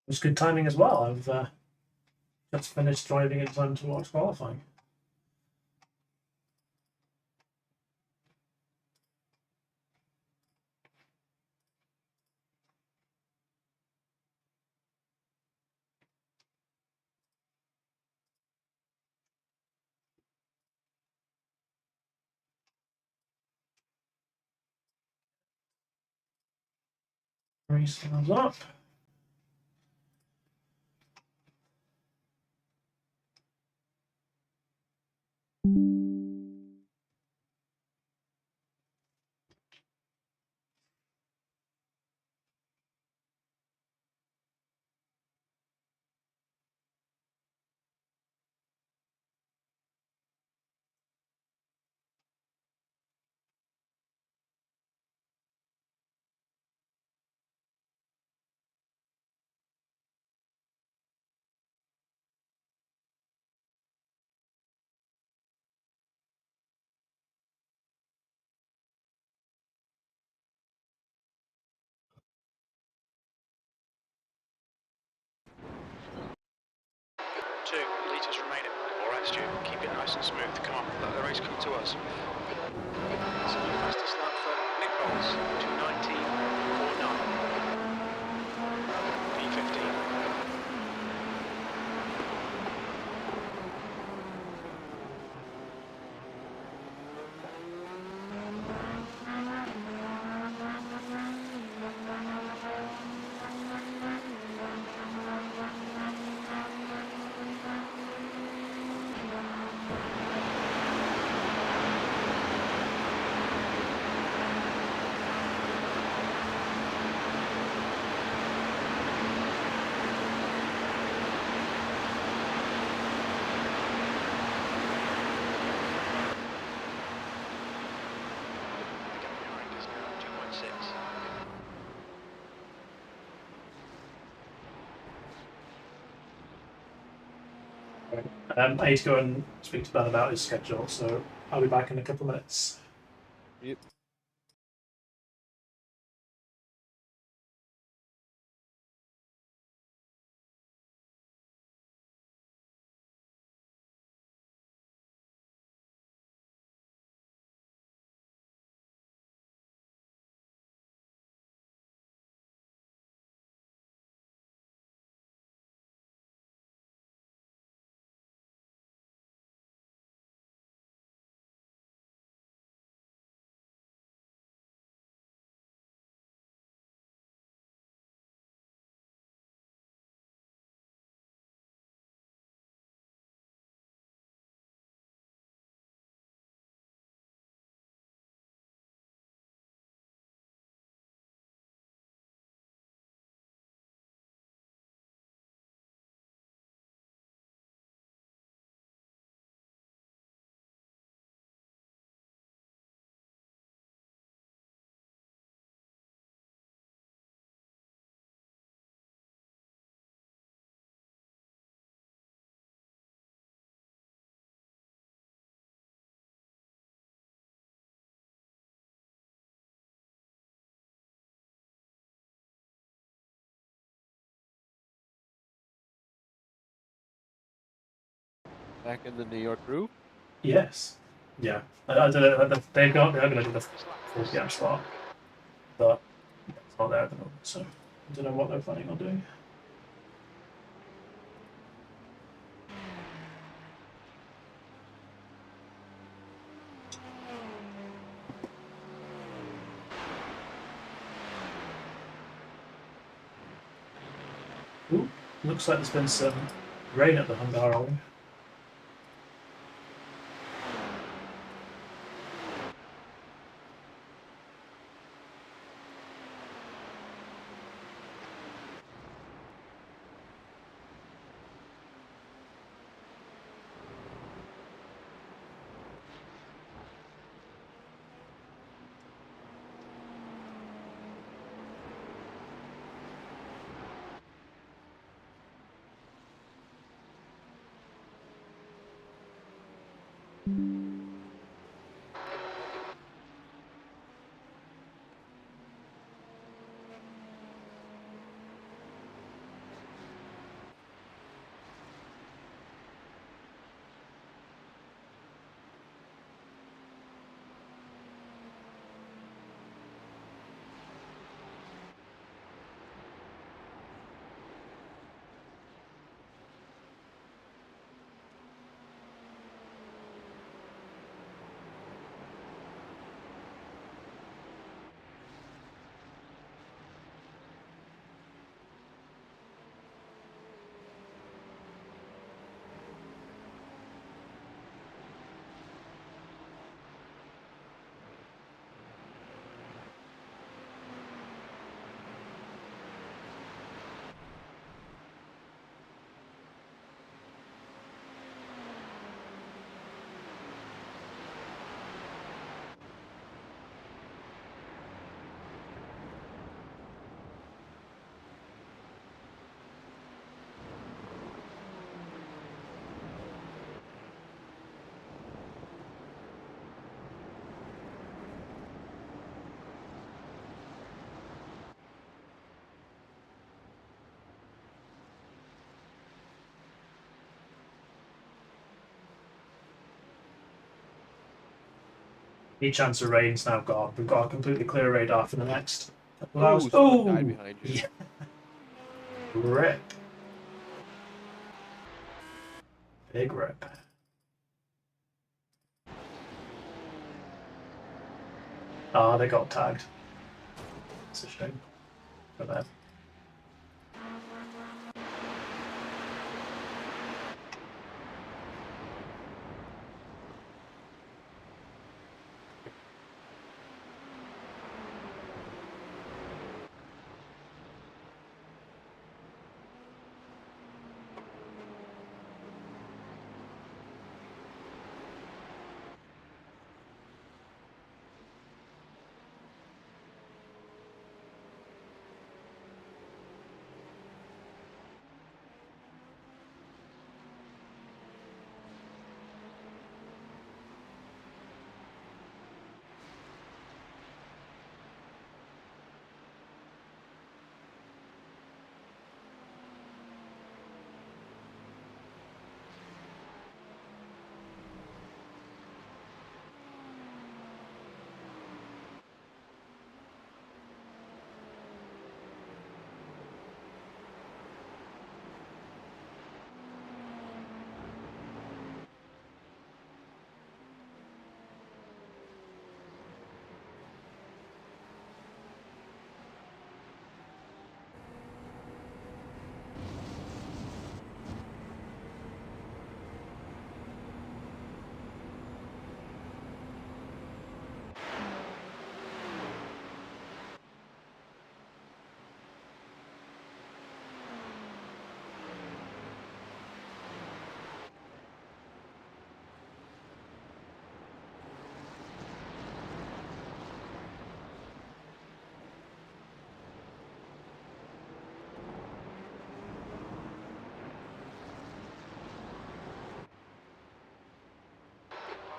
was good timing as well. I've just finished driving in time to watch qualifying. Race comes up. Two litres remaining. All right, Stu, keep it nice and smooth. Come on, let the race come to us. It's a new fastest lap for Nick Bowles, 2:19.49. P15. I need to go and speak to Ben about his schedule, so I'll be back in a couple of minutes. Yep. Back in the New York groove? Yes. Yeah. I don't know. They're going to do the 4 p.m. slot, but it's not there at the moment, so I don't know what they're planning on doing. Ooh, looks like there's been some rain at the Hungaroring. Any chance of rain's now gone. We've got a completely clear radar for the next couple of Oh, hours. someone died behind you. Yeah. Rip. Big rip. Ah, they got tagged. It's a shame for them.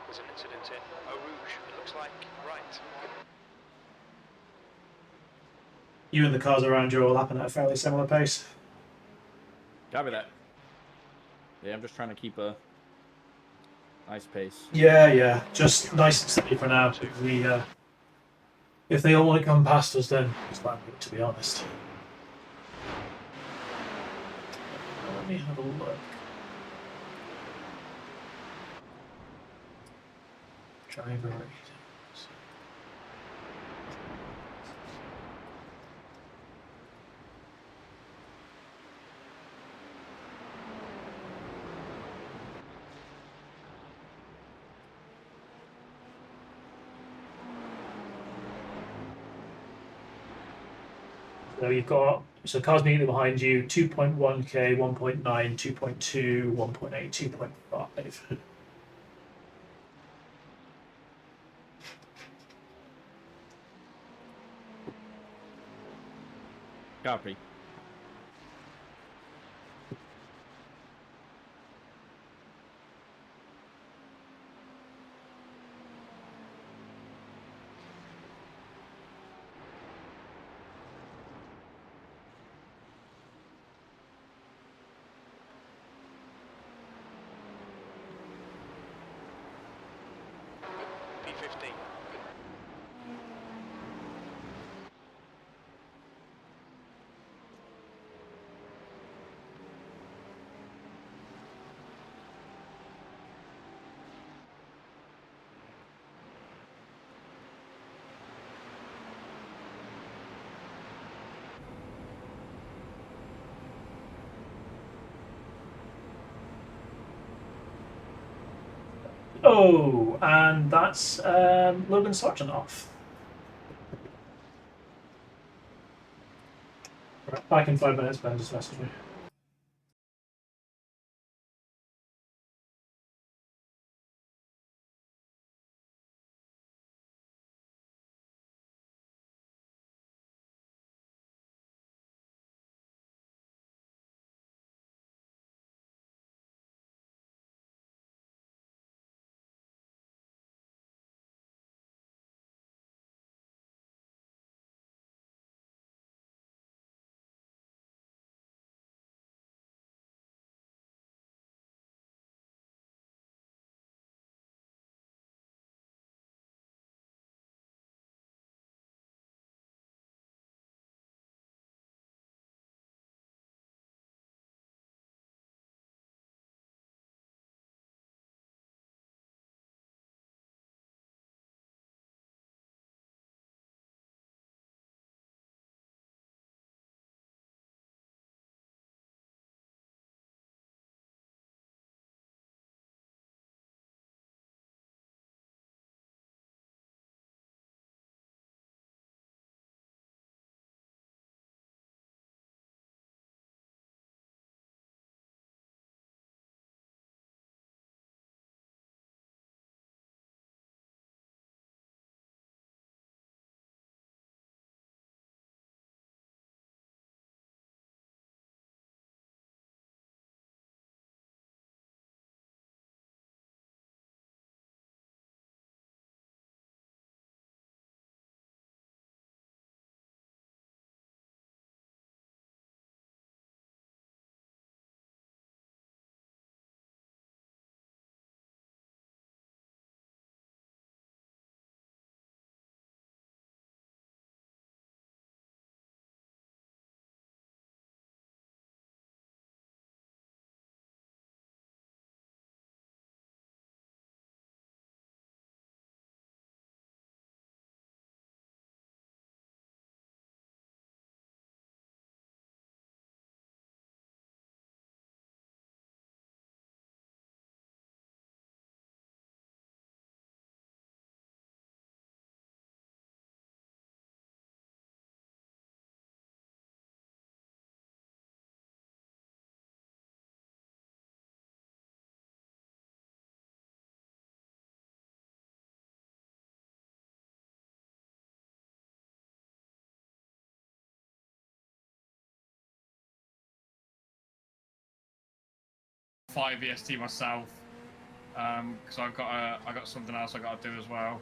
There's an incident in Eau Rouge, it looks like, right. You and the cars around you all happen at a fairly similar pace. Copy that. Yeah, I'm just trying to keep a nice pace. Yeah. Just nice and steady for now. If they all want to come past us, then it's fine, to be honest. Let me have a look. Driver ratings. So you've got cars immediately behind you, 2.1k, 1.9, 2.2, 1.8, 2.5. Copy. P15. Oh, and that's Logan Sargent off. Right, back in 5 minutes, Ben just messaged me. 5 EST myself, because I got something else I got to do as well.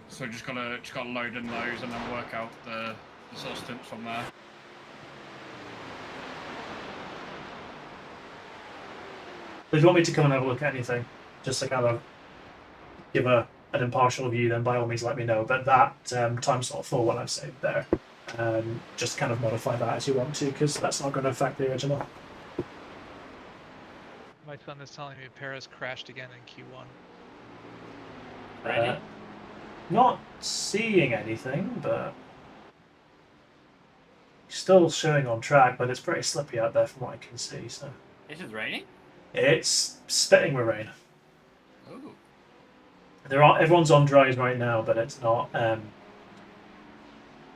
So just gotta load in those and then work out the sort of stints from there. If you want me to come and have a look at anything, just to kind of give an impartial view, then by all means let me know. But that time slot 4 one I've saved there, just kind of modify that as you want to, because that's not going to affect the original. My son is telling me Paris crashed again in Q1. Really? Not seeing anything, but still showing on track. But it's pretty slippy out there from what I can see. So Is it raining? it's spitting with rain. Oh. Everyone's on dries right now, but it's not.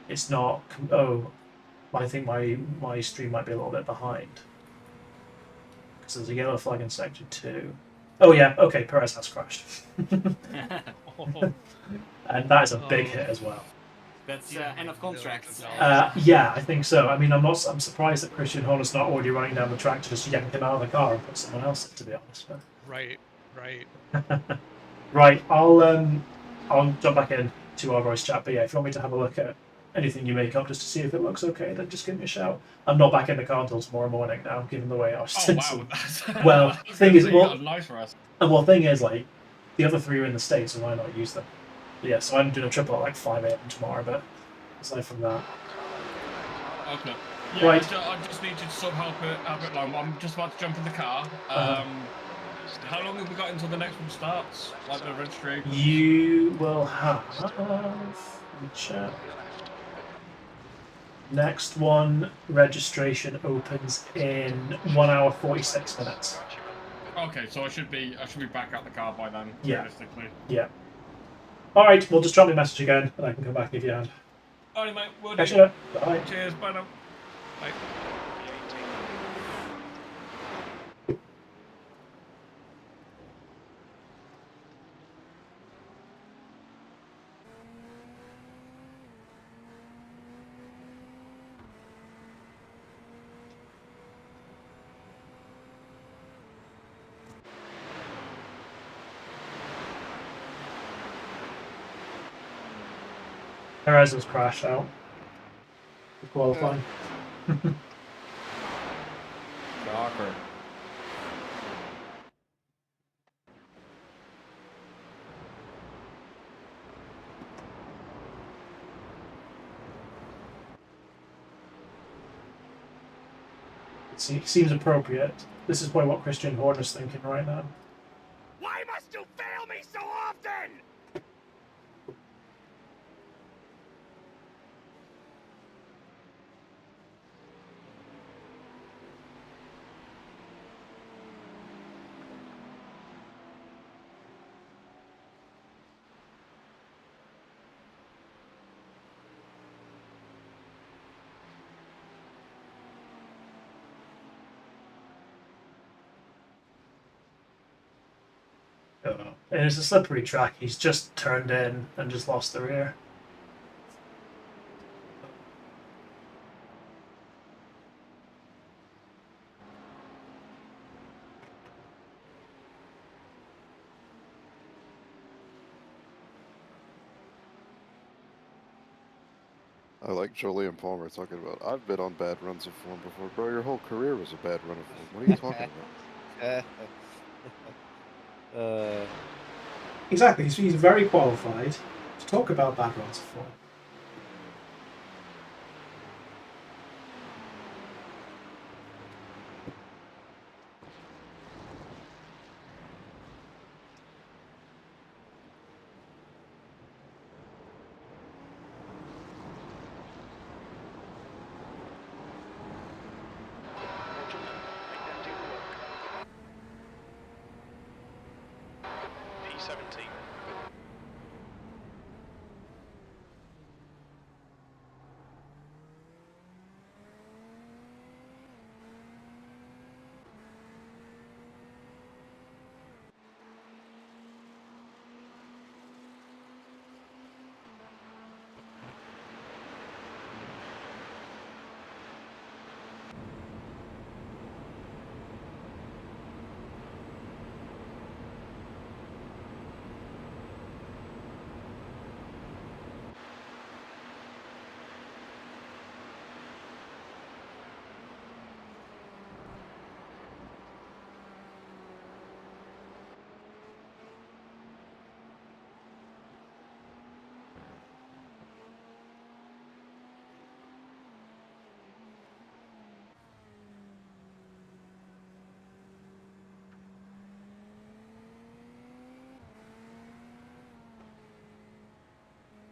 It's not. Oh, I think my stream might be a little bit behind because there's a yellow flag in sector 2. Oh yeah, okay. Perez has crashed, and that is a big hit as well. That's end of contract. Yeah, I think so. I mean, I'm surprised that Christian Horner's not already running down the track to just yank him out of the car and put someone else in. To be honest, but... Right. Right. I'll jump back in to our voice chat. But yeah, if you want me to have a look at anything you make up just to see if it looks okay, then just give me a shout. I'm not back in the car until tomorrow morning now, given the way I was. Oh wow! Well, thing is, nice for us. Thing is, like, the other 3 are in the States, so why not use them? But yeah, so I'm doing a triple at like 5 a.m. tomorrow. But aside from that, Okay. Yeah, right. I just need you to sort of help it along. I'm just about to jump in the car. How long have we got until the next one starts? Like the registration? You will have. Let me check. Next one, registration opens in 1 hour 46 minutes. Okay, so I should be back out the car by then. Yeah. Realistically. Yeah. All right. Well, just drop me a message again, and I can come back if you hand. Alright, mate. We'll Catch do. you later. Bye. Cheers. Bye now. Bye. Perez has crashed out. Qualifying. Shocker. It seems appropriate. This is probably what Christian Horner's thinking right now. Why must you fail me so often? And it's a slippery track. He's just turned in and just lost the rear. I like Jolie and Palmer talking about, I've been on bad runs of form before. Bro, your whole career was a bad run of form. What are you talking about? Exactly. He's very qualified to talk about bad runs of form. P17.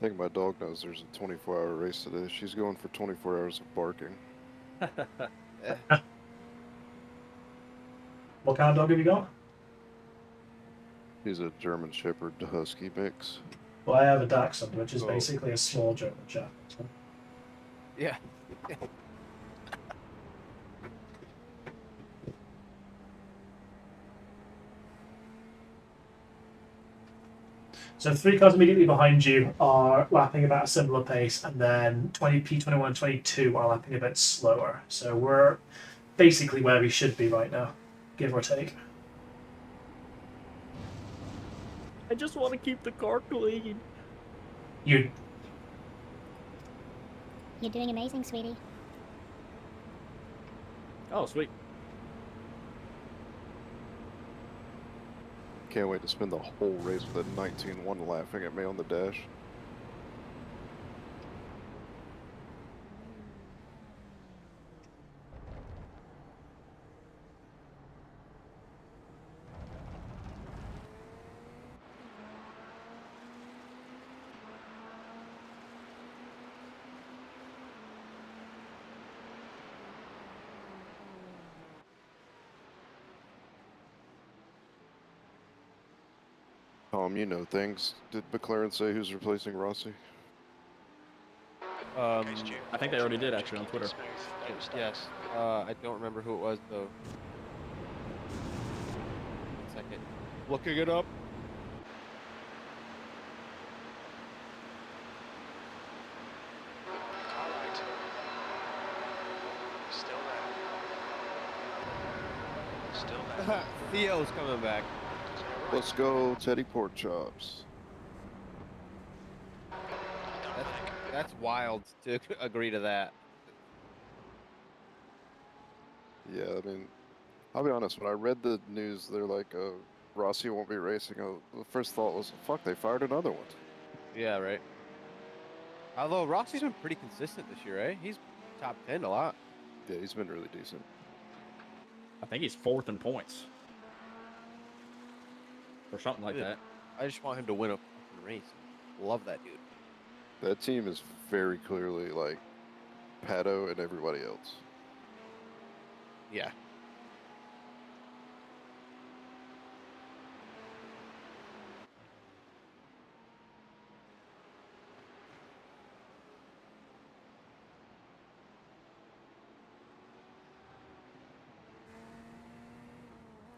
think my dog knows there's a 24-hour race today. She's going for 24 hours of barking. What kind of dog have you got? He's a German Shepherd Husky mix. Well, I have a Dachshund, which is Oh. basically a small German Shepherd. So. Yeah. So 3 cars immediately behind you are lapping about a similar pace, and then 20P, 21, and 22 are lapping a bit slower. So we're basically where we should be right now, give or take. I just want to keep the car clean. You You're doing amazing, sweetie. Oh, sweet. Can't wait to spend the whole race with a 19-1 laughing at me on the dash. Tom, you know things. Did McLaren say who's replacing Rossi? Um, I think they already did actually on Twitter. yes. I don't remember who it was though. 1 second. Looking it up. Alright. Still there. Still there. Theo's coming back. To your right. Let's go, Teddy Pork Chops. That's wild to agree to that. Yeah, I mean, I'll be honest. When I read the news, they're like, Rossi won't be racing. The first thought was, fuck, they fired another one. Yeah, right. Although Rossi's been pretty consistent this year, eh? He's top 10 a lot. Yeah, he's been really decent. I think he's 4th in points. Or something like Yeah. that. I just want him to win a fucking race. Love that dude. That team is very clearly like Pato and everybody else. Yeah.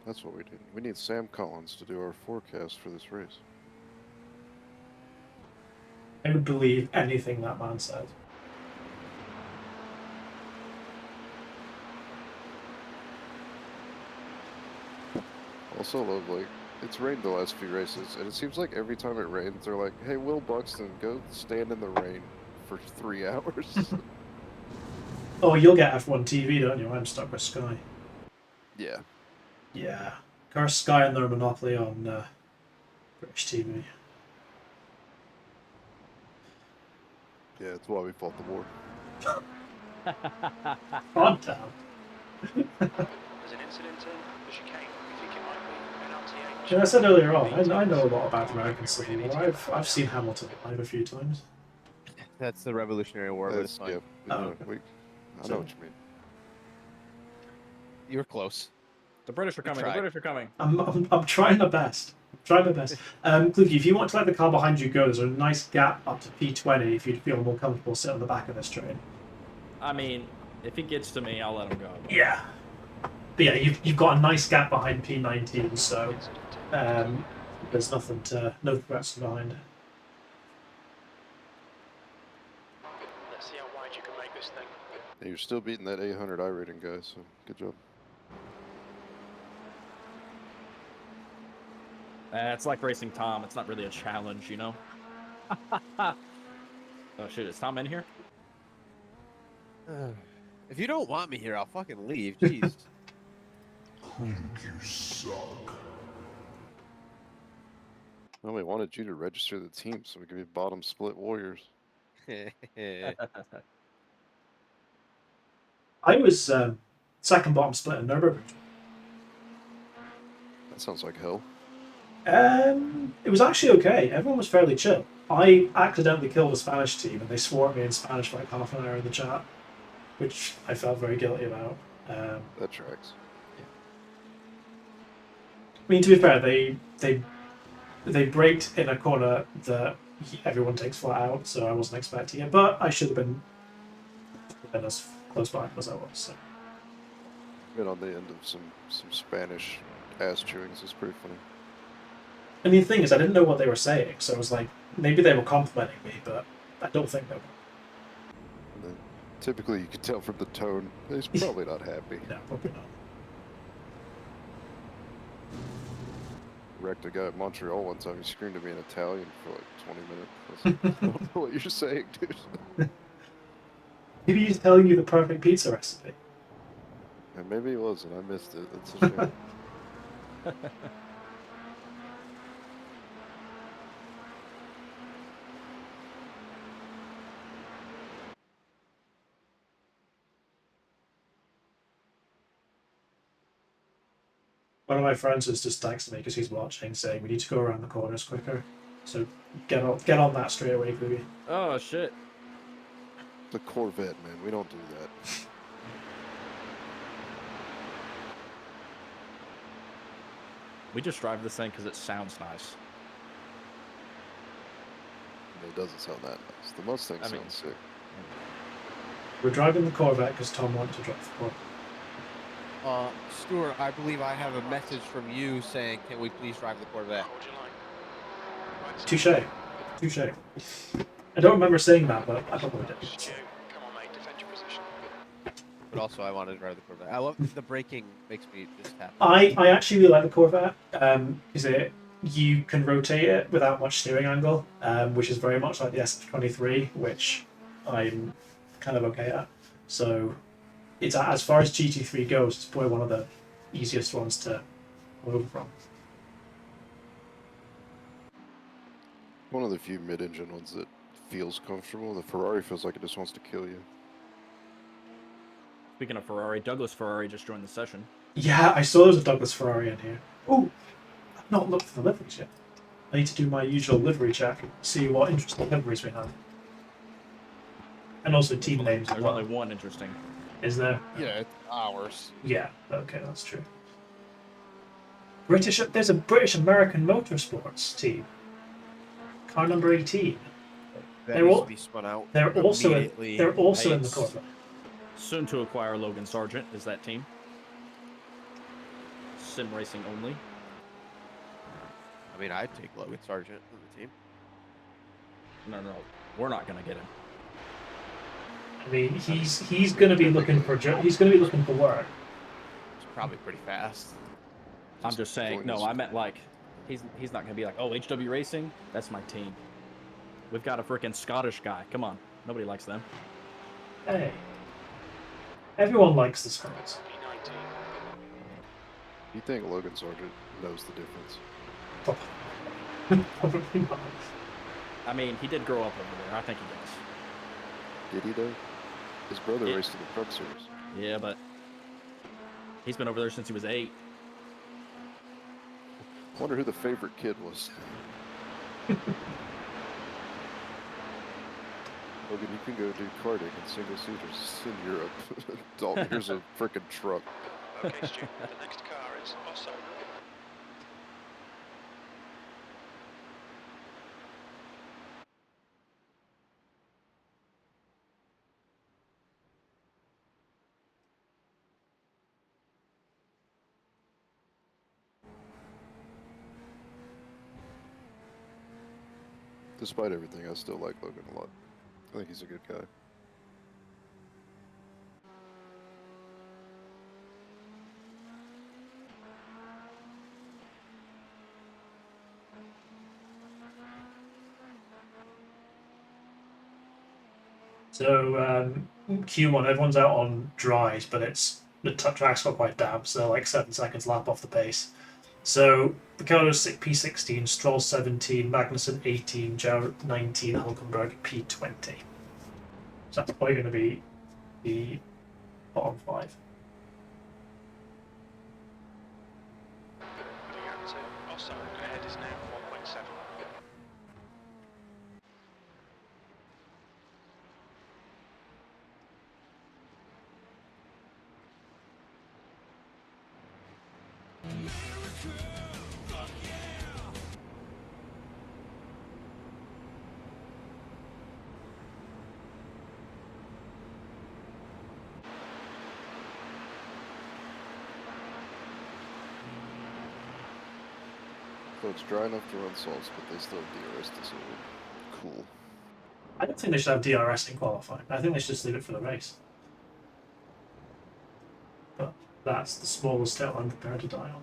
That's what we need. We need Sam Collins to do our forecast for this race. I would believe anything that man said. Also, love, like, it's rained the last few races, and it seems like every time it rains, they're like, hey, Will Buxton, go stand in the rain for 3 hours. Oh, you'll get F1 TV, don't you? I'm stuck with Sky. Yeah. Yeah. Curse Sky and their monopoly on British TV. Yeah, it's why we fought the war. God damn. There's an incident in the chicane. We think it might be an RTA. Yeah, I said earlier on, I know a lot about American Civil War. I've seen Hamilton live a few times. That's the Revolutionary War, but it's That's, fine. yeah, Oh, yeah, okay. I know what you mean. You were close. The British are coming. The tried. British are coming. I'm trying my best. I'm trying my best. Kluki, if you want to let the car behind you go, there's a nice gap up to P20 if you'd feel more comfortable sitting on the back of this train. I mean, if he gets to me, I'll let him go. Yeah. But yeah, you've got a nice gap behind P19, so there's nothing to, no threats from behind. Let's see how wide you can make this thing. And you're still beating that 800 iRating guy, so good job. It's like racing Tom. It's not really a challenge, you know? Oh, shit. Is Tom in here? If you don't want me here, I'll fucking leave. Jeez. Well, we wanted you to register the team so we could be bottom split warriors. I was second bottom split in Nürburgring. That sounds like hell. It was actually okay. Everyone was fairly chill. I accidentally killed a Spanish team, and they swore at me in Spanish for like half an hour in the chat, which I felt very guilty about. That tracks. I mean, to be fair, they braked in a corner that everyone takes flat out, so I wasn't expecting it. But I should have been as close behind as I was. So. Been on the end of some Spanish ass chewings. It's pretty funny. And the thing is, I didn't know what they were saying, so I was like, maybe they were complimenting me, but I don't think they were. And then typically you can tell from the tone, he's probably not happy. No, probably not. Wrecked a guy at Montreal one time. He screamed at me in Italian for like 20 minutes. I was like, I don't know what you're saying, dude. Maybe he's telling you the perfect pizza recipe. And maybe he was, and I missed it. That's a shame. One of my friends was just texting me because he's watching, saying we need to go around the corners quicker. So get on that straight away, Boogie. Oh shit! The Corvette, man. We don't do that. We just drive this thing because it sounds nice. It doesn't sound that nice. The Mustang I mean, sounds sick. We're driving the Corvette because Tom wanted to drive the Corvette. Stuart, I believe I have a message from you saying, can we please drive the Corvette? What would you like? Right, Touche. Touche. I don't remember saying that, but I probably did. Stu, come on, mate, defend your position. But also, I want to drive the Corvette. I love the braking; makes me just happy. I actually really like the Corvette because you can rotate it without much steering angle, which is very much like the SF23, which I'm kind of okay at. So it's as far as GT3 goes, it's probably one of the easiest ones to move from. One of the few mid-engine ones that feels comfortable. The Ferrari feels like it just wants to kill you. Speaking of Ferrari, Douglas Ferrari just joined the session. Yeah, I saw there was a Douglas Ferrari in here. Oh, I've not looked for the liveries yet. I need to do my usual livery check, see what interesting liveries we have. And also team names as There's well. only one interesting. Is there? Yeah, it's ours. Yeah, okay, that's true. There's a British American Motorsports team. Car number 18. That They're needs all- to be spun out. They're also in immediately. the Nice. Corvette. Soon to acquire Logan Sargent is that team. Sim racing only. I mean, I'd take Logan Sargent on the team. No, we're not gonna get him. I mean, he's going to be looking for work. It's probably pretty fast. I'm just saying. join No, us. I meant like he's not gonna be like, oh, HW Racing, that's my team. We've got a freaking Scottish guy. Come on, nobody likes them. Hey, everyone likes the Scots. P19. You think Logan Sargent knows the difference? Probably not. I mean, he did grow up over there. I think he does. Did he though? His brother Yeah. raced in the truck series. Yeah, but he's been over there since he was 8. Wonder who the favorite kid was. Logan, you can go do karting and single seaters in Europe. Dalton, here's a frickin' truck. Okay, Stu, the next car is Osso. Despite everything, I still like Logan a lot. I think he's a good guy. So Q1, everyone's out on dries, but the track's got quite damp, so like 7 seconds lap off the pace. So Ricciardo's P16, Stroll 17, Magnussen 18, Joe 19, Hulkenberg P20. So that's probably going to be the bottom 5. Moving out to Osso. Ahead is So it's dry enough to run salts, but they still have DRS disabled. Cool. I don't think they should have DRS in qualifying. I think they should just leave it for the race. But that's the smallest hill I'm prepared to die on.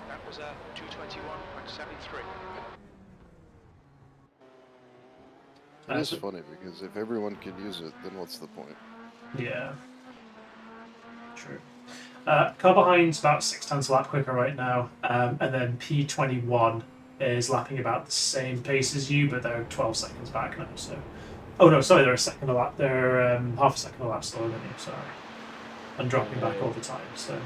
That was a 221.73. It is funny because if everyone can use it, then what's the point? Yeah. True. Car behind's about 6 tenths a lap quicker right now, and then P21 is lapping about the same pace as you, but they're 12 seconds back now. So, oh no, sorry, they're a second a lap. They're half a second a lap slower than you. Sorry, and dropping back all the time. So.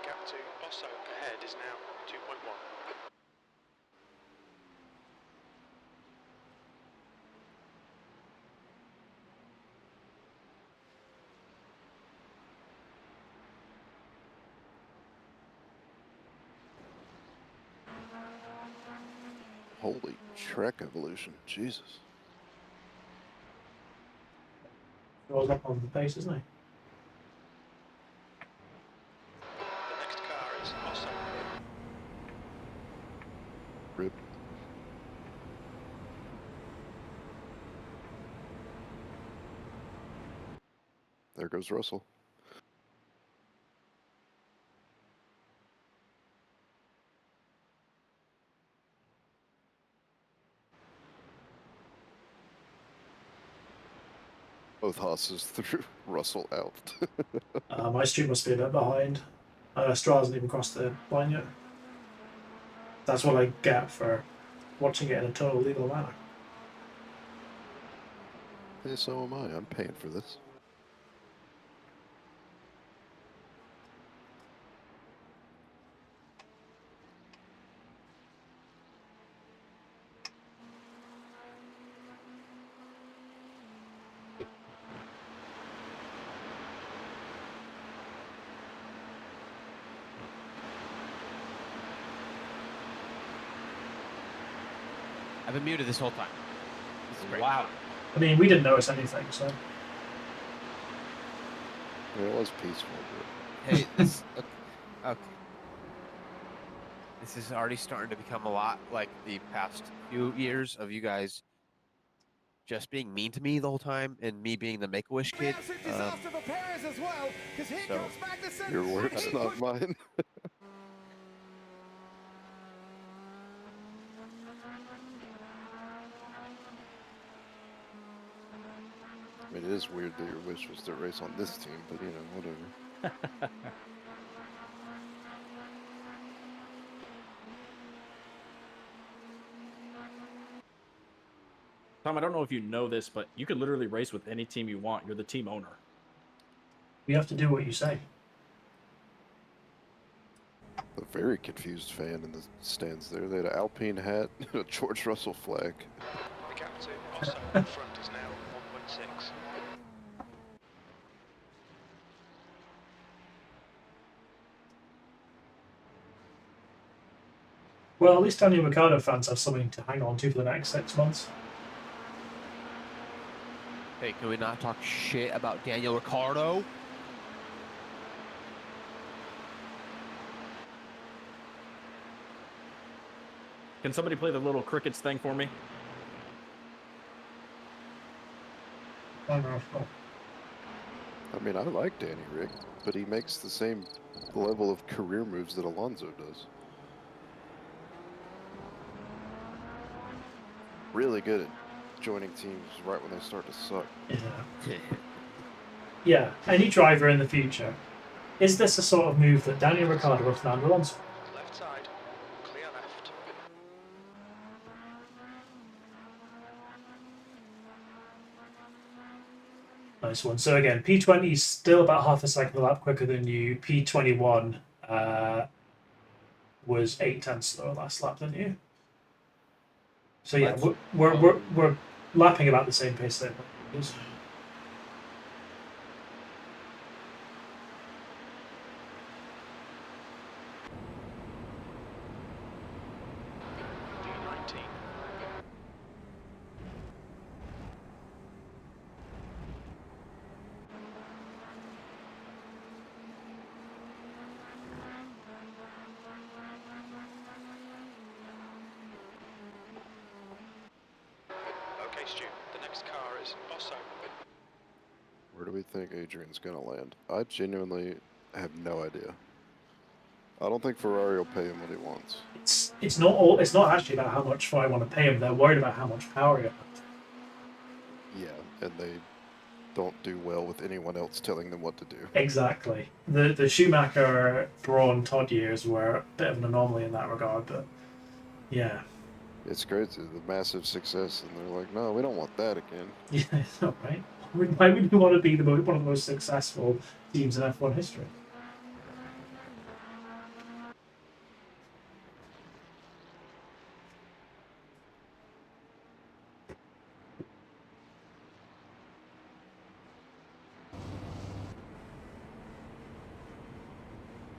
The gap to Bosso ahead is now 2.1. Holy Trek evolution, Jesus. Rolls up on the pace, isn't he? The next car is Bosso. Rip. There goes Russell. Both Haas's threw Russell out. My stream must be a bit behind. Straw hasn't even crossed the line yet. That's what I get for watching it in a total legal manner. Hey, so am I. I'm paying for this. I've been muted this whole time. This is great. Wow. I mean, we didn't notice anything, so. I mean, it was peaceful, Hey, this okay. This is already starting to become a lot like the past few years of you guys just being mean to me the whole time and me being the Make-A-Wish kid. but your words, not mine. I mean, it is weird that your wish was to race on this team, but you know, whatever. Tom, I don't know if you know this, but you could literally race with any team you want. You're the team owner. You have to do what you say. A very confused fan in the stands there. They had an Alpine hat and a George Russell flag. The gap to Bosso in front is now 1.6. Well, at least Daniel Ricciardo fans have something to hang on to for the next 6 months. Hey, can we not talk shit about Daniel Ricciardo? Can somebody play the little crickets thing for me? Wonderful. I mean, I like Danny Rick, but he makes the same level of career moves that Alonso does. Really good at joining teams right when they start to suck. Yeah. Yeah. Any driver in the future. Is this a sort of move that Daniel Ricciardo or Fernando Alonso? Left side, clear left. Nice one. So again, P20 is still about half a second a lap quicker than you. P21 was 8 tenths slower last lap than you. So yeah, Let's- we're lapping about the same pace then. V19. Okay, Stu, the next car is Bosso. Where do we think Adrian's gonna land? I genuinely have no idea. I don't think Ferrari will pay him what he wants. It's not actually about how much I want to pay him. They're worried about how much power you have. Yeah, and they don't do well with anyone else telling them what to do. Exactly. The Schumacher, Braun, Todd years were a bit of an anomaly in that regard, but yeah. It's crazy, the massive success, and they're like, no, we don't want that again. Yeah, it's not right. Why would you want to be one of the most successful teams in F1 history?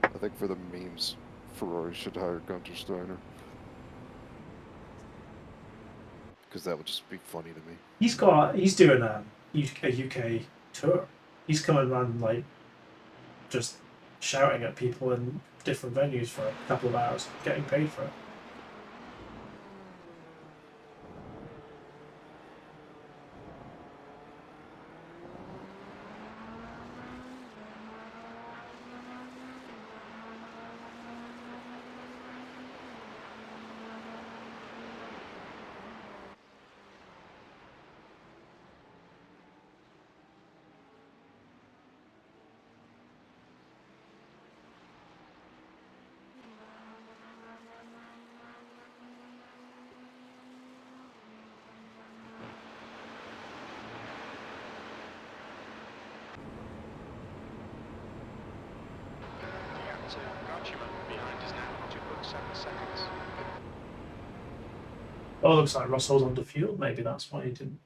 I think for the memes, Ferrari should hire Gunter Steiner. Because that would just be funny to me. He's doing a UK tour. He's coming around like just shouting at people in different venues for a couple of hours, getting paid for it. The gap to Garchima behind is now 2.7 seconds. Oh, looks like Russell's under fuel. Maybe that's why he didn't.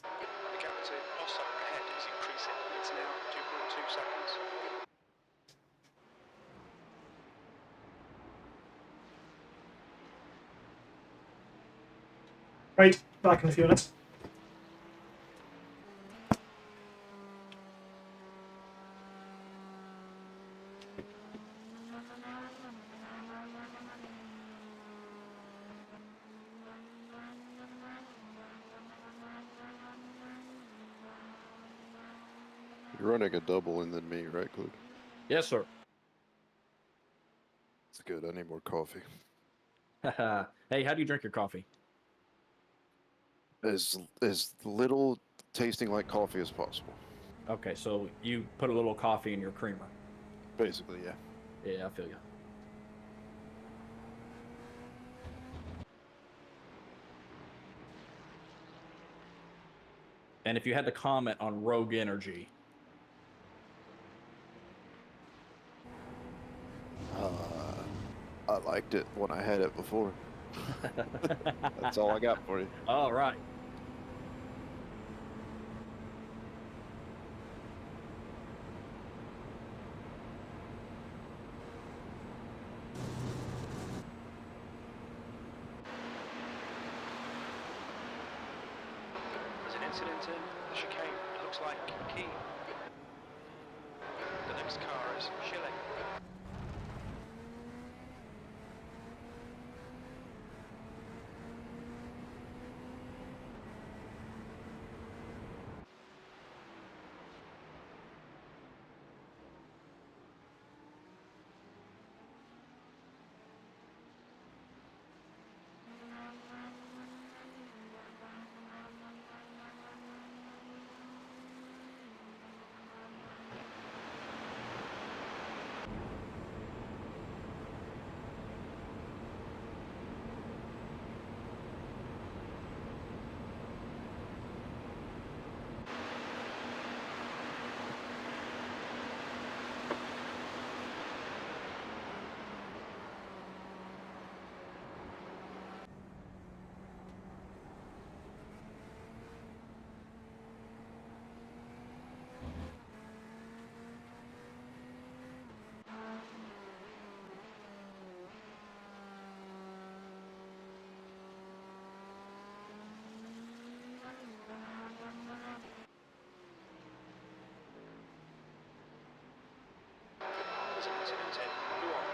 The gap to Bosso ahead is increasing. It's now 2.2 seconds. Right, back in a few minutes. You're running a double in than me, right, Clue? Yes, sir. It's good, I need more coffee. Hey, how do you drink your coffee? As little tasting like coffee as possible. Okay, so you put a little coffee in your creamer. Basically, yeah. Yeah, I feel you. And if you had to comment on Rogue Energy, I liked it when I had it before. That's all I got for you. all right. There's an incident in the chicane. It looks like Key. The next car is Schilling. There's an incident in. Who on?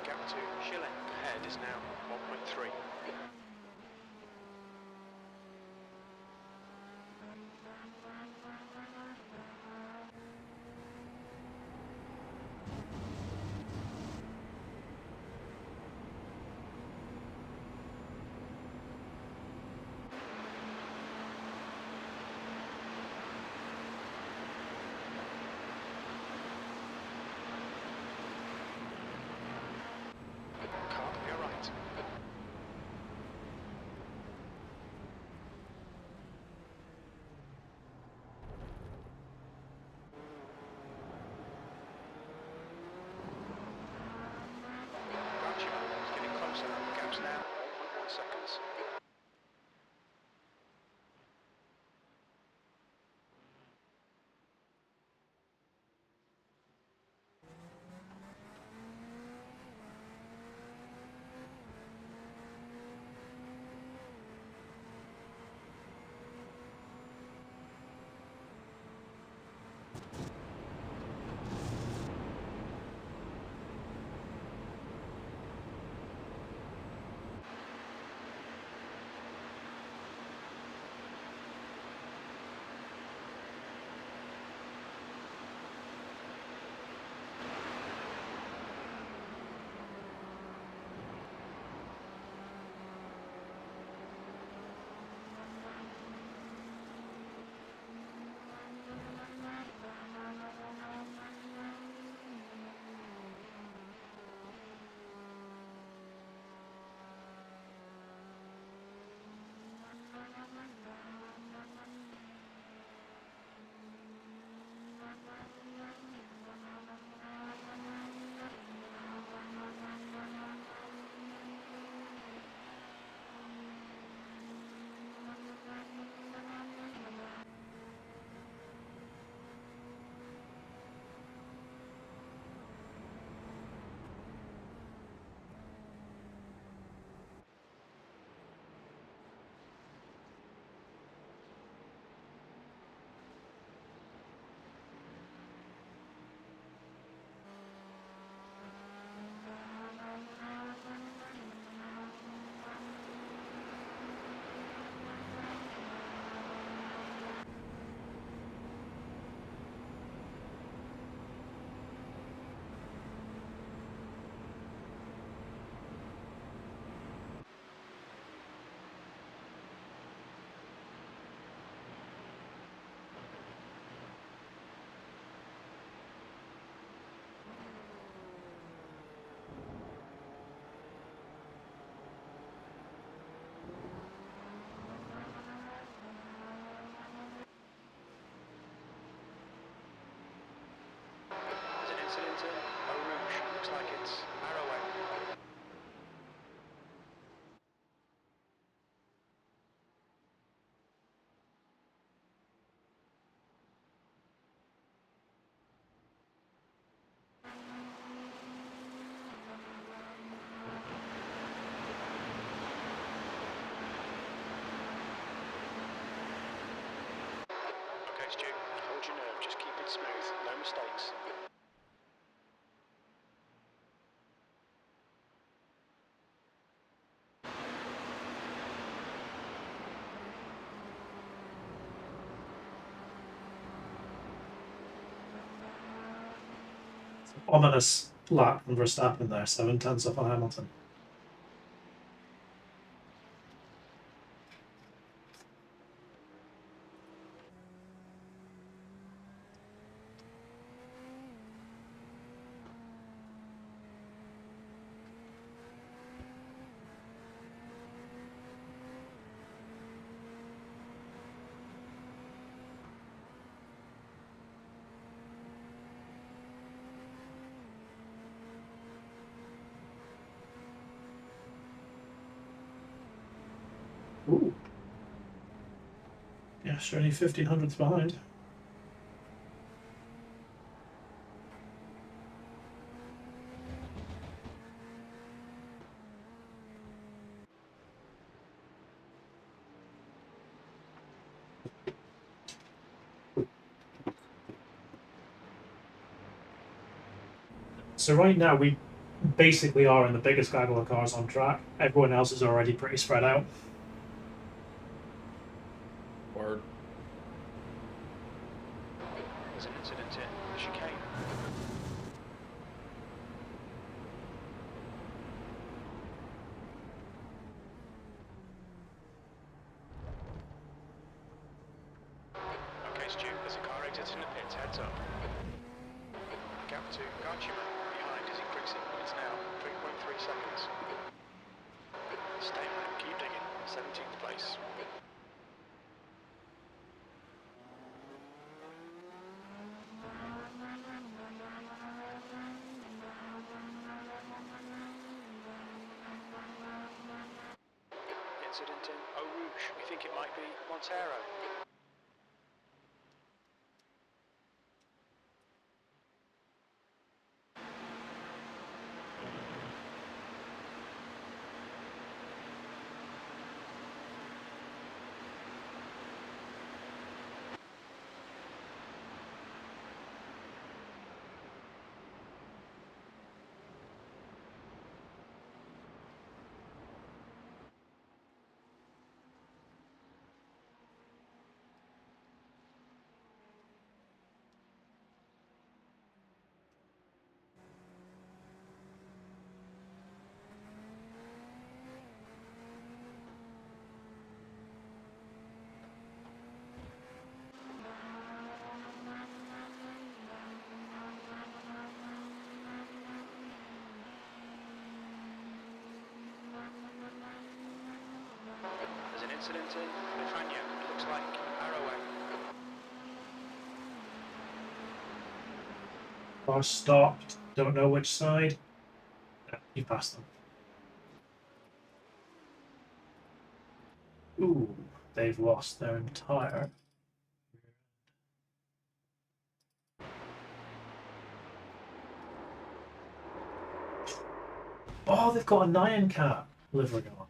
Gap to Schilling ahead is now 1.3. Car, you're right. Branching up, it's getting closer. Gap's now 1.1 seconds. There's an incident in Eau Rouge. Looks like it's Arroway. Okay, Stu, hold your nerve, just keep it smooth, no mistakes. Ominous lap from Verstappen there, 7 tenths off on Hamilton. Ooh. Gosh, only 1500s behind. So right now we basically are in the biggest gaggle of cars on track. Everyone else is already pretty spread out. Word. There's an incident in the chicane. Okay, Stu, there's a car exiting the pits, heads up. Gap to Garchima behind is increasing. It's now 3.3 seconds. Stay on it, keep digging. 17th place. Incident in Eau Rouge. We think it might be Montero. There's an incident in Bifania. Looks like Arroway. Car stopped. Don't know which side. No, you passed them. Ooh, they've lost their entire. Oh, they've got a Nyan Cat livery on.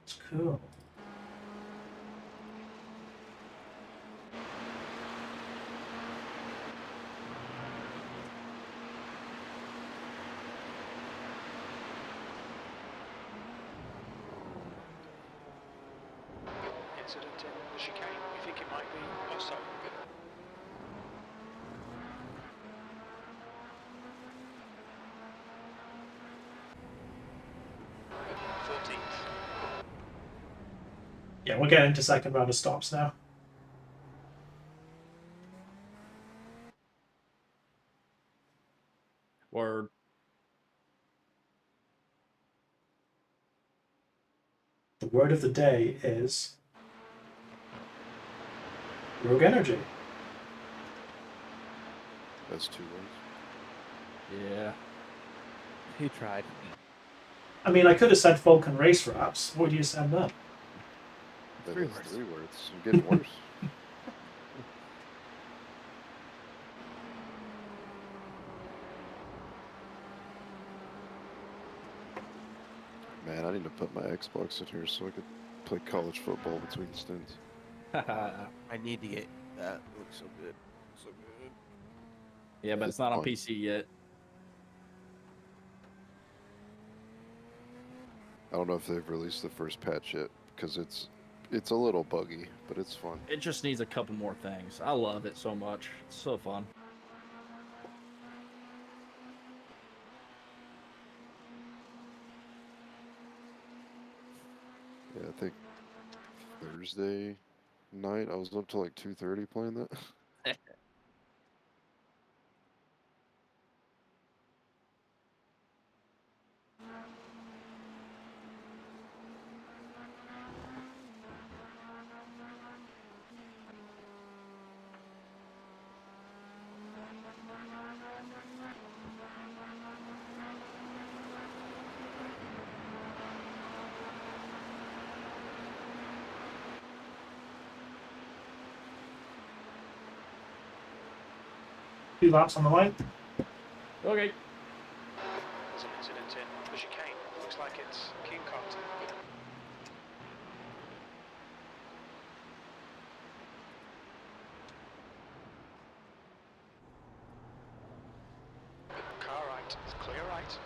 It's cool. Incident in the chicane. We think it might be Osso. Yeah, we're getting into second round of stops now. Word. The word of the day is Rogue Energy. That's 2 words. Yeah. He tried. I mean, I could have said Falcon Race Wraps. What do you say then? That 3 is words. 3 words. I'm getting worse. Man, I need to put my Xbox in here so I could play college football between stints. I need to get that. It looks so good. So good. Yeah, but it's not on PC yet. I don't know if they've released the first patch yet because it's a little buggy, but it's fun. It just needs a couple more things. I love it so much. It's so fun. Yeah, I think Thursday night I was up till like 2:30 playing that. 2 laps on the line. Okay. There's an incident in the chicane. Looks like it's Kincott. Car right. It's clear right.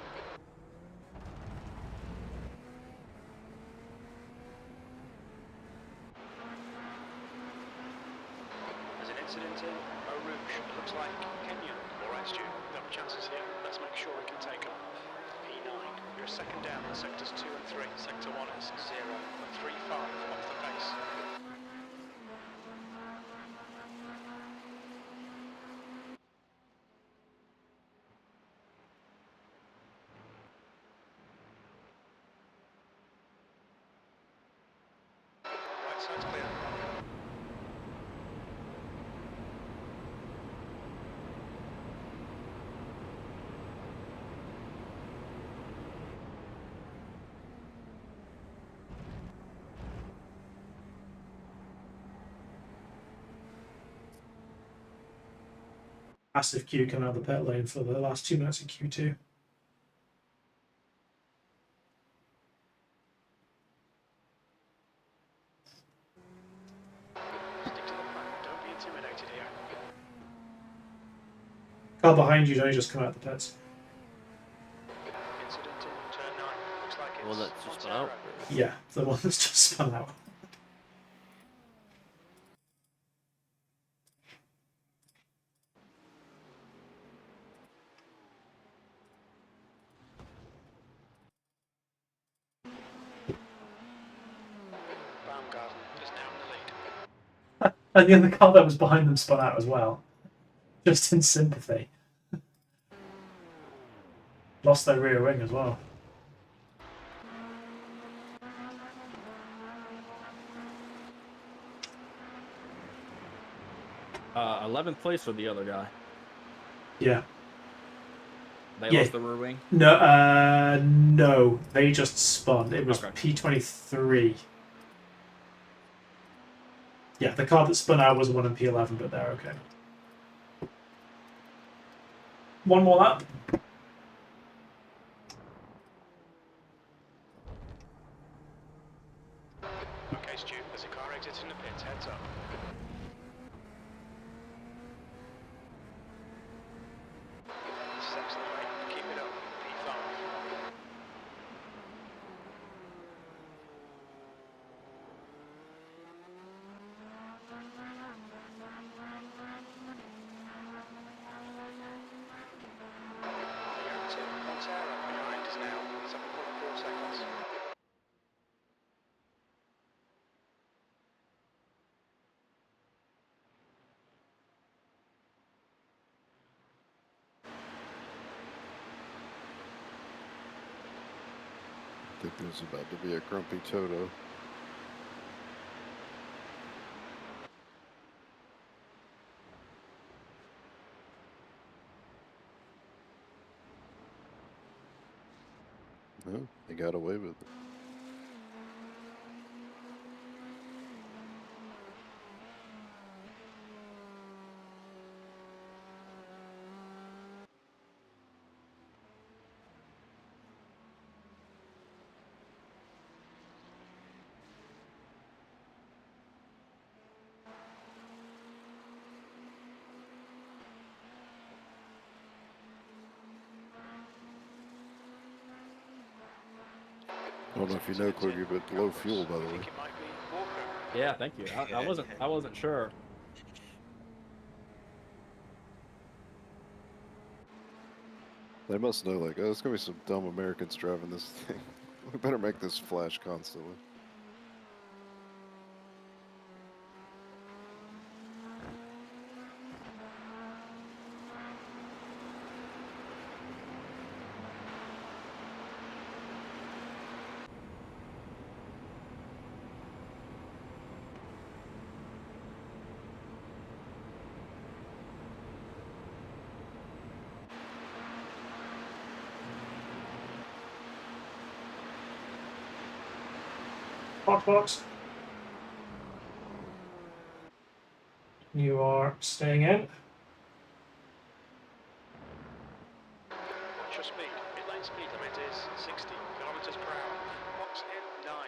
There's an incident in Eau Rouge. It looks like Kenya. All right, Stu. We've got chances here. Let's make sure we can take them. P9. You're a second down in sectors 2 and 3. Sector 1 is 0 and 3.5 off the pace. Right side's clear. Massive queue coming out of the pit lane for the last 2 minutes of Q2. Stick to the plan. Don't be intimidated here. Car behind you's only just come out the pits. Incident in turn 9. Looks like it's Well, that's just spun out. Yeah, the one that's just spun out. Baumgarten is now in the lead. And the other car that was behind them spun out as well. Just in sympathy. Lost their rear wing as well. Uh, 11th place for the other guy. Yeah. They Yeah. lost the rear wing. No, they just spun. It was Okay. P23. Yeah, the car that spun out was the one in P11, but they're okay. One more lap. Okay, Stu, there's a car exiting the pits. Heads up. This is excellent, mate. Keep it up. P5. You're to Montero behind is now 7.4 seconds. I think there's about to be a grumpy Toto. No, he got away with it. I don't know if you know, Quiggy, but low fuel, by the I way. think it might be Walker. Yeah, thank you. I wasn't sure. They must know, like, oh, there's gonna be some dumb Americans driving this thing. We better make this flash constantly. Box. You are staying in. ultra speed. Mid lane speed limit is 60 kilometers per hour. Box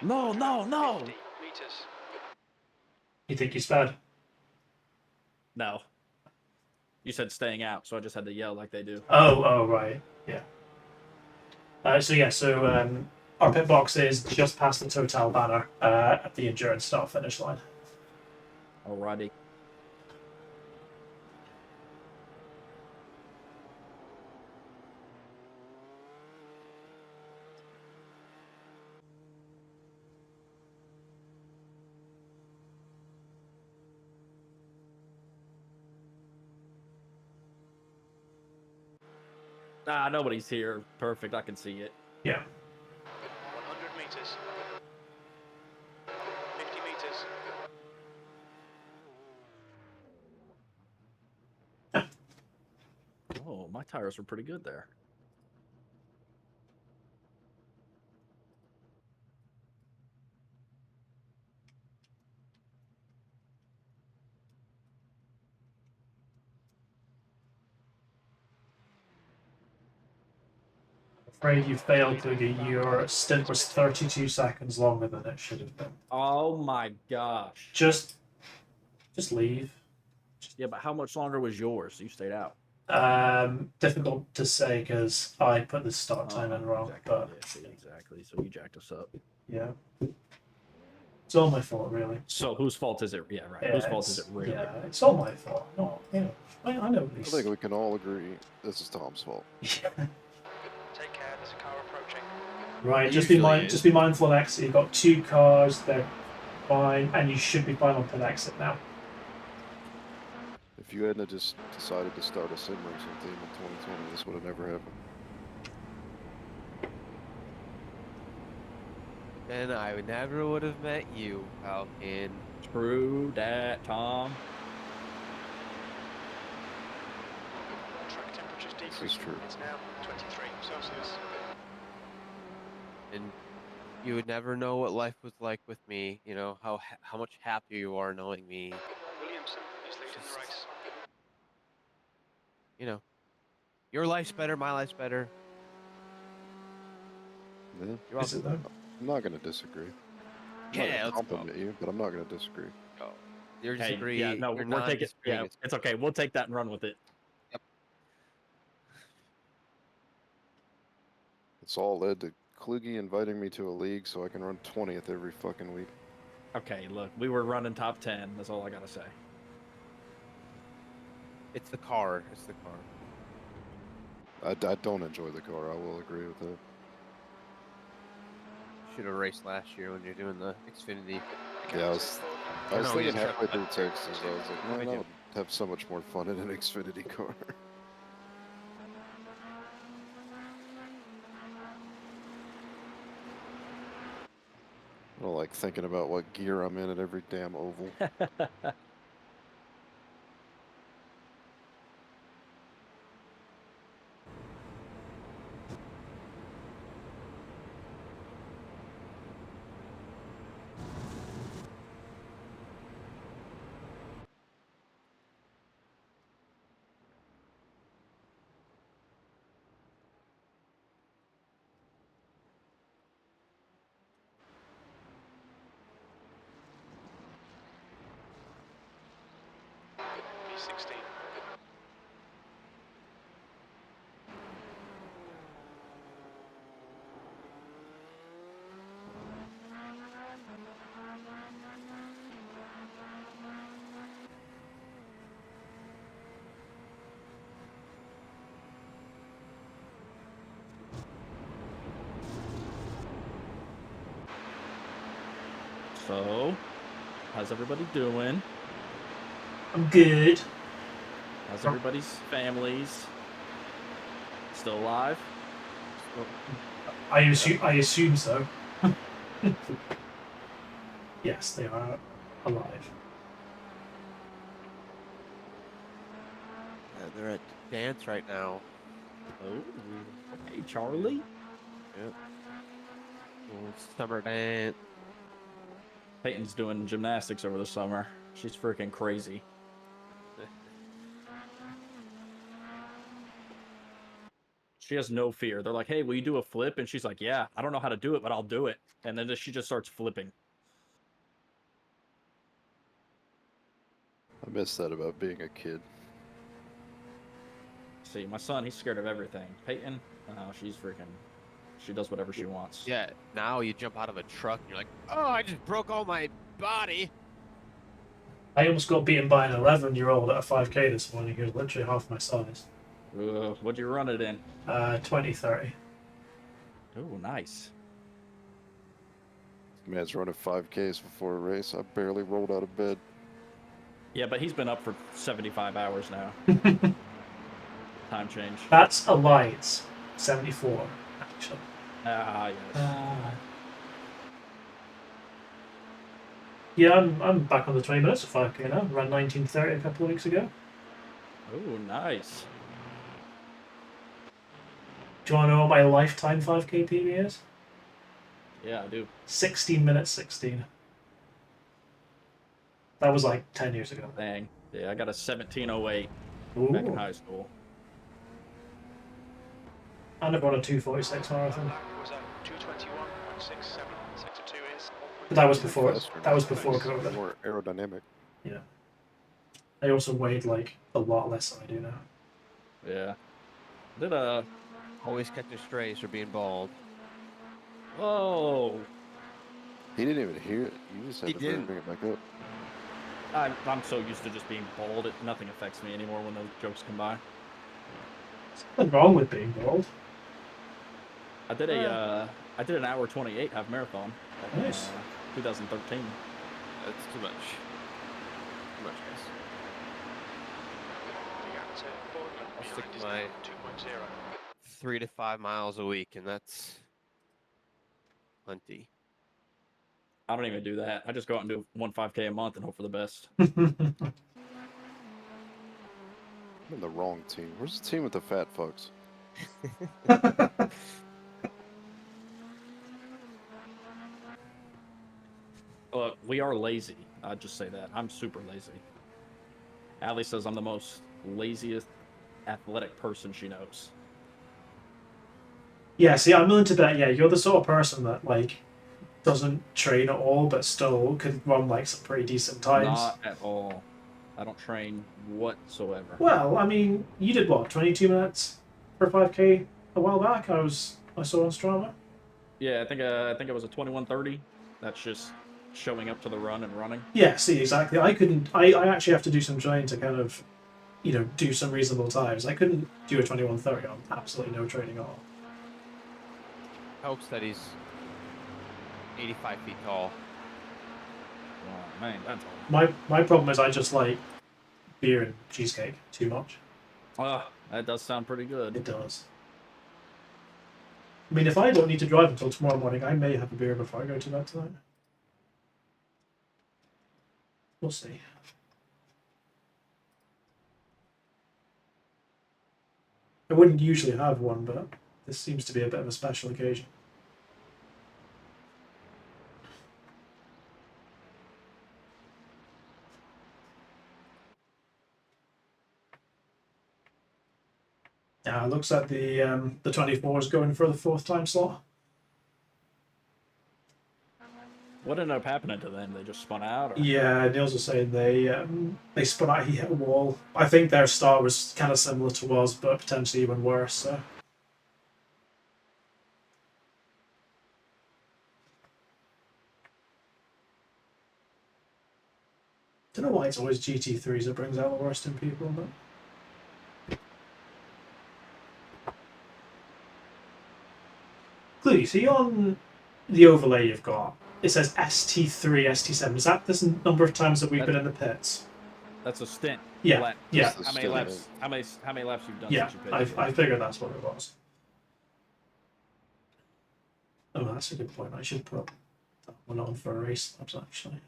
in 9. No, no, no. 50 meters. You think he's bad? No. You said staying out, so I just had to yell like they do. Oh, right. Yeah. So our pit box is just past the Total banner at the endurance start finish line. Alrighty. Nobody's here. Perfect. I can see it. Yeah. 100 meters. 50 meters. Oh, my tires were pretty good there. Afraid you failed, Boogie. Your stint was 32 seconds longer than it should have been. Oh my gosh. Just leave. Yeah, but how much longer was yours? You stayed out. Difficult to say because I put the start time in wrong, exactly. but Yeah, see, exactly. So you jacked us up. yeah, it's all my fault, really. So whose fault is it? Yeah, right. Yeah, Whose fault is it really? Yeah, it's all my fault. No, I know I these. think we can all agree this is Tom's fault. Take care, there's a car approaching. Right, It just be usually is. just be mindful of exit. You've got 2 cars, they're fine, and you should be fine on pit exit now. If you hadn't just decided to start a sim racing team in 2020, this would have never happened. Then I never would have met you, Falcon. True that, Tom. Track temperature's This is decreasing. true. It's now 23 Celsius. And you would never know what life was like with me. You know how much happier you are knowing me. Williamson is leading the race. You know, your life's better, my life's better. Yeah. You're Is it welcome. though? I'm not going to disagree. I'm not Yeah, gonna let's go. compliment you, but I'm not going to disagree. You're Hey, disagree. yeah, no, you're we're taking. non-disagreeing. Yeah, it's okay. We'll take that and run with it. It's all led to Kluge inviting me to a league so I can run 20th every fucking week. Okay, look, we were running top 10. That's all I gotta say. It's the car. It's the car. I don't enjoy the car. I will agree with that. Should have raced last year when you're doing the Xfinity. Yeah, I was No, thinking he's halfway got- through Texas, I was like, I man, do. I would have so much more fun in an Xfinity car. I don't like thinking about what gear I'm in at every damn oval. B16. So, how's everybody doing? I'm good. How's everybody's families? Still alive? I assume so. Yes, they are alive. They're at dance right now. Oh, hey, Charlie. Yep. Little summer dance. Peyton's doing gymnastics over the summer. She's freaking crazy. She has no fear. They're like, "Hey, will you do a flip?" And she's like, "Yeah, I don't know how to do it, but I'll do it." And then she just starts flipping. I miss that about being a kid. See, my son, he's scared of everything. Peyton, she's freaking. She does whatever she wants. Yeah, now you jump out of a truck and you're like, oh, I just broke all my body. I almost got beaten by an 11-year-old at a 5K this morning. He was literally half my size. What'd you run it in? 20:30. Oh, nice. Man's running 5Ks before a race. I barely rolled out of bed. Yeah, but he's been up for 75 hours now. Time change. That's a lie. It's 74, actually. Yes. Yeah, I'm back on the 20 minutes of 5K now. Ran 19:30 a couple of weeks ago. Oh, nice. Do you want to know what my lifetime 5K PB is? Yeah, I do. 16 minutes 16. That was like 10 years ago. Dang. Yeah, I got a 17:08 Ooh. back in high school. I never run a 2:46 marathon. That was a 2:21.67. Sector 2 is. But that was before. Faster. That was before Nice. COVID. More aerodynamic. Yeah. I also weighed like a lot less than I do now. Yeah. Did Always catching strays for being bald. Whoa. He didn't even hear it. You just had He to didn't. bring it back up. I'm so used to just being bald. Nothing affects me anymore when those jokes come by. There's nothing wrong with being bald. I did I did an hour 28 half marathon. Nice. 2013. That's too much. Too much, guys. I'll stick to my 2.0. 3 to 5 miles a week, and that's plenty. I don't even do that. I just go out and do 1 5K a month and hope for the best. I'm in the wrong team. Where's the team with the fat fucks? Look, we are lazy. I'd just say that. I'm super lazy. Allie says I'm the most laziest athletic person she knows. Yeah, see, I'm willing to bet, yeah, you're the sort of person that, like, doesn't train at all, but still could run, like, some pretty decent times. Not at all. I don't train whatsoever. Well, I mean, you did what, 22 minutes for 5K a while back? I saw on Strava. Yeah, I think it was a 21:30. That's just showing up to the run and running. Yeah, see, exactly. I actually have to do some training to kind of, do some reasonable times. I couldn't do a 21:30 on absolutely no training at all. Helps that he's 85 feet tall. Oh, man, that's all. My problem is I just like beer and cheesecake too much. That does sound pretty good. It does. I mean, if I don't need to drive until tomorrow morning, I may have a beer before I go to bed tonight. We'll see. I wouldn't usually have one, but this seems to be a bit of a special occasion. It looks like the 24 is going for the 4th time slot. What ended up happening to them? They just spun out? Or? Yeah, Niels was saying they spun out. He hit a wall. I think their start was kind of similar to us, but potentially even worse. So. Don't know why it's always GT3s that brings out the worst in people, but. Glue, see on the overlay you've got, it says ST3, ST7. Is that the number of times that we've been in the pits? That's a stint. Yeah, Lap. yeah. How many laps? How many laps you've done? Yeah, since you pitched? I figured that's what it was. Oh, that's a good point. I should put that one on for race laps actually.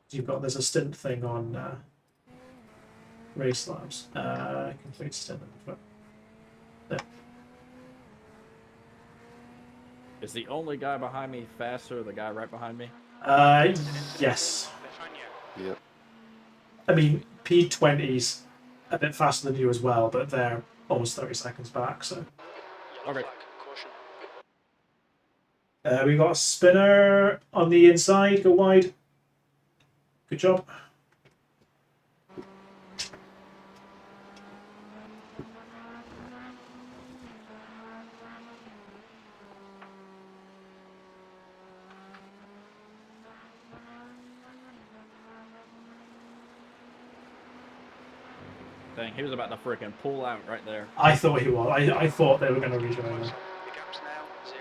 There's a stint thing on race laps. Complete stint. There. Is the only guy behind me faster than the guy right behind me? Yes. Yep. I mean, P20's a bit faster than you as well, but they're almost 30 seconds back, so. Okay. flag. Caution. We got a spinner on the inside. Go wide. Good job. Dang, he was about to freaking pull out right there. I thought he was. I thought they were going to rejoin him. Close up. The gap's now 0.44.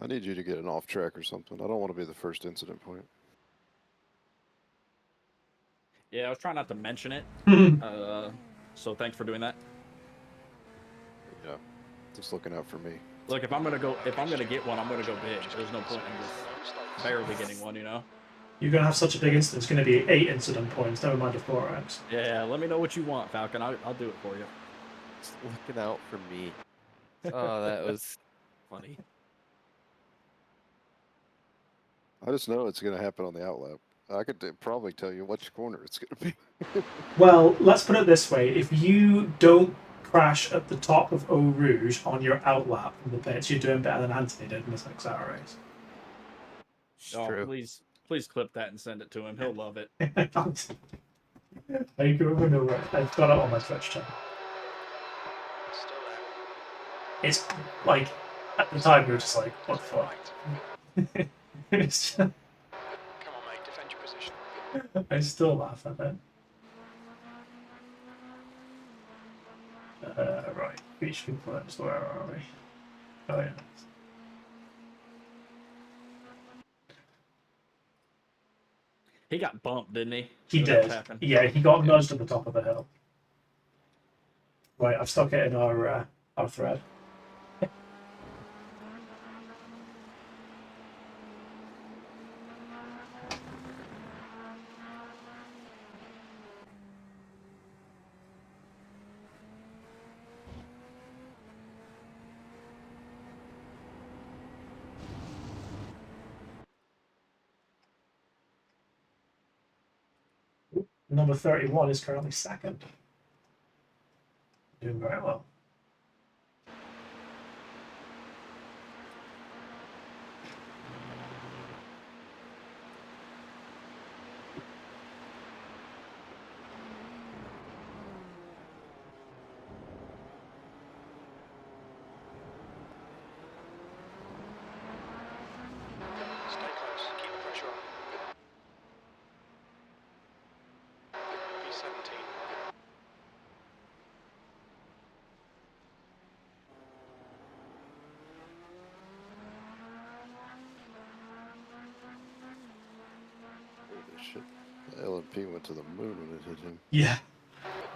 I need you to get an off track or something. I don't want to be the first incident point. Yeah, I was trying not to mention it. So thanks for doing that. Yeah, just looking out for me. Look, if I'm gonna get one, I'm gonna go big. There's no point in just barely getting one, you know. You're going to have such a big incident. It's going to be 8 incident points. Never mind the 4 ranks. Yeah, let me know what you want, Falcon. I'll do it for you. Just looking out for me. Oh, that was funny. I just know it's going to happen on the outlap. I could probably tell you which corner it's going to be. Well, let's put it this way. If you don't crash at the top of Eau Rouge on your outlap from the pits, you're doing better than Anthony did in this next hour race. It's Oh, true. please clip that and send it to him. He'll love it. I go over nowhere. I've got it on my Twitch channel. Still there. It's like, at the time, we were just like, what the fuck? Right. It's just, Come on, mate. Defend your position. I still laugh at it. Right, beach confirms. Where are we? Oh yeah. He got bumped, didn't he? He When that did. happened? Yeah, he got nudged at the top of the hill. Right, I've stuck it in our thread. Number 31 is currently second. Doing very well. Stay close. Keep the pressure on. B17. Holy shit. The LMP went to the moon when it hit him. Yeah.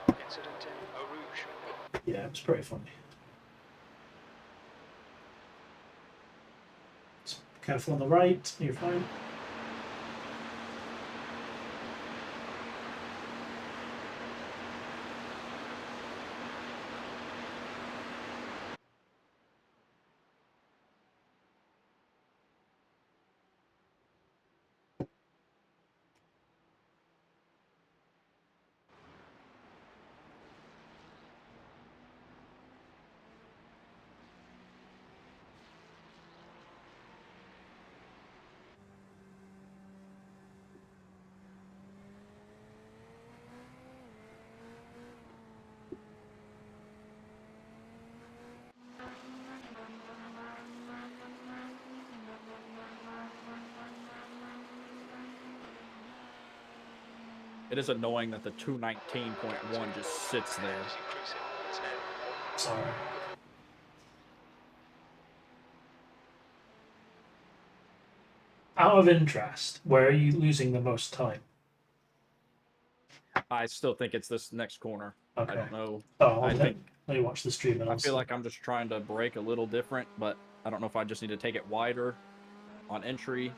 Incident in Eau Rouge. Yeah, it was pretty funny. Just careful on the right, you're fine. It is annoying that the 219.1 just sits there. Is increasing. It's now. Sorry. Out of interest, where are you losing the most time? I still think it's this next corner. Okay. I don't know. Oh, I think Let me watch the stream and I I'll feel see. like I'm just trying to break a little different, but I don't know if I just need to take it wider on entry.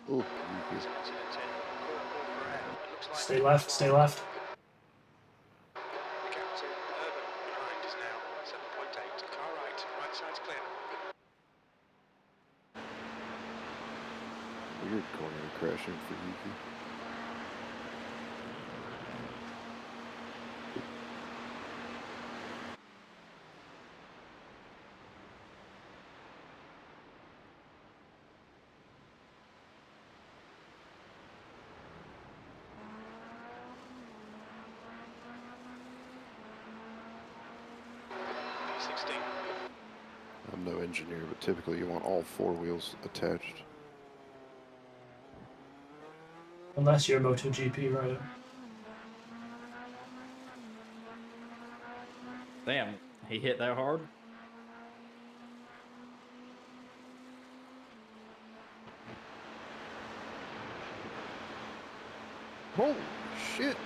Ooh, There's an incident in quarter for air. It looks like Stay left, stay left. the gap to Urban behind is now 7.8. Car right, right side's clear. weird corner crashing for Yuki. P16. I'm no engineer, but typically you want all four wheels attached. Unless you're MotoGP, right? Damn, he hit that hard? Holy shit!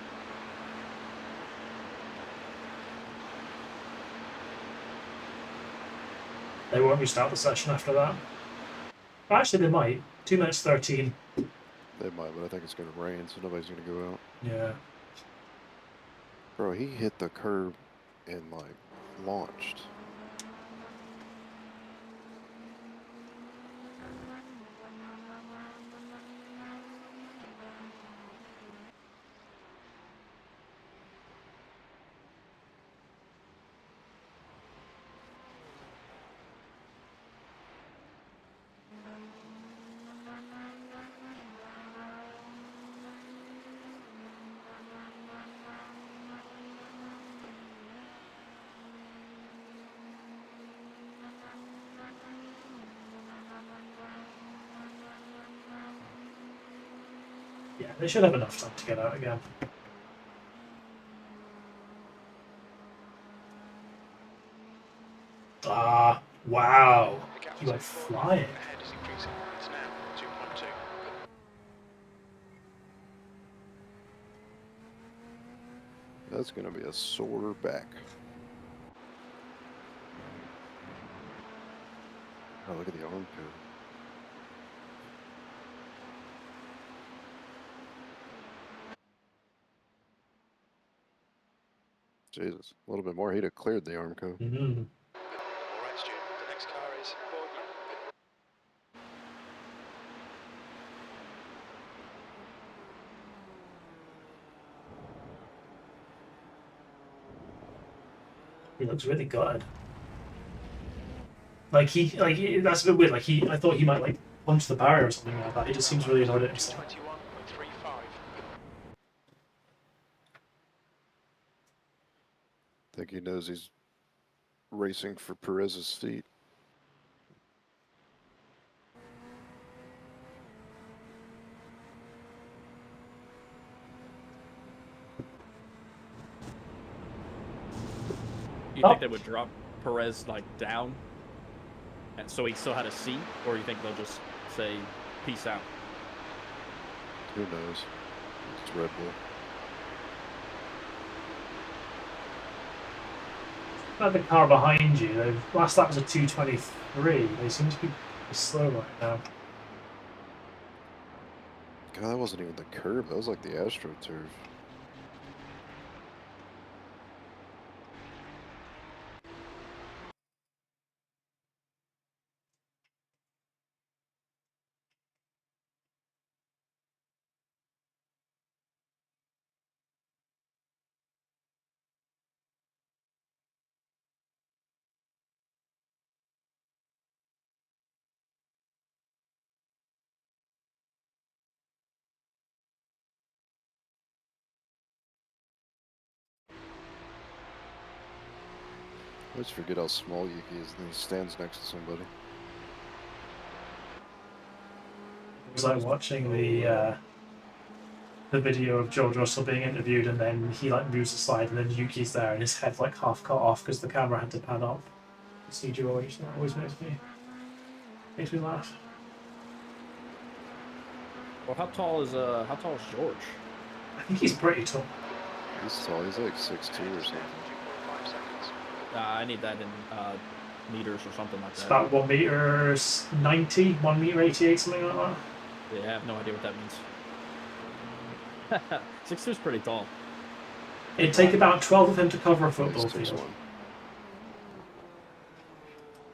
They won't restart the session after that. Actually, they might. 2 minutes 13. They might, but I think it's gonna rain, so nobody's gonna go out. Yeah. Bro, he hit the curb and like launched. Yeah, they should have enough time to get out again. Ah, wow. The gap He to went Ford flying. ahead is increasing. It's now 2.2. That's gonna be a sore back. Oh, look at the arm code. Jesus, a little bit more. He'd have cleared the arm code. Mm-hmm. All right, Stu. The next car is Boardman. He looks really good. That's a bit weird. I thought he might like punch the barrier or something like that. He just seems really annoyed at himself. 21.35. I think he knows he's racing for Perez's feet. You think they would drop Perez like down, and so he still had a seat, or you think they'll just say peace out? Who knows? It's Red Bull. About the car behind you, last lap was a 2:23. They seem to be slow right now. God, that wasn't even the curb. That was like the AstroTurf. I always forget how small Yuki is, and he stands next to somebody. It was like watching the video of George Russell being interviewed, and then he like moves aside, and then Yuki's there, and his head like half cut off because the camera had to pan up. CGI, that always makes me laugh. Well, how tall is George? I think he's pretty tall. He's tall. He's like 6'2" or something. 2.5 seconds. I need that in meters or something like It's that. about 1 meter 90, 1 meter 88, something like that. Yeah, I have no idea what that means. 6'2" is pretty tall. It'd take about 12 of him to cover a football He's field. 6'1".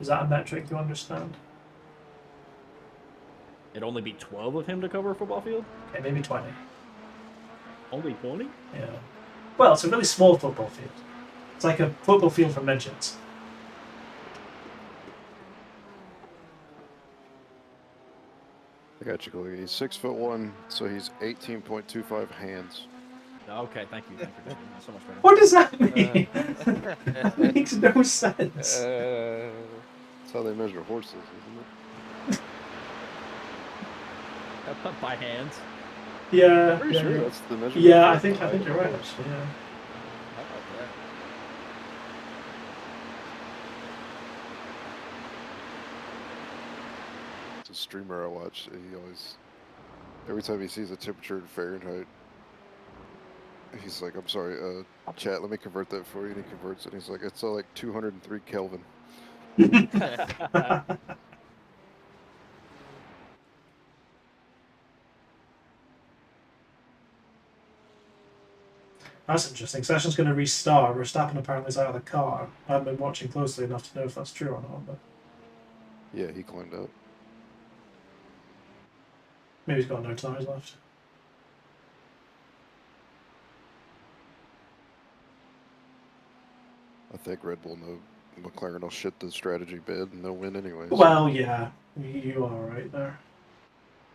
Is that a metric you understand? It'd only be 12 of him to cover a football field? Okay, maybe 20. Only 20? Yeah. Well, it's a really small football field. It's like a football field for midgets. I got you, Chloe. He's 6'1", so he's 18.25 hands. Okay, thank you. That's so much better. What does that mean? That makes no sense. That's how they measure horses, isn't it? By hands. Yeah. I'm pretty yeah, sure yeah. that's the measurement. Yeah, I for think the height you're of a right. horse. Actually, yeah. How about that? It's a streamer I watch. He always, every time he sees a temperature in Fahrenheit, he's like, "I'm sorry, chat. Let me convert that for you." And he converts it. And he's like, "It's like 203 Kelvin." That's interesting. Session's going to restart. Verstappen apparently is out of the car. I haven't been watching closely enough to know if that's true or not, but Yeah, he climbed out. maybe he's got no tires left. I think Red Bull know McLaren will shit the strategy bed and they'll win anyways. Well, yeah, you are right there.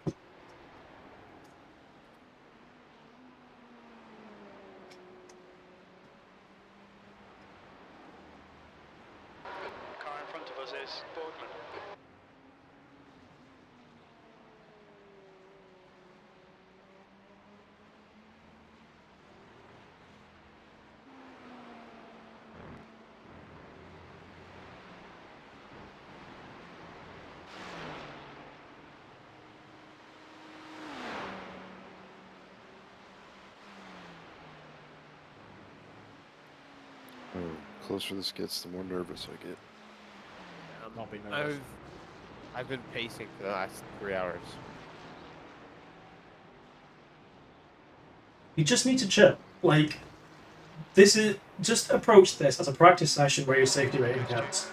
The car in front of us is Boardman. The closer this gets, the more nervous I get. Don't be nervous. I've been pacing for the last 3 hours. You just need to chill. Like, this is just approach this as a practice session where your safety rating counts.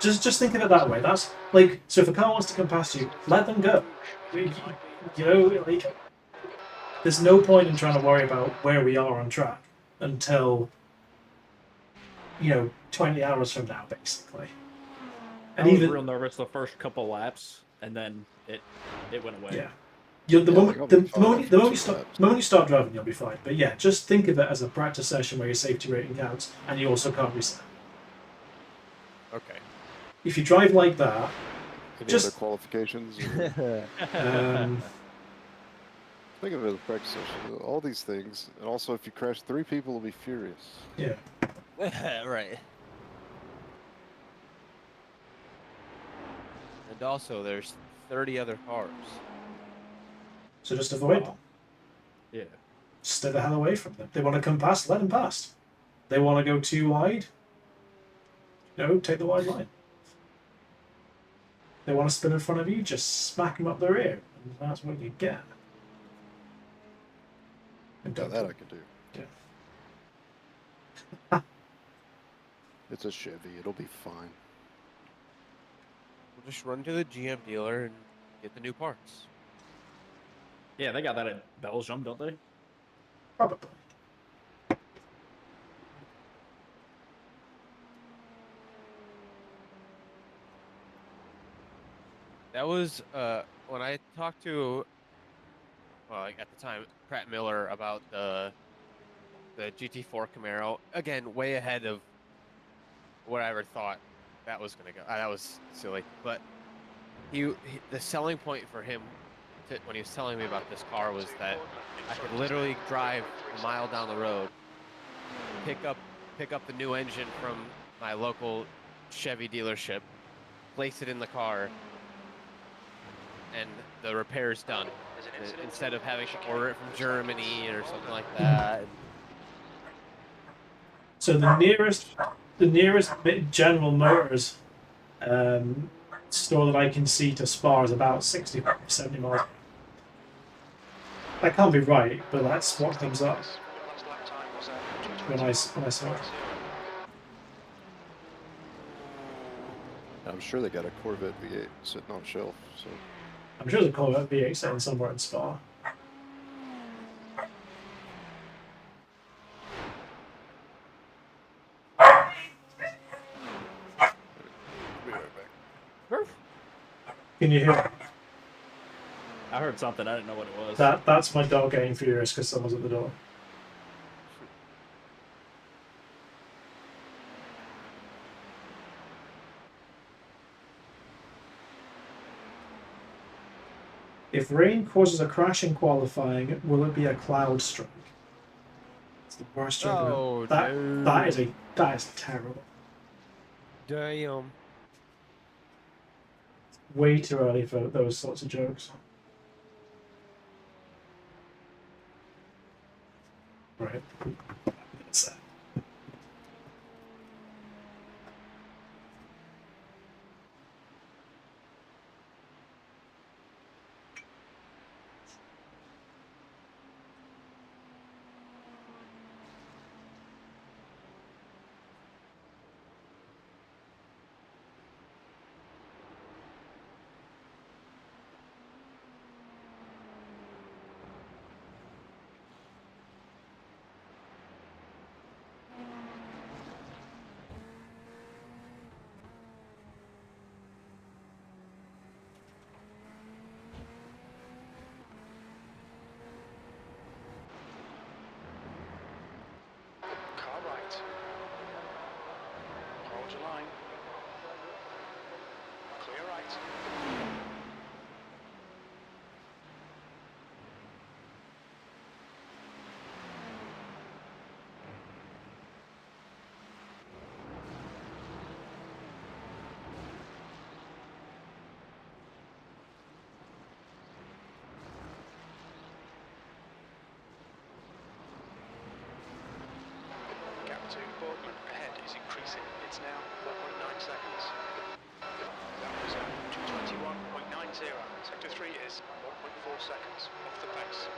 Just think of it that way. That's like, so if a car wants to come past you, let them go. You know, like, there's no point in trying to worry about where we are on track until, 20 hours from now, basically. And I was even real nervous the first couple laps, and then it went away. yeah, the Yeah, moment like, I'll the, be the fine moment after the moment you 2 start laps. the moment you start driving, you'll be fine. But yeah, just think of it as a practice session where your safety rating counts, and you also can't reset. Okay. If you drive like that, Any Just- other qualifications? Think of it as a practice session. All these things, and also if you crash 3 people will be furious. yeah, Right. And also, there's 30 other cars. so just avoid them. Yeah. Stay the hell away from them. They want to come past, let them pass. They want to go too wide, take the wide line. They want to spin in front of you, just smack them up the rear, and that's what you get. And Now don't that I can do. Yeah. It's a Chevy. It'll be fine. We'll just run to the GM dealer and get the new parts. Yeah, they got that in Belgium, don't they? Probably. That was when I talked to, well, like at the time, Pratt Miller about the GT4 Camaro. Again, way ahead of what I ever thought that was gonna go. That was silly, but he the selling point for him when he was telling me about this car was that I could literally drive a mile down the road, pick up the new engine from my local Chevy dealership, place it in the car, and the repair's done. There's an incident Instead on of having to chicane. order it from Looks like Germany it's or something like older. that. And So the nearest General Motors store that I can see to Spa is about 60, 70 miles. That can't be right, but that's what comes up Your last lap time was when I saw it. I'm sure they got a Corvette V8 sitting on a shelf. So I'm sure there's a Corvette V8 sitting somewhere in Spa. be right back. Can you hear I heard something. I didn't know what it was. that? That's my dog getting furious because someone's at the door. If rain causes a crash in qualifying, will it be a cloud strike? It's the worst joke ever. oh That no! that is terrible. Damn. Way too early for those sorts of jokes. Right. That's sad. Car right. Hold your line. Clear right. Gap to Boardman ahead is increasing. It's now 4.9 seconds. That was 221.90. Sector 3 is 1.4 seconds off the pace.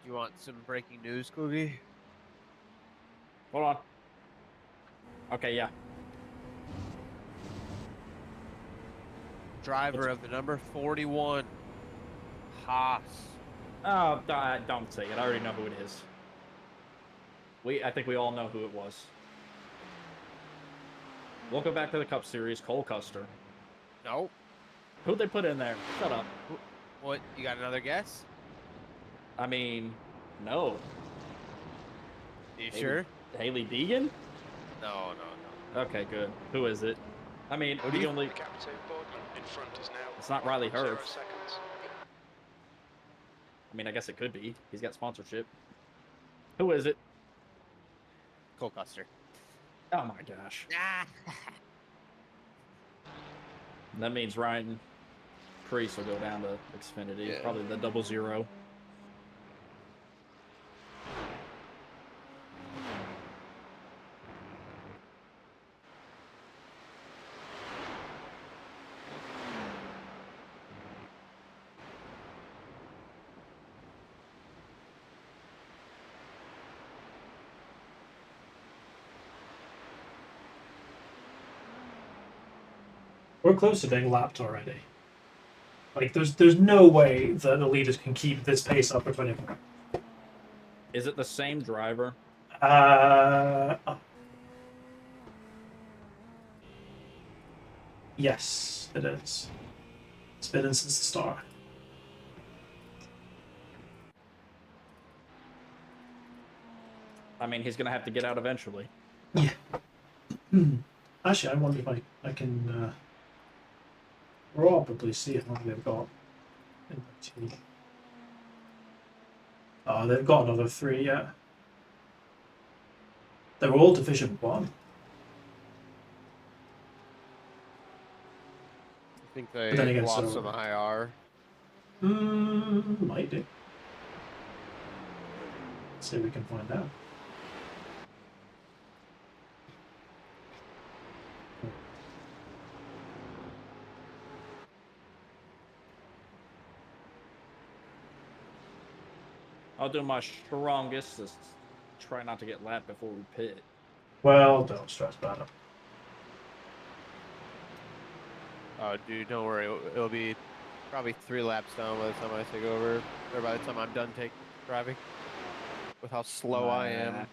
You want some breaking news, Coogie? Hold on. Okay, yeah. Driver of the number 41, Haas. Oh, don't say it. I already know who it is. I think we all know who it was. Welcome back to the Cup Series, Cole Custer. Nope. Who'd they put in there? Shut up. What? You got another guess? I mean, no. You sure? Haley Deegan? No, no, no. Okay, good. Who is it? I mean, What do the you- only The gap to Boardman in front is now It's not Riley 1.0 Hurst. seconds. I mean, I guess it could be. He's got sponsorship. Who is it? Cole Custer. Oh my gosh. Ah. That means Ryan Priest will go down to Xfinity. Yeah. Probably the 00. We're close to being lapped already. Like, there's no way that the leaders can keep this pace up for 24. Is it the same driver? Yes, it is. It's been in since the start. I mean, he's going to have to get out eventually. Yeah. Actually, I wonder if I can probably see how many they've got in the team. Oh, they've got another 3, yeah. They're all Division 1. I think But then they again, lost so- some IR. Might do. Let's see if we can find out. I'll do my strongest to try not to get lapped before we pit. Well, don't stress about it. Oh, dude, don't worry. It'll be probably 3 laps down by the time I take over, or by the time I'm done driving. With how slow I am. Nah.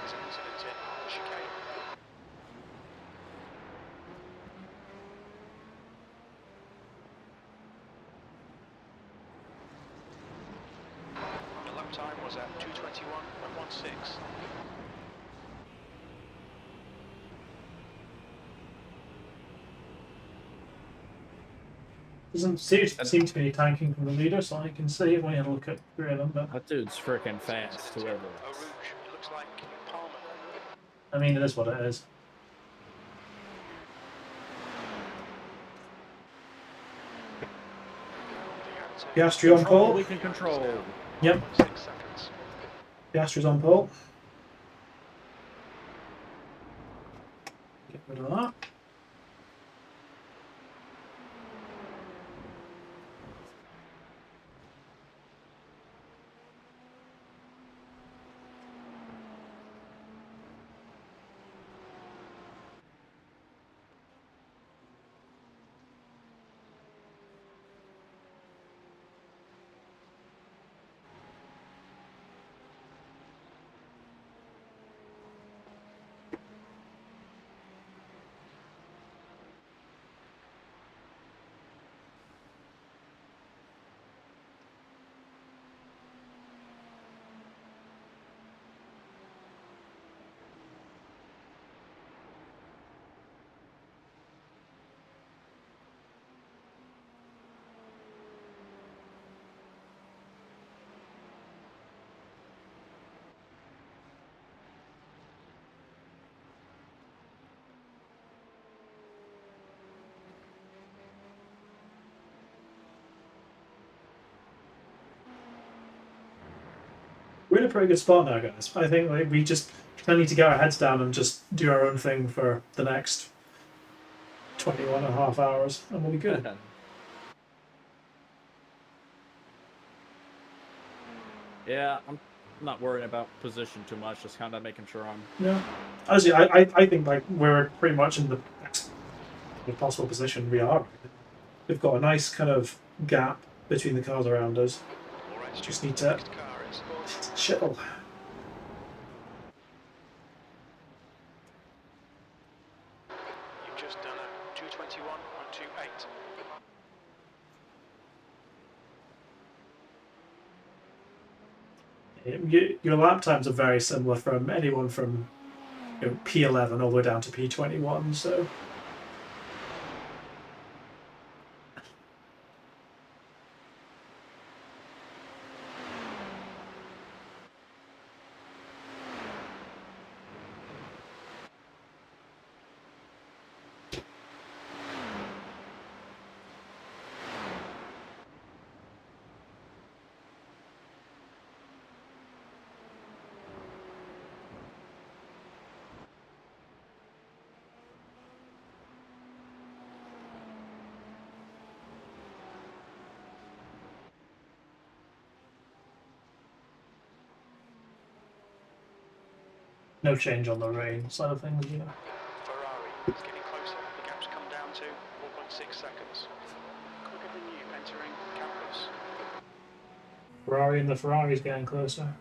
There's an incident in chicane. The lap time was at 2:21.16. Doesn't seem to be any tanking from the leader, so I can see it when you look at 3 of them. But That dude's freaking fast, whoever. Eau Rouge, it looks like Palmer. I mean, it is what it is. The gap to Piastri on Control, pole. we can control. Yep, 6 seconds. Piastri's on pole. Get rid of that. We're in a pretty good spot now, guys. I think like, we just kind of need to get our heads down and just do our own thing for the next 21.5 hours, and we'll be good. Yeah, I'm not worrying about position too much, just kind of making sure I'm... Yeah. Honestly, I think like we're pretty much in the best possible position we are. We've got a nice kind of gap between the cars around us. Just need to Next car is chill. You've just done a 2:21.28. Your lap times are very similar from anyone from P11 all the way down to P21. So no change on the rain side of things. Ferrari is getting closer. The gap's come down to 4.6 seconds. Quicker than you entering campus. Ferrari and the Ferrari's getting closer.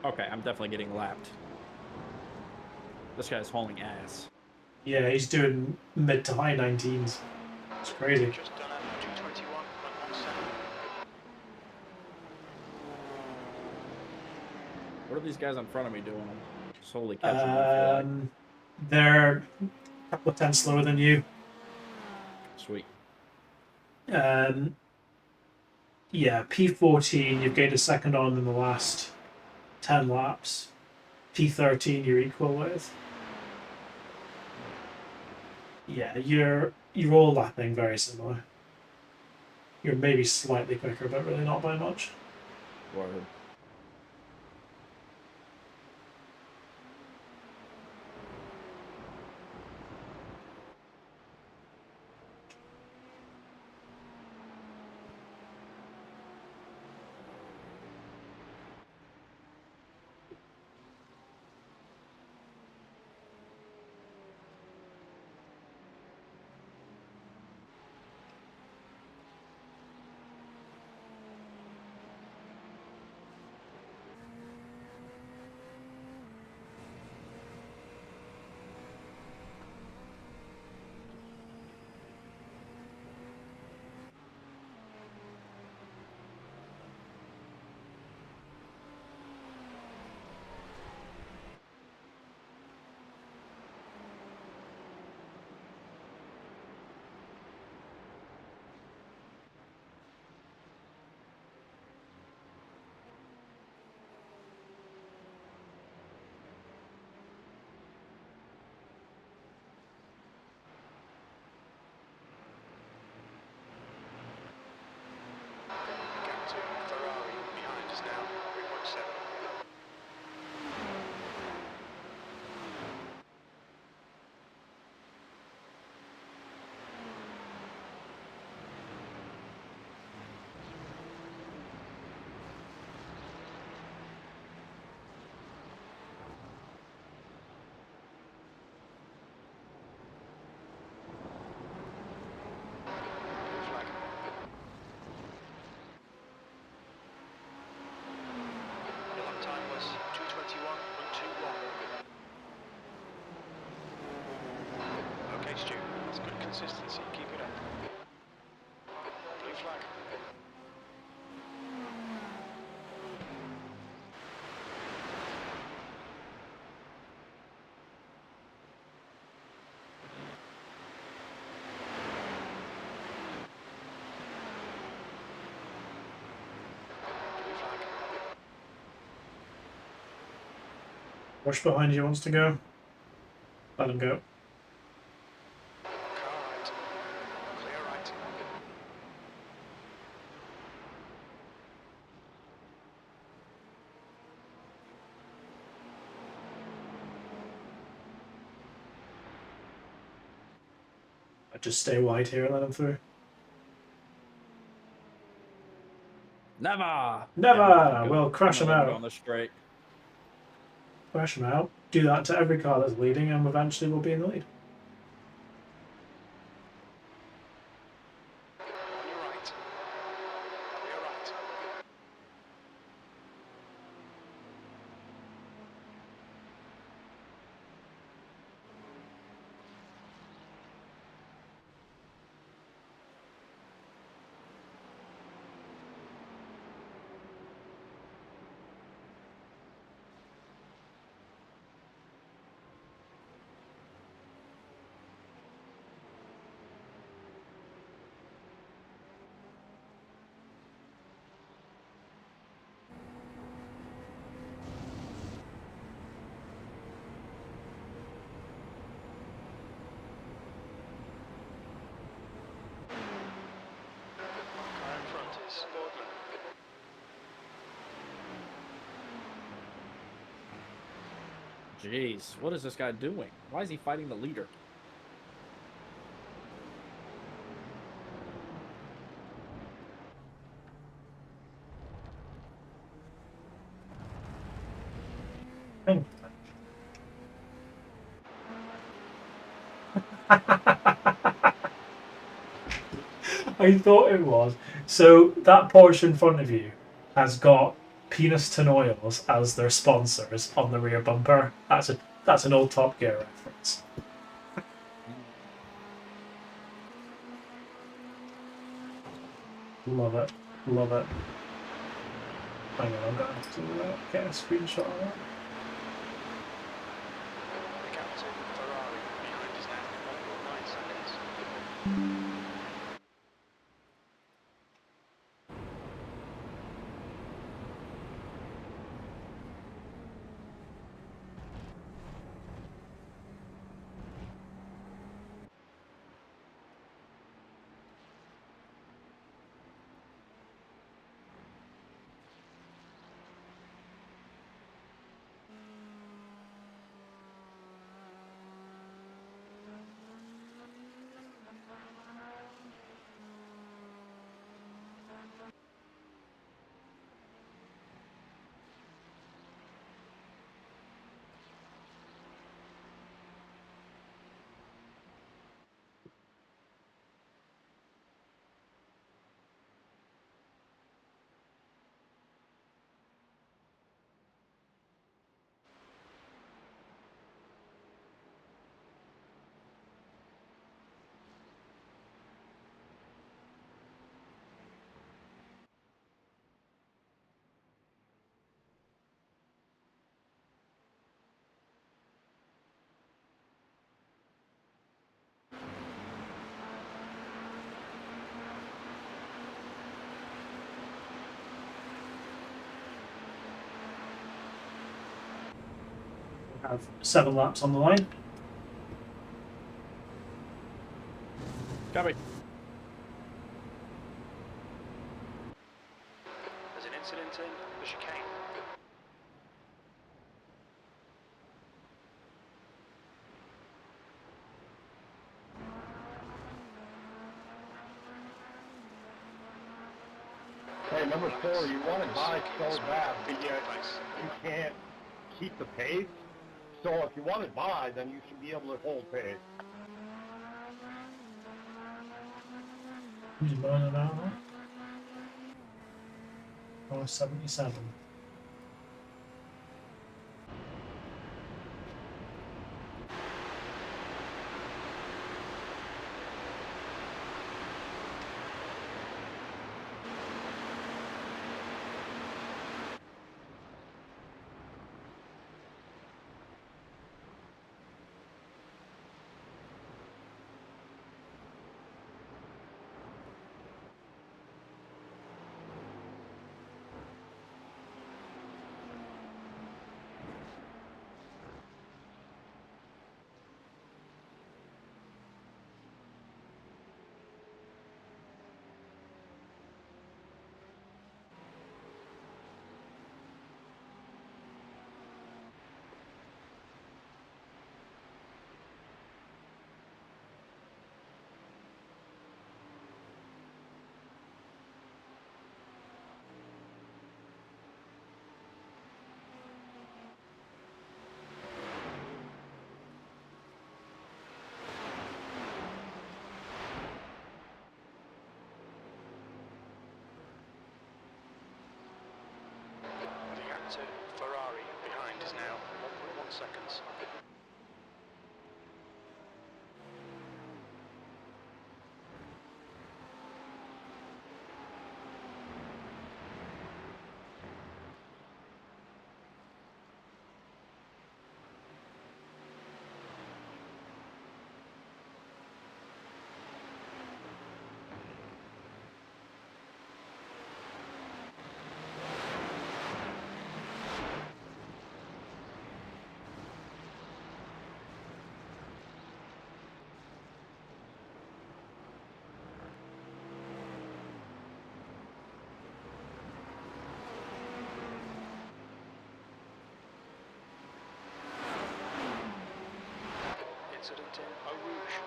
Okay, I'm definitely getting lapped. This guy's hauling ass. Yeah, he's doing mid to high 19s. It's crazy. Just done a 221.17. What are these guys in front of me doing? Slowly catching me, I feel like. They're a couple of tenths slower than you. Sweet. Yeah, P14, you've gained a second on in the last 10 laps. P13, you're equal with. Yeah, you're all lapping very similar. You're maybe slightly quicker, but really not by much. Word. Gap to Ferrari behind us now, 3.7. Blue flag. Your lap time was 221.21. Okay, Stu, that's good consistency. Keep it up. Blue flag. Rush behind you wants to go. Let him go. Car right. Clear right. I just stay wide here and let him through. Never. Never! Yeah, We'll crash him out. On the straight. Crash him out. Do that to every car that's leading, and eventually we'll be in the lead. On your right. Clear right. Car in front is Boardman. Jeez, what is this guy doing? Why is he fighting the leader? Hang I thought it was. So that Porsche in front of you has got Penis Tin Oils as their sponsors on the rear bumper. That's an old Top Gear reference. Love it. Love it. Hang on, I'm going to have to get a screenshot of that. The gap to Ferrari behind is now 1.9 seconds. We have 7 laps on the line. Copy. There's an incident in the chicane. Hey, number 4, you want to buy so bad, but yet you can't keep the pace. So if you want to buy, then you should be able to hold pace. Who's burning an hour? Oh, 77. seconds. Incident in Eau Rouge.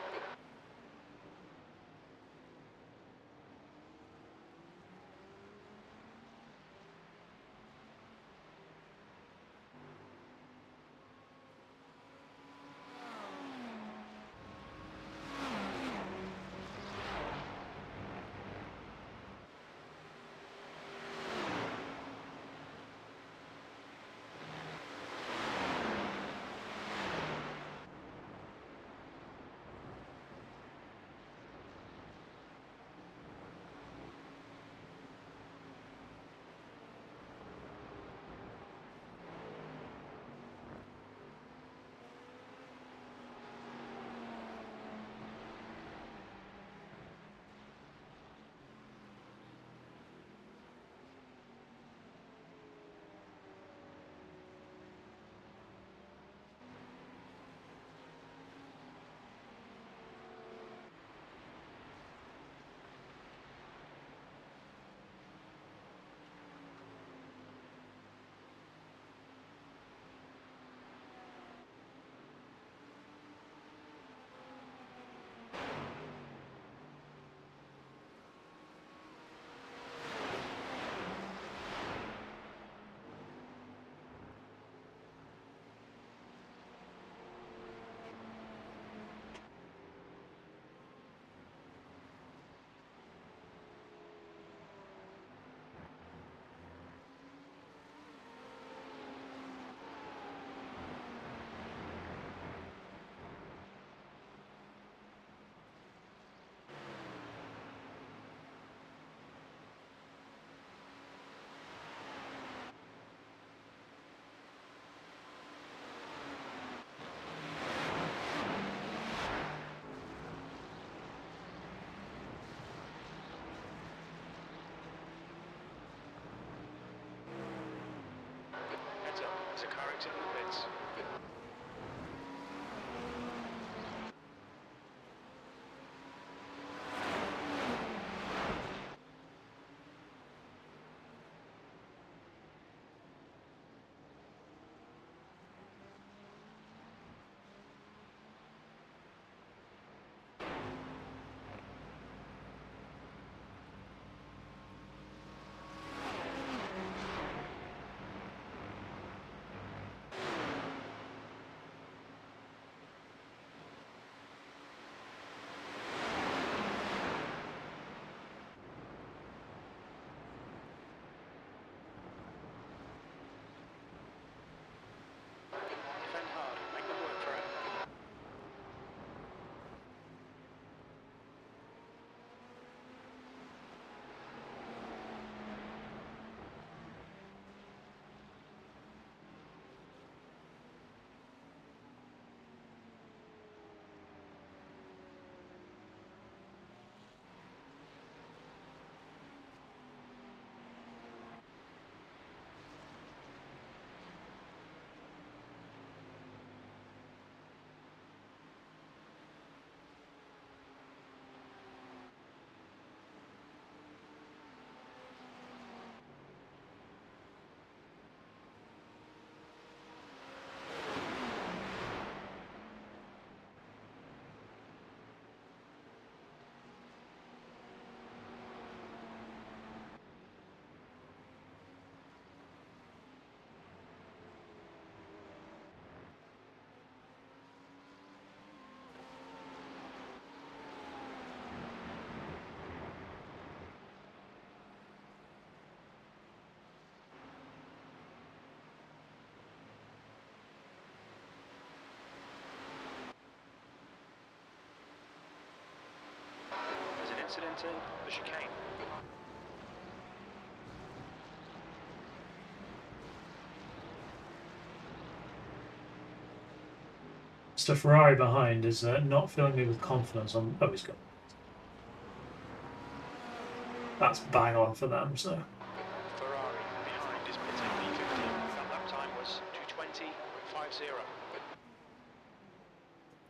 Heads up, there's a car exiting the pits. incident in the chicane. So Ferrari behind is not filling me with confidence on. Oh, he's got. That's bang on for them. So Ferrari behind is pitting P15. That lap time was 2:20.50.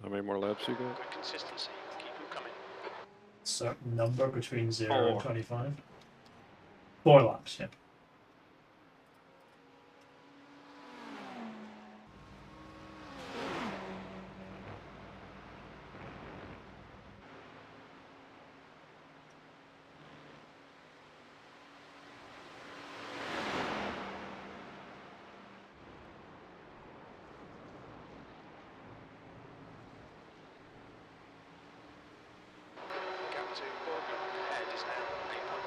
How many more laps you got? Good consistency. Keep them coming. certain number between 0 and 4. 25. 4 laps. Yep. Gap to Boardman ahead is now 8.4.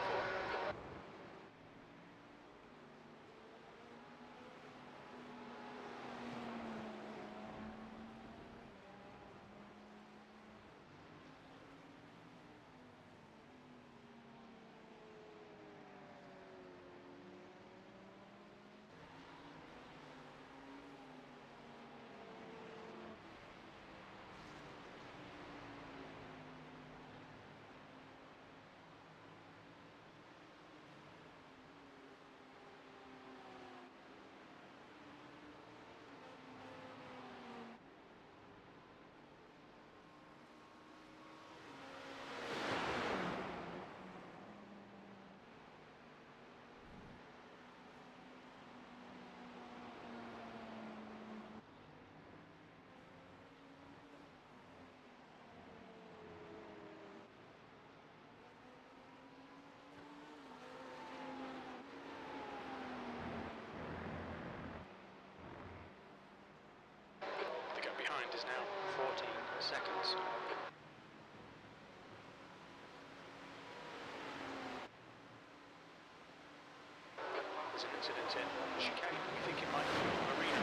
The gap behind is now 14 seconds. There's an incident in the chicane. We think it might be Marina.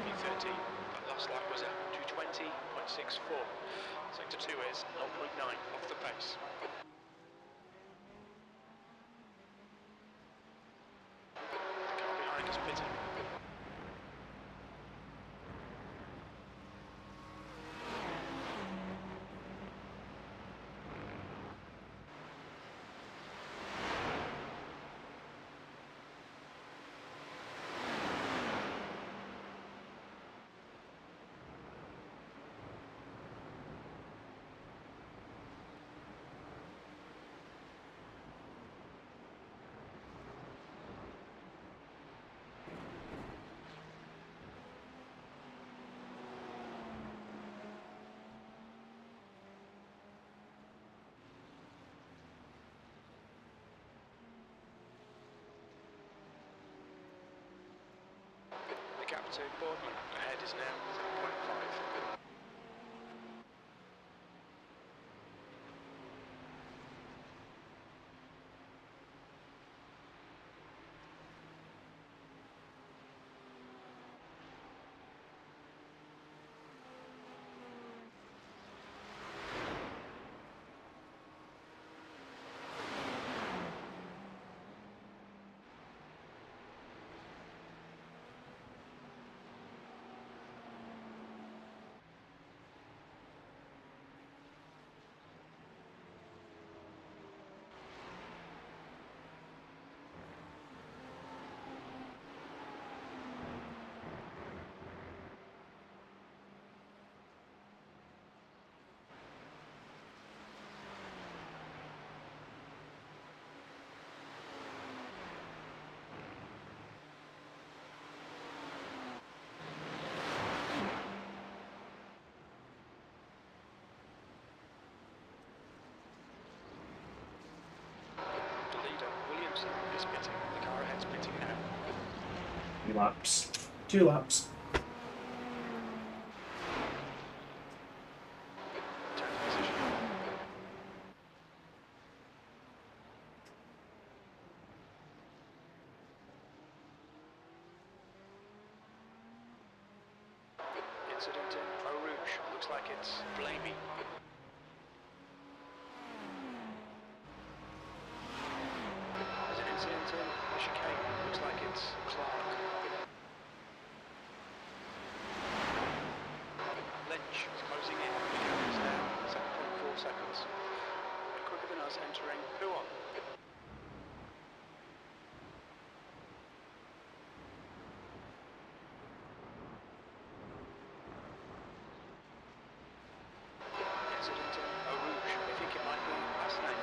P13. That last lap was at 2:20.64. Sector 2 is 0.9 off the pace. The car behind is pitting. The gap to Boardman ahead is now 7.5. The leader, Williamson, is pitting. The car ahead's pitting now. 2 laps. 2 laps. incident in Eau Rouge. Looks like it's Blamey. There's an incident in the chicane. Looks like it's Clark. Lynch is closing in. The gap is now 7.4 seconds. They're quicker than us entering Huon. Incident in Eau Rouge. They think it might be Asnac.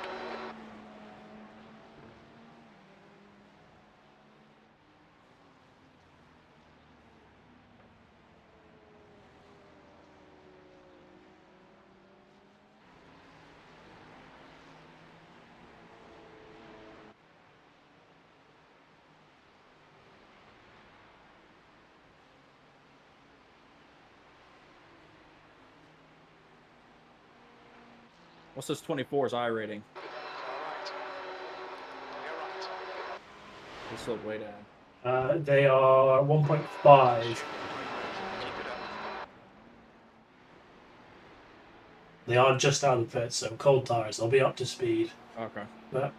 What's this 24's I rating? Alright. You're right. This look way down. They are 1.5. Keep it up. They are just out of the pit, so cold tires. They'll be up to speed. Okay. But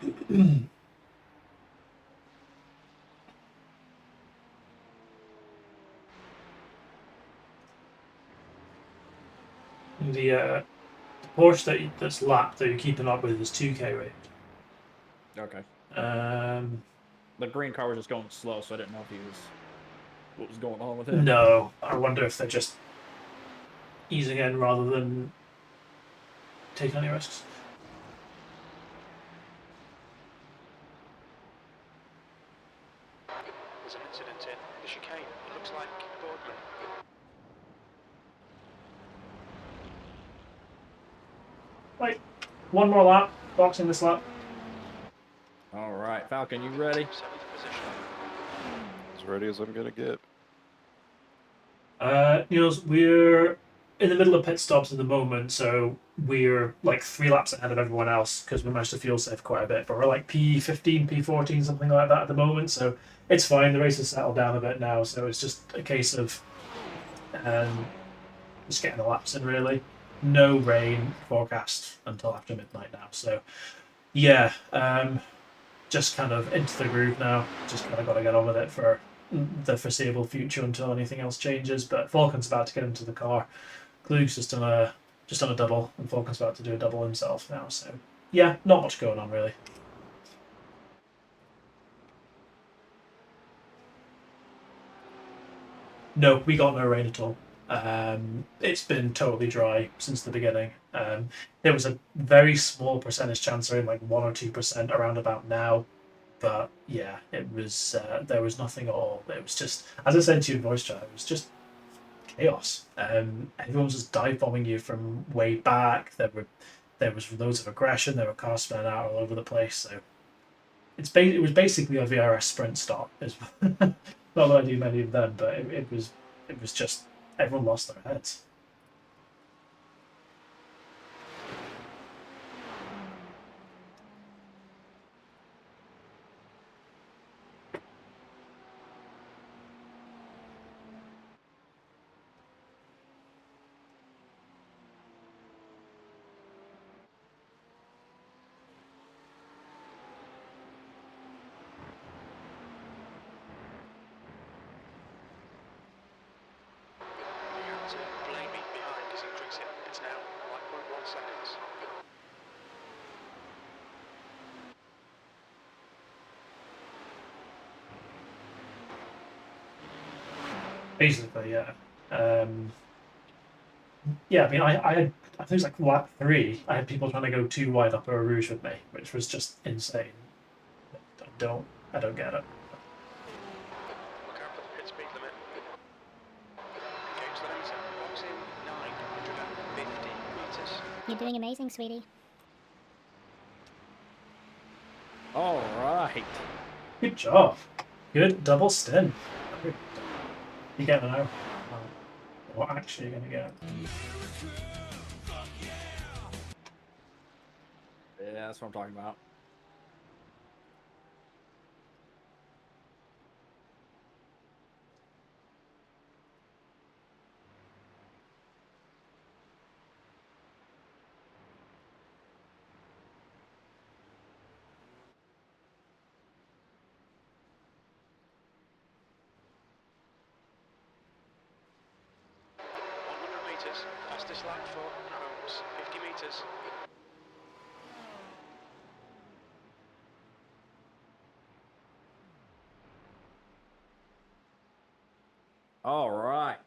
the Porsche that's lapped that you're keeping up with is 2K rate. Okay. Um, The green car was just going slow, so I didn't know if what was going on with it. no, I wonder if they're just easing in rather than taking any risks. There's an incident in the chicane. It looks like Boardman. Right, one more lap. Boxing this lap. All right, Falcon, you ready? 7th position. As ready as I'm gonna get. Niels, we're in the middle of pit stops at the moment, so we're like 3 laps ahead of everyone else because we managed to fuel save quite a bit. But we're like P15, P14, something like that at the moment, so it's fine. The race has settled down a bit now, so it's just a case of just getting the laps in, really. No rain forecast until after midnight now, so yeah, just kind of into the groove now. Just kind of got to get on with it for the foreseeable future until anything else changes. But Falcon's about to get into the car. Klug's just done a double, and Falcon's about to do a double himself now. So yeah, not much going on really. No, we got no rain at all. It's been totally dry since the beginning. There was a very small percentage chance of rain, like 1 or 2% around about now. But yeah, it was there was nothing at all. It was just, as I said to you in voice chat, it was just chaos. Everyone was just dive bombing you from way back. There was loads of aggression. There were cars spinning out all over the place. So it was basically a VRS sprint stop. Not that I do many of them, but it was just everyone lost their heads. The gap to Blamey behind is increasing. It's now 5.1 seconds. Basically, yeah. Yeah, I mean, I think it was like lap 3. I had people trying to go too wide up Eau Rouge with me, which was just insane. I don't get it. Look out for the pit speed limit. Engage the laser. Box in 950 meters. You're doing amazing, sweetie. All right. Good job. Good double stint. You get an hour. What actually you're gonna get? Yeah, that's what I'm talking about. Fastest lap for Holmes, 50 metres. All right.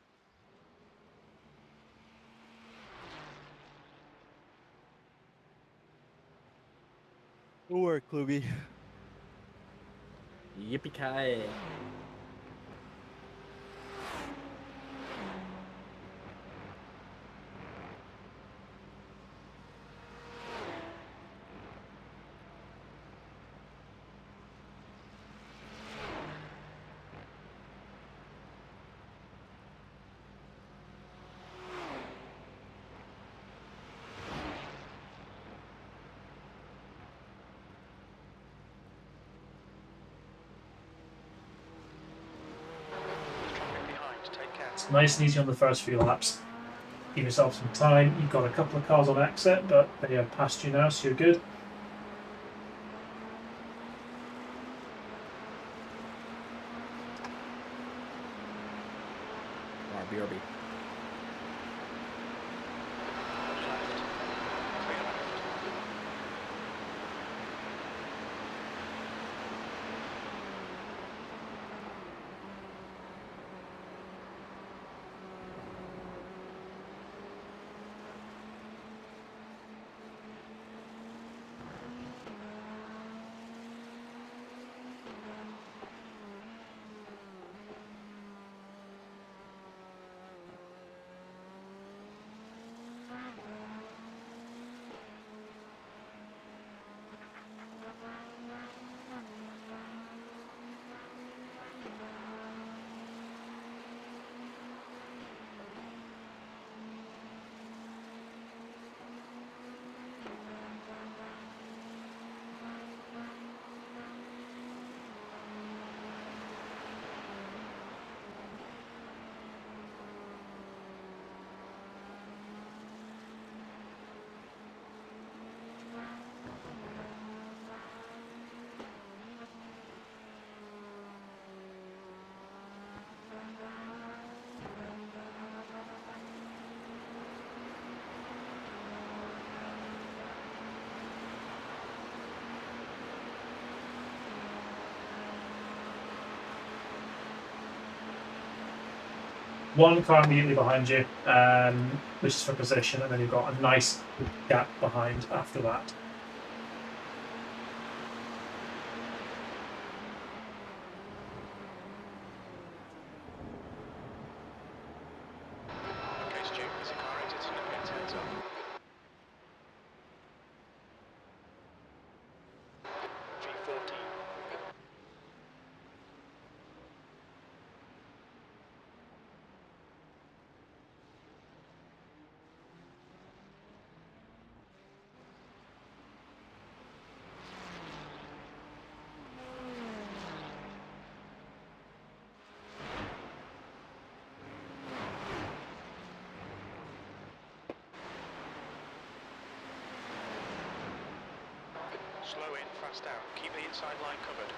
Good work, Kluge. Yippee-ki-yay. Traffic behind, take care. It's nice and easy on the first few laps. Give yourself some time. You've got a couple of cars on exit, but they have passed you now, so you're good. BRB. Left. Clear left. One car immediately behind you, which is for position, and then you've got a nice gap behind after that. Okay, Stu, there's a car exiting the pits, heads up. 314. Slow in, fast out. Keep the inside line covered.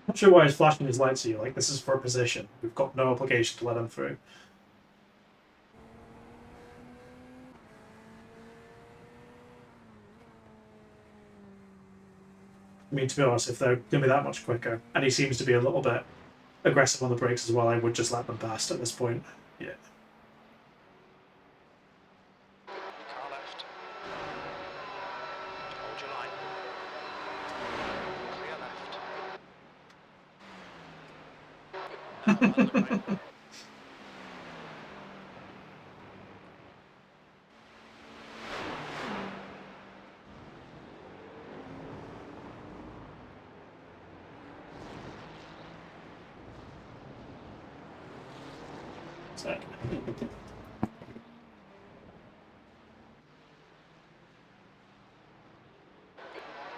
Not sure why he's flashing his lights at you. Like, this is for position. We've got no obligation to let him through. I mean, to be honest, if they're going to be that much quicker, and he seems to be a little bit aggressive on the brakes as well, I would just let them past at this point. Yeah. Car left. I'll look, mate. Sec.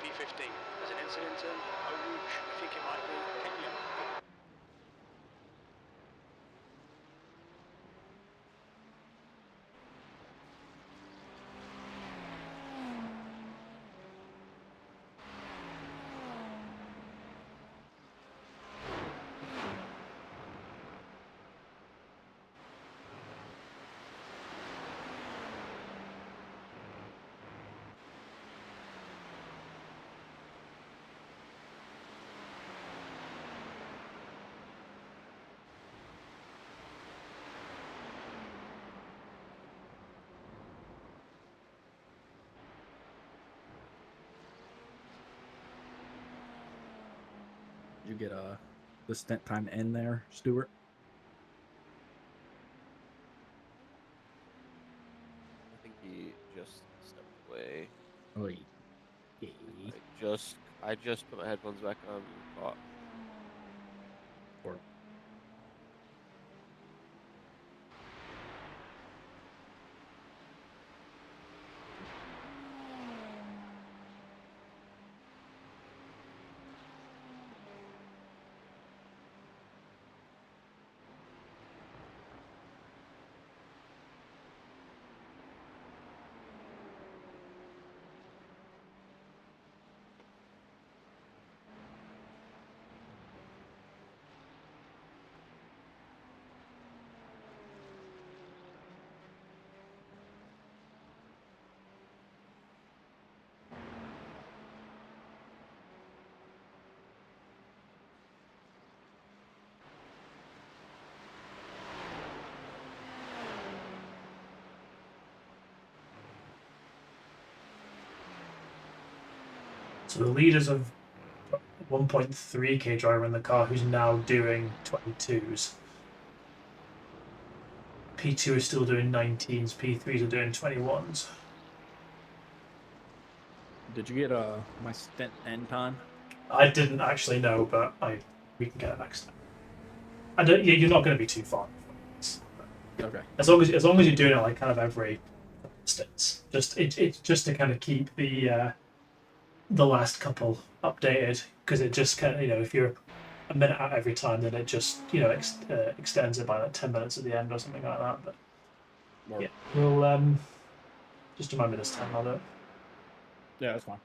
P15. There's an incident in Eau Rouge. I think it might be Kenya. You get the stint time in there, Stuart? I think he just stepped away. Oh, I just put my headphones back on. Caught. Or So the leaders of 1.3k driver in the car who's now doing 22s. P2 is still doing 19s, P3s are doing 21s. did you get my stint end time? I didn't actually know, but we can get it next time. I don't. You're not going to be too far. Okay. As long as you're doing it like kind of every instance, it's just to kind of keep the last couple updated, because it just kind of, if you're a minute out every time, then it just extends it by like 10 minutes at the end or something like that. But yeah, we'll just remind me this time, I'll do it. Yeah, that's fine.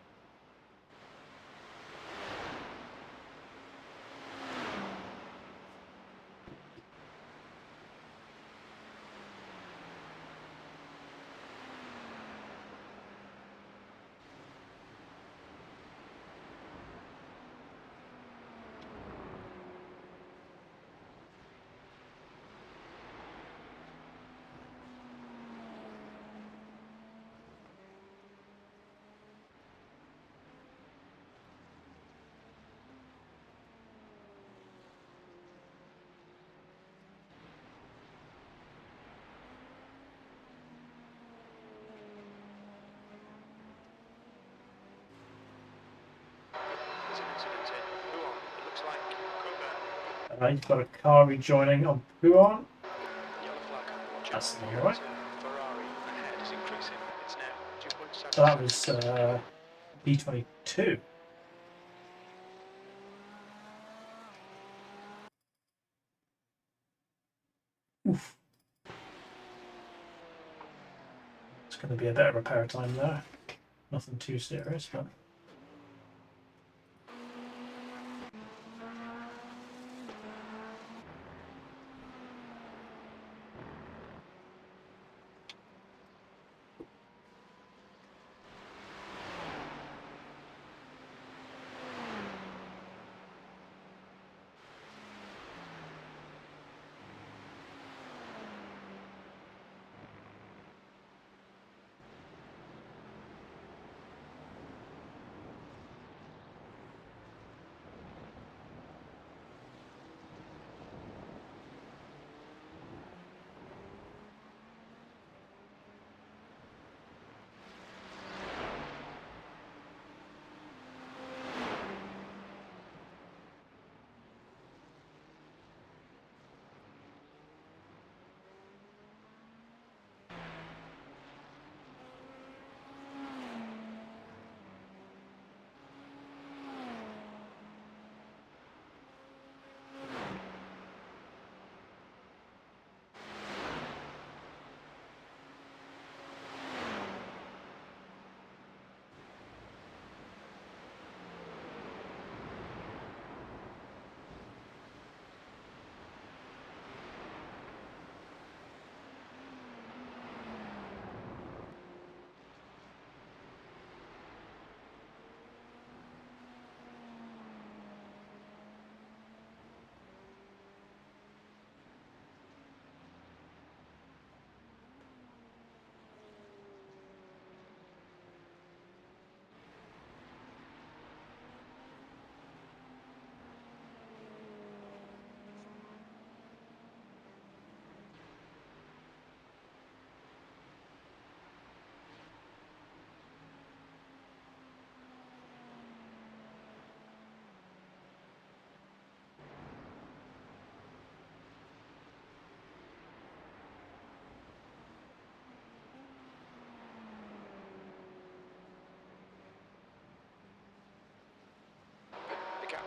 There's an incident in Rouen. It looks like Coburn. You've got a car rejoining on Puon. Yellow flag. Watch That's out. the You've right. got a Ferrari ahead is increasing. It's now 2.7 So that was seconds. B22. Oof. It's going to be a bit of repair time there. Nothing too serious, but.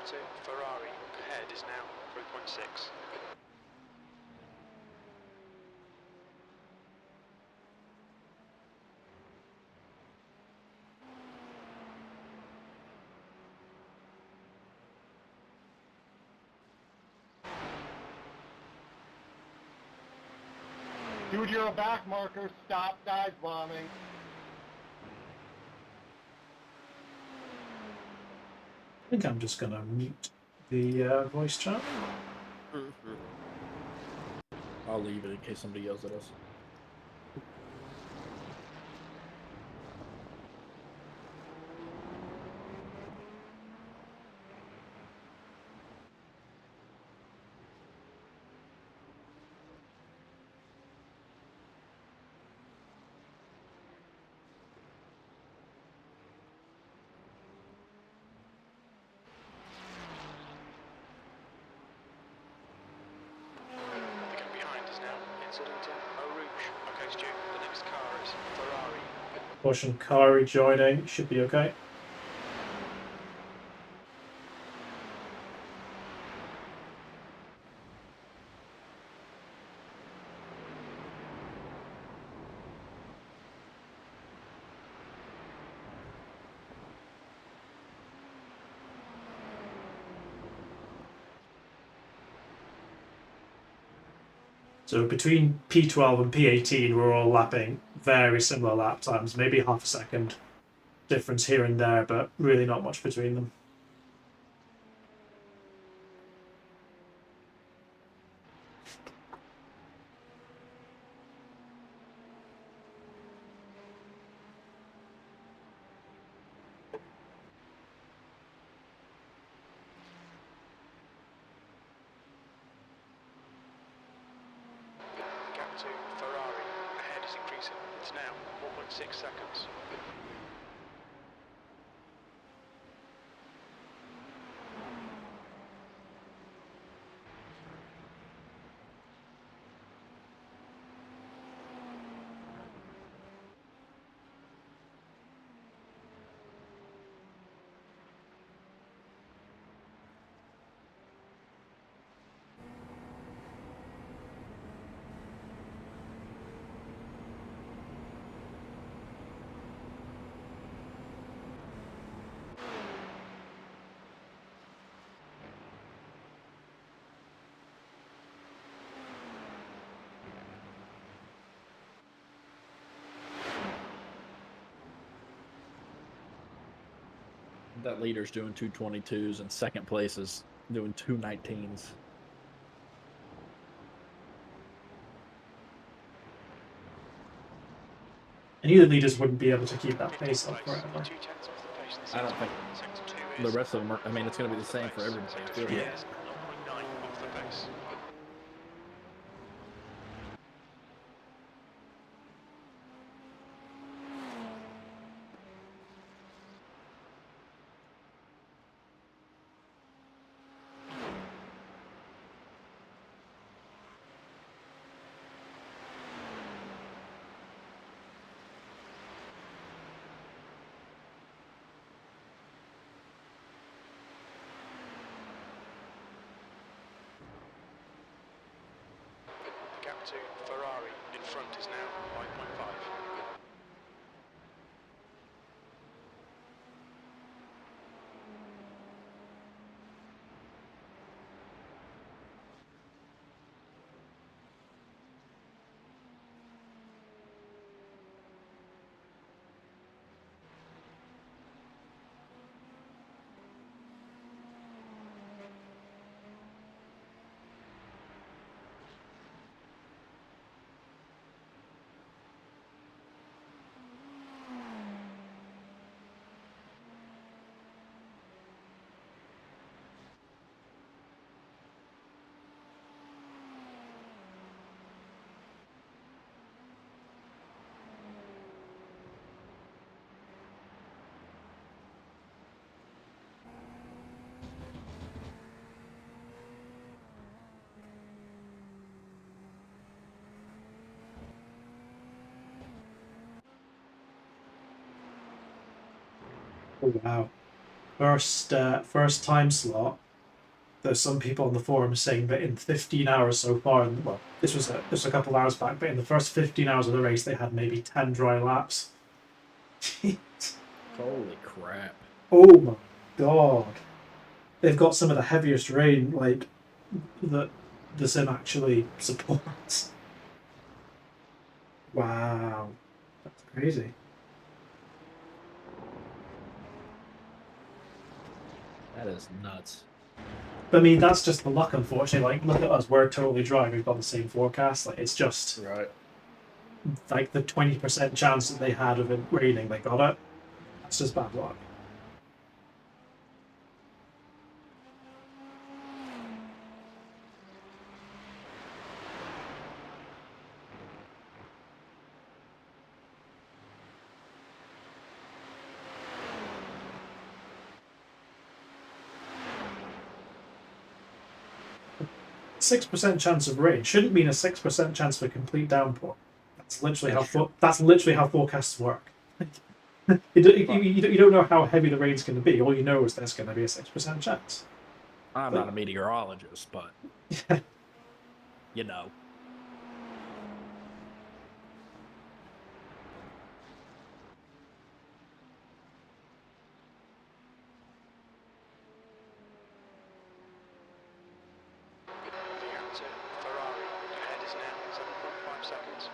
gap to Ferrari ahead is now 3.6. Dude, you're a back marker. Stop dive bombing. I think I'm just gonna mute the voice chat. I'll leave it in case somebody yells at us. The gap behind is now Insolita Eau Rouge. Okay, Stu, the next car is Ferrari. Caution car rejoining, should be okay. So between P12 and P18, we're all lapping very similar lap times, maybe half a second difference here and there, but really not much between them. The gap to Ferrari ahead is increasing. It's now 4.6 seconds. That leader's doing 222s and second place is doing 219s. And either leaders wouldn't be able to keep that pace up forever. I don't think the rest of them are. I mean, it's going to be the same for everybody. I feel like. Yeah. 0.9 off the pace. The gap to Ferrari in front is now 5.5. Oh, wow. first time slot, there's some people on the forum saying that in 15 hours so far, well, this was a couple of hours back, but in the first 15 hours of the race, they had maybe 10 dry laps. Holy crap. Oh my god. They've got some of the heaviest rain, like, that the sim actually supports. Wow. That's crazy. That is nuts. I mean, that's just the luck, unfortunately. Like, look at us, we're totally dry, we've got the same forecast. Like, it's just, Right. like, the 20% chance that they had of it raining, they got it. That's just bad luck. .6% chance of rain shouldn't mean a 6% chance of a complete downpour. That's literally that's literally how forecasts work. You don't know how heavy the rain's going to be. All you know is there's going to be a 6% chance. I'm not a meteorologist, but you know. The gap to Ferrari ahead is now 7.5 seconds.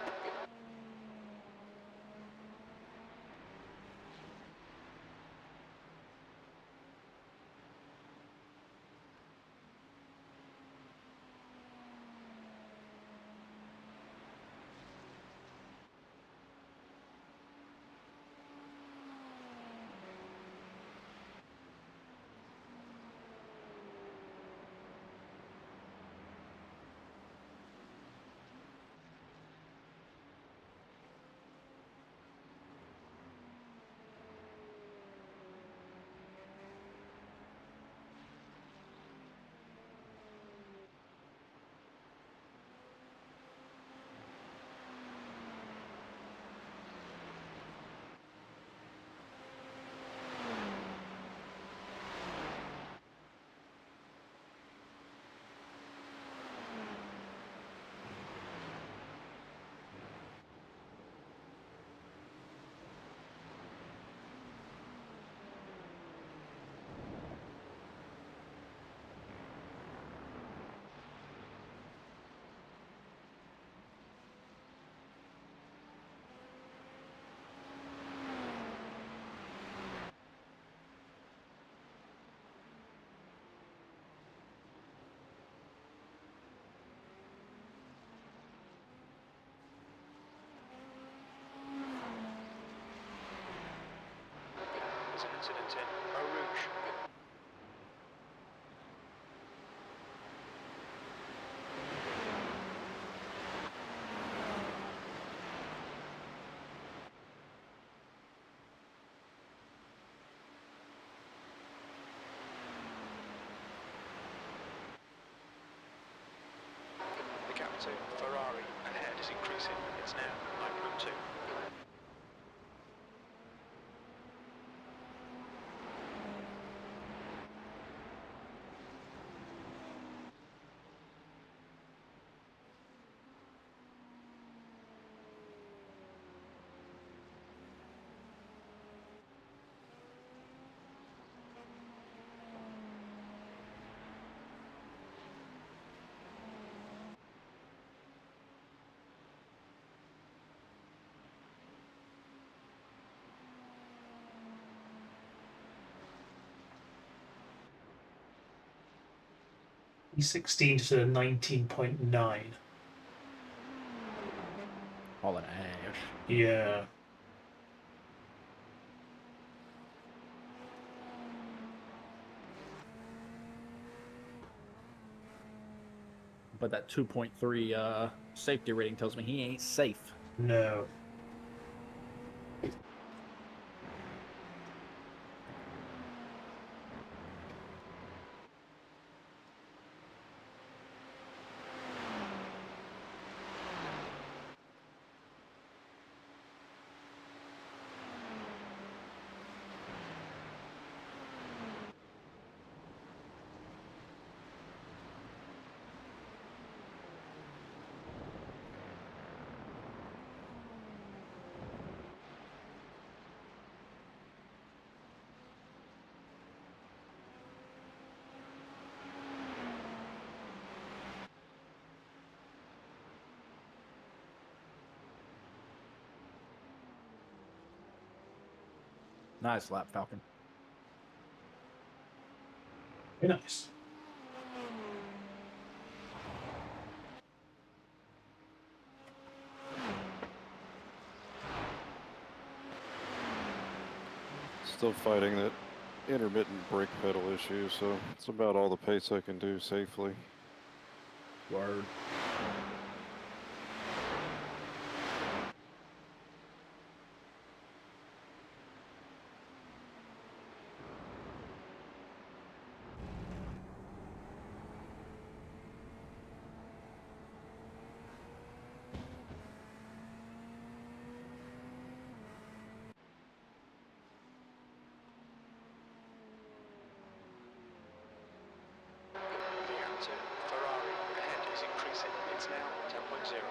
There's an incident in Eau Rouge. The gap to Ferrari ahead is increasing. It's now 9.2. E16 to 19.9. All that ash. Yeah. But that 2.3 safety rating tells me he ain't safe. No. Nice lap, Falcon. Very nice. Still fighting that intermittent brake pedal issue, so it's about all the pace I can do safely. Word. The gap to Ferrari ahead is increasing. It's now 10.0.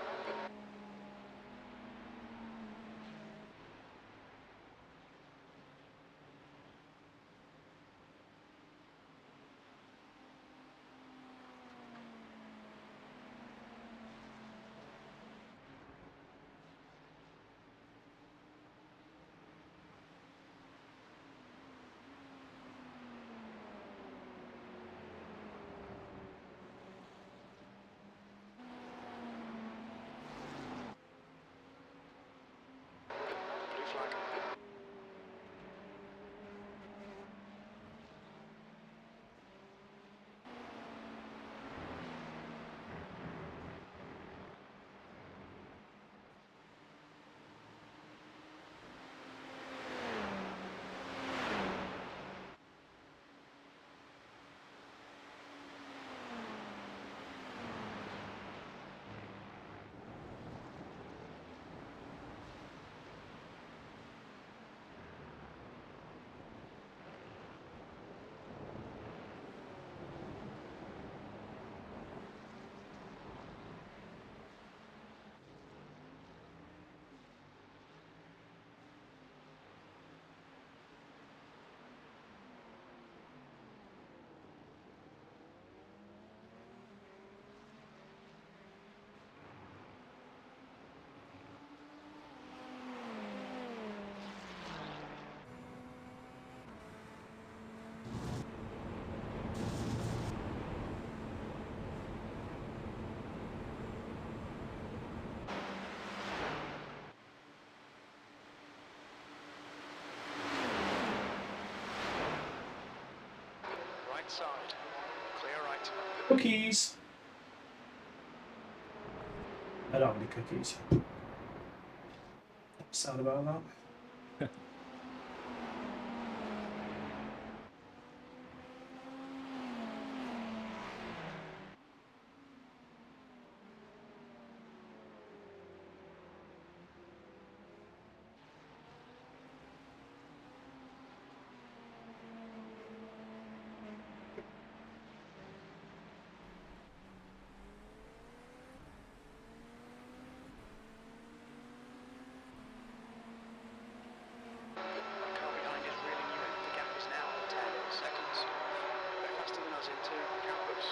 Blue flag. Right side. Clear right. Cookies. I don't have any cookies. Sad about that. Car behind is reeling you in. The gap is now 10 seconds. They're faster than us into campus.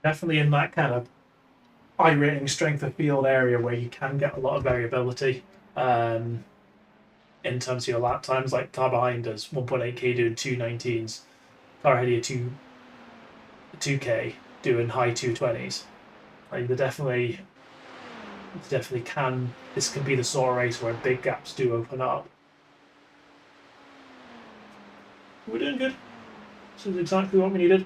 Definitely in that kind of iRacing strength of field area where you can get a lot of variability in terms of your lap times. Like car behind us, 1.8k doing 219s, car ahead of you 2k doing high 220s. Like they definitely can. This can be the sort of race where big gaps do open up. We're doing good. This is exactly what we needed.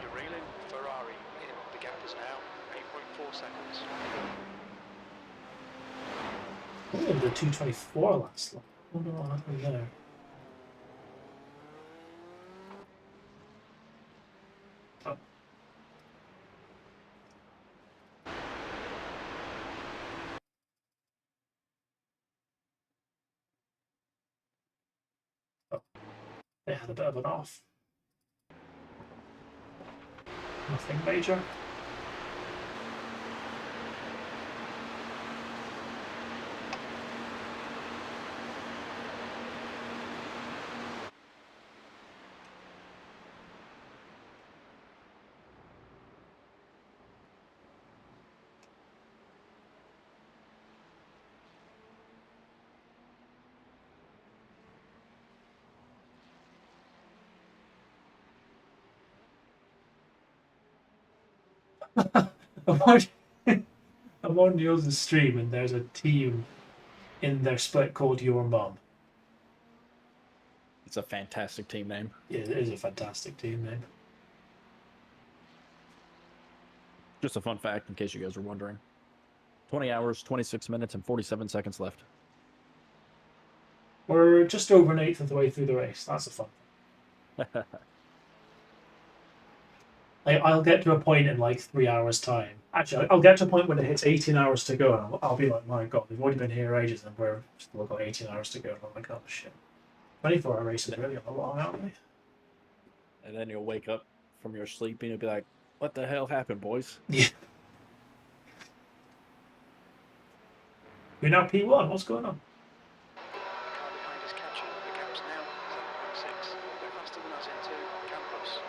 You're reeling Ferrari in. The gap is now 8.4 seconds. I think the 224 last lap. I wonder what happened there. Oh. Oh. They had a bit of an off. Nothing major. I'm on, I'm on the other stream and there's a team in their split called Your Mum. It's a fantastic team name. Yeah, it is a fantastic team name. Just a fun fact in case you guys are wondering. 20 hours, 26 minutes, and 47 seconds left. We're just over an eighth of the way through the race. That's a fun thing. I'll get to a point in like 3 hours' time. Actually, I'll get to a point when it hits 18 hours to go, and I'll be like, my god, we've already been here ages, and we're still got 18 hours to go. And I'm like, oh shit. 24-hour races really are long, aren't they? And then you'll wake up from your sleep and you'll be like, what the hell happened, boys? Yeah. You're now P1. What's going on? The car behind is catching. The gap's now 7.6. They're faster than us into campus.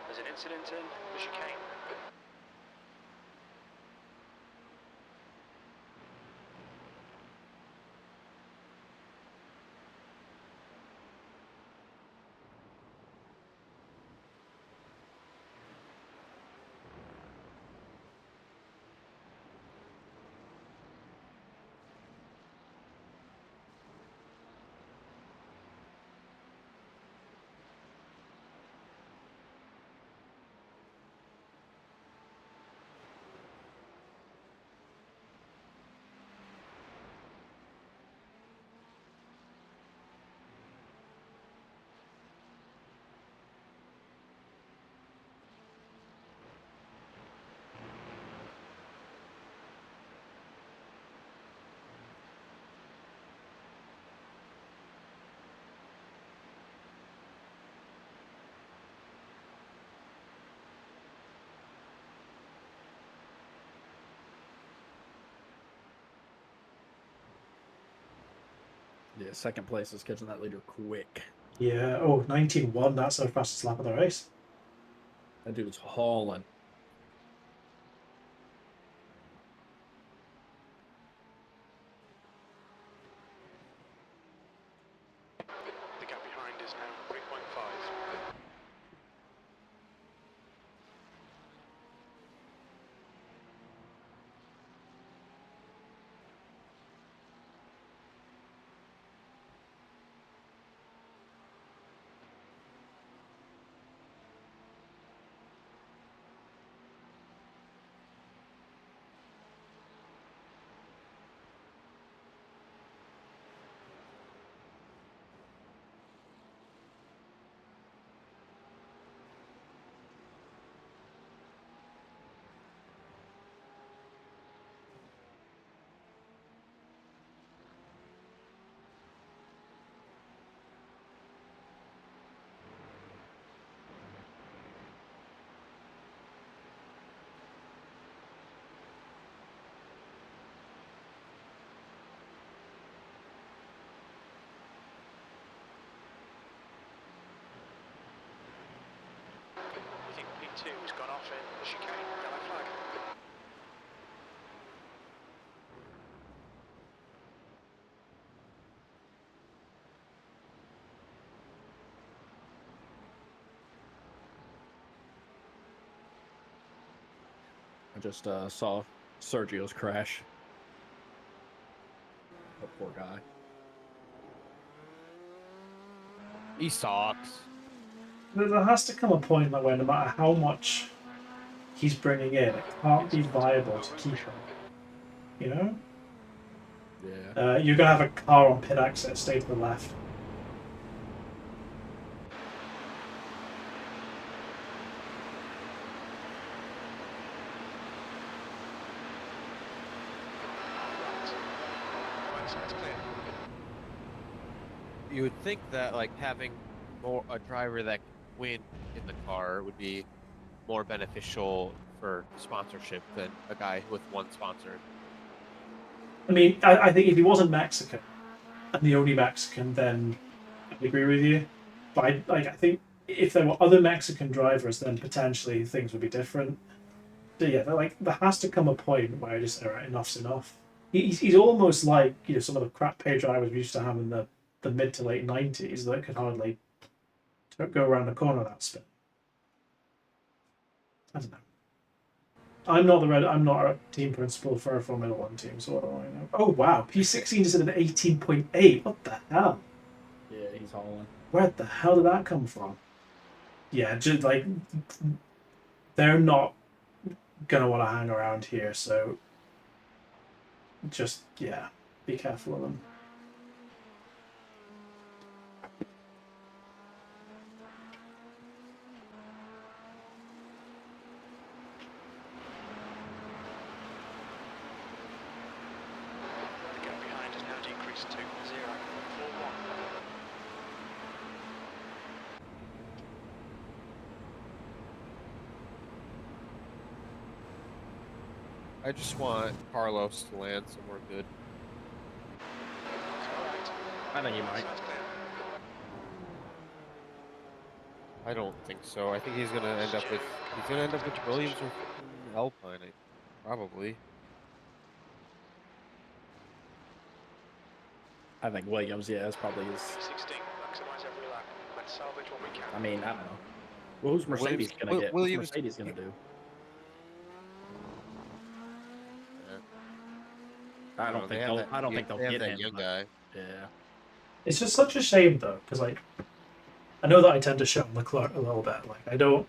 There's an incident in the chicane. Yeah, second place is catching that leader quick. Yeah. Oh, 19-1. That's our fastest lap of the race. That dude's hauling. The gap behind is now 3.5. I think P2 has gone off in the chicane, yellow flag. I just saw Sergio's crash. Oh, poor guy. He sucks. There has to come a point that where no matter how much he's bringing in, it can't be viable to keep him. You know? Yeah. You're gonna have a car on pit exit, stay to the left. Right side's clear. You would think that like having more a driver that can win in the car would be more beneficial for sponsorship than a guy with one sponsor. I mean, I think if he wasn't Mexican, and the only Mexican, then I'd agree with you. But I think if there were other Mexican drivers, then potentially things would be different. So yeah, there has to come a point where just all right, enough's enough. He's almost like some of the crap pay drivers we used to have in the mid to late 90s that could hardly go around the corner without spin. I don't know. I'm not a team principal for a Formula One team, so what do I know? Oh wow, P16 is at an 18.8. What the hell? Yeah, he's hauling. Where the hell did that come from? Yeah, just like they're not gonna want to hang around here, so just be careful of them. The gap behind has now decreased to 0.41. I just want Carlos to land somewhere good. I think he might. Side's clear. I don't think so. I think he's gonna end up with Williams or Alpine, probably. I think Williams, yeah, is probably his. 16, maximise every lap. Let's salvage what we can. I mean, I don't know. Well, who's Mercedes gonna get? What's Mercedes gonna do? I don't think they'll have get that him. young but- guy. Yeah. It's just such a shame though, because I know that I tend to shit on Leclerc a little bit. Like I don't.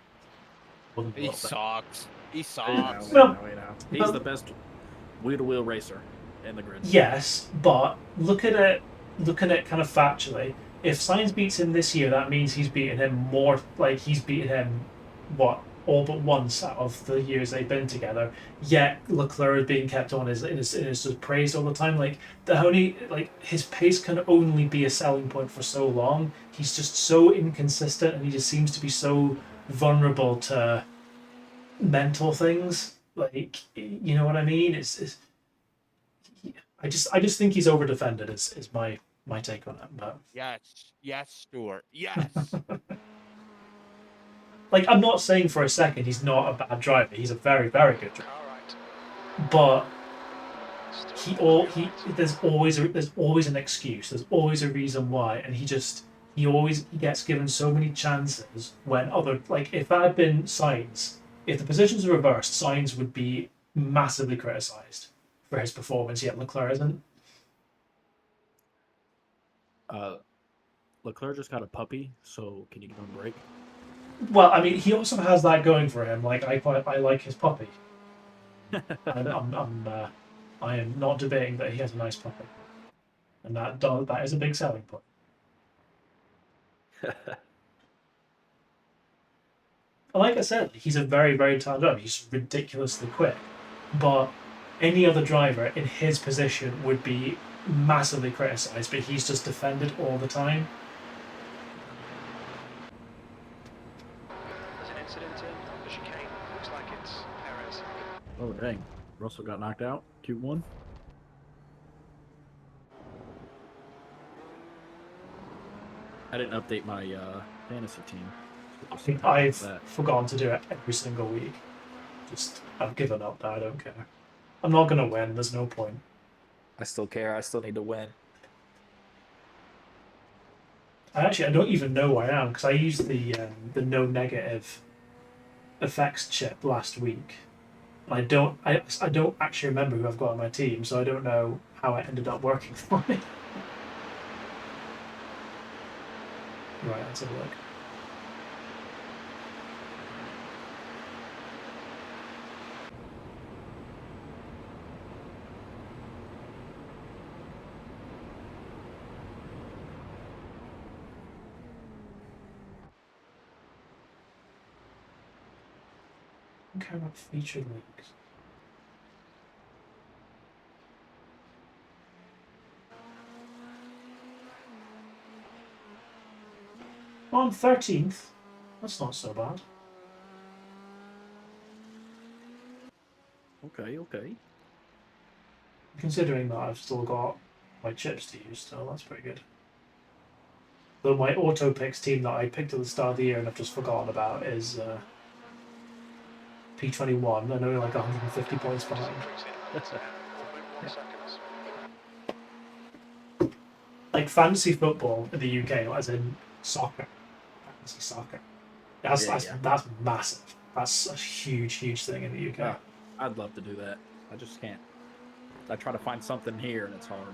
He sucks. He We sucks. Well, know. He's the best wheel-to-wheel racer in the grid. Yes, but looking at kind of factually, if Sainz beats him this year, that means he's beaten him more. Like he's beaten him, what, all but once out of the years they've been together. Yet Leclerc is being kept on is praised all the time. Like his pace can only be a selling point for so long. He's just so inconsistent, and he just seems to be so vulnerable to mental things. Like you know what I mean? I just think he's over defended. Is my my take on it. But Yes, Stuart. Yes. like, I'm not saying for a second he's not a bad driver. He's a very, very good driver. Car right. But Still he right. there's always an excuse. There's always a reason why, and he gets given so many chances when other, like, if that had been Sainz, if the positions were reversed, Sainz would be massively criticised for his performance. Yet Leclerc isn't. Leclerc just got a puppy, so can you give him a break? Well, I mean, he also has that going for him. Like, I like his puppy. I am not debating that he has a nice puppy, and that is a big selling point. Like I said, he's a very, very talented driver. He's ridiculously quick. But any other driver in his position would be massively criticised, but he's just defended all the time. There's an incident in the chicane. Looks like it's Perez. Oh dang, Russell got knocked out. Q1. I didn't update my fantasy team. I think I've forgotten to do it every single week. I've given up now. I don't care. I'm not going to win. There's no point. I still care. I still need to win. I don't even know where I am because I used the no negative effects chip last week. I don't actually remember who I've got on my team, so I don't know how it ended up working for me. Right, let's have a look. I don't care about featured leagues. Well, I'm 13th. That's not so bad. Okay. Considering that I've still got my chips to use, so that's pretty good. Though my auto picks team that I picked at the start of the year and I've just forgotten about is P21. I know like 150 points behind. Like fantasy football in the UK, as in soccer. Fantasy soccer. That's massive. That's a huge thing in the UK. Yeah, I'd love to do that. I just can't. I try to find something here and it's hard.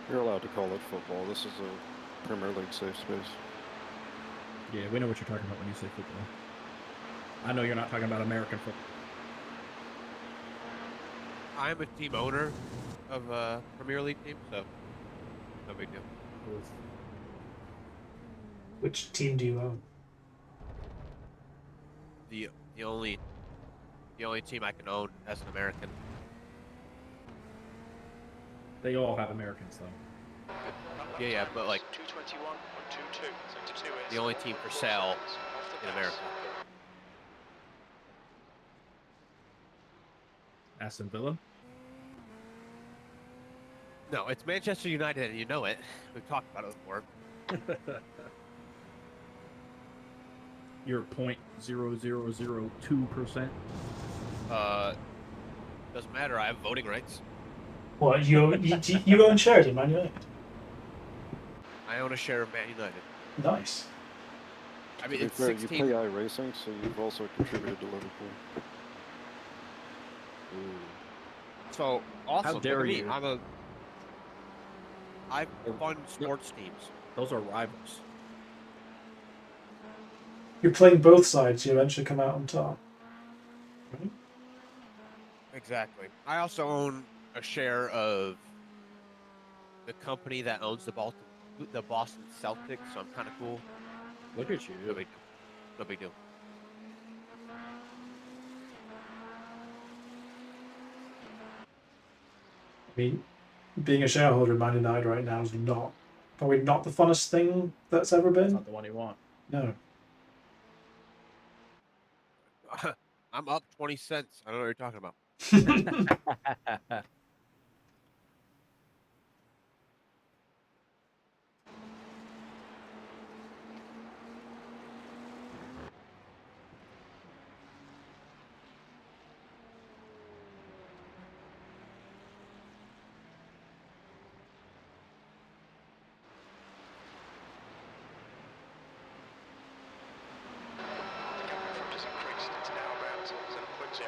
You're allowed to call it football. This is a Premier League safe space. Yeah, we know what you're talking about when you say football. I know you're not talking about American football. I'm a team owner of a Premier League team, so no big deal. Which team do you own? The only team I can own as an American. They all have Americans though. Yeah, but like 221.22. So 2 is the only team for sale in America. Aston Villa? No, it's Manchester United, and you know it. We've talked about it before. You're 0.0002%. Doesn't matter. I have voting rights. What, you own shares in Man United? I own a share of Man United. Nice. I mean, To be it's fair, 16. you play iRacing, so you've also contributed to Liverpool. Ooh. So awesome. How dare Look at me. you. I fund sports teams. Those are rivals. You're playing both sides, you eventually come out on top. Right? Exactly. I also own a share of the company that owns the Boston Celtics, so I'm kind of cool. Look at you. No big deal. No big deal. I mean, being a shareholder in Man United right now is not probably not the funnest thing that's ever That's been. not the one you want. No. I'm up 20 cents. I don't know what you're talking about. The gap in front has increased. It's now about 7.0.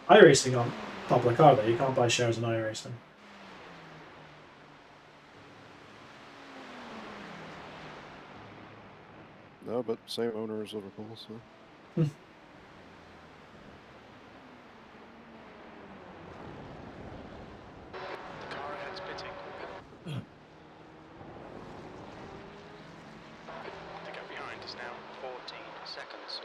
iRacing on public, are they? You can't buy shares in iRacing. No, but same owner as Liverpool, so. The car ahead's pitting. The gap behind is now 14 seconds.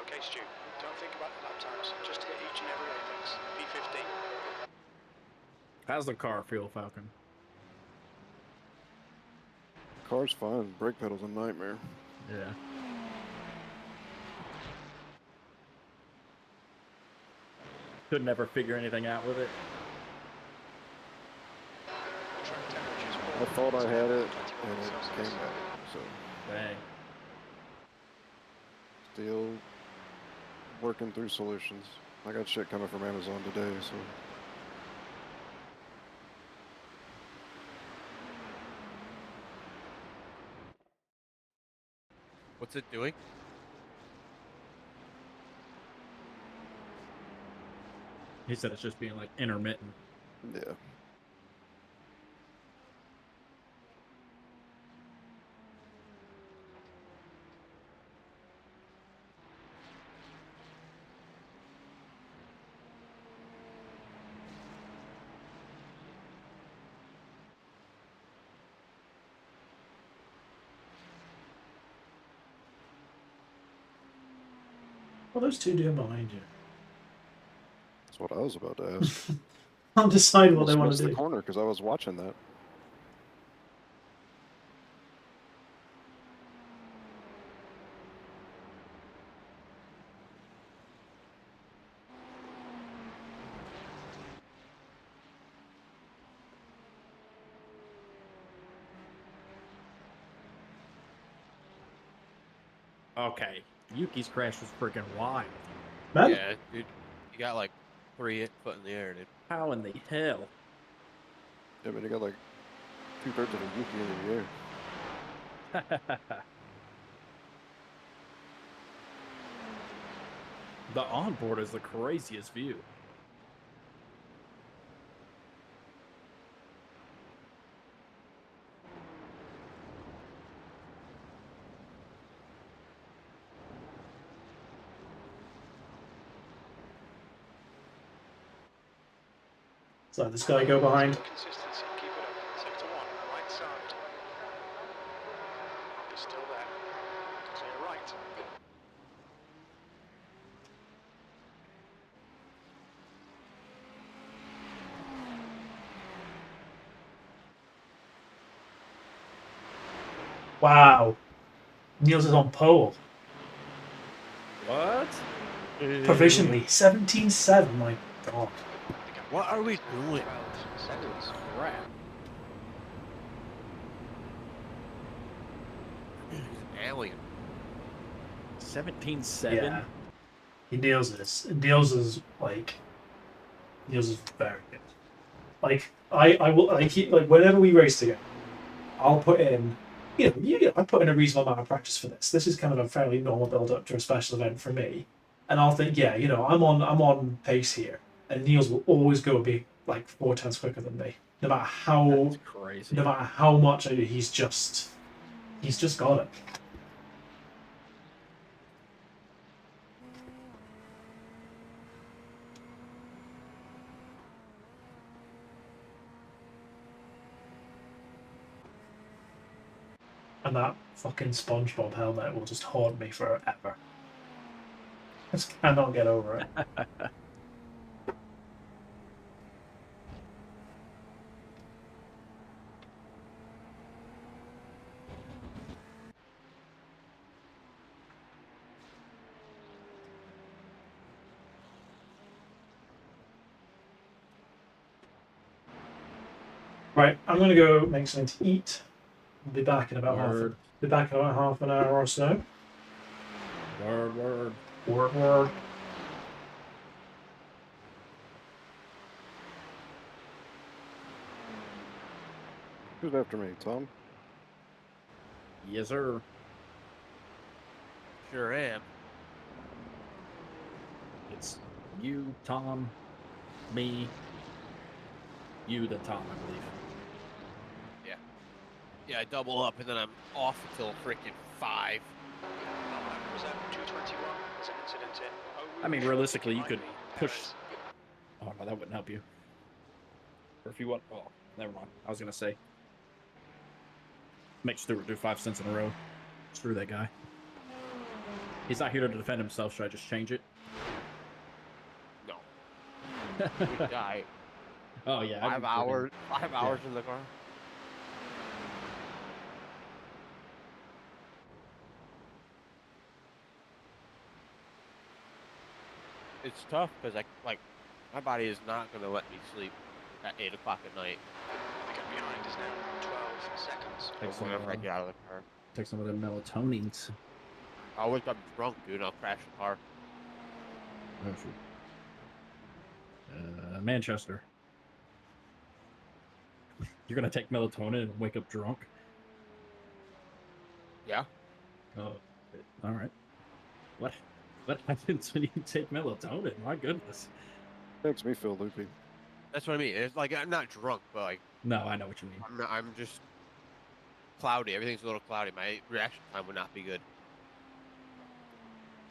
Okay, Stu, don't think about the lap times. Just hit each and every apex. P15. How's the car feel, Falcon? Car's fine. Brake pedal's a nightmare. Yeah. Could never figure anything out with it. Track temperature's I thought I had it, 21 and it Celsius. came back. So, Dang. still working through solutions. I got shit coming from Amazon today, so. What's it doing? He said it's just being like intermittent. Yeah. What are those two doing behind you? That's what I was about to ask. I'll decide what Almost they want missed to the do. corner because I was watching that. Okay. Yuki's crash was freaking wild. Man, Yeah, dude. You got like 3 foot in the air, dude. How in the hell? Yeah, but he got like 2/3 of a Yuki in the air. The onboard is the craziest view. so this guy go behind. Consistency. Keep it up. Sector 1, right side. He's still there. Clear right. Wow. Niels is on pole. What? Provisionally. 17-7, my god. What are we doing? 12 seconds. Crap. He's an alien. 17-7? Yeah. He nails this. Niels is like... Niels is very good. Like, I will... Like, whenever we race together, I'll put in... I put in a reasonable amount of practice for this. This is kind of a fairly normal build-up to a special event for me. And I'll think, yeah, I'm on pace here. And Niels will always go be like 4 tenths quicker than me. No matter how... That's crazy. No matter how much he's just got it. And that fucking SpongeBob helmet will just haunt me forever. I just cannot get over it. Right, I'm gonna go make something to eat. I'll be back in about Word. half an hour or so. Word, word. Word, word. Who's after me, Tom? Yes, sir. Sure am. It's you, Tom, me, you, the Tom, I believe. Yeah, I double up and then I'm off until freaking 5. Reserve 221 as an incident in. I mean, realistically, you could push. Perez. Oh, no, that wouldn't help you. Or if you want. Oh, never mind. I was going to say. Make Stewart do 5 cents in a row. Screw that guy. He's not here to defend himself. Should I just change it? No. We die. Oh, yeah. 5 hours. 5 hours in the car. It's tough because my body is not gonna let me sleep at 8 o'clock at night. The gap behind is now 12 seconds. Take some, Whenever I get out of the car, take some of them melatonins. I'll wake up drunk, dude. And I'll crash the car. Oh, shoot. Manchester. You're going to take melatonin and wake up drunk? Yeah. Oh, all right. What happens when you take melatonin? My goodness. Makes me feel loopy. That's what I mean. It's like I'm not drunk, but like No, I know what you mean. I'm just cloudy. Everything's a little cloudy. My reaction time would not be good.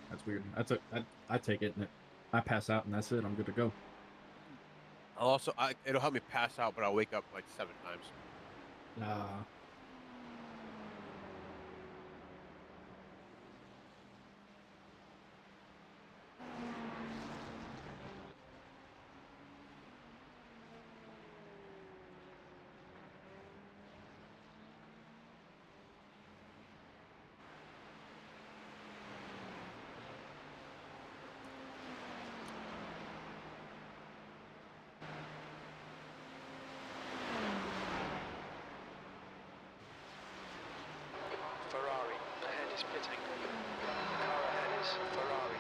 That's weird. I take it and I pass out and that's it. I'm good to go. I'll also it'll help me pass out, but I'll wake up like 7 times. Ferrari. Ahead is pitting. The car ahead is Ferrari.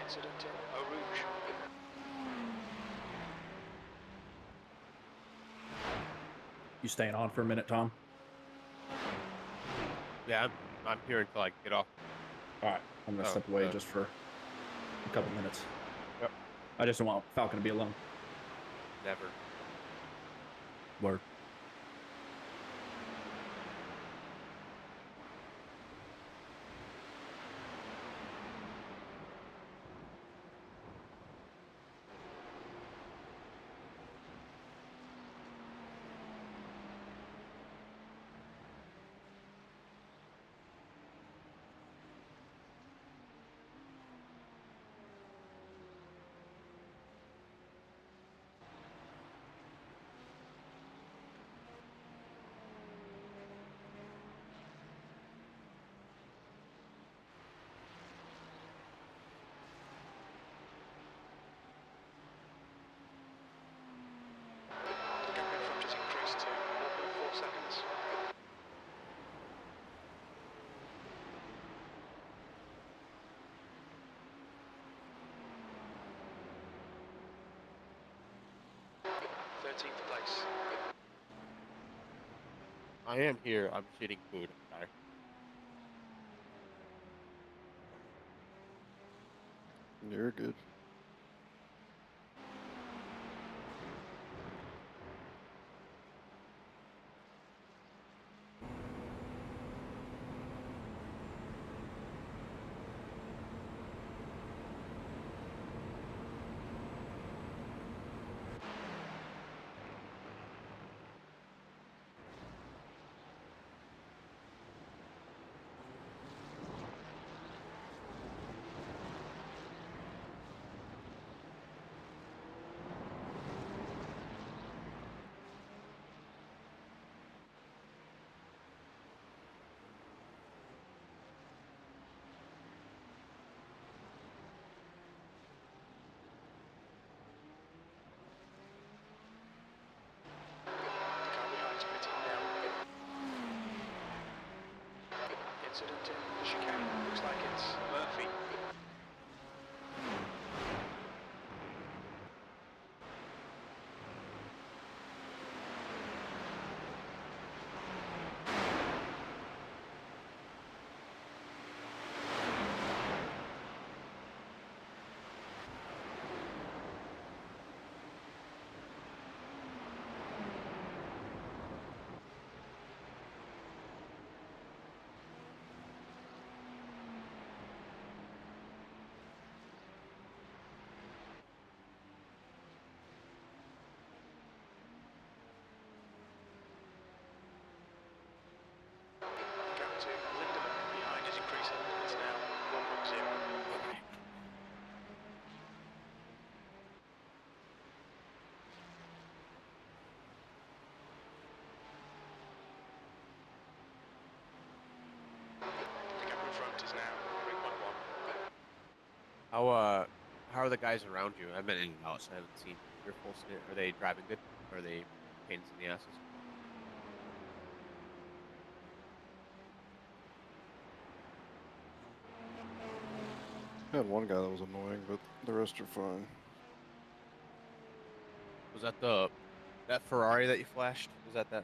Incident in Eau Rouge. You staying on for a minute, Tom? Yeah, I'm here until I get off. All right. I'm going to step away just for a couple minutes. Yep. I just don't want Falcon to be alone. Never. Word. The gap in front has increased to 1.4 seconds. Thirteenth place. I am here. I'm just eating food. Sorry. You're good. incident in the chicane. Looks like it's Murphy. Gap to Lindemann behind is increasing. It's now 1.0. The gap in front is now 3.1. How are the guys around you? I've been in and out, so I haven't seen your full stint. Are they driving good? Or are they pains in the asses? I had one guy that was annoying, but the rest are fine. Was that that Ferrari that you flashed? Was that?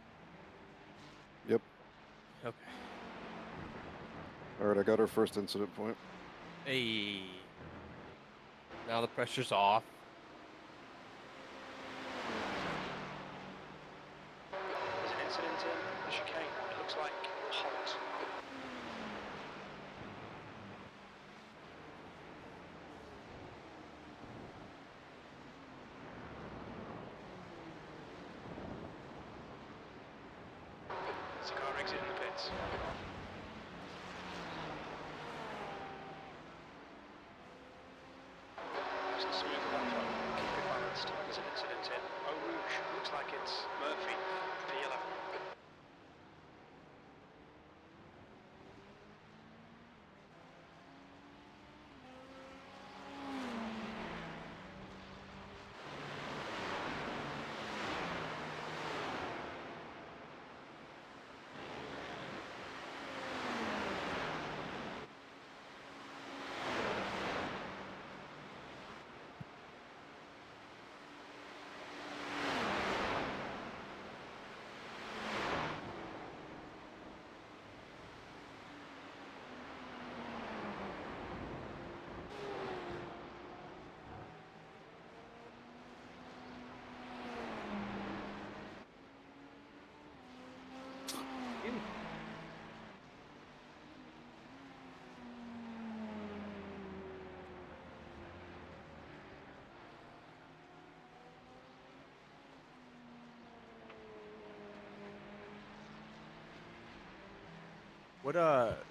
Yep. Okay. Alright, I got our first incident point. Hey. Now the pressure's off. There's an incident in the chicane. It looks like Holt. There's a car exiting the pits. Nice and smooth with that throttle. Keep it balanced. There's an incident in Eau Rouge. Looks like it's Murphy. P11.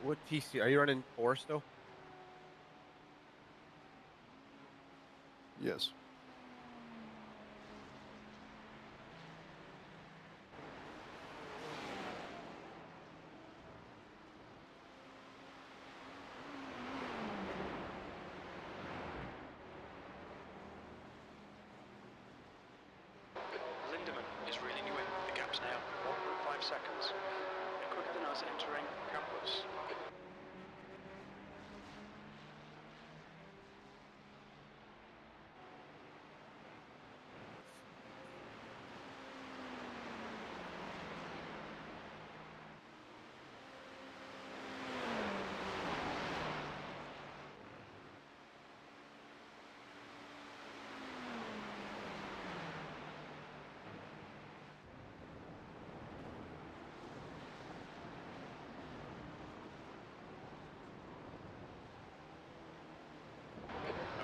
What TC are you running 4 still? Yes. Lindemann is reeling you in. The gap's now 1.5 seconds. They're quicker than us entering Campos.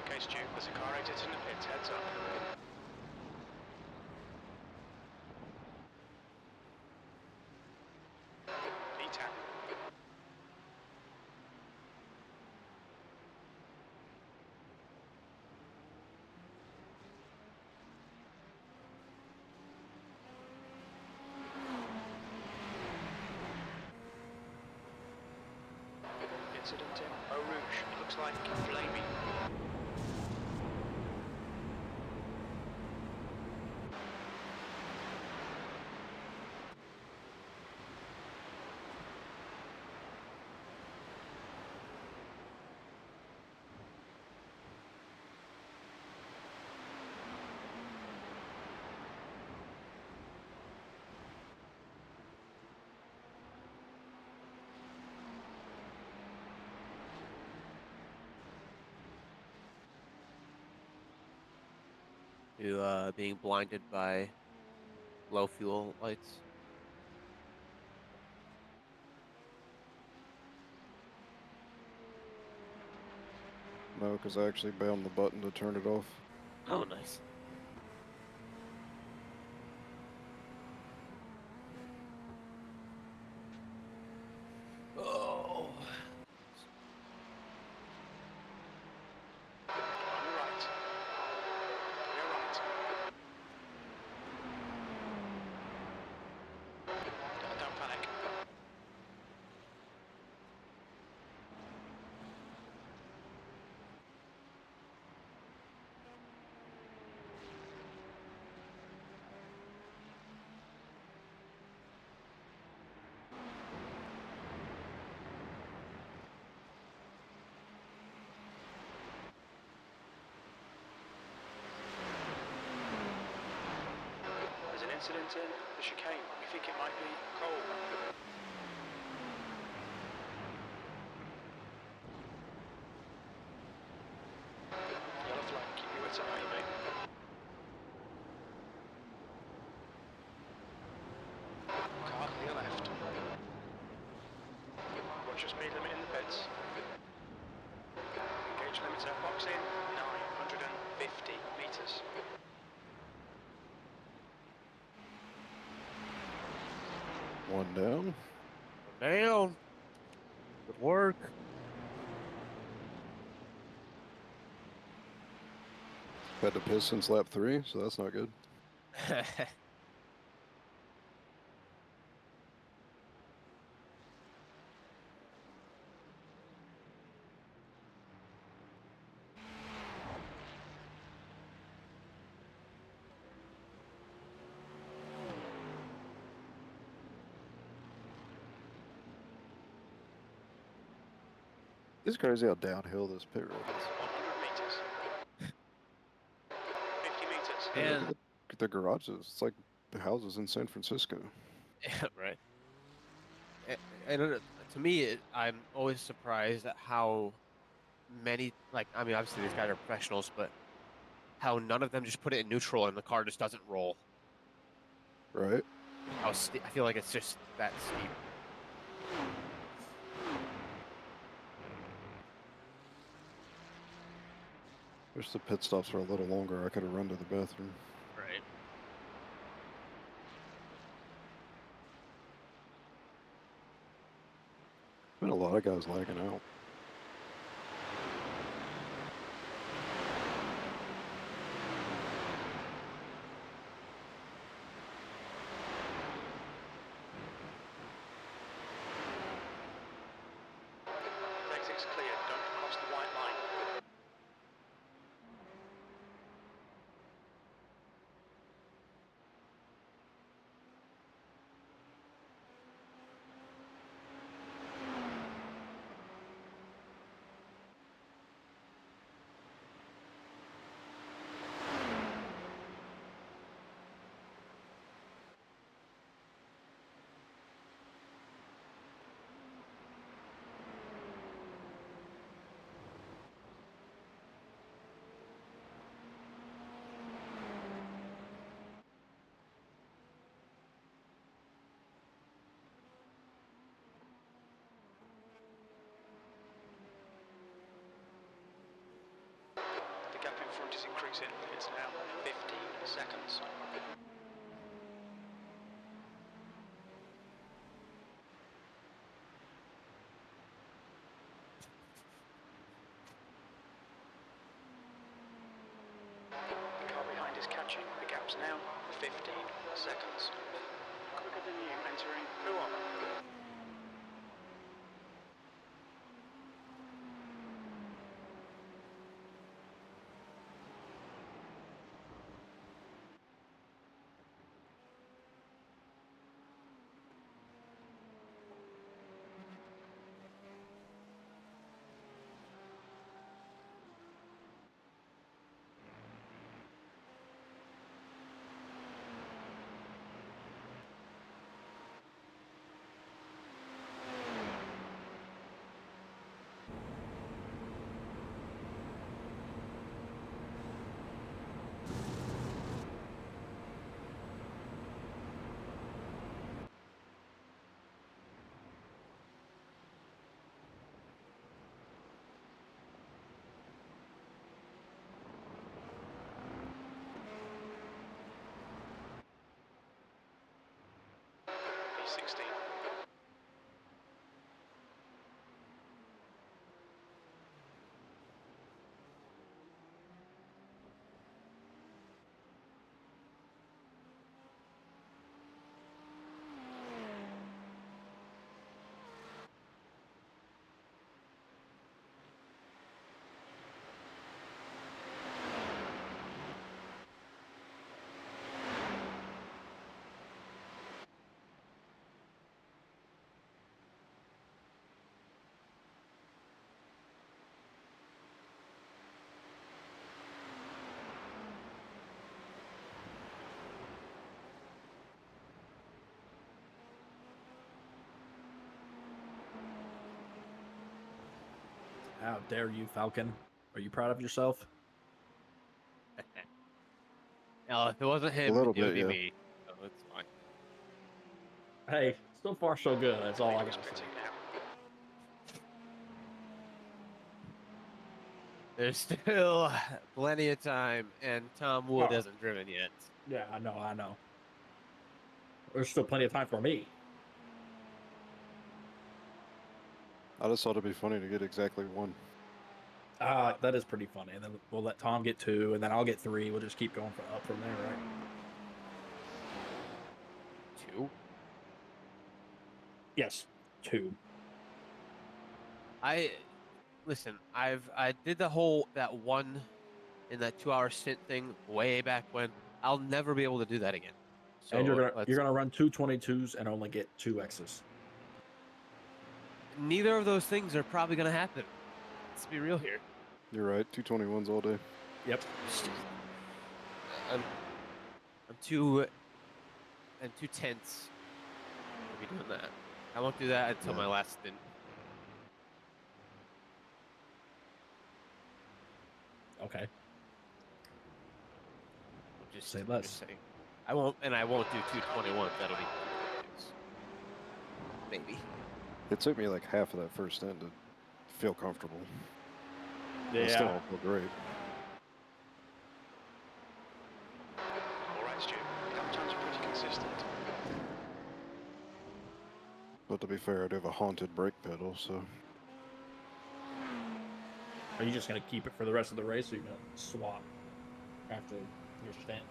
Okay, Stu, there's a car exiting the pits. Heads up. P10. Incident in Eau Rouge. It looks like Flamey. to being blinded by low fuel lights. No, because I actually bound the button to turn it off. Oh, nice. Oh. On your right. On your right. Don't panic. There's an incident in the chicane. We think it might be Cole. Yellow flag, keep your wits about you, mate. Car clear left. Watch your speed limit in the pits. Engage limiter, box in, 950 metres. One down. Down. Good work. Had to piss since lap 3, so that's not good. It's crazy how downhill this pit road is. 100 metres. 50 metres. Look And at the garages. It's like the houses in San Francisco. right. I don't know. To me, I'm always surprised at how many, like, I mean, obviously these guys are professionals, but how none of them just put it in neutral and the car just doesn't roll. Right? I feel like it's just that steep. Wish the pit stops were a little longer. I could have run to the bathroom. Right. Been a lot of guys lagging out. Exit's clear, don't cross the white line. The gap in front is increasing. It's now 15 seconds. The car behind is catching. The gap's now 15 seconds. Quicker than you entering Huon. 16. How dare you, Falcon? Are you proud of yourself? Now, if it wasn't A him, little it would bit, be yeah. me. So it's fine. Hey, so far so good. That's all I Leader's gotta say. pitting now. There's still plenty of time, and Tom Wood Oh. hasn't driven yet. Yeah, I know, I know. There's still plenty of time for me. I just thought it'd be funny to get exactly one. That is pretty funny. And then we'll let Tom get 2, and then I'll get 3. We'll just keep going up from there, right? 2. Yes, 2. Listen. I did that one in that 2-hour stint thing way back when. I'll never be able to do that again. So And you're gonna run 2 22s and only get 2 X's. neither of those things are probably gonna happen. Let's be real here. You're right. 221s all day. Yep. I'm 2 tenths to be doing that. I won't do that until Yeah. my last stint. Okay. Just Say less. Just saying. I won't do 221s. That'll be 222s. Maybe. It took me like half of that first stint to feel comfortable. Yeah. I still don't feel great. All right, Stu. Lap times are pretty consistent. But to be fair, I do have a haunted brake pedal, so Are you just gonna keep it for the rest of the race, or you gonna swap after your stint?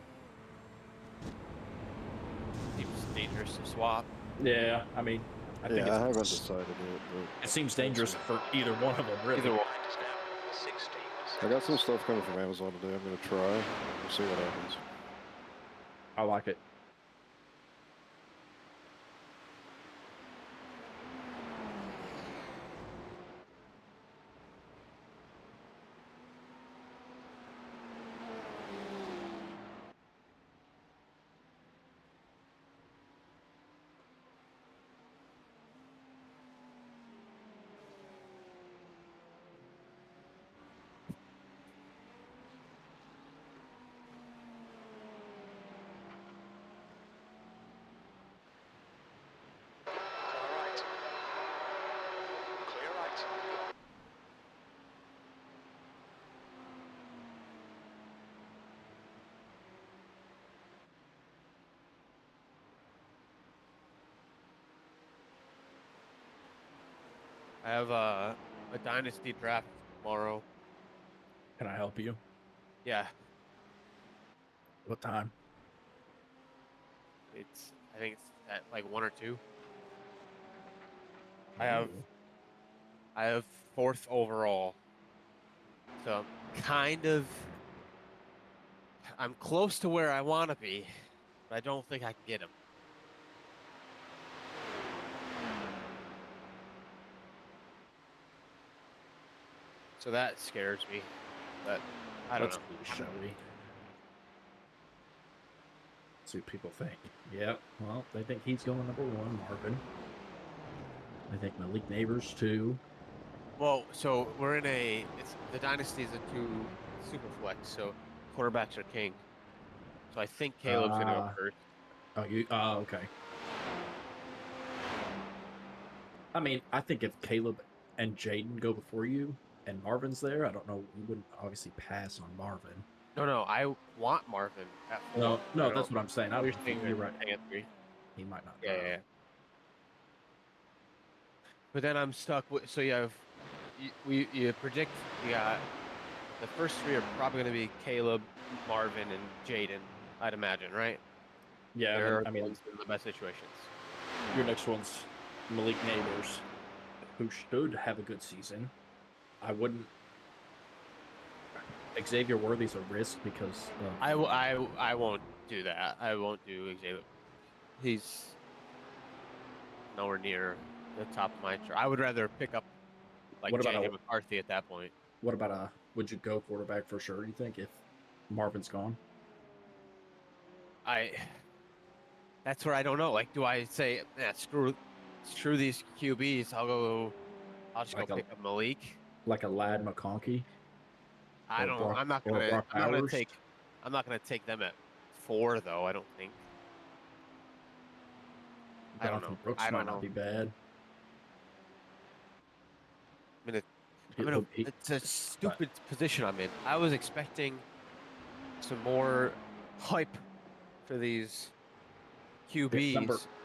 Seems dangerous to swap. Yeah, I mean, I think yeah, I haven't it's, decided yet. But it seems dangerous for either one of them, really. Either one. Behind us now, 16 I got some seconds. stuff coming from Amazon today. I'm gonna try. We'll see what happens. I like it. All right. Clear right. I have a dynasty draft tomorrow. Can I help you? Yeah, What time? I think it's at like 1 or 2. I have 4th overall. So I'm close to where I want to be, but I don't think I can get him. So that scares me, but I don't Let's know. see, shall we? See what people think. Yep. Well, they think he's going number 1, Marvin. I think Malik Neighbors 2. Well, so we're in the dynasty is a 2 super flex, so quarterbacks are king. So I think Caleb's gonna go first. Okay. I mean, I think if Caleb and Jaden go before you and Marvin's there, I don't know, you wouldn't obviously pass on Marvin. No, I want Marvin at 4. No, I don't- that's what I'm saying. You're saying You're right. at 3. He might not Yeah, drive. yeah, yeah. but then I'm stuck with. So you predict you got the first three are probably going to be Caleb, Marvin, and Jaden. I'd imagine, right? Yeah, They're I the mean, ones in the best situations. your next one's Malik Neighbors, who should have a good season. I wouldn't. Xavier Worthy's a risk because of, I won't do that. I won't do Xavier. He's nowhere near the top of my. I would rather pick up like what about JJ a McCarthy at that point. what about a would you go quarterback for sure? You think if Marvin's gone? That's where I don't know. Like, do I say, yeah, screw these QBs? I'll just Like go a pick up Malik. like a Lad McConkey I or don't. Brock I'm not or gonna. Brock I'm not gonna Bowers? take. I'm not gonna take them at 4 though. I don't think. I don't Jonathan know. Brooks I don't might not know. be bad. I mean, He- it's a stupid position I'm in. I was expecting some more hype for these QBs,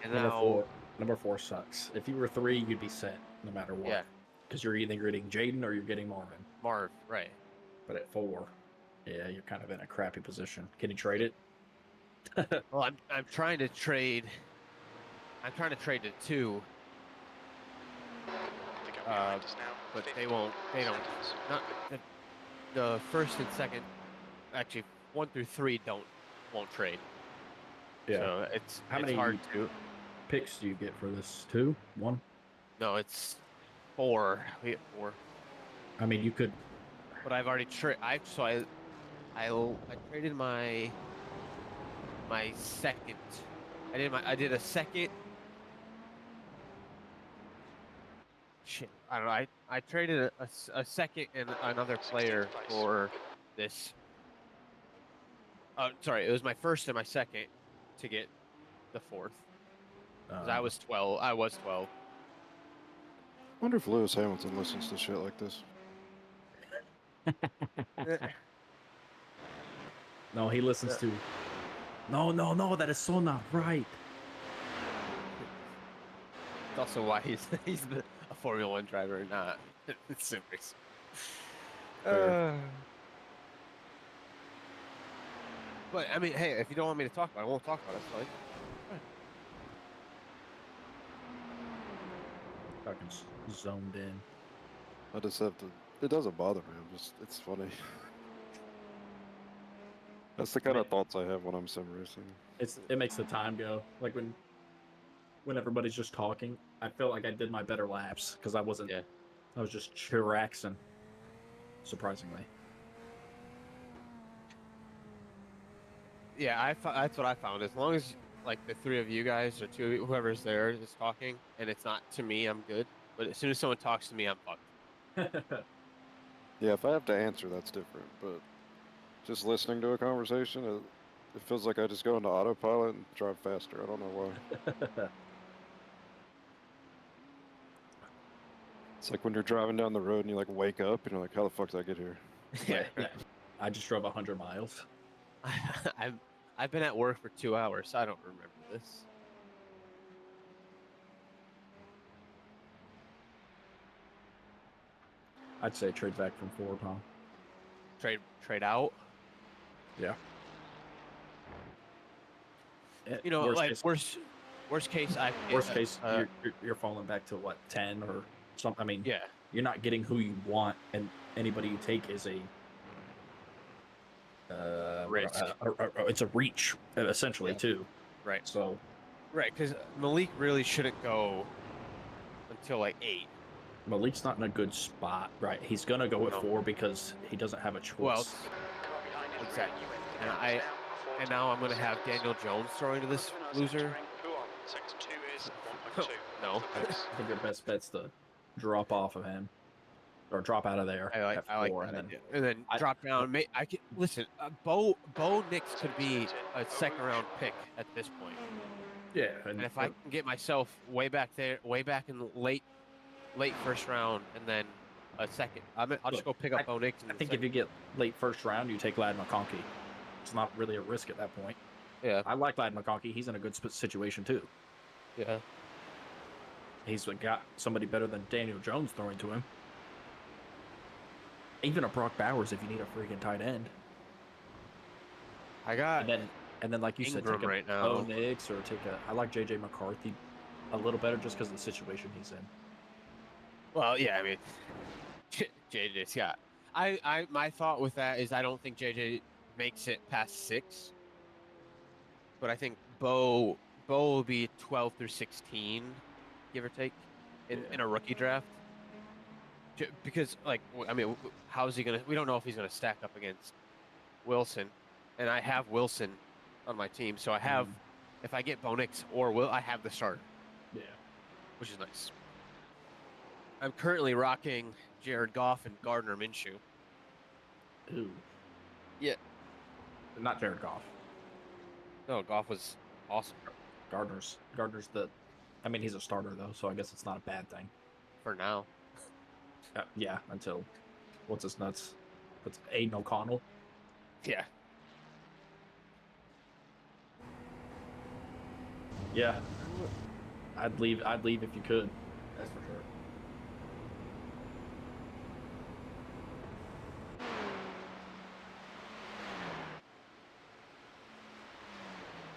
and number now, number 4 sucks. If you were 3, you'd be set no matter what. yeah, Because you're either getting Jaden or you're getting Marvin. Marv, right? But at 4, yeah, you're kind of in a crappy position. Can you trade it? Well, I'm trying to trade. I'm trying to trade to 2. But they won't. They don't. Not the first and second. Actually, 1 through 3 won't trade. Yeah. So it's How many hard to. picks do you get for this? 2? 1? No, it's 4. We get 4. I mean, you could. But I've already I traded my second. I did a second. Shit, I don't know. I traded a second and another player for this. Sorry, it was my first and my second to get the 4th. Because I was 12. I was 12. Wonder if Lewis Hamilton listens to shit like this. No, he listens to. No, that is so not right. It's also why he's a Formula 1 driver and not sim racing. But I mean, hey, if you don't want me to talk about it, I won't talk about it. So Fucking zoned in. I just have to. It doesn't bother me. It's funny. That's the kind of thoughts I have when I'm sim racing. It makes the time go. Like when everybody's just talking, I feel like I did my better laps because I wasn't. Yeah. I was just chillaxing. Surprisingly. yeah, that's what I found. As long as like the 3 of you guys or 2 of you, whoever's there is talking, and it's not to me, I'm good. But as soon as someone talks to me, I'm fucked. Yeah, if I have to answer, that's different. But just listening to a conversation, it feels like I just go into autopilot and drive faster. I don't know why. It's like when you're driving down the road and you like wake up and you're like, how the fuck did I get here? Yeah. I just drove 100 miles. I've been at work for 2 hours, so I don't remember this. I'd say trade back from 4, Tom. Trade out. Yeah. You know, worst like case, worst case, you're falling back to what, 10 or something. I mean, yeah, you're not getting who you want, and anybody you take is a risk. It's a reach essentially too. Right. So, right, because Malik really shouldn't go until like 8. Malik's not in a good spot, right? He's gonna go at 4 because he doesn't have a choice. Well, exactly. And now I'm gonna have Daniel Jones throwing to this loser. No. I think your best bet's to drop off of him or drop out of there. I like that idea. And then drop down. I can listen. Bo Nix could be a second-round pick at this point. Yeah, and if I can get myself way back in late first round, and then a second, I'll just go pick up Bo Nix. I think if you get late first round, you take Lad McConkey. It's not really a risk at that point. Yeah, I like Lad McConkey. He's in a good situation too. Yeah. He's got somebody better than Daniel Jones throwing to him. Even a Brock Bowers if you need a freaking tight end. I got And then like you said, Ingram take a right now. Bo Nix or take a. I like JJ McCarthy a little better just because of the situation he's in. Well, yeah, I mean, JJ Scott. My thought with that is I don't think JJ makes it past 6, but I think Bo will be 12 through 16, give or take, in a rookie draft. Because I mean, how's he gonna? We don't know if he's gonna stack up against Wilson, and I have Wilson on my team, so I have if I get Bo Nix or Will, I have the starter. Yeah. Which is nice. I'm currently rocking Jared Goff and Gardner Minshew. Ooh. Yeah. Not Jared Goff. No, Goff was awesome Gardner's the. I mean, he's a starter though, so I guess it's not a bad thing. for now. Yeah, until what's his nuts? What's Aiden O'Connell? Yeah. Yeah. I'd leave if you could. That's for sure.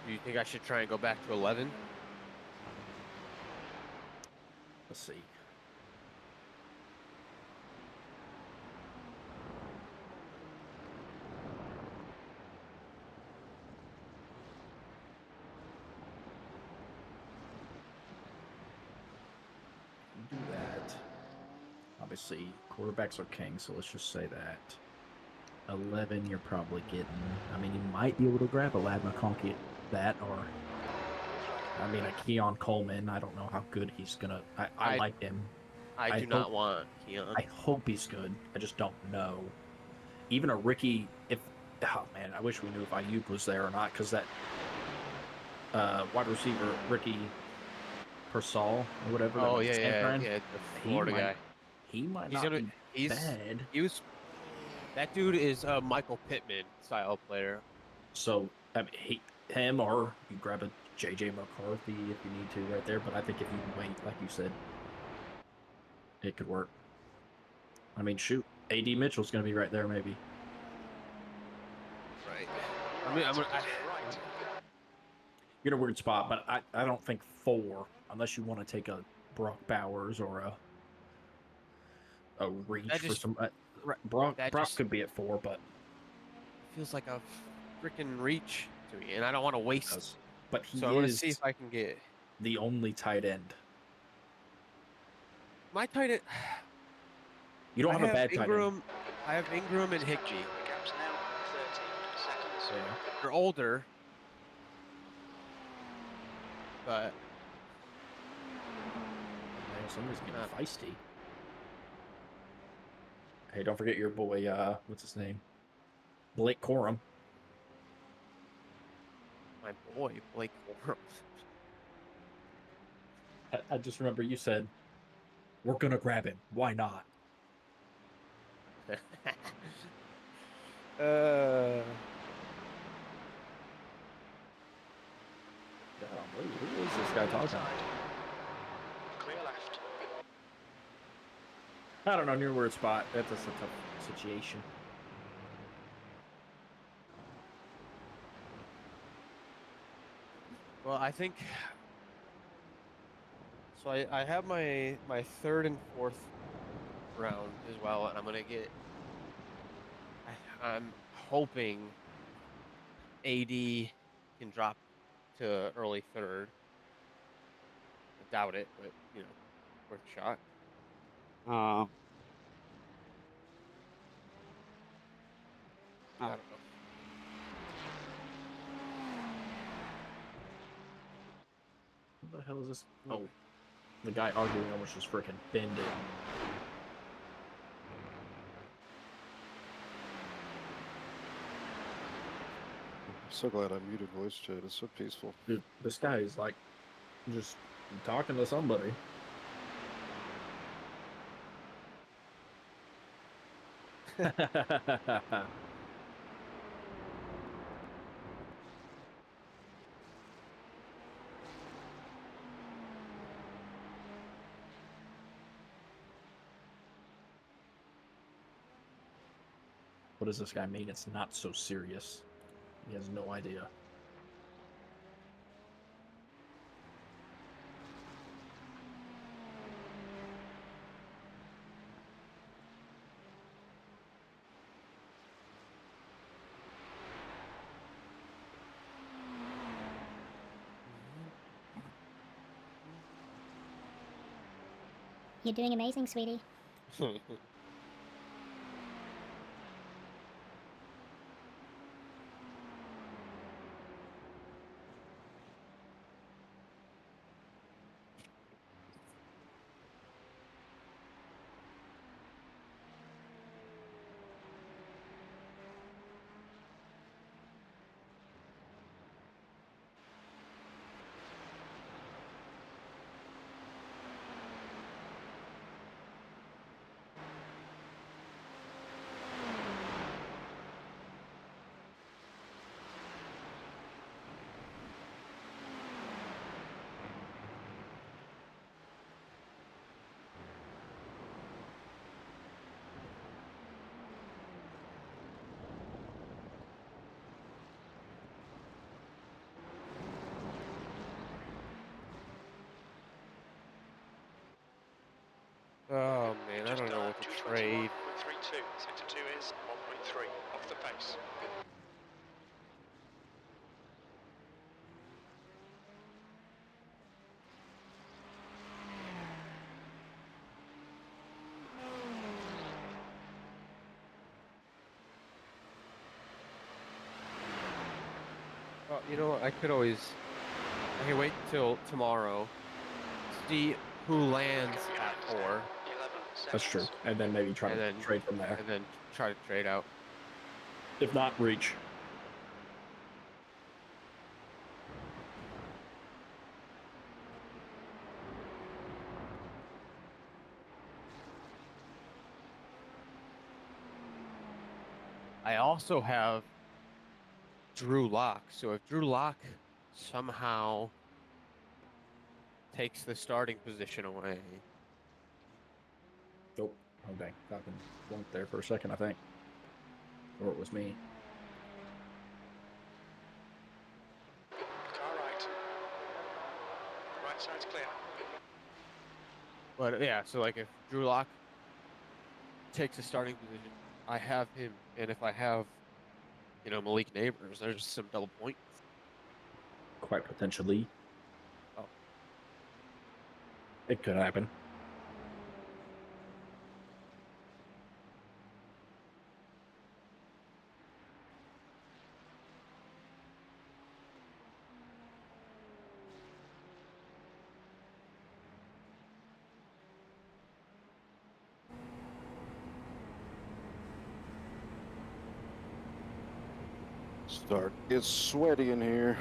Do you think I should try and go back to 11? Let's see. Do that. Obviously, quarterbacks are king, so let's just say that. 11, you're probably getting. I mean, you might be able to grab a Lad McConkey at that, or I mean, a Keon Coleman. I don't know how good he's gonna. I like him. I do not want Keon. I hope he's good. I just don't know. Even a Ricky, oh man, I wish we knew if Ayuk was there or not, because that wide receiver Ricky Persall or whatever. Oh yeah, the Florida guy. He might not be bad. That dude is a Michael Pittman style player. So I mean, him or you grab a JJ McCarthy if you need to right there. But I think if you wait, like you said, it could work. I mean, shoot, AD Mitchell's going to be right there, maybe. Right. I mean, you're in a weird spot, but I don't think 4, unless you want to take a Brock Bowers or a reach for some. Brock could be at 4, but feels like a freaking reach to me, and I don't want to waste. But he so I'm gonna see if I can get the only tight end. My tight end. You don't have a bad tight end. I have Ingram and Higbee. The gap's now 13 seconds. Yeah. They're older, but somebody's getting feisty. Hey, don't forget your boy. What's his name? Blake Corum. My boy, Blake Corum. I just remember you said, "We're gonna grab him. Why not?" God, who is this guy talking? Clear left. I don't know, near weird spot. That's a tough situation. Well, I think so. I have my 3rd and 4th round as well, and I'm gonna get. I'm hoping AD can drop to early 3rd. I doubt it, but worth a shot. I don't know. What the hell is this? Oh, the guy arguing almost just freaking bended. I'm so glad I muted voice chat. It's so peaceful. Dude, this guy is like just talking to somebody. What does this guy mean? It's not so serious. He has no idea. You're doing amazing, sweetie. Oh man, I Just don't know what to trade. 221.32. Sector 2 is 1.3 off the pace. Well, you know what? I could wait till tomorrow, see who lands at 4, 11 That's true. seconds. And then maybe try and to then trade from there. and then try to trade out. If not, reach. I also have Drew Lock. So if Drew Lock somehow takes the starting position away, Oh, oh dang. Falcon blinked there for a second, I think. Or it was me. Car right. Right side's clear. but yeah, so like if Drew Lock takes a starting position, I have him, and if I have, Malik Neighbors, there's some double points. Quite potentially. Oh, It could happen. Start. It's sweaty in here.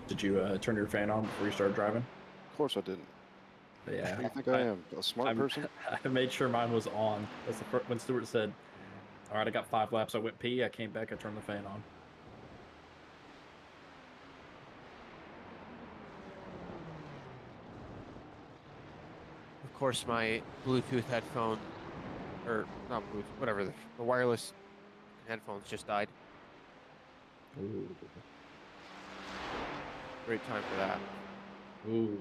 Did you turn your fan on before you started driving? Of course I didn't. Yeah. What do you think I am? A smart person? I made sure mine was on. That's the first, when Stuart said, "All right, I got 5 laps. I went pee. I came back. I turned the fan on." of course, my Bluetooth headphone, or not Bluetooth, whatever, the wireless headphones just died. Ooh. Great time for that. Ooh.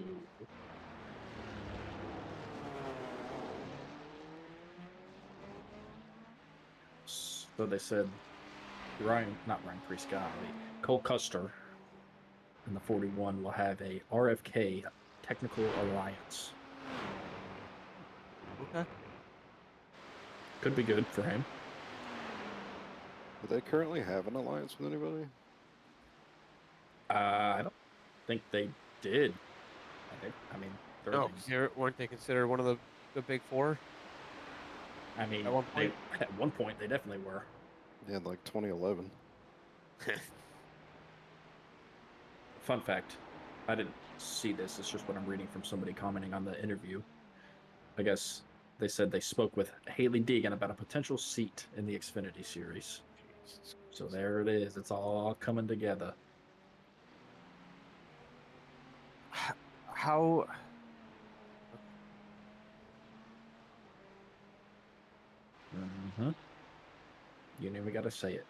So they said not Ryan Prescott, Cole Custer in the 41 will have a RFK Technical Alliance. Okay. Could be good for him. Do they currently have an alliance with anybody? I don't think they did. I mean, No, 'cause weren't they considered one of the big four? I mean, At one point? at one point they definitely were. Yeah, in like 2011. Fun fact, I didn't see this. It's just what I'm reading from somebody commenting on the interview. I guess they said they spoke with Haley Deegan about a potential seat in the Xfinity series. So there it is. It's all coming together. How? Mm-hmm. You ain't even got to say it.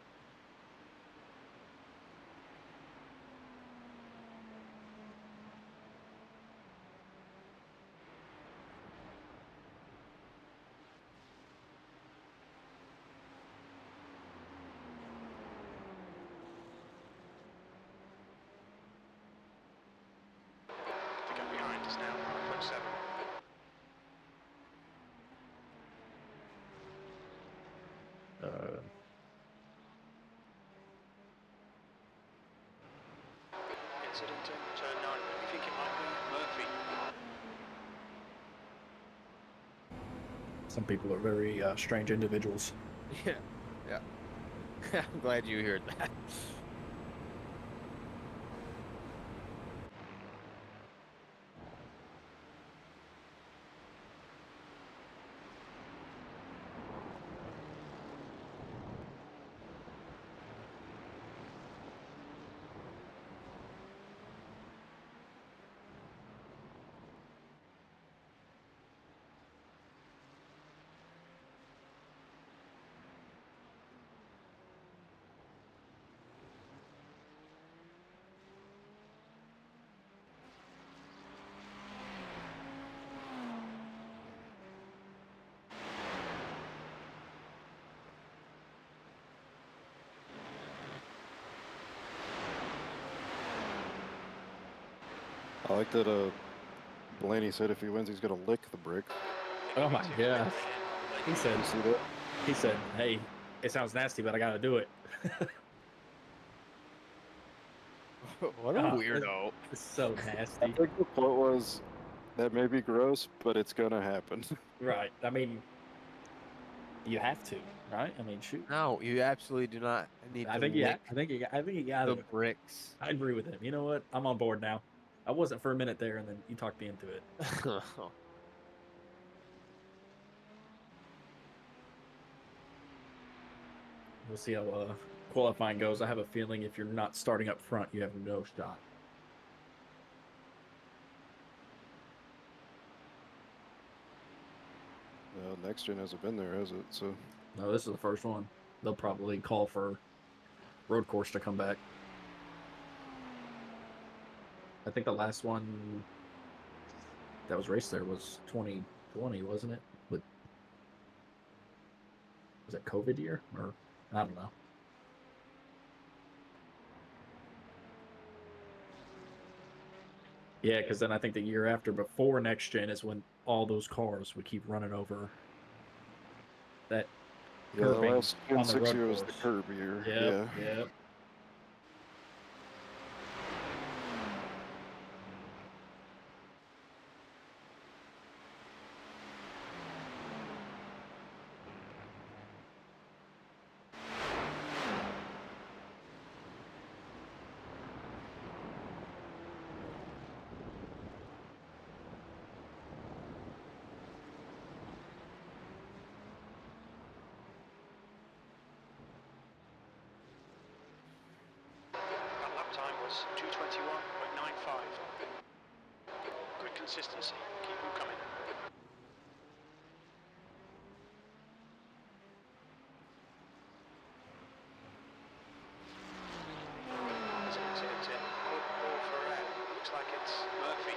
The gap behind is now 1.7. Incident in turn 9. We think it might be Murphy. Some people are very strange individuals. Yeah. Yeah. I'm glad you heard that. I like that Blaney said if he wins, he's gonna lick the brick. Oh my gosh. He said, You see that? he said, hey, it sounds nasty, but I got to do it. What a God, weirdo. It's so I nasty. think the quote was, "That may be gross, but it's gonna happen." Right. I mean, you have to, right? I mean, shoot. No, you absolutely do not need I to think lick I think you got the to. bricks. I agree with him. You know what? I'm on board now. I wasn't for a minute there, and then you talked me into it. We'll see how qualifying goes. I have a feeling if you're not starting up front, you have no shot. Next gen hasn't been there, has it? So No, this is the first one. They'll probably call for road course to come back. I think the last one that was raced there was 2020, wasn't it? With was it COVID year or I don't know. Yeah, because then I think the year after, before next gen, is when all those cars would keep running over that yeah, the curbing last Gen on the 6 road year was the course. curb year. Yep, Yeah. yep. That lap time was 2:21.95. Good consistency. Keep them coming. There's an incident in. Good ball for red. Looks like it's Murphy.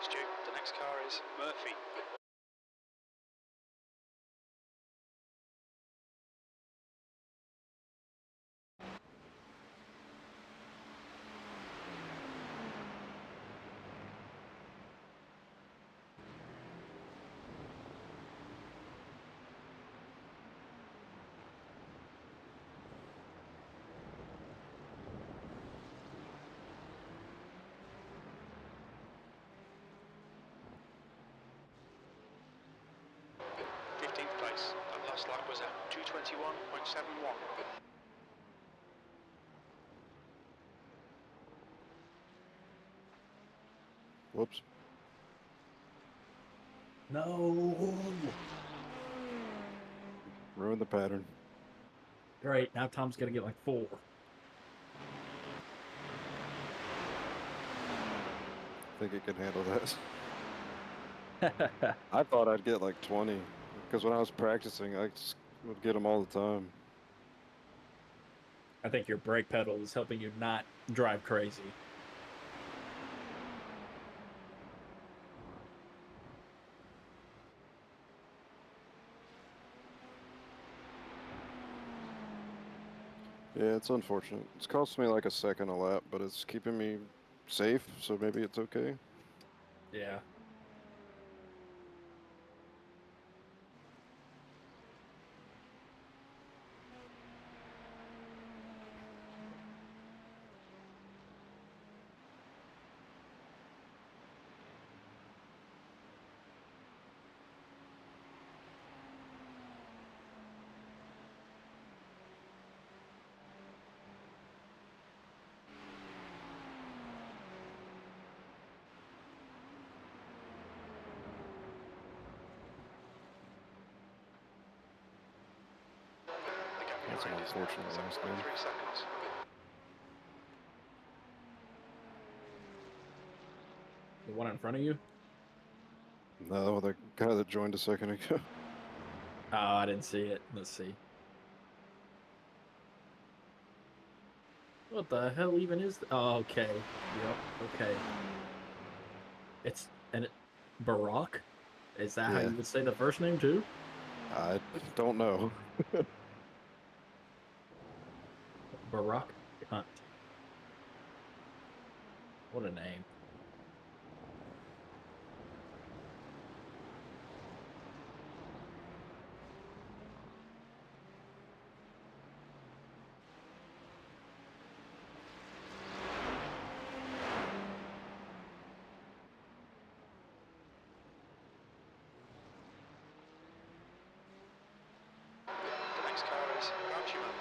Stu. The next car is Murphy. Place. That last lap was at 2:21.71. Whoops. No. Ruined the pattern. Great. Now Tom's gonna get like 4. I think it can handle that. I thought I'd get like 20 because when I was practicing, I just would get them all the time. I think your brake pedal is helping you not drive crazy. Yeah, it's unfortunate. It's cost me like a second a lap, but it's keeping me safe, so maybe it's okay. Yeah. That's an unfortunate last game. 3 seconds. The one in front of you? No, the guy that joined a second ago. Oh, I didn't see it. Let's see. What the hell even is Oh, okay. Yep, okay. It's... and it... Barack? Is that how Yeah. you would say the first name, too? I don't know. Barack Hunt. What a name. The next car is Gauchima.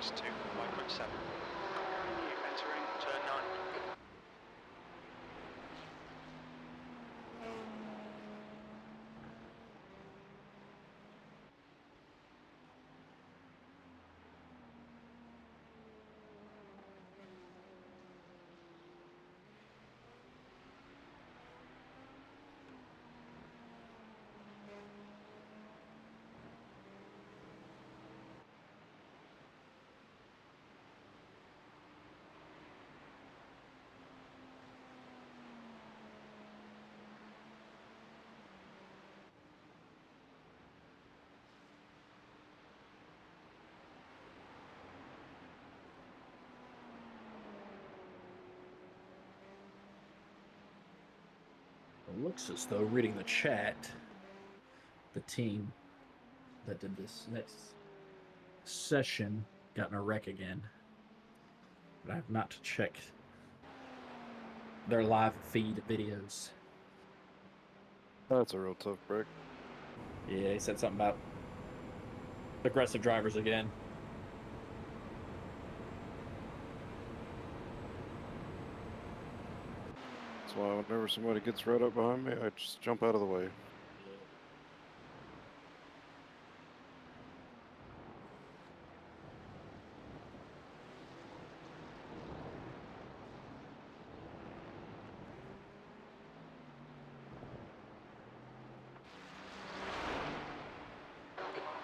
increase to 5.7. Entering turn 9. It looks as though, reading the chat, the team that did this next session got in a wreck again. But I have not checked their live feed videos. That's a real tough break. Yeah, he said something about aggressive drivers again. That's why whenever somebody gets right up behind me, I just jump out of the way.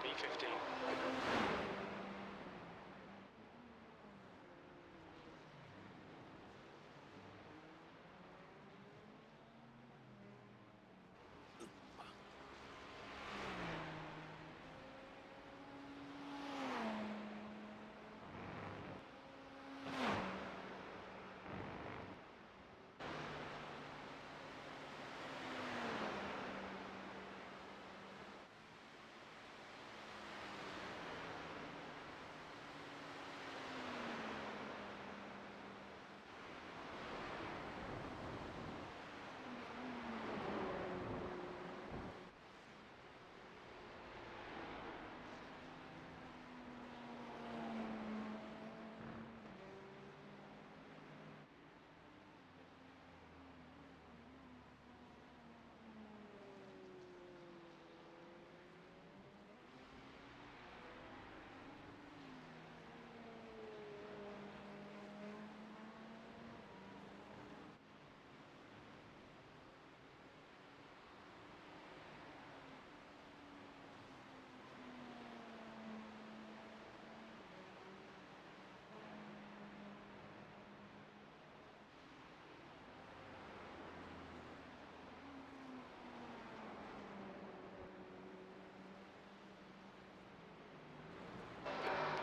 P15.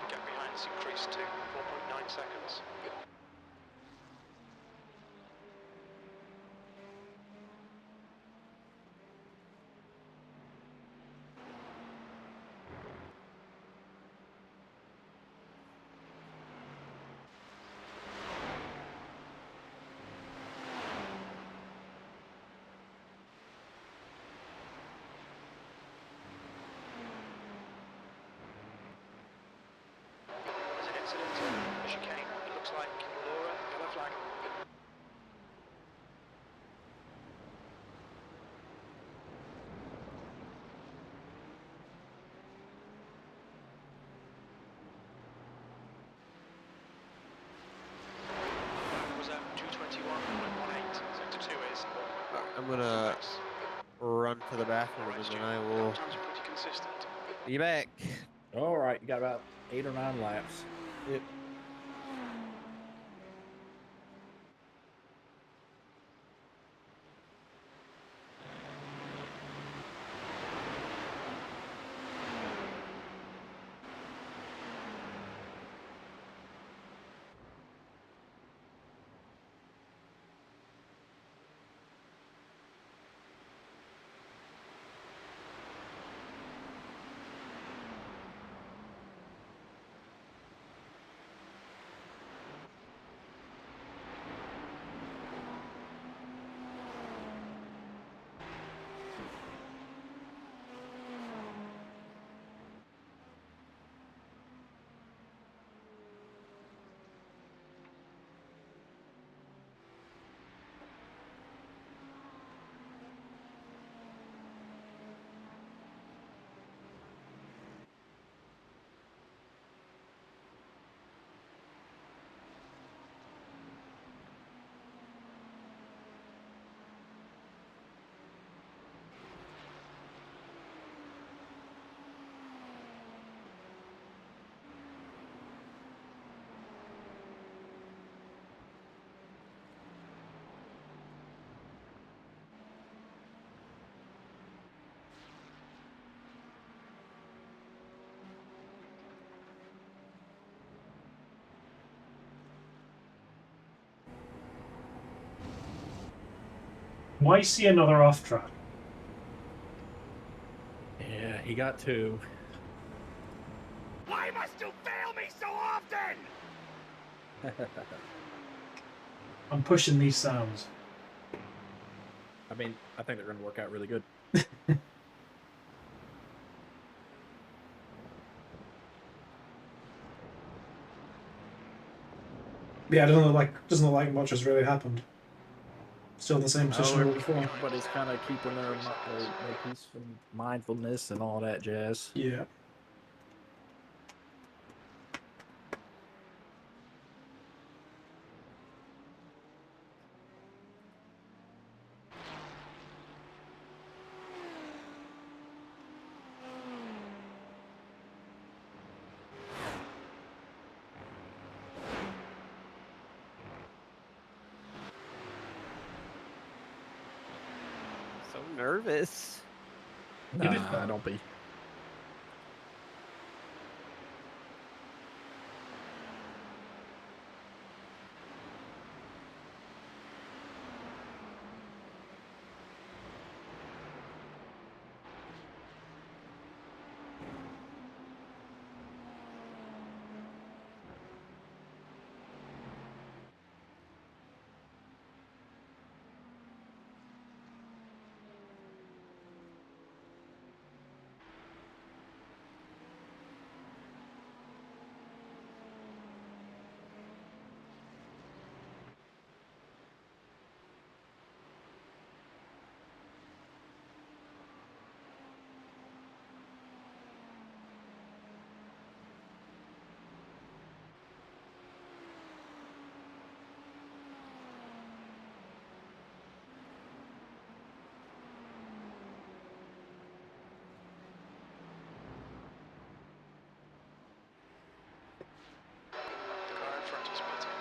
Gap behind has increased to 4.9 seconds. There's an incident, a chicane. It looks like Laura, yellow flag. Was at 221.18. Sector 2 is 1.1. I'm gonna run to the bathroom and then I will Times are pretty consistent. be back. All right, you got about 8 or 9 laps. Yep. Why see another off track? Yeah, he got 2. Why must you fail me so often? I'm pushing these sounds. I mean, I think they're going to work out really good. Yeah, it doesn't look like much has really happened. Still in the same position we were before. Everybody's kind of keeping their peaceful mindfulness and all that jazz. Yeah. So nervous. Nah, don't be. The car in front is pitting.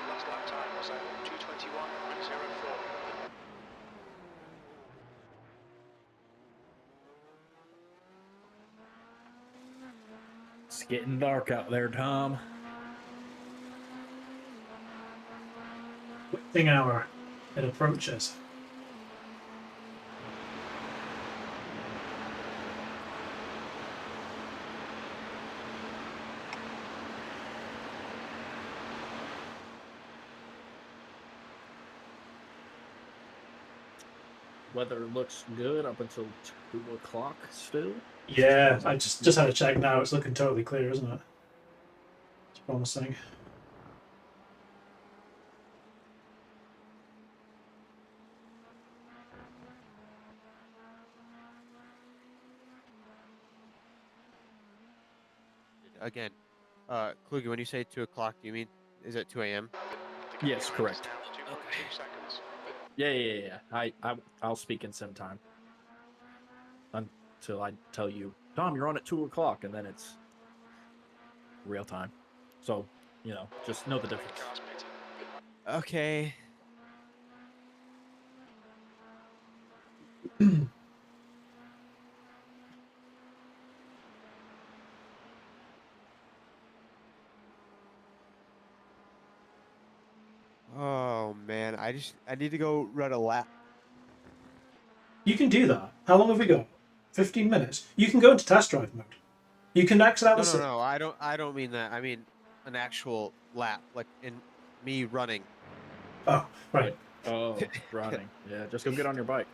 Last lap time was at 2:21.04. It's getting dark out there, Tom. Witching hour. It approaches. Weather looks good up until 2 o'clock still. Yeah, I just had a check now. It's looking totally clear, isn't it? It's promising. Again, Kluge, when you say 2 o'clock, do you mean is it 2 a.m.? Yes, correct. Now 2.2 seconds. Yeah. I'll speak in some time. Until I tell you, Tom, you're on at 2 o'clock, and then it's real time. So, just know the difference. Car's pitting. Okay. Oh man, I need to go run a lap. You can do that. How long have we got? 15 minutes. You can go into test drive mode. You can exit out the. No. I don't mean that. I mean an actual lap, like in me running. Oh, right. Oh, running. Yeah, just go get on your bike.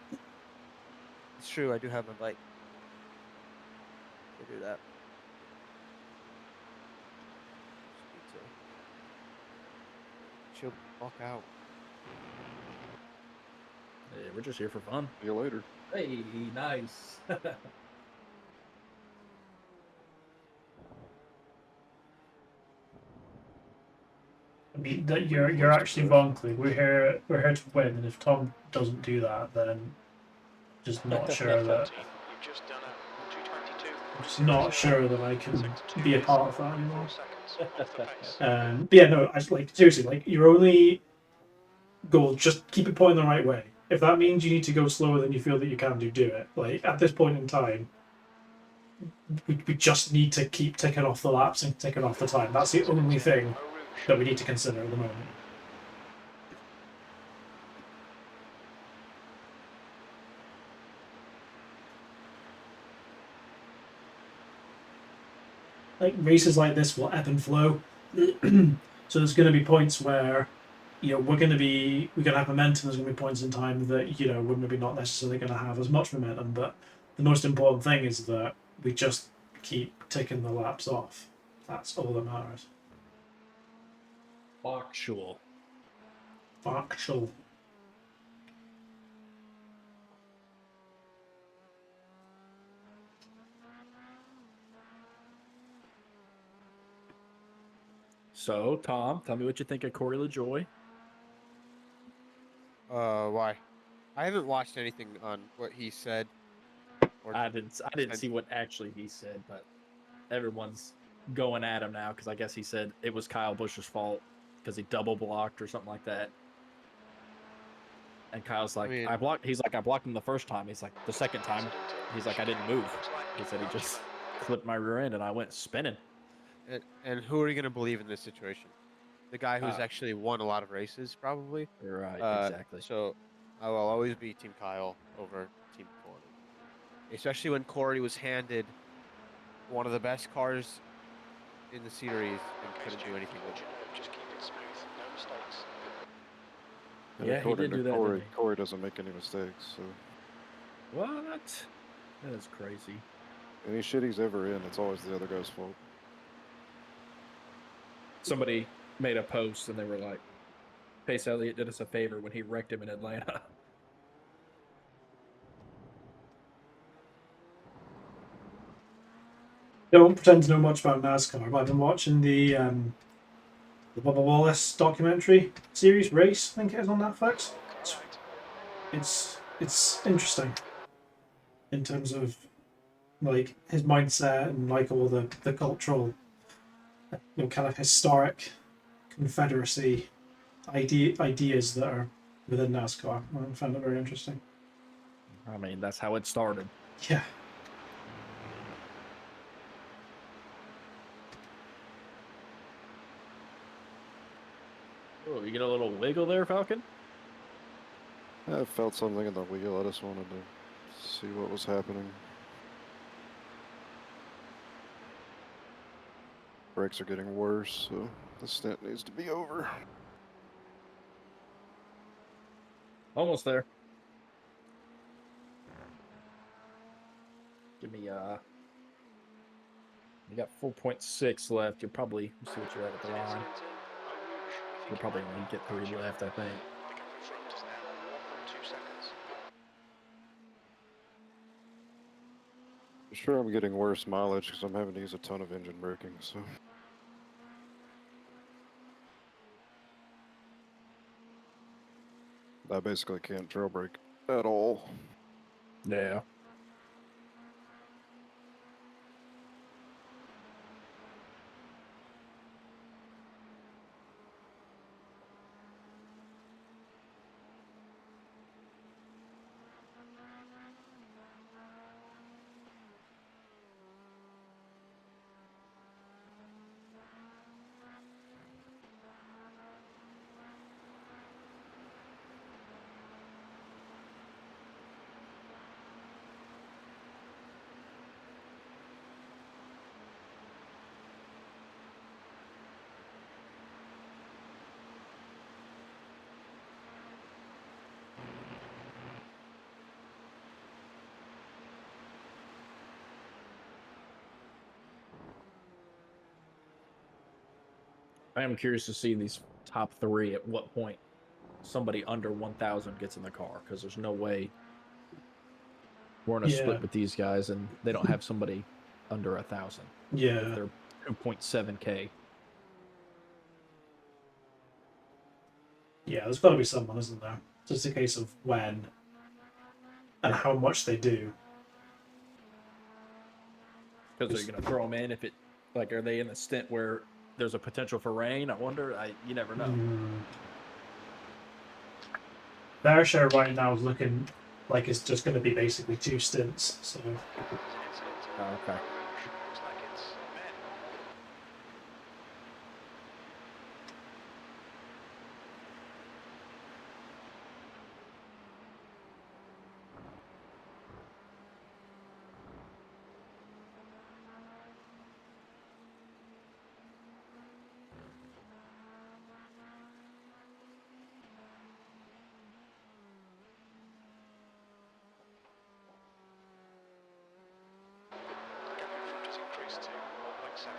It's true. I do have my bike. I do that. Just need to chill the fuck out. Yeah, we're just here for fun. See you later. Hey, nice. I mean, that you're actually wrong, Cleve. We're here to win, and if Tom doesn't do that, then just not sure that You've just done a 222. I'm just not sure that I can Sector 2 be a is part of that 4 anymore. seconds off the pace. But yeah, no, I just, like seriously, like your only goal, just keep it pointing the right way. If that means you need to go slower than you feel that you can do it. Like at this point in time, we just need to keep ticking off the laps and ticking off the time. That's the only thing that we need to consider at the moment. Like races like this will ebb and flow. So there's going to be points where we're going to have momentum. There's going to be points in time that we're maybe not necessarily going to have as much momentum. But the most important thing is that we just keep ticking the laps off. That's all that matters. Factual. Factual. So, Tom, tell me what you think of Corey LaJoy. Why? I haven't watched anything on what he said. Or I didn't see what actually he said, but everyone's going at him now because I guess he said it was Kyle Busch's fault because he double blocked or something like that. And Kyle's like, mean- I blocked. He's like, I blocked him the first time. He's like, the second time, he's like, I didn't move. He said he just clipped my rear end and I went spinning. And who are you going to believe in this situation? The guy who's actually won a lot of races, probably. You're right, exactly. So I will always be Team Kyle over Team Corey, especially when Corey was handed one of the best cars in the series and couldn't do anything with it. Just keep it smooth, no mistakes. And Yeah, he according did do to that, Corey, didn't he? Corey doesn't make any mistakes, so What? That is crazy. any shit he's ever in, it's always the other guy's fault. Somebody made a post and they were like, Pace Elliott did us a favor when he wrecked him in Atlanta. Don't pretend to know much about NASCAR, but I've been watching the Bubba Wallace documentary series, Race. I think it is on Netflix. It's interesting in terms of like his mindset and like all the cultural, kind of historic Confederacy ideas that are within NASCAR. I found it very interesting. I mean, that's how it started. Yeah. Oh, you get a little wiggle there, Falcon? I felt something in the wheel. I just wanted to see what was happening. Brakes are getting worse, so the stint needs to be over. Almost there. Give me, you got 4.6 left. You'll probably see what you're at the line. You'll probably only get 3 left, I think. I'm sure I'm getting worse mileage because I'm having to use a ton of engine braking, so. I basically can't trail brake at all. Yeah. I am curious to see these top 3 at what point. somebody under 1,000 gets in the car, because there's no way we're in a Yeah. split with these guys and they don't have somebody under 1,000. Yeah. If they're 2.7K. Yeah, there's got to be someone, isn't there? It's just a case of when and how much they do. Because they're going to throw them in if it, like, are they in the stint where there's a potential for rain? I wonder. You never know. Their share right now is looking like it's just going to be basically 2 stints. So. Oh, okay. Looks like it's men. Gap in front has increased to 0.7.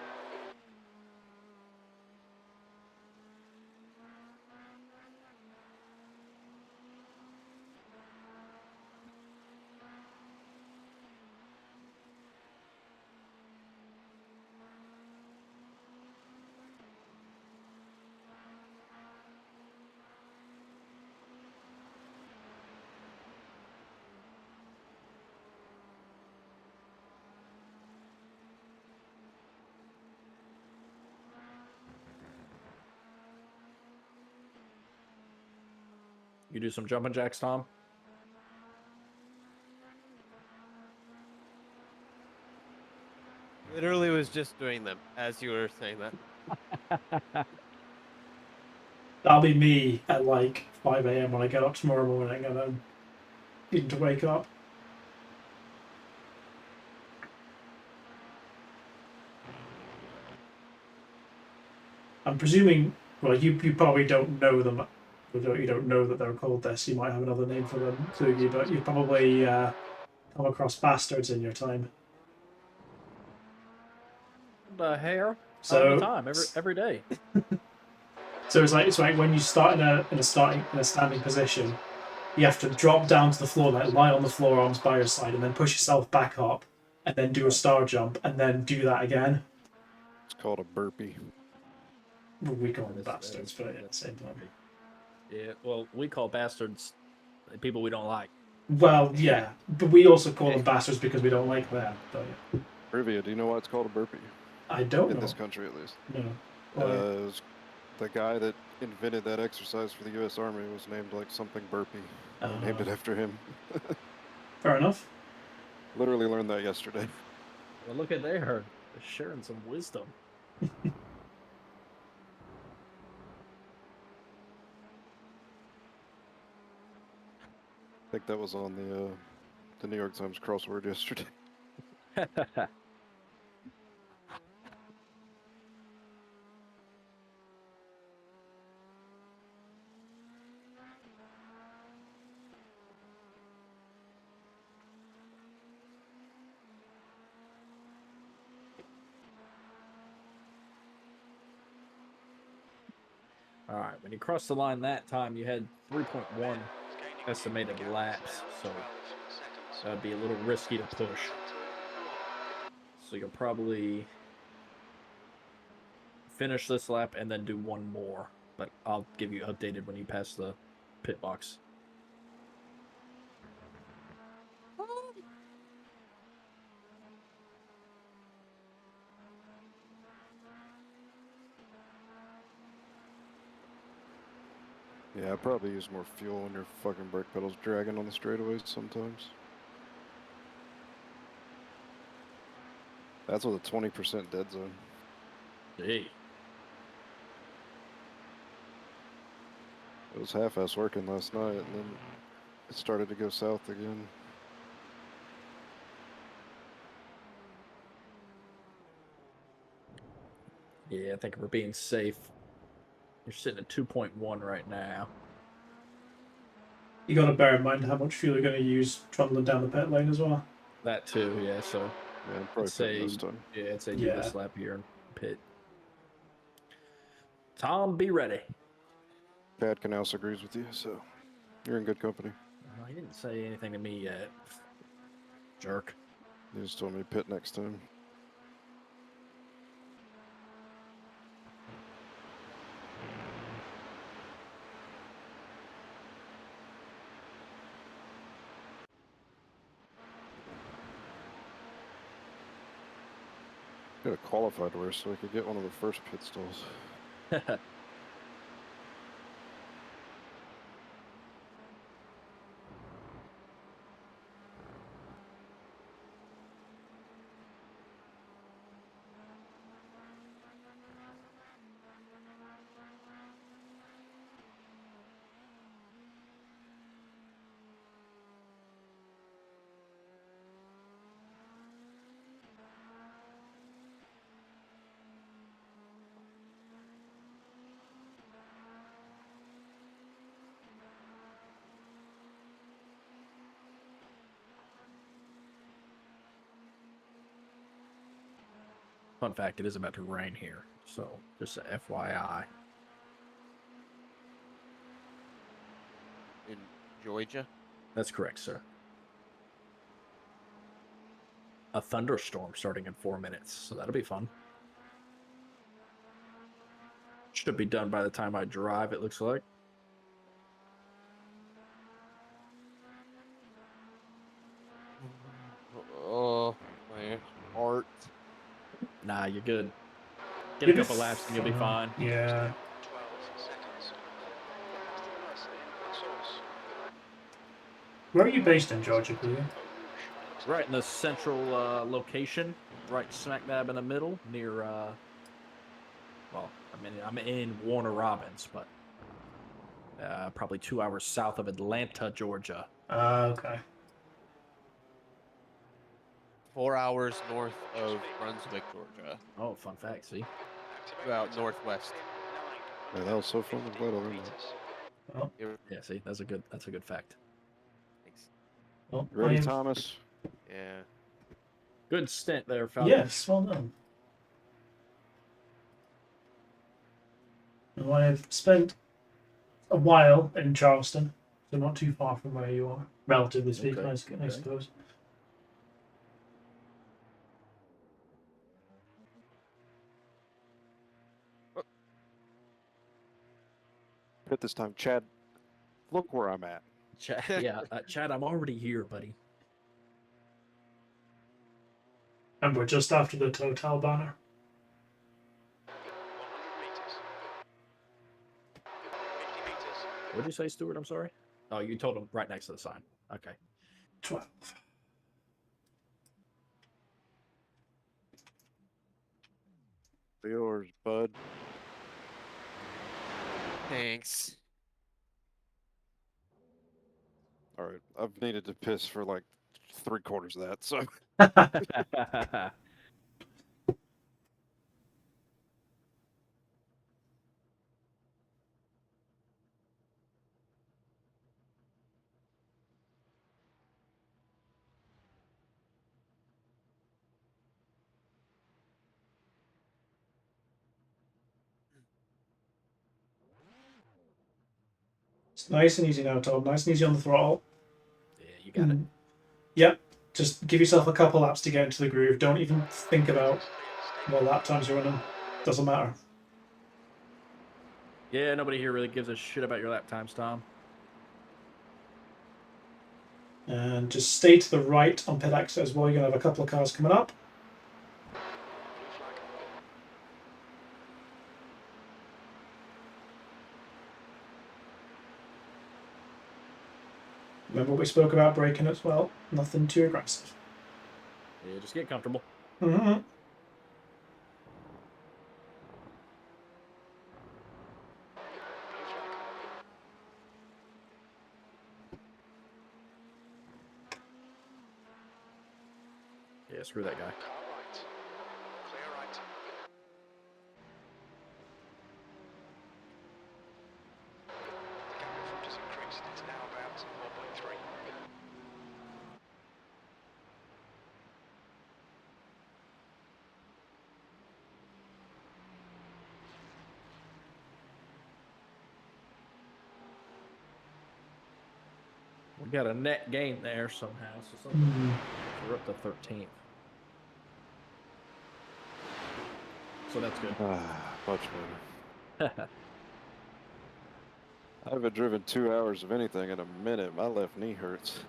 You do some jumping jacks, Tom? Literally was just doing them as you were saying that. That'll be me at like 5 a.m. when I get up tomorrow morning and I'm needing to wake up. I'm presuming, well, you probably don't know them. You don't know that they're called this. You might have another name for them, Klugi, but you've probably come across bastards in your time. The hair? So All the time, every day. So it's like when you start in a standing position, you have to drop down to the floor, like lie on the floor, arms by your side, and then push yourself back up, and then do a star jump, and then do that again. It's called a burpee. We call them bastards, but yeah, same time. Yeah, well, we call bastards people we don't like. Well, yeah, but we also call them bastards because we don't like them. But yeah. Trivia, do you know why it's called a burpee? I don't know. In this country, at least. No. The guy that invented that exercise for the U.S. Army was named like something burpee. Named it after him. Fair enough. Literally learned that yesterday. Well, look at there. They're sharing some wisdom. I think that was on the New York Times crossword yesterday. All right, when you crossed the line that time, you had 3.1 estimated laps, so that'd be a little risky to push. So you'll probably finish this lap and then do one more, but I'll give you updated when you pass the pit box. Yeah, I probably use more fuel when your fucking brake pedal's dragging on the straightaways sometimes. That's with a 20% dead zone. Hey. It was half-ass working last night, and then it started to go south again. Yeah, I think we're being safe. You're sitting at 2.1 right now. You got to bear in mind how much fuel you're going to use trundling down the pit lane as well. That too, yeah. So yeah, I'm probably pitting this time. Yeah, I'd say do this lap here and pit. Tom, be ready. Chad Canals agrees with you, so you're in good company. He didn't say anything to me yet. Jerk. He just told me pit next time. Got a qualified race so I could get one of the first pit stalls. Fun fact, it is about to rain here, so just a FYI. In Georgia? That's correct, sir. A thunderstorm starting in 4 minutes, so that'll be fun. Should be done by the time I drive, it looks like. Oh, my heart. Nah, you're good. Get You'll a be couple laps and you'll be fine. fine. Yeah. 12 seconds. Aston Martin, one source. Where are you based in Georgia, Blue? Right in the central location, right smack dab in the middle, near, well, I'm in Warner Robins, but probably 2 hours south of Atlanta, Georgia. Okay. 4 hours north of Brunswick, Georgia. Oh, fun fact, see? About northwest. Man, that was so fun. I'm glad I learned that. Well, Yeah, see, that's a good fact. Thanks. well, Ready, I'm- Thomas? Yeah. Good stint there, Falcon. Yes, well done. Well, I've spent a while in Charleston, so not too far from where you are, relatively speaking, Okay, I okay. suppose. Pit this time. Chad, look where I'm at. Chad, yeah, Chad, I'm already here, buddy. And we're just after the Total banner. 100 meters. 50 meters. What'd you say, Stuart? I'm sorry. Oh, you told him right next to the sign. Okay. 12. Yours, bud. Thanks. All right, I've needed to piss for like 3/4 of that, so. It's nice and easy now, Tom. Nice and easy on the throttle. Yeah, you got it. Yep. Just give yourself a couple laps to get into the groove. Don't even think about what lap times you're running. Doesn't matter. Yeah, nobody here really gives a shit about your lap times, Tom. And just stay to the right on pit exit as well. You're going to have a couple of cars coming up. Remember we spoke about braking as well. Nothing too aggressive. Yeah, just get comfortable. Mm-hmm. Yeah, screw that guy. Car right. Clear right. The gap in front has increased. It's now about 1.3. We got a net gain there somehow. So we're up to 13th. So that's good. Much better. I haven't driven 2 hours of anything in a minute. My left knee hurts.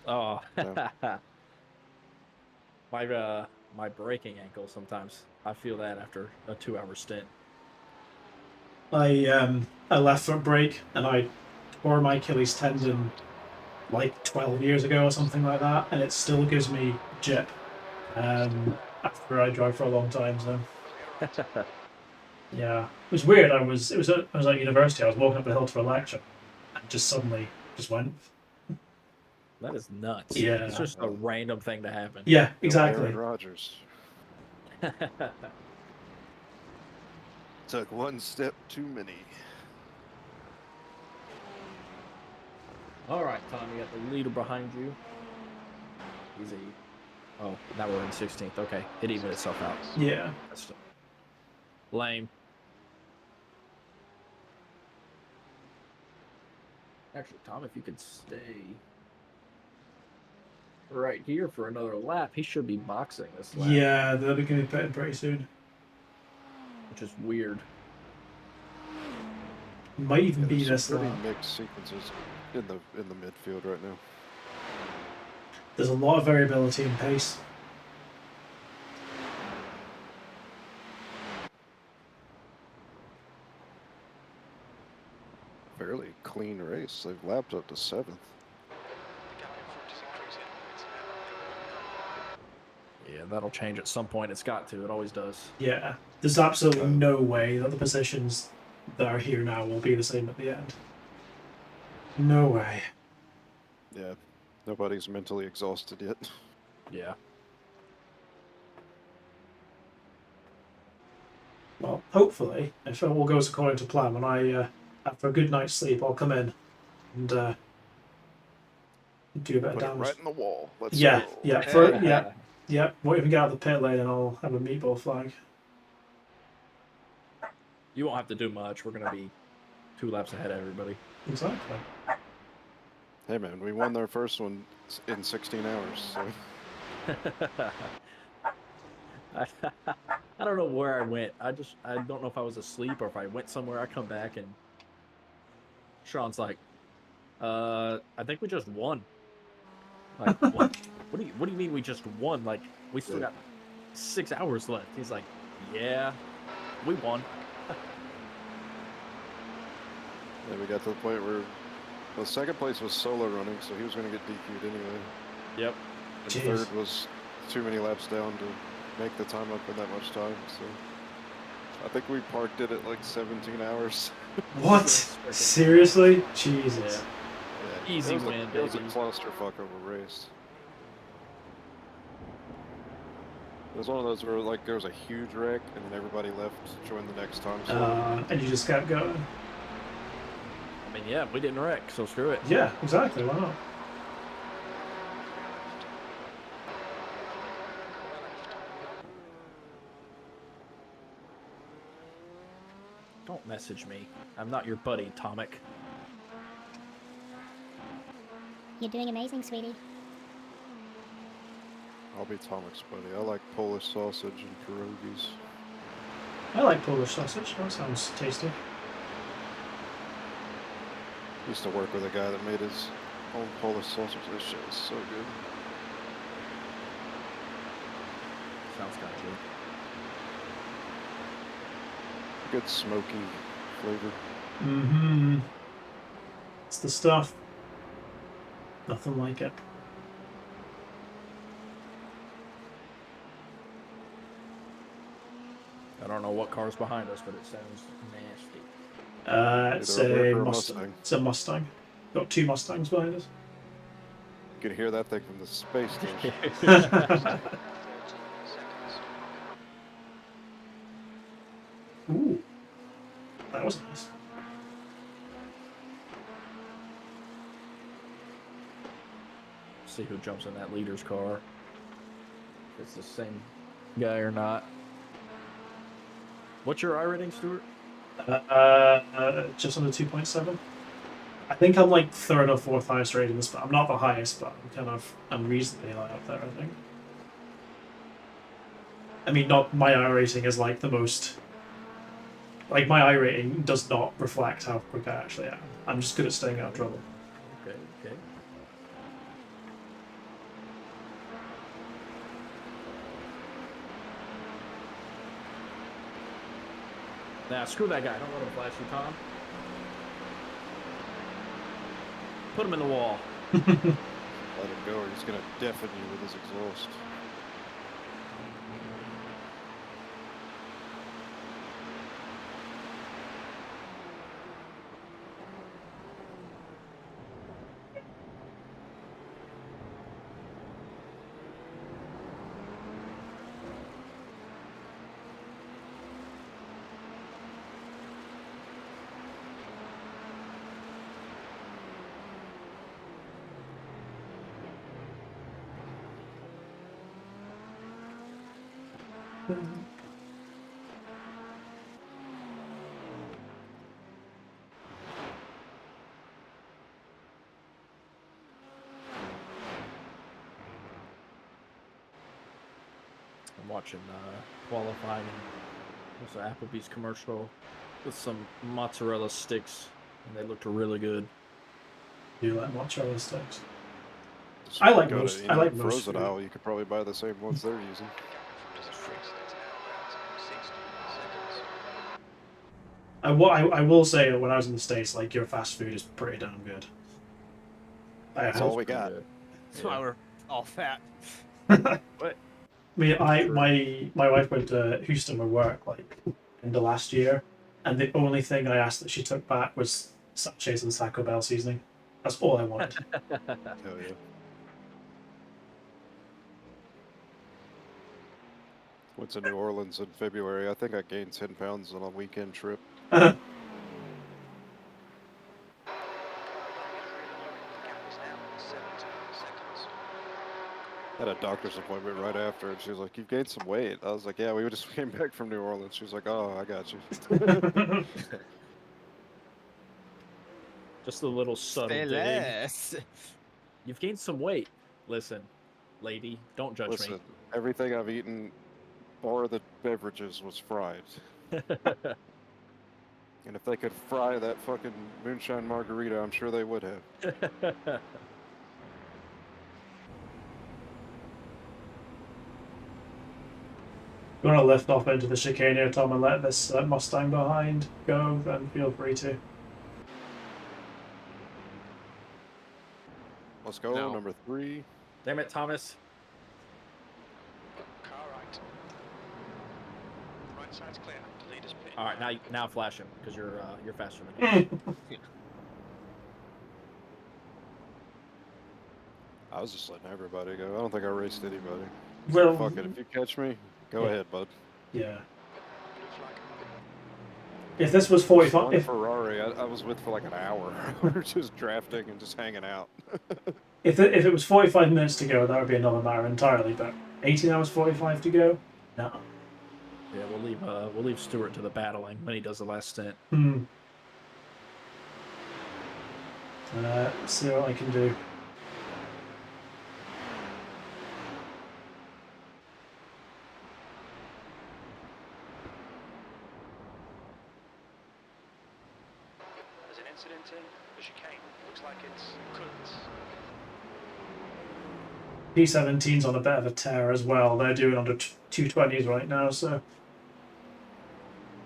Oh, Yeah. my braking ankle sometimes. I feel that after a 2-hour stint. I left foot brake and I tore my Achilles tendon like 12 years ago or something like that, and it still gives me jip after I drive for a long time. So yeah, it was weird. I was at university. I was walking up the hill to a lecture, and just suddenly just went. That is nuts. Yeah. It's just a random thing to happen. Yeah, exactly. Aaron Rodgers. Took one step too many. All right, Tom, you got the leader behind you. Easy. Oh, now we're in 16th. Okay, it evened itself out. Yeah. That's lame. Actually, Tom, if you could stay right here for another lap, he should be boxing this lap. Yeah, they'll be going to be pitting pretty soon. Which is weird. Might even be there's this some pretty lap. mixed sequences in the midfield right now. There's a lot of variability in pace. Fairly clean race. They've lapped up to 7th. Yeah, that'll change at some point. It's got to. It always does. Yeah, there's absolutely no way that the positions that are here now will be the same at the end. No way. Yeah, nobody's mentally exhausted yet. Yeah. Well, hopefully, if all goes according to plan, when I, after a good night's sleep, I'll come in and do a bit of Put it damage. right in the wall. Let's Yeah, go. yeah, yeah. Won't even get out of the pit lane, and I'll have a meatball flag. You won't have to do much. We're going to be 2 laps ahead of everybody. Exactly. Hey man, we won their first one in 16 hours. So. I don't know where I went. I don't know if I was asleep or if I went somewhere. I come back and Sean's like, I think we just won. Like, what? What do you mean we just won? Like, we still got 6 hours left. He's like, yeah, we won. Yeah, we got to the point where the second place was solo running, so he was going to get DQ'd anyway. Yep. And third was too many laps down to make the time up in that much time. So I think we parked it at like 17 hours. What? Seriously? Jesus. Yeah. Easy win, It baby. was a clusterfuck of a race. It was one of those where like there was a huge wreck and then everybody left to join the next time. And you just kept going. I mean, yeah, we didn't wreck, so screw it. Yeah, exactly. Why not? Don't message me. I'm not your buddy, Tomic. You're doing amazing, sweetie. I'll be Tomic's buddy. I like Polish sausage and pierogies. I like Polish sausage. That sounds tasty. Used to work with a guy that made his own Polish sausage. This shit is so good. Sounds kind of good. Good smoky flavor. Mm-hmm. It's the stuff. Nothing like it. I don't know what car's behind us, but it sounds nasty. It's Either a or Mustang. It's a Mustang. Got 2 Mustangs behind us. You could hear that thing from the space station. Ooh. That was nice. See who jumps in that leader's car. If it's the same guy or not. What's your I rating, Stuart? Just under 2.7. I think I'm like third or fourth highest rated in this, but I'm not the highest, but I'm reasonably high up there, I think. I mean, not my iRacing is like the most. Like my iRating does not reflect how quick I actually am. I'm just good at staying out of trouble. Okay, okay. Nah, screw that guy. Don't let him flash you, Tom. Put him in the wall. Let him go, or he's gonna deafen you with his exhaust. I'm watching qualifying. There's an Applebee's commercial with some mozzarella sticks, and they looked really good. Do you like mozzarella sticks? Just I like go to most. any I like most frozen food. aisle. You could probably buy the same ones they're using. I will say that when I was in the States, like your fast food is pretty damn good. That's all we got. That's why we're all fat. What? I mean, True. my wife went to Houston with work like in the last year, and the only thing I asked that she took back was sachets of the Taco Bell seasoning. That's all I wanted. Hell yeah. Went to New Orleans in February. I think I gained 10 pounds on a weekend trip. Had a doctor's appointment right after, and she was like, "You've gained some weight." I was like, "Yeah, we just came back from New Orleans." She was like, "Oh, I got you." Just a little subtle Say dig. less. You've gained some weight. Listen, lady, don't judge Listen, everything I've eaten, bar the beverages, was fried. And if they could fry that fucking moonshine margarita, I'm sure they would have. me. You want to lift off into the chicane here, Tom, and let this Mustang behind go, then feel free to. Let's go, No. number 3. Damn it, Thomas. Car right. Right side's clear. The leader's pit. All right, now flash him because you're faster than him. I was just letting everybody go. I don't think I raced anybody. Well, Fuck it. If you catch me, go ahead, bud. Yeah. If this was 45, One Ferrari I was with for like an hour. We were just drafting and just hanging out. if it was 45 minutes to go, that would be another matter entirely. But 18 hours 45 to go, no. Yeah, we'll leave Stewart to the battling when he does the last stint. See what I can do. There's an incident in the chicane. Looks like it's Kuntz. P17's on a bit of a tear as well. They're doing under 220s right now, so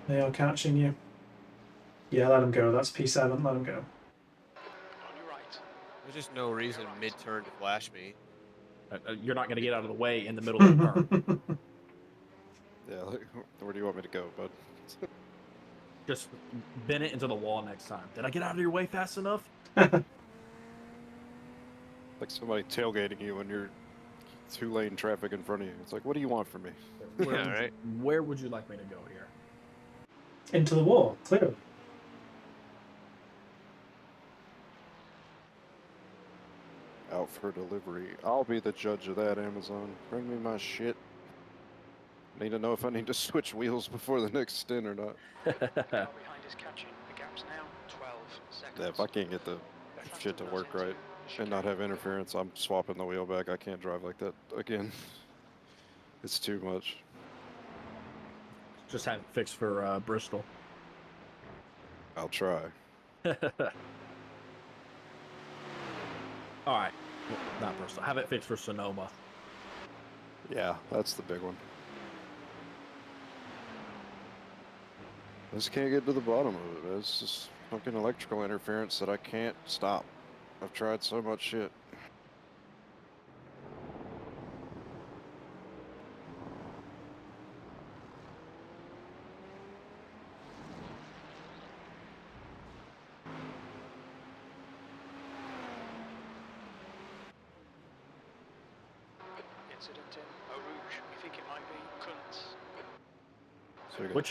they are catching you. Yeah, let them go. That's P7. Let them go. On your right. There's just no reason mid-turn to flash me. You're not going to get out of the way in the middle of the turn. Yeah, like, where do you want me to go, bud? Just bend it into the wall next time. Did I get out of your way fast enough? Like somebody tailgating you when you're 2-lane traffic in front of you. It's like, what do you want from me? Where would you like me to go here? Into the wall, clearly. Out for delivery. I'll be the judge of that, Amazon. Bring me my shit. Need to know if I need to switch wheels before the next stint or not. The car behind is catching. The gap's now 12 Yeah, if I can't get the shit to work right and not have interference, I'm swapping the wheel back. I can't drive like that again. It's too much. Just have it fixed for Bristol. I'll try. All right, well, not Bristol. Have it fixed for Sonoma. Yeah, that's the big one. I just can't get to the bottom of it, man. It's just fucking electrical interference that I can't stop. I've tried so much shit. Incident in Eau Rouge. We think it might be Kuntz. So I got Which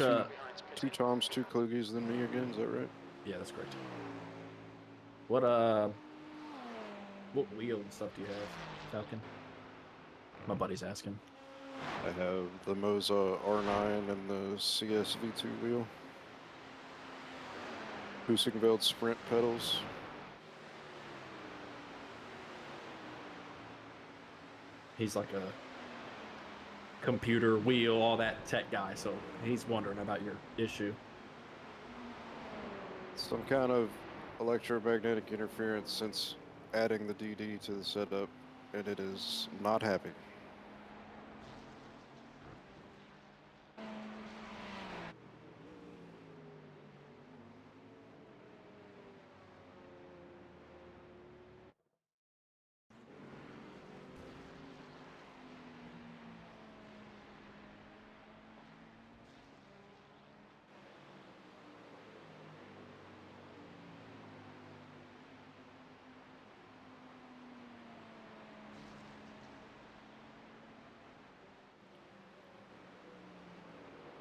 two Toms, two Kluges, than me again. Is that right? Yeah, that's correct. What wheel and stuff do you have, Falcon? My buddy's asking. I have the Moza R9 and the CS V2 wheel. Husingveld Sprint pedals. He's like a computer wheel, all that tech guy, so he's wondering about your issue. Some kind of electromagnetic interference since adding the DD to the setup, and it is not happy.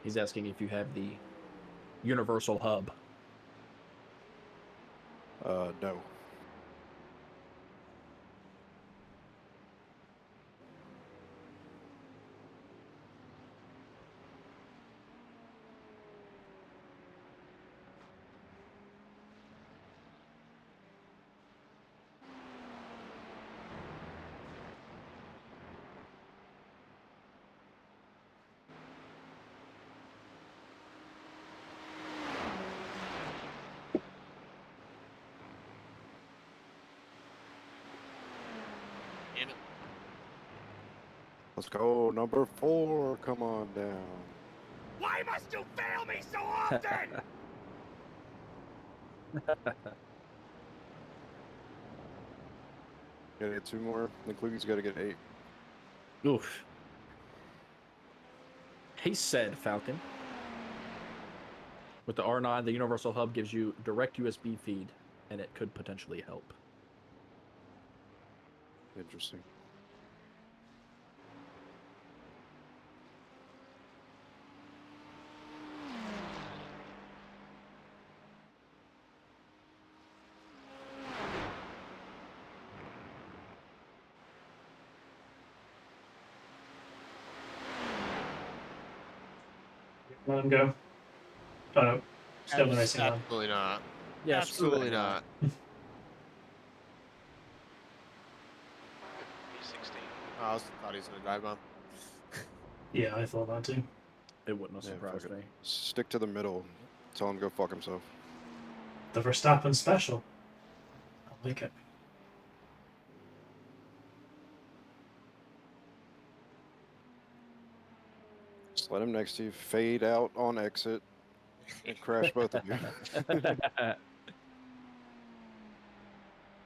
He's asking if you have the universal hub. No. Damn it. Let's go, number 4. Come on down. Why must you fail me so often? Gotta get 2 more. The Kluge's gotta get 8. Oof. He said, Falcon, with the R9, the universal hub gives you direct USB feed, and it could potentially help. Interesting. Let him go. Oh no, still in the racing line. Absolutely not. Yeah, Absolutely not. B16. I thought he was going to drive on. Yeah, I thought that too. It wouldn't have Yeah, surprised fuck it. me. Stick to the middle. Tell him to go fuck himself. The Verstappen special. I like it. Just let him next to you. Fade out on exit. And crash both of you.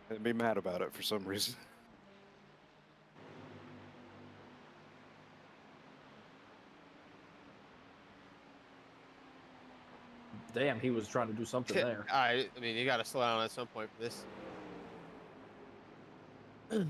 And be mad about it for some reason. Damn, he was trying to do something there. I mean, you got to slow down at some point for this. Did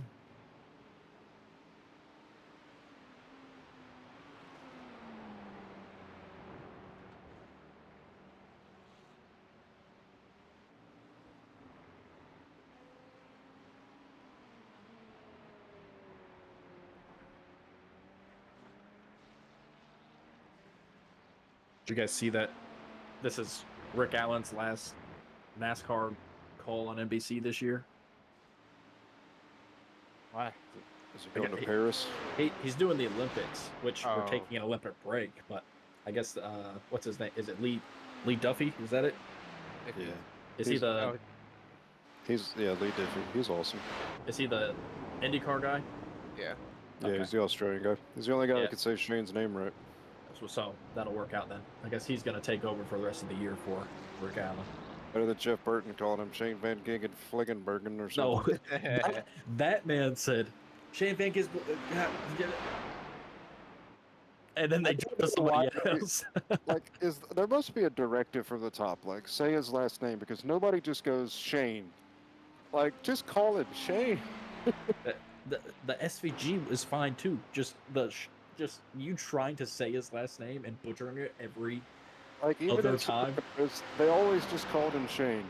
you guys see that? This is Rick Allen's last NASCAR call on NBC this year. Why? Is he going to Paris? He's doing the Olympics, which we're Oh. taking an Olympic break. But I guess what's his name? Is it Lee Duffy? Is that it? Yeah. Is he the? Lee Diffie. He's awesome. Is he the IndyCar guy? Yeah. Yeah, Okay. he's the Australian guy. He's the only guy Yeah. that can say Shane's name right. So that'll work out then. I guess he's going to take over for the rest of the year for Rick Allen. Better than Jeff Burton calling him Shane Van Gingen Fliggenbergen or No, something. that man said Shane Van Gisbergen, get it. And then they jumped to somebody else. Like, there must be a directive from the top. Like, say his last name because nobody just goes Shane. Like, just call him Shane. the SVG is fine too. Just you trying to say his last name and butchering it every even other in time. They always just called him Shane.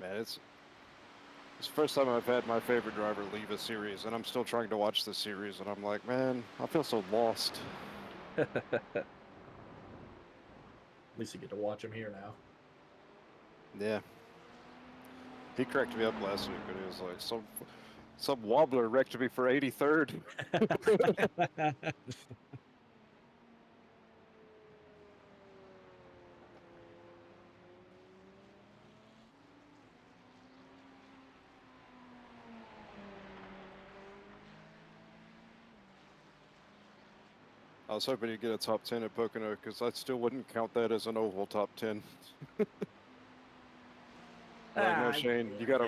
Man, it's the first time I've had my favorite driver leave a series, and I'm still trying to watch the series, and I'm like, man, I feel so lost. At least you get to watch him here now. Yeah. He cracked me up last week, but he was like, some wobbler wrecked me for 83rd. I was hoping you'd get a top 10 at Pocono, because I still wouldn't count that as an oval top 10. No, Shane, you got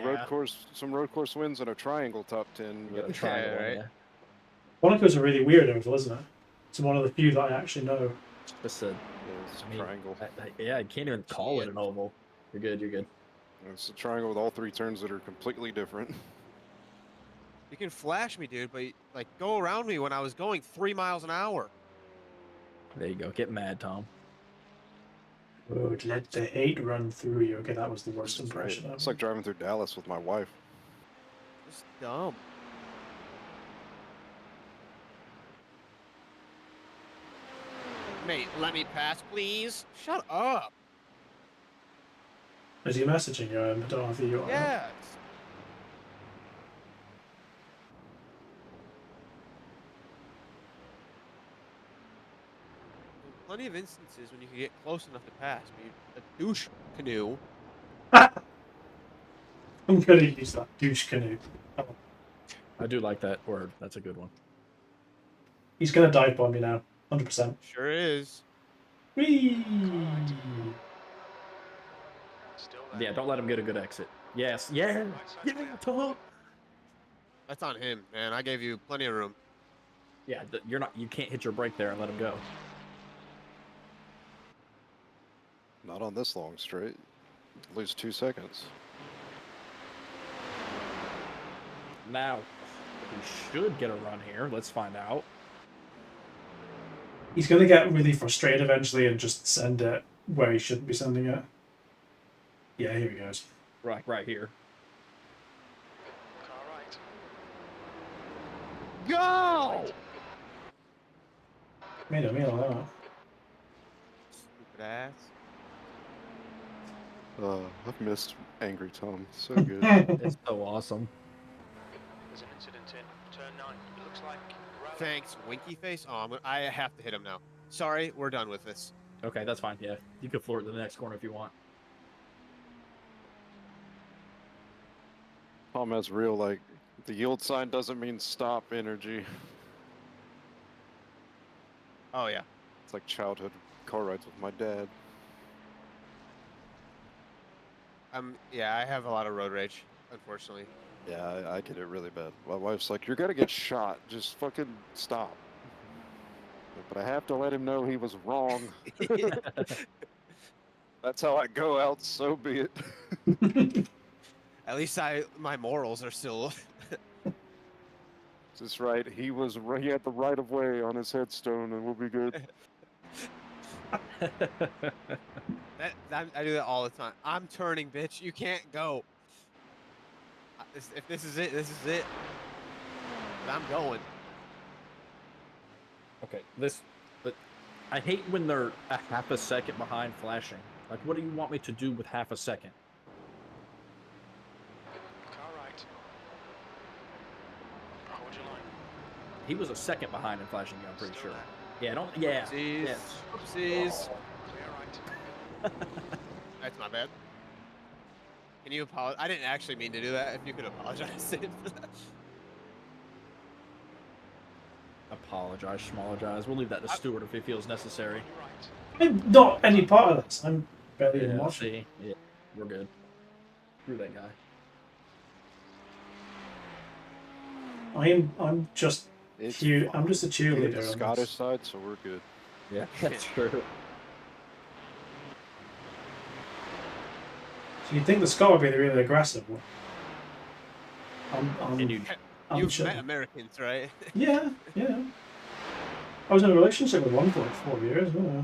some road course wins and a triangle top 10. You got a triangle, right? yeah. Monaco's a really weird oval, isn't it? It's one of the few that I actually know. Just a triangle. I can't even call it an oval. You're good. You're good. It's a triangle with all three turns that are completely different. You can flash me, dude, but like go around me when I was going 3 miles an hour. There you go. Get mad, Tom. Would let the hate run through you. Okay, that was the worst impression ever. It's like driving through Dallas with my wife. Just dumb. Mate, let me pass, please. Shut up. Is he messaging you? I don't know if you are. Yes. Plenty of instances when you can get close enough to pass. But a douche canoe. I'm gonna use that douche canoe. Oh. I do like that word. That's a good one. He's gonna dive bomb me now, 100%. Sure is. Whee! Yeah, don't let him get a good exit. Yes. Yeah. Yeah, Tom. That's on him, man. I gave you plenty of room. Yeah, you can't hit your brake there and let him go. Not on this long straight. Lose 2 seconds. Now, we should get a run here. Let's find out. He's gonna get really frustrated eventually and just send it where he shouldn't be sending it. Yeah, here he goes. Right here. Go! Made a meal of that. Stupid ass. I've missed Angry Tom. So good. It's so awesome. There's an incident in turn 9. It looks like... Thanks, Winky Face. Oh, I have to hit him now. Sorry, we're done with this. Okay, that's fine. Yeah, you can floor it to the next corner if you want. Tom has real, like, the yield sign doesn't mean stop energy. Oh, yeah. It's like childhood car rides with my dad. Yeah, I have a lot of road rage, unfortunately. Yeah, I get it really bad. My wife's like, you're gonna get shot. Just fucking stop. But I have to let him know he was wrong. That's how I go out, so be it. At least my morals are still... That's right. He had the right of way on his headstone, and we'll be good. I do that all the time. I'm turning, bitch. You can't go. If this is it, this is it. But I'm going. Okay, I hate when they're a half a second behind flashing. Like, what do you want me to do with half a second? Car right. Hold your line. He was a second behind in flashing, I'm pretty Still sure. there. Yeah, don't. Yeah. Oopsies. Yes. Oopsies. Clear right. That's my bad. Can you apologize? I didn't actually mean to do that. If you could apologize to him for that. Apologize, schmologize. We'll leave that to Stuart if he feels necessary. I'm not any part of this. I'm barely even Yeah, watching. see? Yeah, we're good. Screw that guy. I'm just It's cute. I'm fine. just a He hit cheerleader. the on Scottish this. side, so we're good. Yeah, that's true. So you'd think the Scot would be the really aggressive one. I'm You've chill. met Americans, right? Yeah, yeah. I was in a relationship with one for like 4 years. Yeah.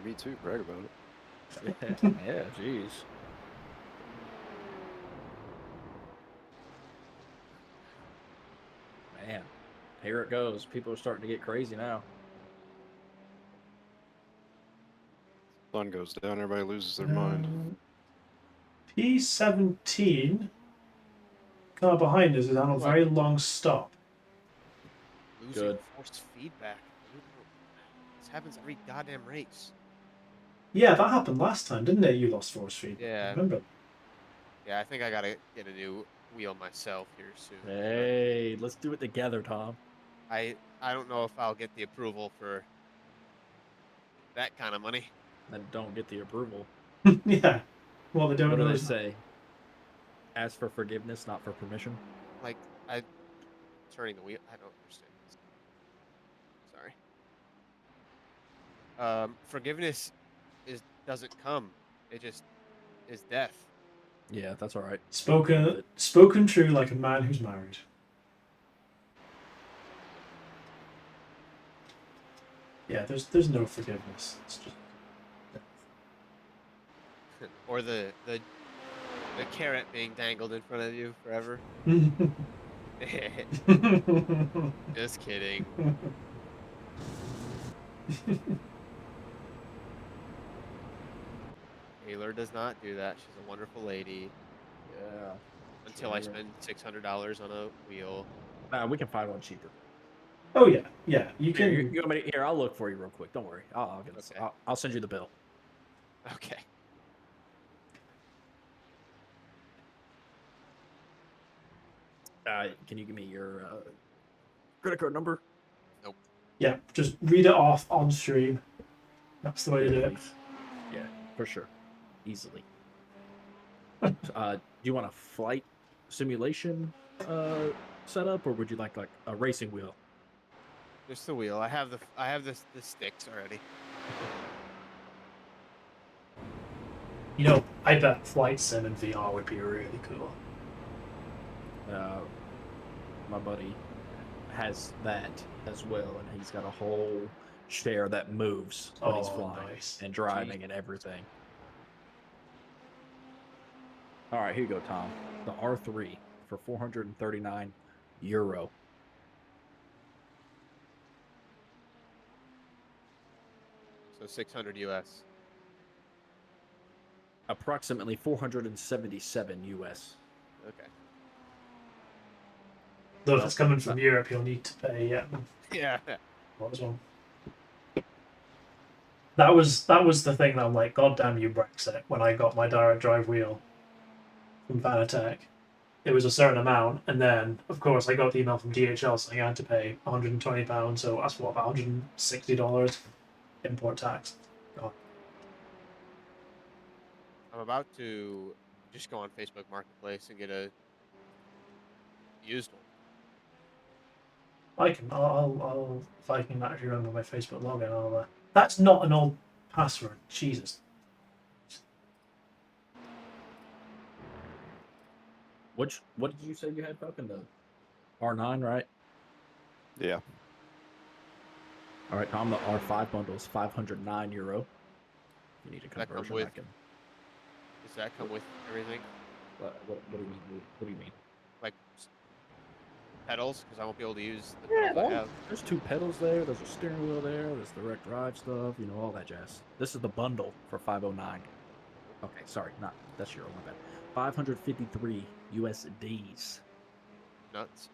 Me too. Brag about it. Yeah, jeez. Man, here it goes. People are starting to get crazy now. Sun goes down, everybody loses their mind. P17 car behind us is on a very long stop. Losing Good. forced feedback. This happens every goddamn race. Yeah, that happened last time, didn't it? You lost force feedback. Yeah. Remember? Yeah, I think I gotta get a new wheel myself here soon. Hey, let's do it together, Tom. I don't know if I'll get the approval for that kind of money. Then don't get the approval. Yeah. Well, they don't What do know. they say? Ask for forgiveness, not for permission. Like, turning the wheel. I don't understand this. Sorry. Forgiveness doesn't come. It just is death. Yeah, that's all right. Spoken true like a man who's married. Yeah, there's no forgiveness. It's just Or the carrot being dangled in front of you forever. Just kidding. Taylor does not do that. She's a wonderful lady. Yeah. Until I spend $600 on a wheel. We can find one cheaper. Oh yeah, yeah. You can. Here, I'll look for you real quick. Don't worry. I'll send you the bill. Okay. Can you give me your credit card number? Nope. Yeah, just read it off on stream. That's the way to do it. Yeah, for sure. Easily. Do you want a flight simulation setup, or would you like a racing wheel? Just the wheel. I have the sticks already. You know, I bet flight sim in VR would be really cool. My buddy has that as well, and he's got a whole chair that moves when he's flying and driving and everything. All right, here you go, Tom. The R3 for €439. So 600 US. Approximately 477 US. Okay. Though if it's coming from Europe, you'll need to pay. Yeah. What was one? That was the thing that I'm like, God damn you, Brexit, when I got my direct drive wheel from Vanatech. It was a certain amount, and then, of course, I got the email from DHL saying I had to pay £120, so that's what, about $160 import tax. God. I'm about to just go on Facebook Marketplace and get a used one. I'll if I can actually remember my Facebook login, I'll. That's not an old password. Jesus. What did you say you had, Falcon? The R9, right? Yeah. All right, Tom. The R5 bundle is €509. You need a conversion. Does that come with everything? What do you mean? What do you mean? Like pedals because I won't be able to use the Yeah, pedals I have. there's 2 pedals there. There's a steering wheel there. There's direct drive stuff. You know, all that jazz. This is the bundle for 509. Okay, sorry, not that's your my bad. 553 USDs. Nuts.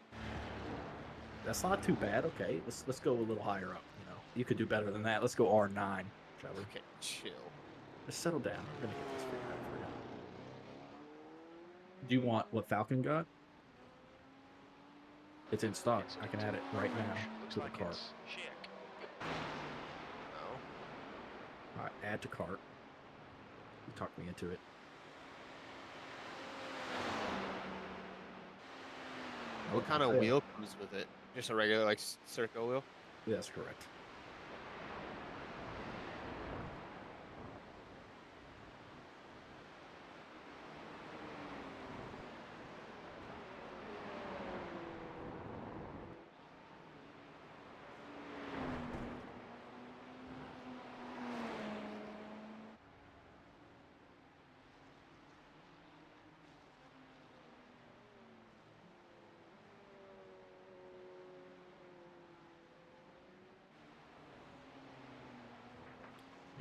That's not too bad. Okay, let's go a little higher up. You know, you could do better than that. Let's go R9, shall we? Okay, chill. Just settle down. We're gonna get this figured out for you. Do you want what Falcon got? It's in stock. I can add it right now to the cart. No. All right, add to cart. You talked me into it. What kind of wheel comes with it? Just a regular, like, circle wheel? That's correct.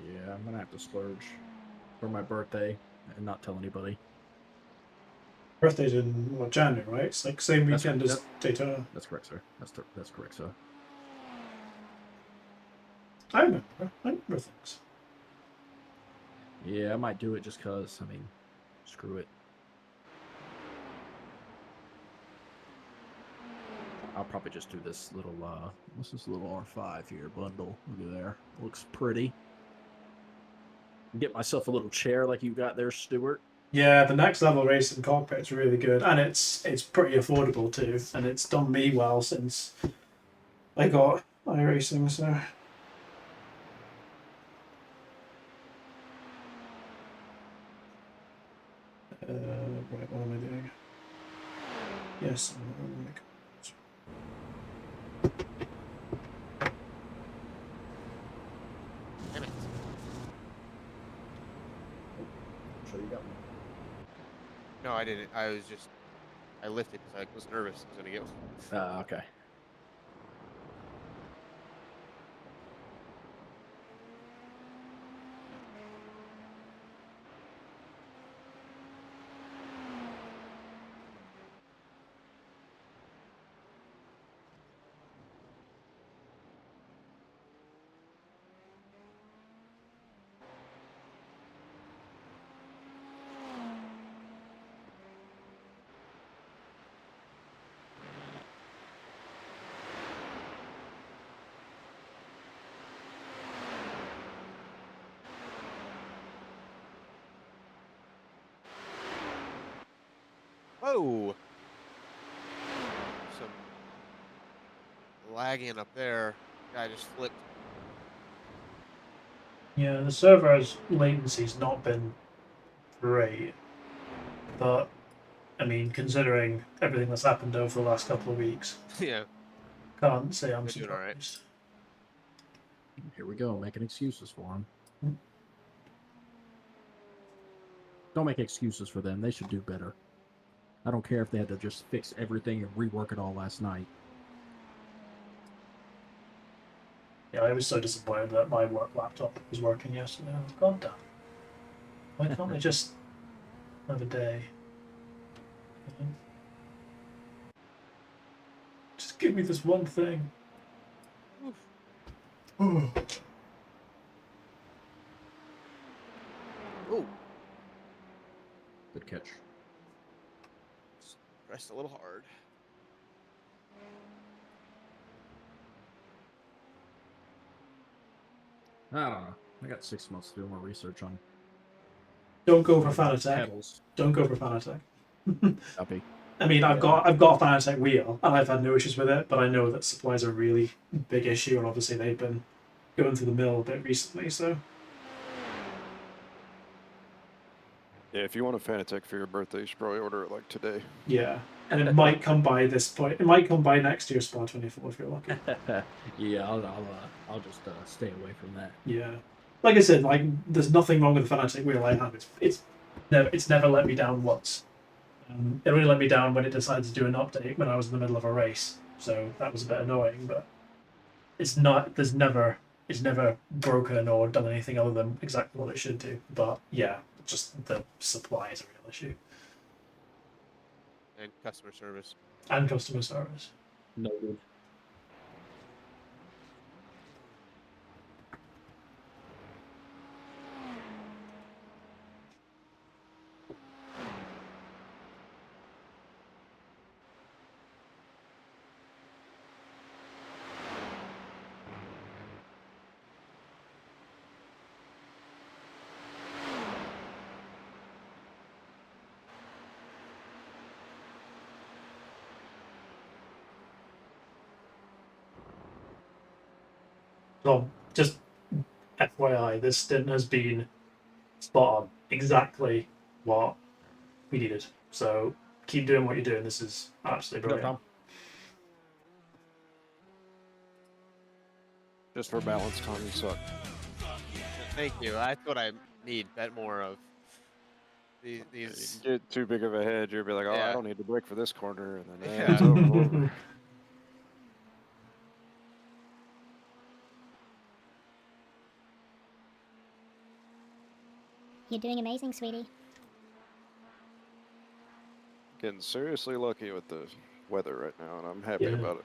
Yeah, I'm gonna have to splurge for my birthday and not tell anybody. Birthday's in what, January, right? It's like same That's weekend right, as Daytona. That's correct, sir. That's correct, sir. I remember things. Yeah, I might do it just cause. I mean, screw it. I'll probably just do this little what's this little R5 here bundle? Look at there. Looks pretty. Get myself a little chair like you got there, Stuart. Yeah, the next level racing cockpit's really good, and it's pretty affordable too, and it's done me well since I got iRacing. So right, what am I doing? Yes, Damn it. Sure you got me. No, I didn't. I lifted because I was nervous. I was going to get one. Okay. Whoa! Some lagging up there. Guy just flipped. Yeah, the server's latency's not been great, but I mean, considering everything that's happened over the last couple of weeks, Yeah. can't say I'm They're doing all right. surprised. Here we go, making excuses for them. Don't make excuses for them. They should do better. I don't care if they had to just fix everything and rework it all last night. Yeah, I was so disappointed that my work laptop was working yesterday. I was, God damn. Why can't they just have a day? You know? Just give me this one thing. Ooh. Good catch. Pressed a little hard. I don't know. I got 6 months to do more research on. Don't go for Fanatec. Pedals. Don't go for Fanatec. Copy. I mean, I've got a Fanatec wheel, and I've had no issues with it, but I know that supplies are a really big issue, and obviously they've been going through the mill a bit recently, so. Yeah, if you want a Fanatec for your birthday, you should probably order it like today. Yeah, and it might come by this point. It might come by next year's Spa 24 if you're lucky. Yeah, I'll just stay away from that. Yeah, like I said, like there's nothing wrong with the Fanatec wheel I have. It's never let me down once. It only let me down when it decided to do an update when I was in the middle of a race, so that was a bit annoying. But it's not. It's never broken or done anything other than exactly what it should do. But yeah, just the supply is a real issue. And customer service. And customer service. Noted. So just FYI, this stint has been spot on, exactly what we needed. So keep doing what you're doing. This is absolutely Good, brilliant. Tom. Just for balance, Tom, you suck. Thank you. That's what I need. Bet more of. These. You get too big of a head, you'll be like, oh, I Yeah. don't need to brake for this corner, and then Yeah. it's over. You're doing amazing, sweetie. Getting seriously lucky with the weather right now, and I'm happy Yeah. about it.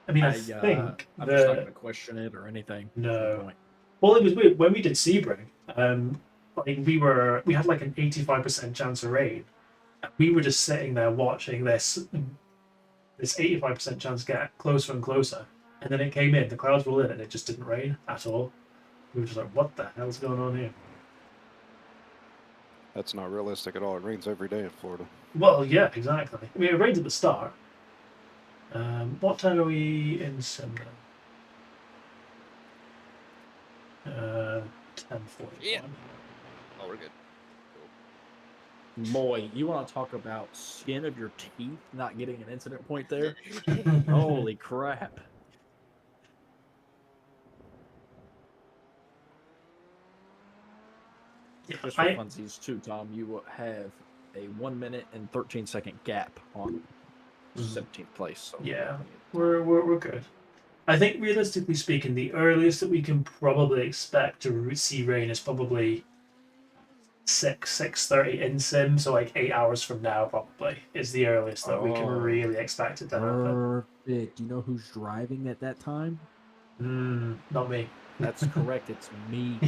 I mean, I think I'm just not going to question it or anything. No. That's the point. Well, it was weird when we did Sebring. Like we had like an 85% chance of rain. We were just sitting there watching this 85% chance get closer and closer, and then it came in. The clouds rolled in, and it just didn't rain at all. We were just like, "What the hell's going on here?" That's not realistic at all. It rains every day in Florida. Well, yeah, exactly. I mean, it rained at the start. What time are we in Sim now? 10:41. Yeah. Oh, we're good. Boy, you want to talk about skin of your teeth not getting an incident point there? Holy crap. Yeah, Just for funsies too, Tom, you will have a 1 minute and 13-second gap on 17th place. So yeah, we're good. I think realistically speaking, the earliest that we can probably expect to see rain is probably 6:30 in sim, so like 8 hours from now probably is the earliest that we can really expect it to happen. Perfect. Do you know who's driving at that time? Not me. That's correct. It's me.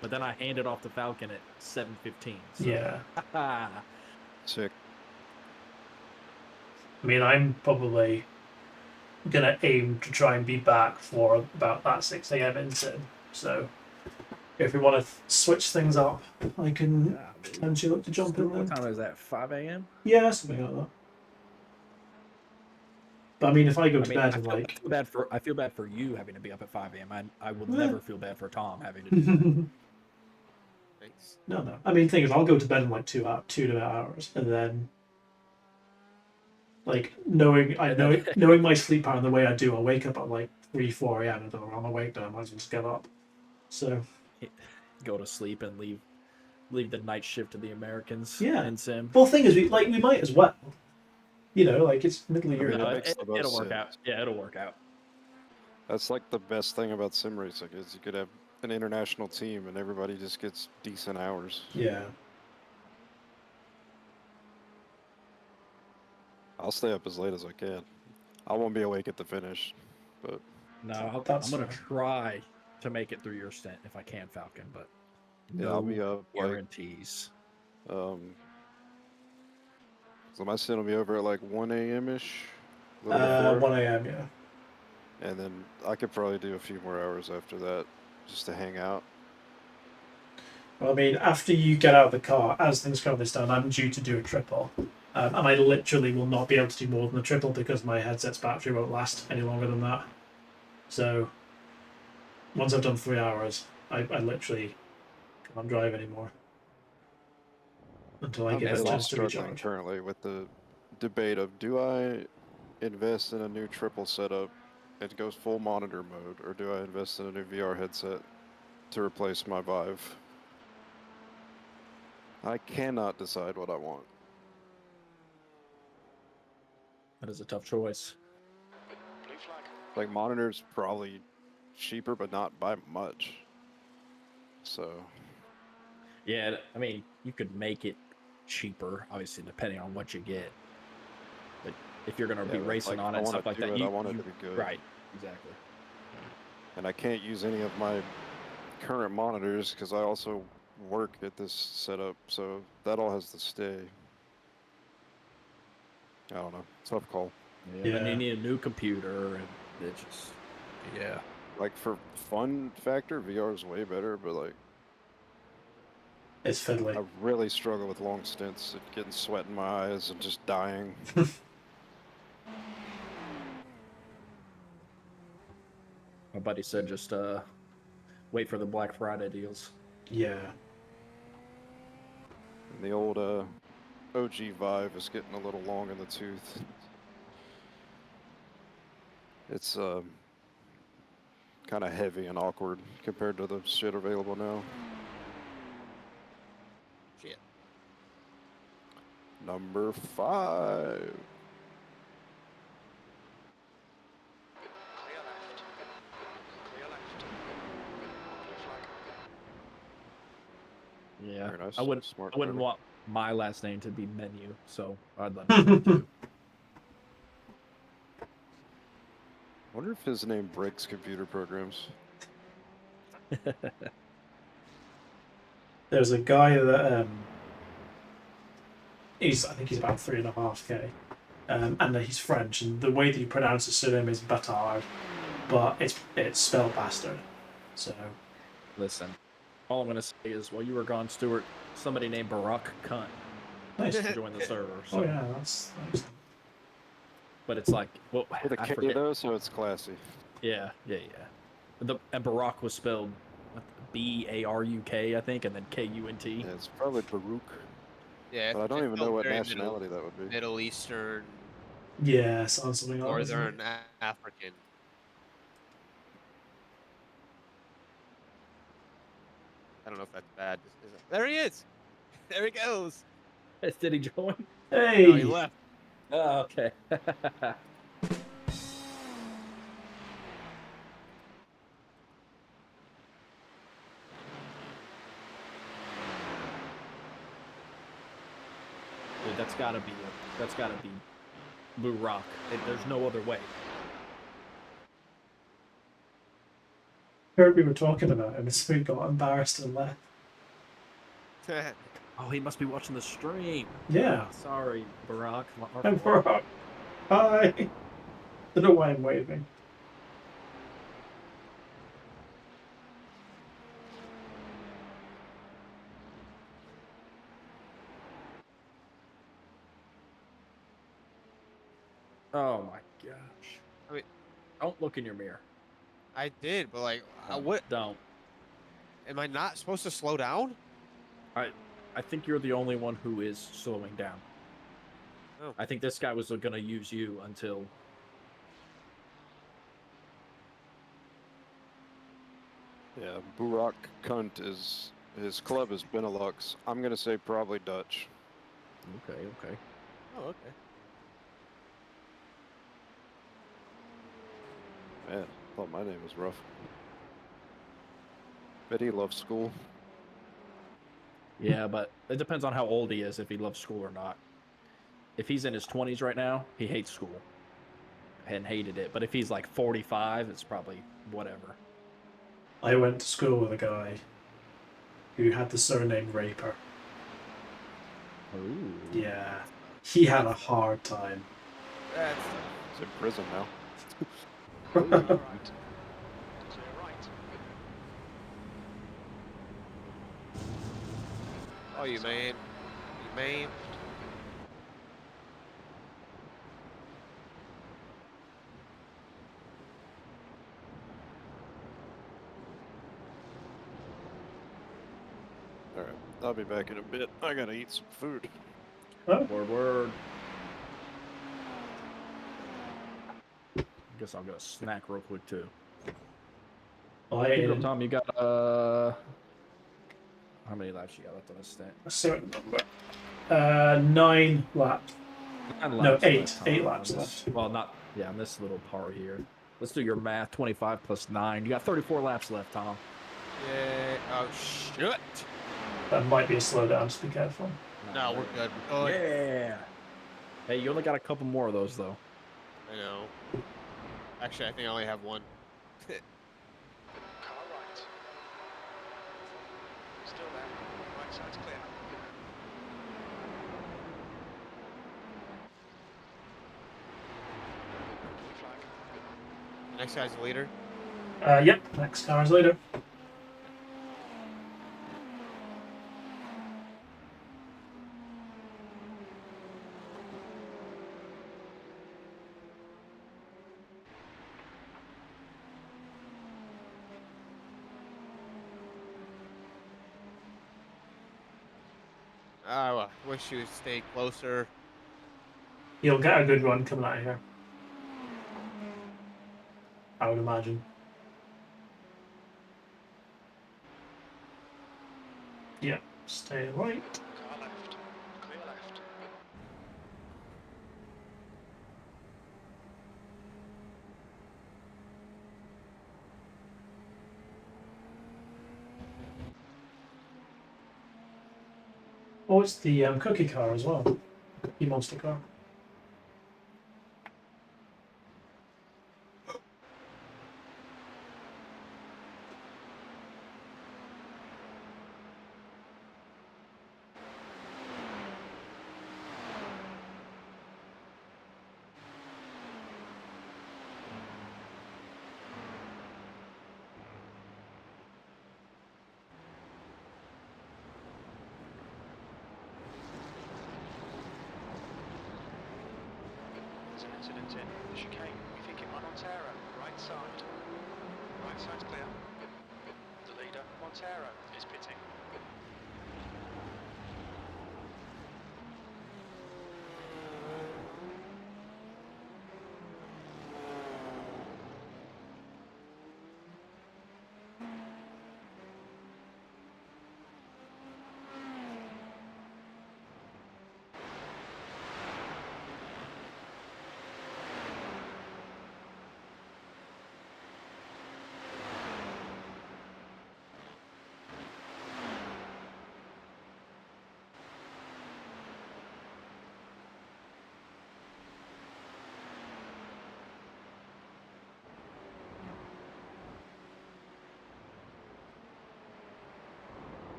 But then I handed off the Falcon at 7:15. So. Yeah. Sick. I mean, I'm probably gonna aim to try and be back for about that 6 a.m. in sim. So if we want to switch things up, I can potentially look to jump in What then. time is that? 5 a.m.? Yeah, something like that. But I mean, if I go to bed and like, I feel bad for you having to be up at 5 a.m. I will never feel bad for Tom having to do that. Thanks. No. I mean, the thing is, I'll go to bed in like 2 hours, and then like knowing my sleep pattern the way I do, I'll wake up at like 3, 4 a.m. and I'm awake now. I might as well just get up. So go to sleep and leave the night shift to the Americans. Yeah. And sim. Well, the thing is, we might as well. You know, like it's middle of year. It'll work out. Yeah, it'll work out. That's like the best thing about sim racing is you could have an international team and everybody just gets decent hours. Yeah. I'll stay up as late as I can. I won't be awake at the finish, but no, I'm gonna try to make it through your stint if I can, Falcon. But yeah, I'll be up guarantees. So my stint will be over at like 1 a.m. ish. 1 a.m. Yeah. And then I could probably do a few more hours after that, just to hang out. Well, I mean, after you get out of the car, as things calm this down, I'm due to do a triple. And I literally will not be able to do more than a triple because my headset's battery won't last any longer than that. So, once I've done 3 hours, I literally can't drive anymore. Until I get a chance to recharge. Currently with the debate of do I invest in a new triple setup and goes full monitor mode, or do I invest in a new VR headset to replace my Vive? I cannot decide what I want. That is a tough choice. Blue flag. Like monitors probably cheaper, but not by much. So Yeah, I mean, you could make it cheaper, obviously, depending on what you get. But if you're going to yeah, be but, racing like, on if it and I stuff want like to do that, it, I want it to be good. Right, exactly. And I can't use any of my current monitors because I also work at this setup, so that all has to stay. I don't know. Tough call. Yeah, then Yeah. you need a new computer, and it just, yeah. Like for fun factor, VR is way better, but like It's fiddly. I really struggle with long stints and getting sweat in my eyes and just dying. My buddy said just wait for the Black Friday deals. Yeah. And the old OG Vive is getting a little long in the tooth. It's kind of heavy and awkward compared to the shit available now. Shit. Number 5. Clear left. Clear left. Blue flag. Yeah, Very nice. I wouldn't Smart want my last name to be Menu, so I'd let him too. I wonder if his name breaks computer programs. There's a guy that I think he's about 3.5K, and he's French, and the way that you pronounce his surname is Batard, but it's spelled bastard. So Listen, all I'm gonna say is, while you were gone, Stuart, somebody named Barack Cunt nice. joined the server. So. Oh yeah, that's nice. But it's like, well, With a I K forget. though, so it's classy. Yeah. And Barack was spelled Baruk, I think, and then Kunt. Yeah, it's probably Baruch. Yeah, But I don't it's even know what very nationality that would be. Middle Eastern, Yeah, sounds something like that. Northern African. I don't know if that's bad. There he is. There he goes. Did he join? Hey. No, he left. Oh, okay. Dude, that's gotta be Blue Rock. There's no other way. Heard we were talking about him, so he got embarrassed and left. Oh, he must be watching the stream. Yeah. Sorry, Barack. I'm Barack. Hi. Don't know why I'm waving. Oh my gosh. I mean, don't look in your mirror. I did, but like, what? Don't. Am I not supposed to slow down? I think you're the only one who is slowing down. Oh. I think this guy was gonna use you until. Yeah, Burak Kunt is his club is Benelux. I'm gonna say probably Dutch. Okay. Oh, okay. Man, I thought my name was rough. Bet he loves school. Yeah, but it depends on how old he is, if he loves school or not. If he's in his 20s right now, he hates school and hated it. But if he's like 45, it's probably whatever. I went to school with a guy who had the surname Raper. Ooh. Yeah. He had a hard time. He's in prison now. All right. Clear right. Oh, you man. You man. Alright, I'll be back in a bit. I gotta eat some food. Oh, Word. Guess I'll get a snack real quick too. I Tom, you got how many laps you got left on this stint? a certain number. 9 laps. 9 No, laps eight. left, Tom, 8 laps on this, left. Well, not yeah, on this little part here. Let's do your math. 25 plus 9. You got 34 laps left, Tom. Yeah. Oh shit. That might be a slowdown, just be careful. No, we're good. We're good. Yeah. Hey, you only got a couple more of those though. I know. Actually, I think I only have one. Car right. Still there. Right side's clear. Blue flag. Next guy's the leader. Yep, next car is later. I wish you would stay closer. You'll get a good run coming out of here. I would imagine. Yep, stay right. Car left. Clear left. Oh, it's the cookie car as well. Cookie monster car. There's an incident in the chicane. We think it might Montero. Right side. Right side's clear. The leader, Montero, is pitting.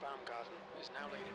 Baumgarten is now leading.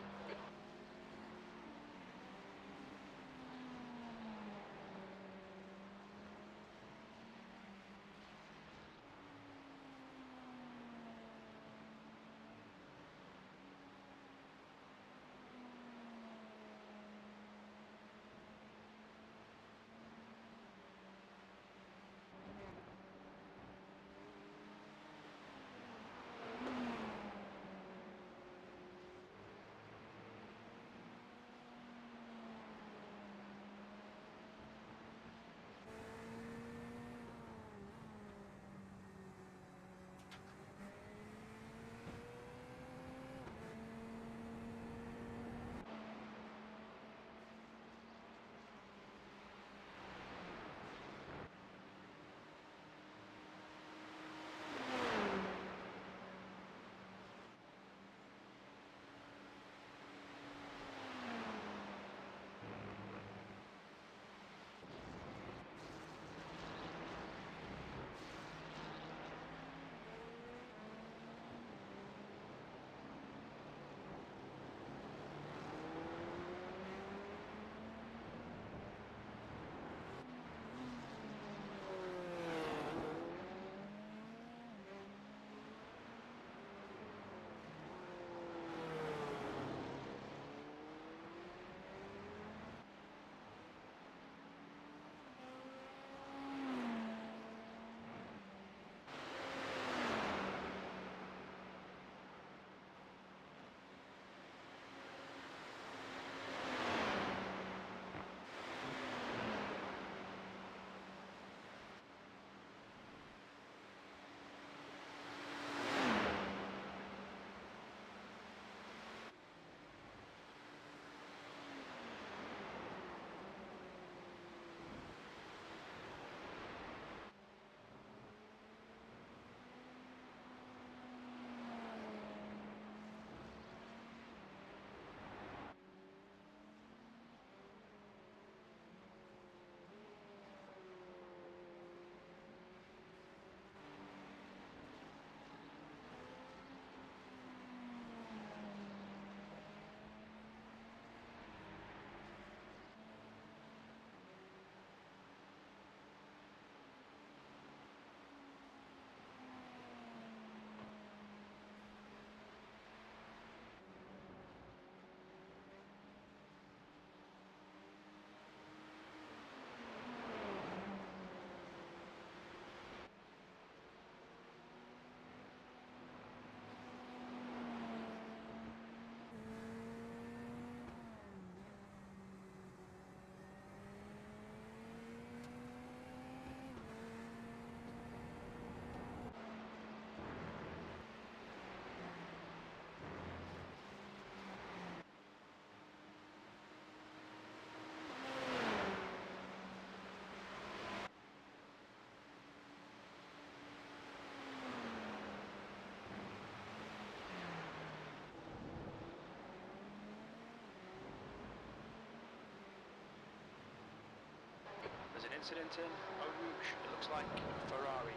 incident in Eau Rouge. It looks like a Ferrari.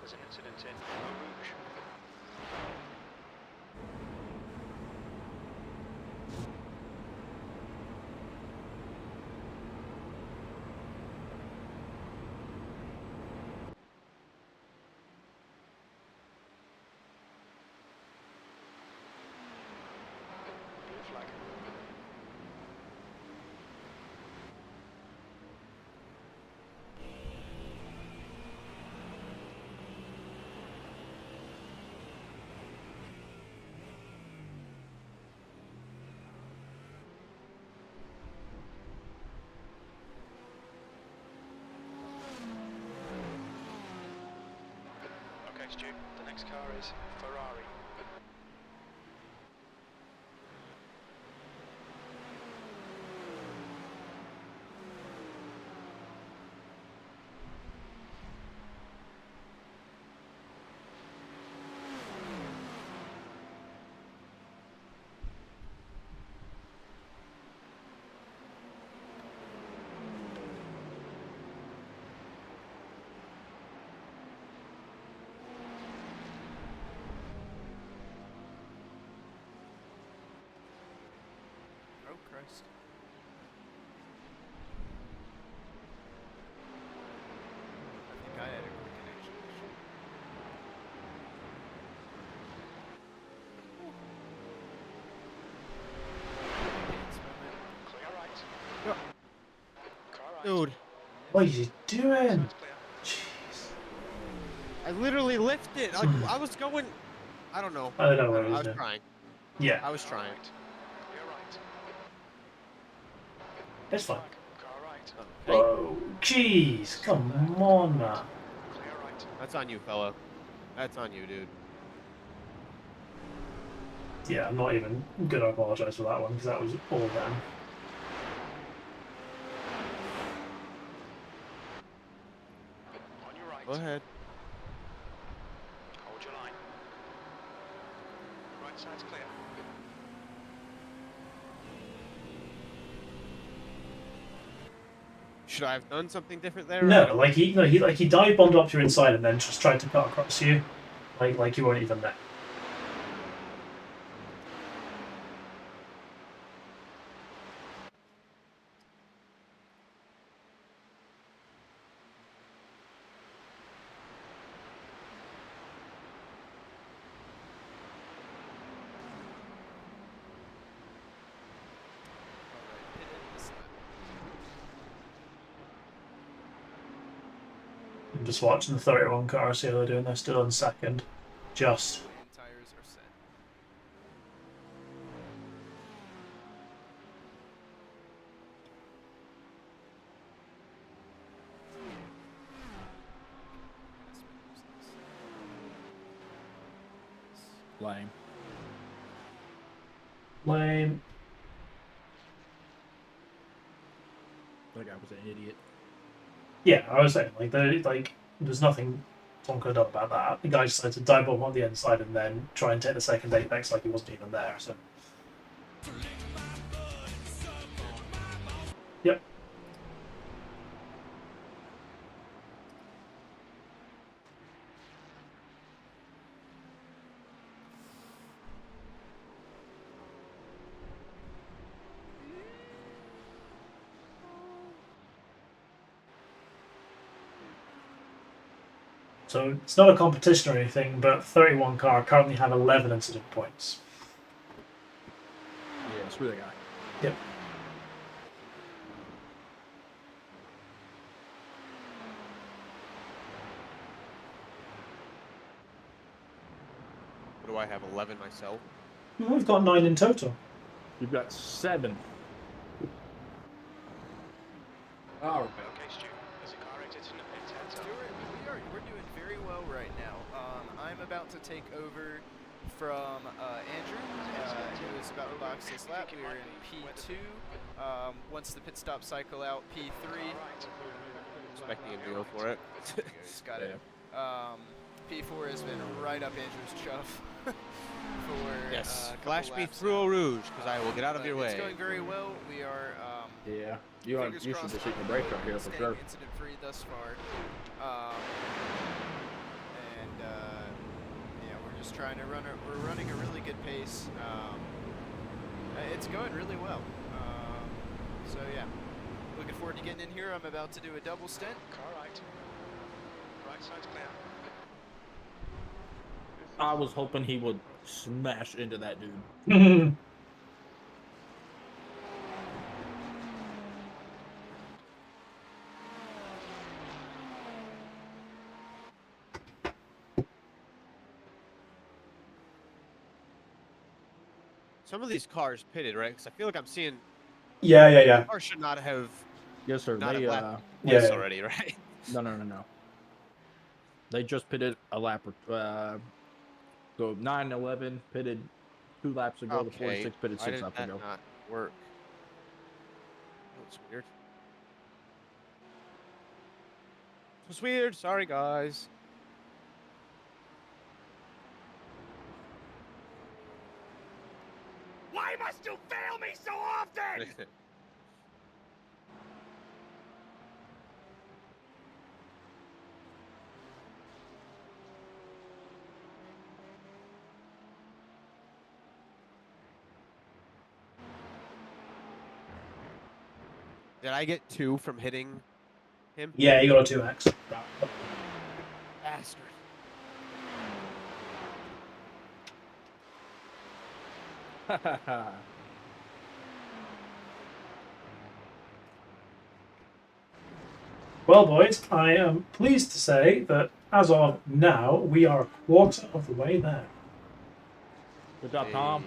There's an incident in Eau Rouge. Blue flag. Okay, Stu, the next car is Ferrari. Oh, Christ. I think I had a quick connection issue. Clear right. Yep. Car right. Dude, What are you doing? Side's clear. Jeez. I literally lifted. I was going. I don't know. I don't know what I he's was doing. trying. Yeah, I was trying. Clear right. it's fine. Car right. Okay. Whoa, jeez, come on, man. Clear right. That's on you, fella. That's on you, dude. Yeah, I'm not even gonna apologise for that one because that was all them. On your right. Go ahead. Hold your line. Right side's clear. Should I have done something different there? I No, don't- like he dive bombed up to your inside and then just tried to cut across you, like you weren't even there. Alright, hit it this time. I'm just watching the 31 car, see how they're doing. They're still in second, just. Land tires are set. Lame. Lame. Like I was an idiot. Yeah, I was saying there's nothing Tom could have done about that. The guy decided to dive bomb on the inside and then try and take the second apex like he wasn't even there. So. Yep. So it's not a competition or anything, but 31 car currently have 11 incident points. Yeah, screw that guy. Yep. What do I have? 11 myself. We've got 9 in total. You've got 7. All right. Okay, Stu. There's a car exiting the pits. Heads up. Stuart, we're doing to take over from Andrew, who is about to box this lap. We are in P2. Once the pit stop cycle out, P3. Expecting him to go for it. He's got it. P4 has been right up Andrew's chuff for Yes. a couple Flash me laps through now. a rouge, because I will get out of your way. It's going very well. We are Yeah, you should crossed just hit the brakes right here for staying sure. incident-free thus far. Yeah, we're just trying to we're running a really good pace. It's going really well. So yeah, looking forward to getting in here. I'm about to do a double stint. Car right. Right side's clear. I was hoping he would smash into that dude. Some of these cars pitted, right? Because I feel like I'm seeing Yeah. cars should not have Yes, sir. not They have left yeah. place already, right? no. They just pitted a lap. So 9-11 pitted 2 laps ago. The 46 pitted Why 6 did laps that ago. not work? That's weird. It's weird. Sorry, guys. Why must you fail me so often? Did I get 2 from hitting him? Yeah, you got a 2x. Bastard. Well, boys, I am pleased to say that as of now, we are a quarter of the way there. Good job, Tom.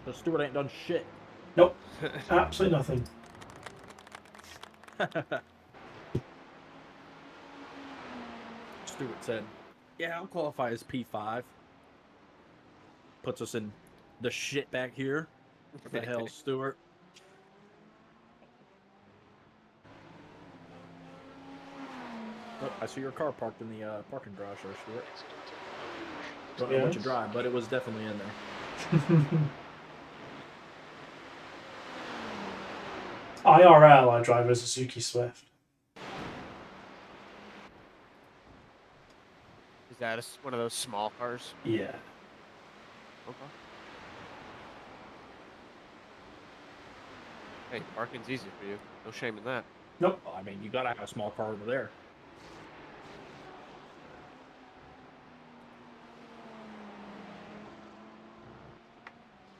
The Stewart ain't done shit. Nope, absolutely nothing. Stewart said, "Yeah, I'll qualify as P5." Puts us in the shit back here. What the hell, Stewart? Oh, I see your car parked in the parking garage there, Stewart. Don't know what you drive, but it was definitely in there. IRL, I drive a Suzuki Swift. Is that one of those small cars? Yeah. Okay. Hey, parking's easy for you. No shame in that. Nope. Well, I mean, you gotta have a small car over there.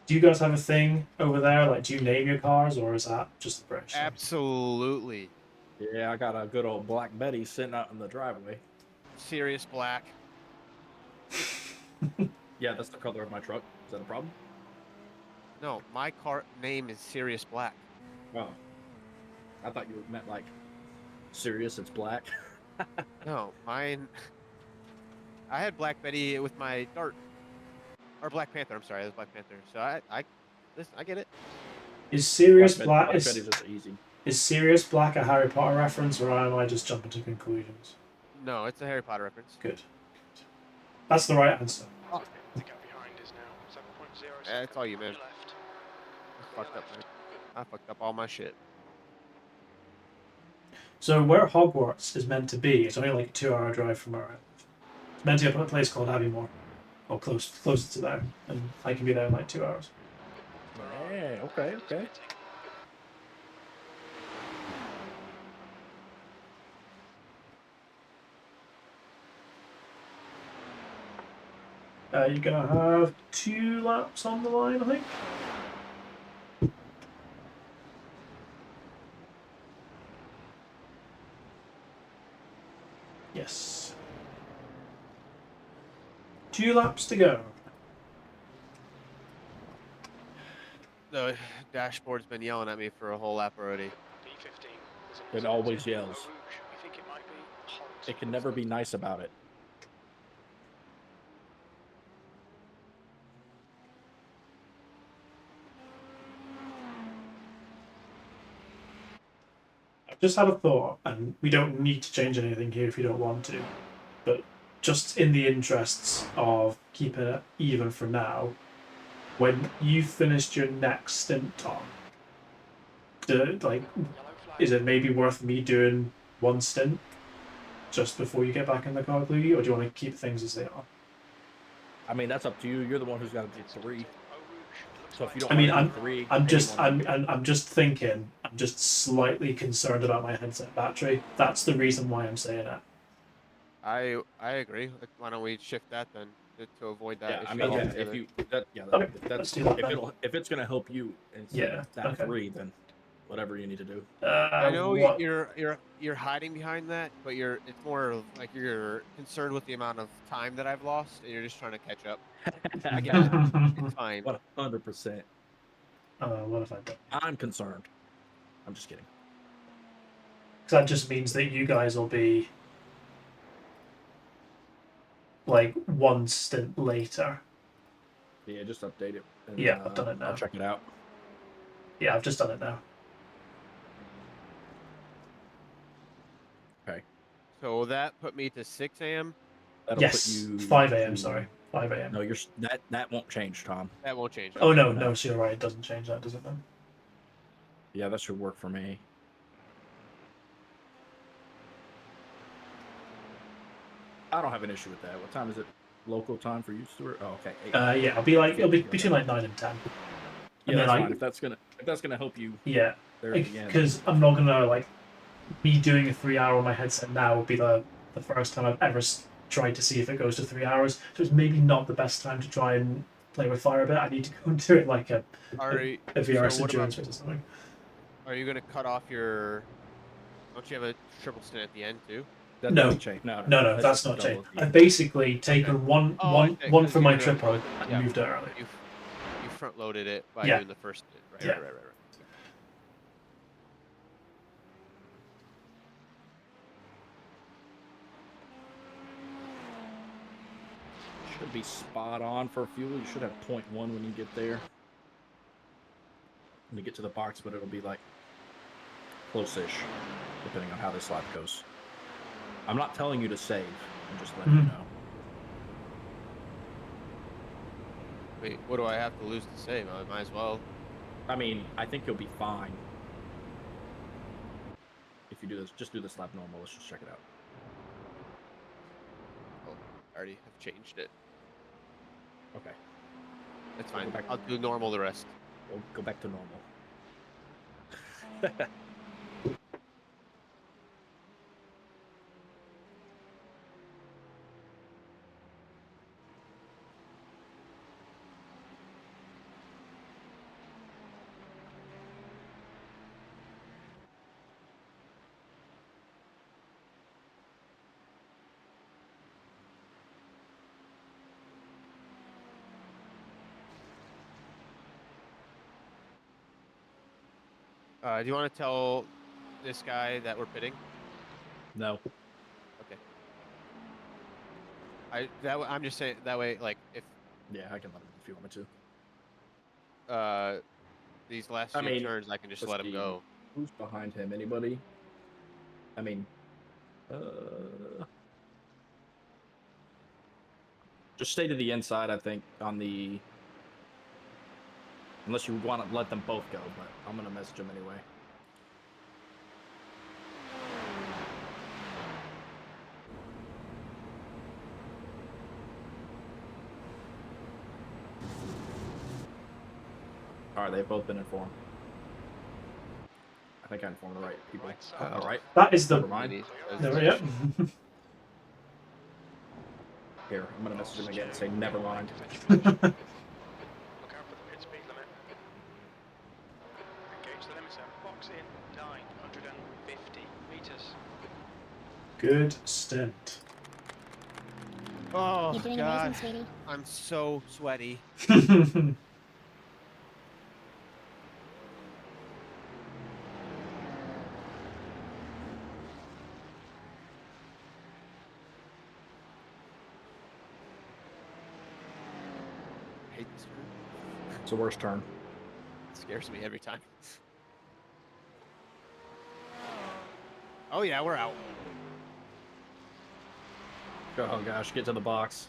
Do you guys have a thing over there? Like, do you name your cars, or is that just the British thing? Absolutely. Yeah, I got a good old Black Betty sitting out in the driveway. Sirius Black. Yeah, that's the color of my truck. Is that a problem? No, my car name is Sirius Black. Oh. I thought you meant like Sirius, it's black. No, mine. I had Black Betty with my Dart. Or Black Panther, I'm sorry, it was Black Panther. So listen, I get it. Is Sirius Black? Black Betty's just easy. Is Sirius Black a Harry Potter reference, or am I just jumping to conclusions? No, it's a Harry Potter reference. Good. That's the right answer. Oh. The gap behind is now 7.0 seconds. That's all you, man. Left. I fucked up, man. I fucked up all my shit. So where Hogwarts is meant to be, it's only like a 2-hour drive from where I live. It's meant to be a place called Abbeymoor, or closer to there, and I can be there in like 2 hours. Hey, okay. You're gonna have 2 laps on the line, I think. Yes. 2 laps to go. The dashboard's been yelling at me for a whole lap already. P15. It always yells. We think it might be hot. It can never be nice about it. just had a thought, and we don't need to change anything here if you don't want to, but just in the interests of keeping it even for now, when you finished your next stint, Tom, is it maybe worth me doing one stint just before you get back in the car, Gluey, or do you want to keep things as they are? I mean, that's up to you. You're the one who's got to do 3. So if you don't I mean, want to do 3, I'm anyone- just thinking. I'm just slightly concerned about my headset battery. That's the reason why I'm saying it. I agree. Why don't we shift that then to avoid that Yeah, issue I mean, altogether? if you that, yeah, Okay, if that's let's do that then. if it's gonna help you instead Yeah, of that okay. 3, then whatever you need to do. I know What? you're hiding behind that, but it's more of like you're concerned with the amount of time that I've lost, and you're just trying to catch up. I get it. It's fine. 100%. What have I done? I'm concerned. I'm just kidding. Because that just means that you guys will be like one stint later. Yeah, just update it. And, Yeah, I've done it now. I'll check it out. Yeah, I've just done it now. Okay. So that put me to 6 a.m. That'll Yes, put you 5 a.m. to- Sorry, 5 a.m. No, that won't change, Tom. That won't change. Oh Okay. no, so you're right. It doesn't change that, does it? Then? Yeah, that should work for me. I don't have an issue with that. What time is it? Local time for you, Stuart? Oh, okay. 8. Yeah, it'll be between like 9 and 10. Yeah, and that's then fine. If that's gonna help you. Yeah, there at the end. because I'm not gonna like me doing a 3 hour on my headset now would be the first time I've ever tried to see if it goes to 3 hours. So it's maybe not the best time to try and play with fire a bit. I need to go and do it like a VRS endurance race or something. Are you gonna cut off your? Don't you have a triple stint at the end too? That No. doesn't change. No, that's not just changed. double I've basically taken one because for my you're gonna triple run- and yeah. moved it early. You front loaded it by Yeah. doing the first stint. Right, Yeah. right. Should be spot on for fuel. You should have 0.1 when you get there. When you get to the box, but it'll be like close-ish, depending on how this lap goes. I'm not telling you to save. I'm just letting you know. Wait, what do I have to lose to save? I might as well. I mean, I think you'll be fine. If you do this, just do this lap normal. Let's just check it out. Oh, I already have changed it. Okay. That's fine. I'll do normal the rest. We'll go back to normal. Do you want to tell this guy that we're pitting? No. Okay. I'm just saying that way, like if. Yeah, I can let him if you want me to. These last few turns, I can just let him go. Who's behind him? Anybody? I mean, just stay to the inside. I think on the. Unless you want to let them both go, but I'm gonna message them anyway. All right, they've both been informed. I think I informed the right people. All right. That is the. Never mind. Never yet. Here, I'm gonna message him again and say never mind. Look out for the pit speed limit. Engage the limiter. Box in 950 meters. Good stint. Oh You're doing God, amazing, sweetie. I'm so sweaty. I hate this turn. It's the worst turn. It scares me every time. Oh yeah, we're out. Oh gosh, get to the box.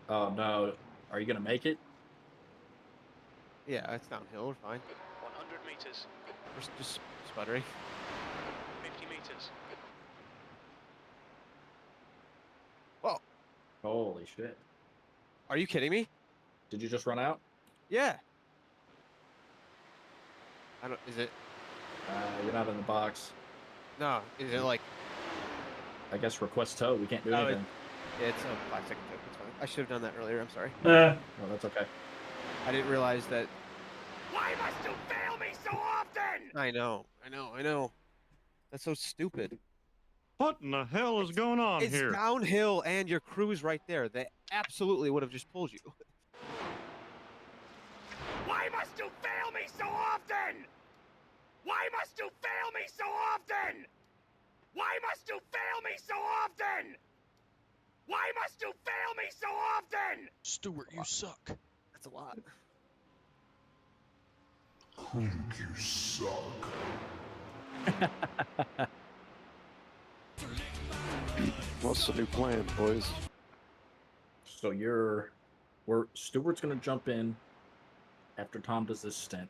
Oh no. Are you gonna make it? Yeah, it's downhill. We're fine. 100 meters. We're just sputtering. 50 meters. Whoa. Holy shit. Are you kidding me? Did you just run out? Yeah. I don't. Is it? You're not in the box. No. Is it like? I guess request tow. We can't do Oh, anything. It's a 5-second joke. It's fine. I should have done that earlier. I'm sorry. No, that's okay. I didn't realize that. Why must you fail me so often? I know. That's so stupid. What in the hell is going on It's here? downhill and your crew's right there. They absolutely would have just pulled you. Why must you fail me so often? Why must you fail me so often? Why must you fail me so often? Why must you fail me so often? Stuart, you suck. That's a lot. You suck. What's the new plan, boys? So Stuart's gonna jump in after Tom does this stint.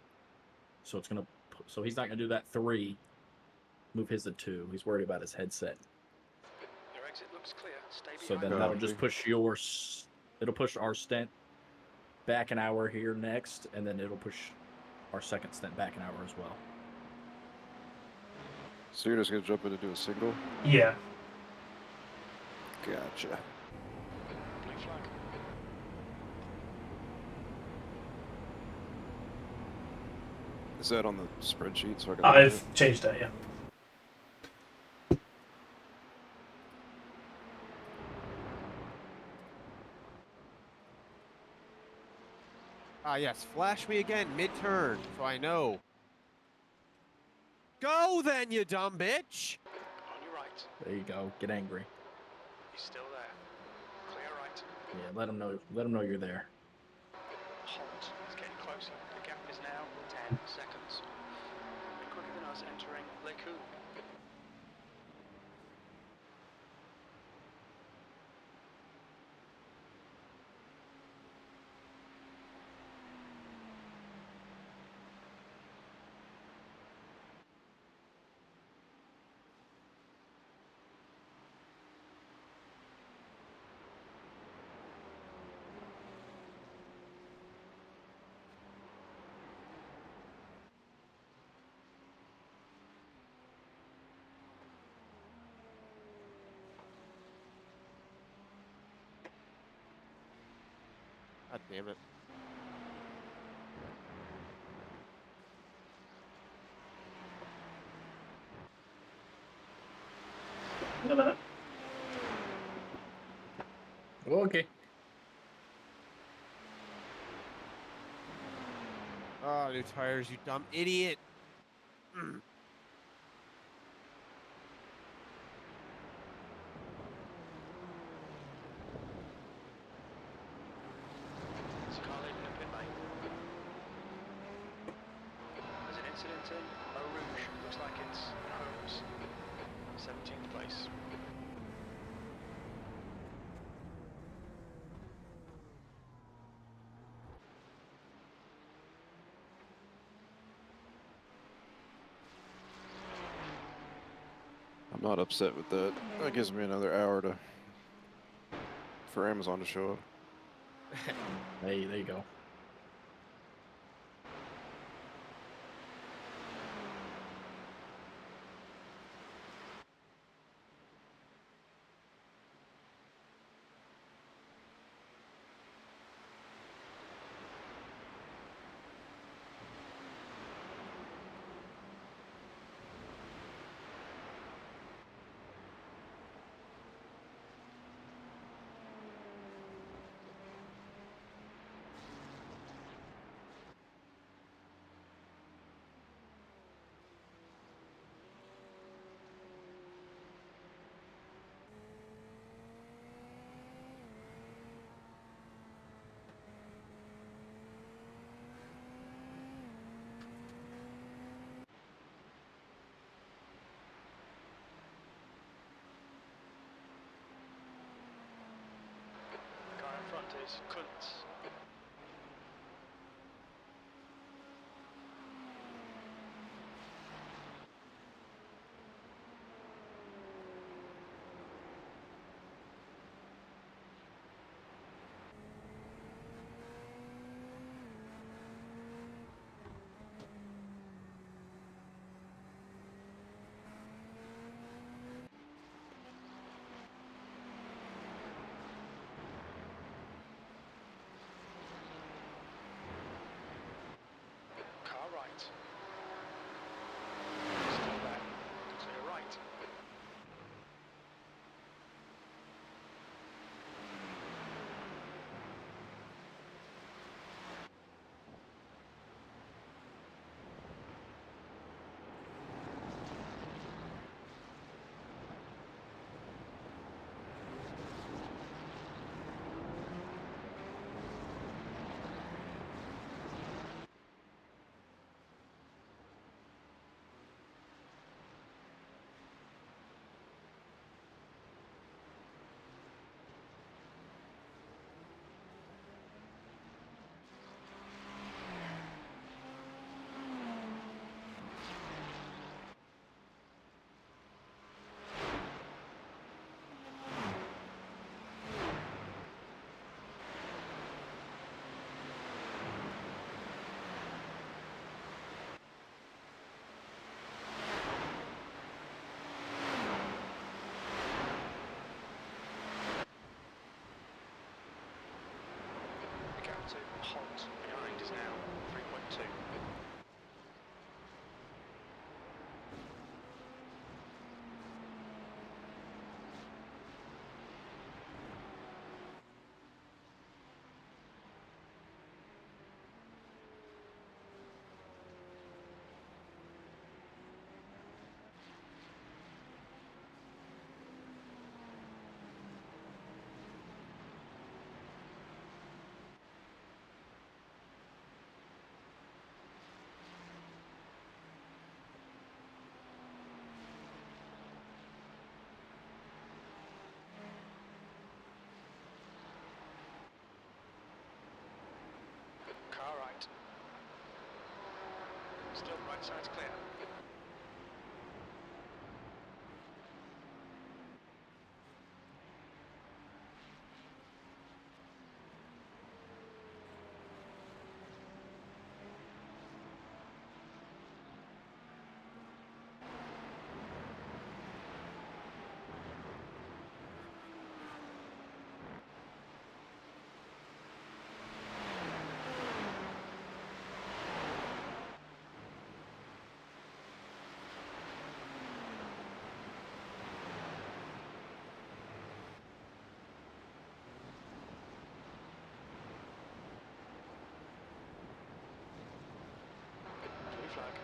So so he's not gonna do that 3. Move his to 2. He's worried about his headset. Your exit looks clear. Stay So behind. then that'll just push it'll push our stint back an hour here next, and then it'll push our second stint back an hour as well. So you're just gonna jump in and do a single? Yeah. Gotcha. Blue flag. Is that on the spreadsheet? So I can I've changed it, yeah. Ah, yes. Flash me again mid-turn, so I know. Go then, you dumb bitch! On your right. There you go. Get angry. He's still there. Clear right. Yeah, let him know. Let him know you're there. Halt. It's getting closer. The gap is now 10 seconds. Bit quicker than us entering Leku. God damn it. Wait a minute. Okay. Oh, new tires, you dumb idiot. There's a car leaving the pit lane. There's an incident in Eau Rouge. Looks like it's Holmes. 17th place. I'm not upset with that. That gives me another hour for Amazon to show up. Hey, there you go. meters, Kuntz. Car right. Still there. Clear right. The gap to Holt behind is now 3.2. Car right. Still right side's clear. Blue flag.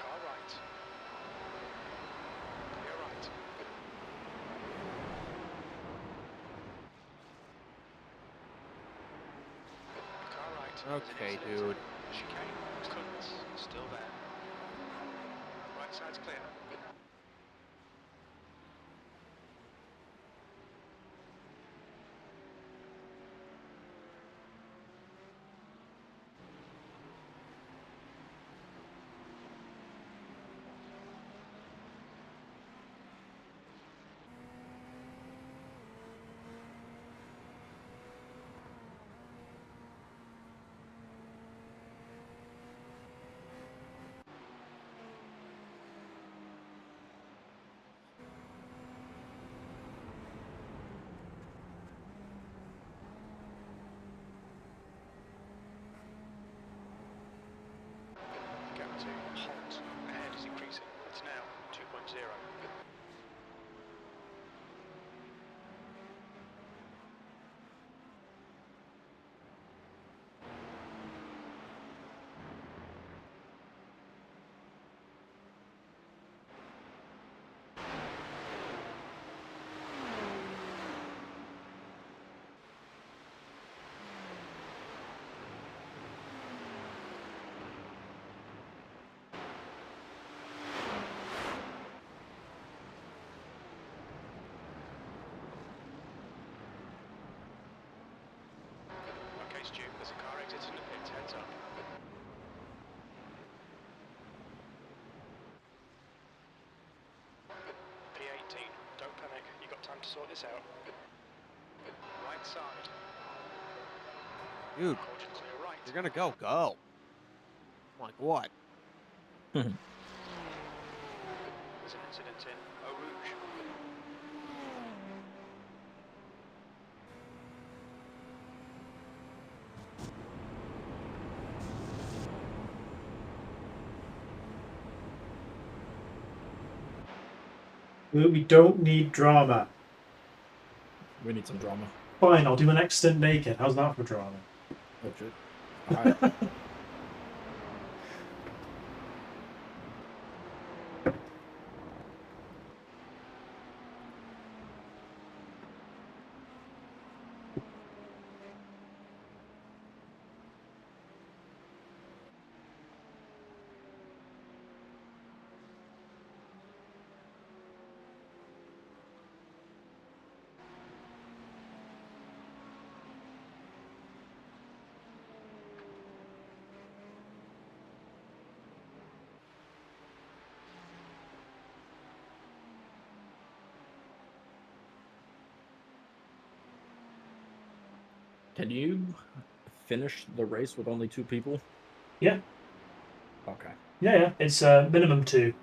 Car right. Clear right. Car right. Okay, dude. Chicane. Kuntz. Still there. Right side's clear. to halt. Ahead is increasing. It's now 2.0. Okay, Stu, there's a car exiting the pit. Heads up. P18, don't panic. You got time to sort this out. Right side. Dude, Hold your clear right. you're gonna go. Like what? There's an incident in Eau Rouge. We don't need drama. We need some drama. Fine, I'll do an accident naked. How's that for drama? Oh shit. Alright. Can you finish the race with only 2 people? Yeah. Okay. Yeah. It's minimum 2,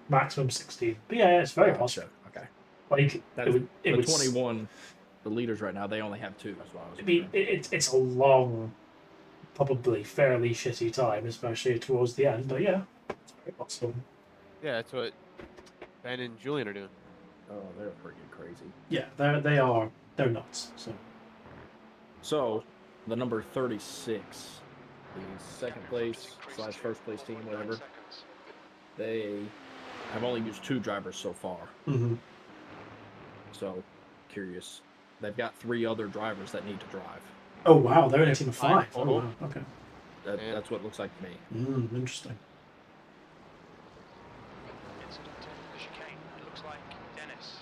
maximum 16. But yeah, it's very possible. Okay. Like it was 21. The leaders right now, they only have 2. That's why I was. I mean, it's a long, probably fairly shitty time, especially towards the end. But yeah, it's very possible. Yeah, that's what Ben and Julian are doing. Oh, they're freaking crazy. Yeah, they're nuts. So, the number 36, the second place / first place team, whatever, they have only used 2 drivers so far. Mm-hmm. So, curious. They've got 3 other drivers that need to drive. Oh wow, they're in a team of 5. Oh wow, okay. That's what it looks like to me. Interesting. Incident in the chicane. It looks like Dennis.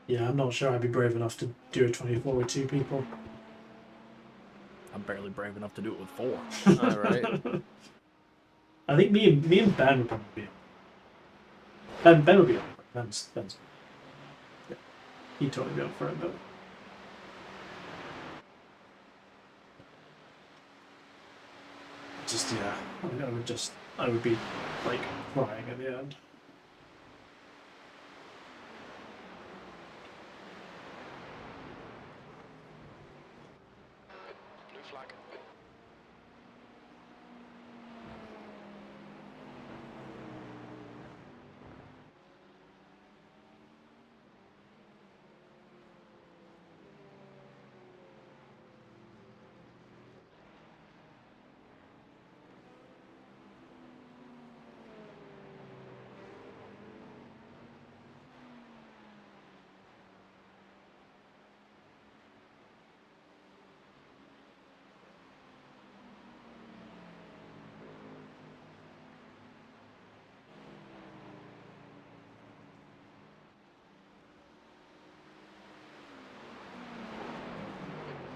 Yeah, I'm not sure I'd be brave enough to do a 24 with 2 people. I'm barely brave enough to do it with 4. All right. I think me and Ben would probably be. Ben would be up for it. Ben's. Yeah, he'd totally be up for it, but. Just yeah, I would be like crying at the end. Blue flag.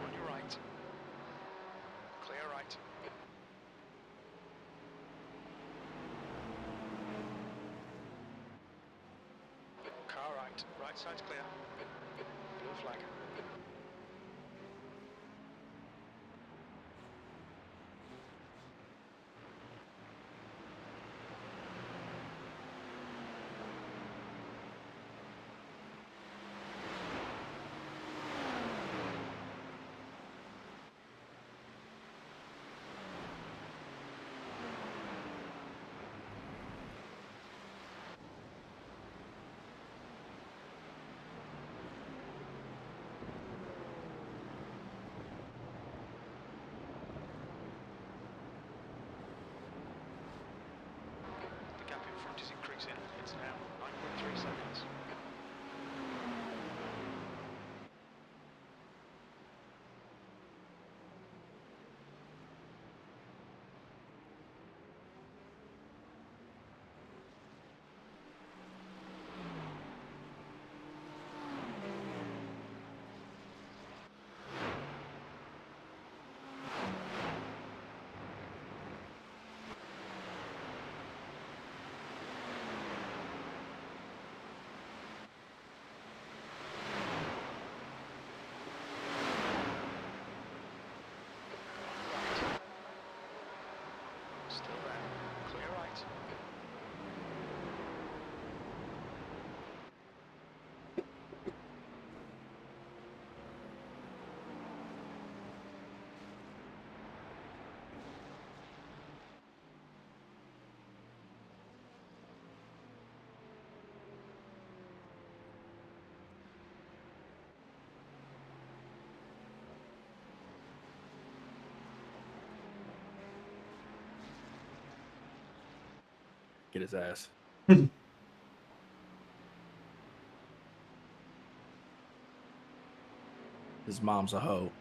On your right. Clear right. Car right. Right side's clear. Blue flag. Get his ass. His mom's a hoe.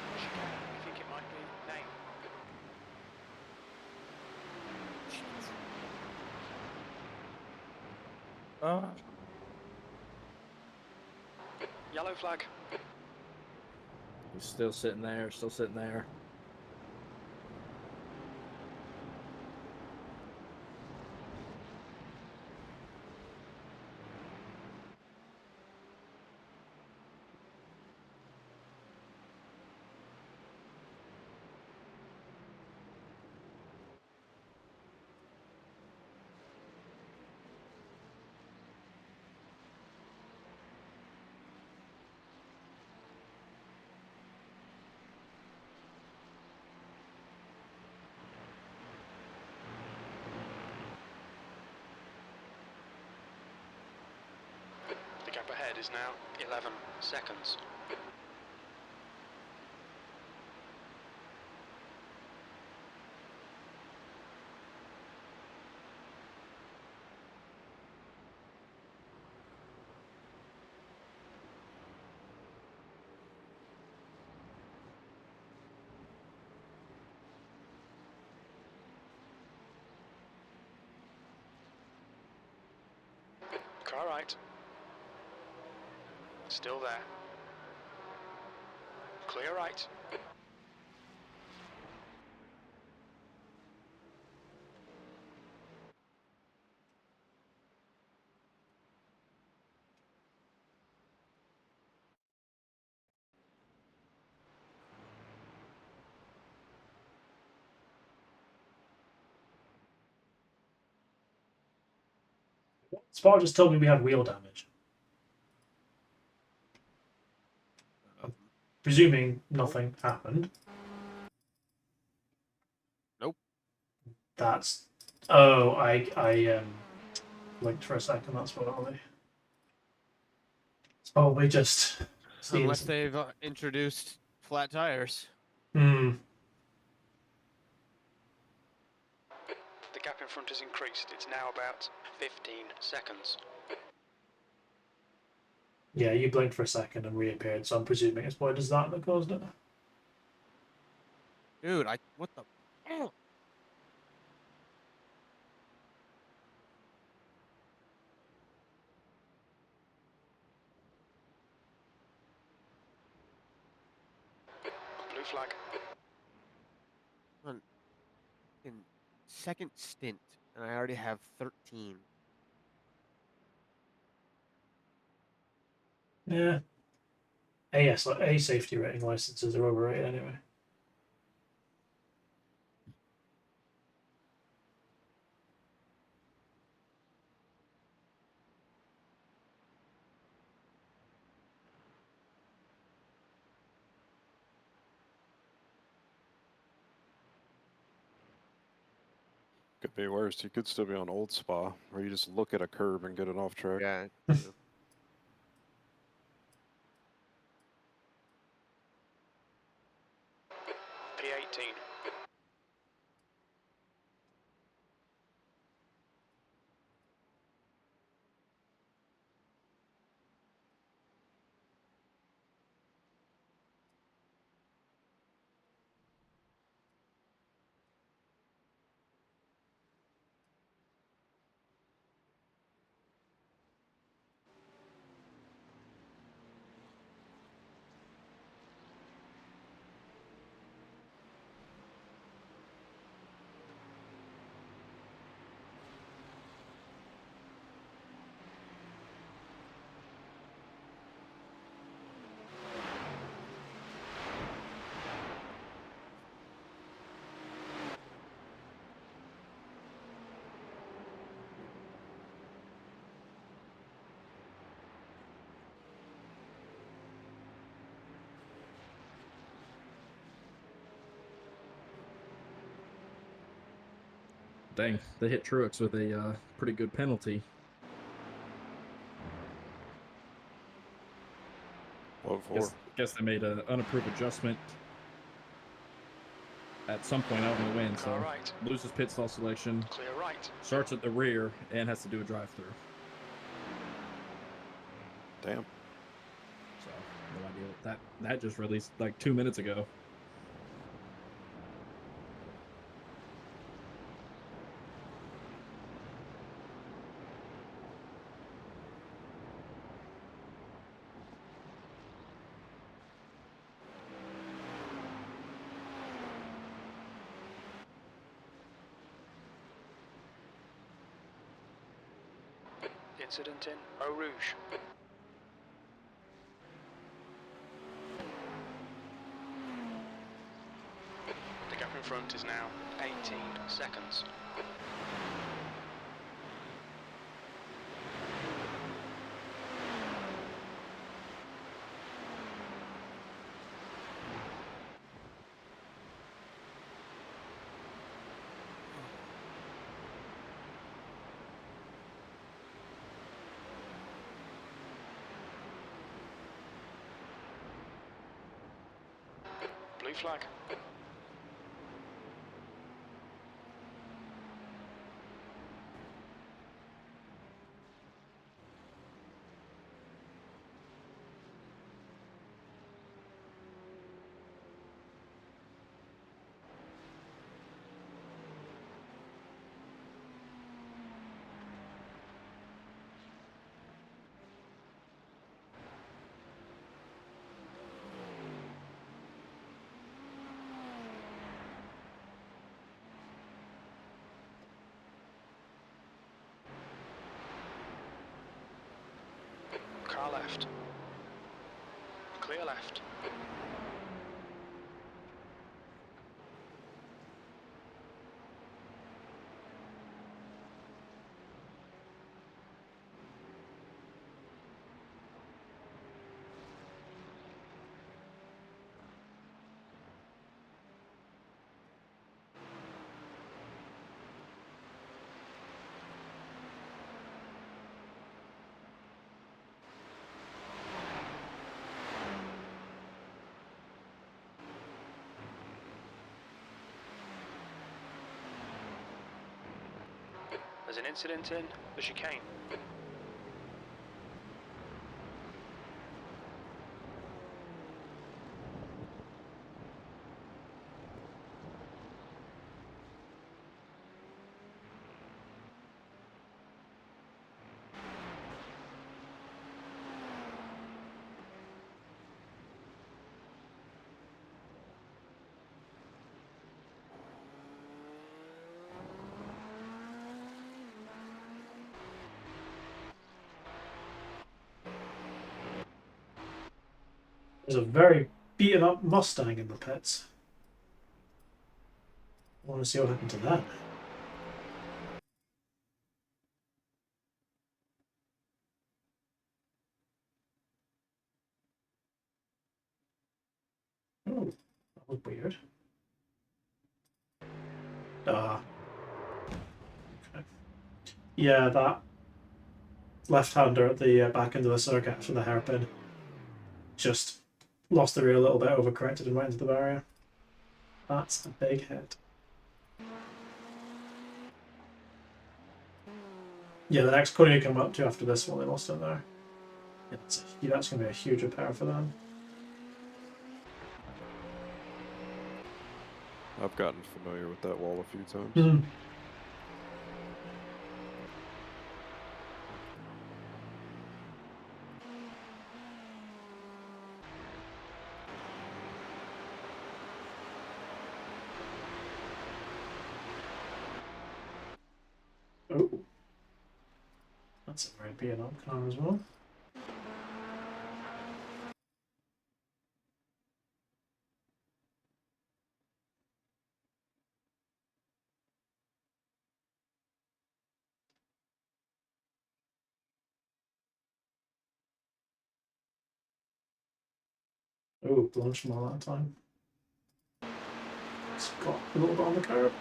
I think it might be Nate. Yellow flag. He's still sitting there, still sitting there. The gap ahead is now 11 seconds. Car right. Still there. Clear right. Spa just told me we had wheel damage. I'm presuming nothing happened. Nope. That's. Oh, I blinked for a second. That's probably. It's probably just. Unless they've introduced flat tires. Hmm. The gap in front has increased. It's now about 15 seconds. Yeah, you blinked for a second and reappeared, so I'm presuming it's probably just that caused it. Dude, what the? Blue flag. In second stint, and I already have 13. Yeah. A safety rating licenses are overrated anyway. Could be worse. You could still be on old spa, where you just look at a curb and get it off track. Yeah. P18. Dang, they hit Truex with a pretty good penalty. What for? Guess they made an unapproved adjustment at some point out in the wind, so right. loses pit stall selection, Clear right. starts at the rear, and has to do a drive-through. Damn. So, no idea what that just released like 2 minutes ago. Incident in Eau Rouge. The gap in front is now 18 seconds. Blue flag. Car left. Clear left. There's an incident in the chicane. There's a very beaten up Mustang in the pits. I want to see what happened to that. Oh, that was weird. Okay. Yeah, that left-hander at the back end of the circuit after the hairpin just lost the rear a little bit, overcorrected and went into the barrier. That's a big hit. Yeah, the next corner you come up to after this one, they lost it there. Yeah, that's going to be a huge repair for them. I've gotten familiar with that wall a few times. Mm. Oh. That's a very beaten up car as well. Oh, launched from all that time. It's got a little bit on the curb.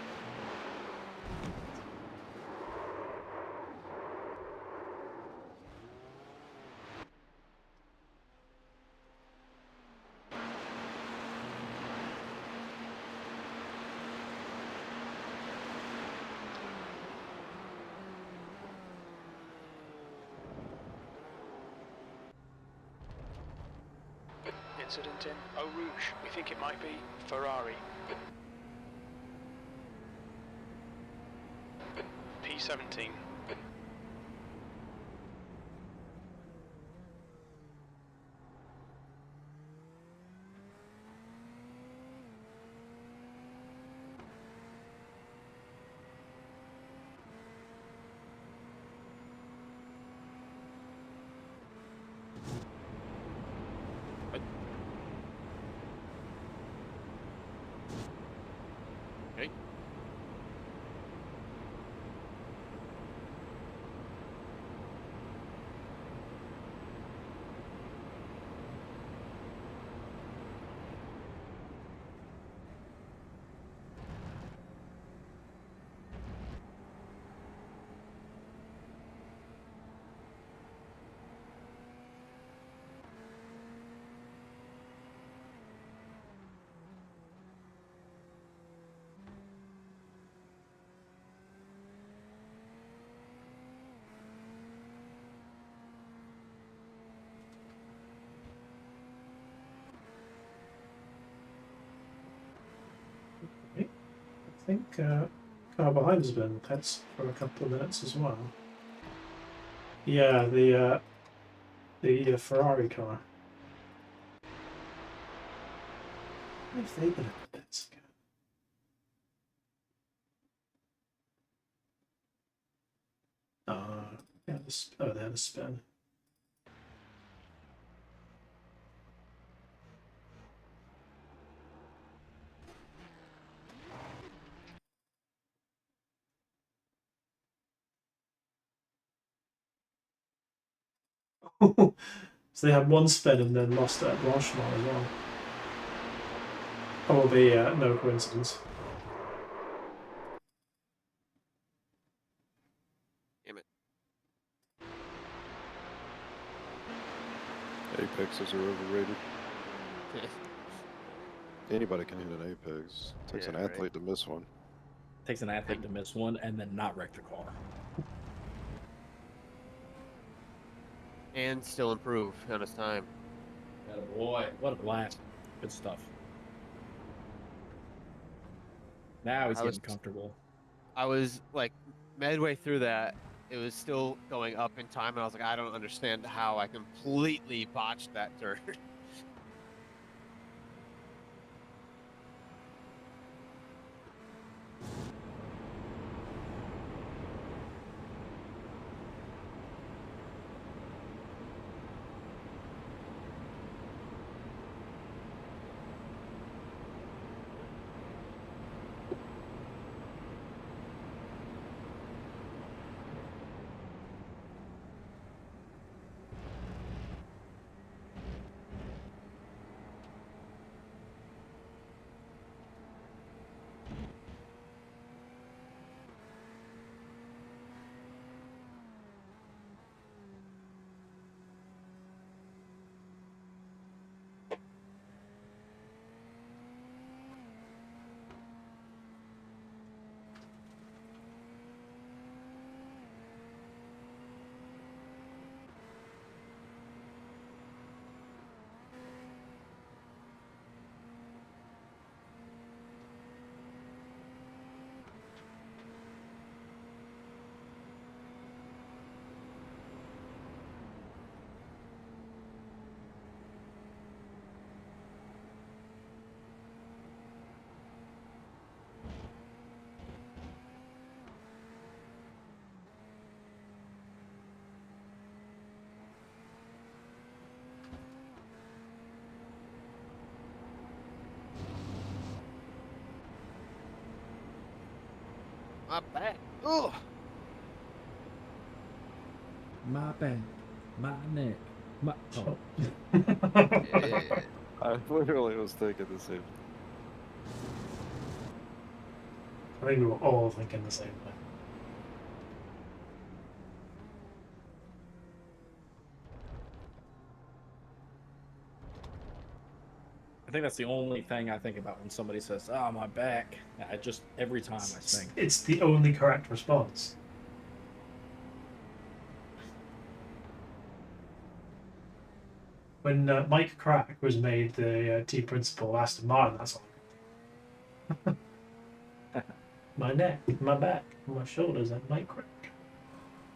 incident in Eau Rouge. We think it might be Ferrari. P17. Okay. I think car behind has been pets for a couple of minutes as well. Yeah, the Ferrari car. Where have they been in the pits again? Yeah, they had a spin. So they had one spin and then lost it at Blanchemont as well. Probably no coincidence. Damn it. Apexes are overrated. Anybody can hit an apex. Takes Yeah, an right. athlete to miss one. Takes an athlete to miss one and then not wreck the car. And still improve on his time. That boy, what a blast! Good stuff. Now he's getting comfortable. I was like midway through that, it was still going up in time, and I was like, I don't understand how I completely botched that turn. My back. Ugh. My back, my neck, my. Oh. I literally was thinking the same. I think we were all thinking the same thing. I think that's the only thing I think about when somebody says, "Oh, my back." I just every time I think. It's the only correct response. when Mike Crack was made the team principal of Aston Martin, that's all. My neck, my back, my shoulders, and Mike Crack.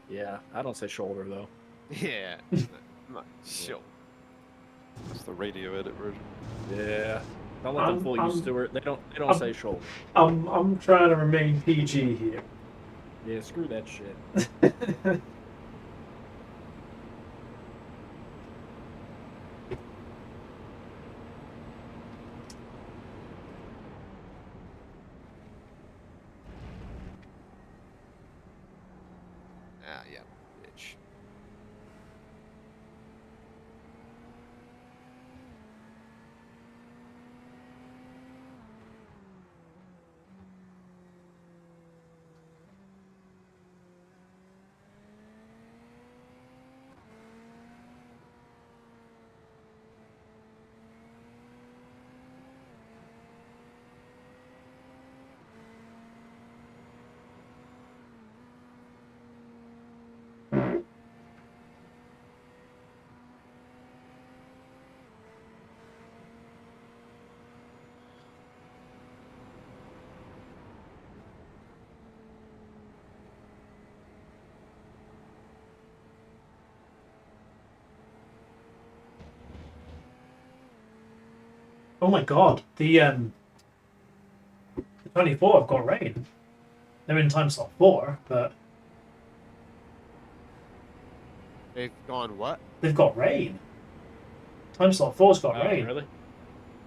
Yeah, I don't say shoulder though. Yeah. Sure. That's the radio edit version. Yeah. Don't let them fool you, Stuart. They don't say shoulder. I'm trying to remain PG here. Yeah, screw that shit. Ah, yeah, bitch. Oh my god, the 24 have got rain. They're in time slot 4, but They've gone what? they've got rain. Time slot 4's got Oh, rain. really?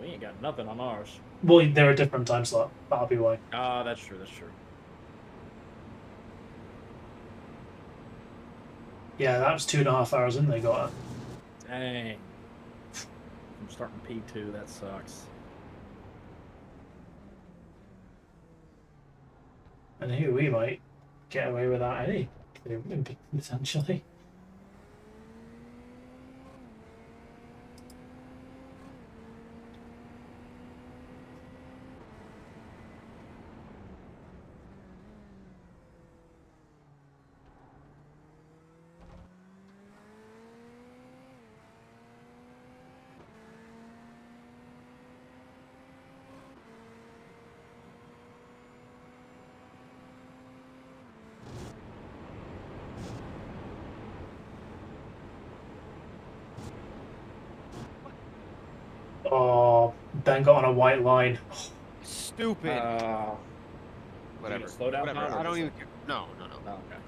We ain't got nothing on ours. Well, they're a different time slot. That'll be why. Ah, that's true. That's true. Yeah, that was 2.5 hours in they got it. Dang. I'm starting P2. That sucks. And here we might get away without any, potentially. Oh, Ben got on a white line. Stupid. Whatever. Slow down. Whatever. I don't even. No. Oh, okay.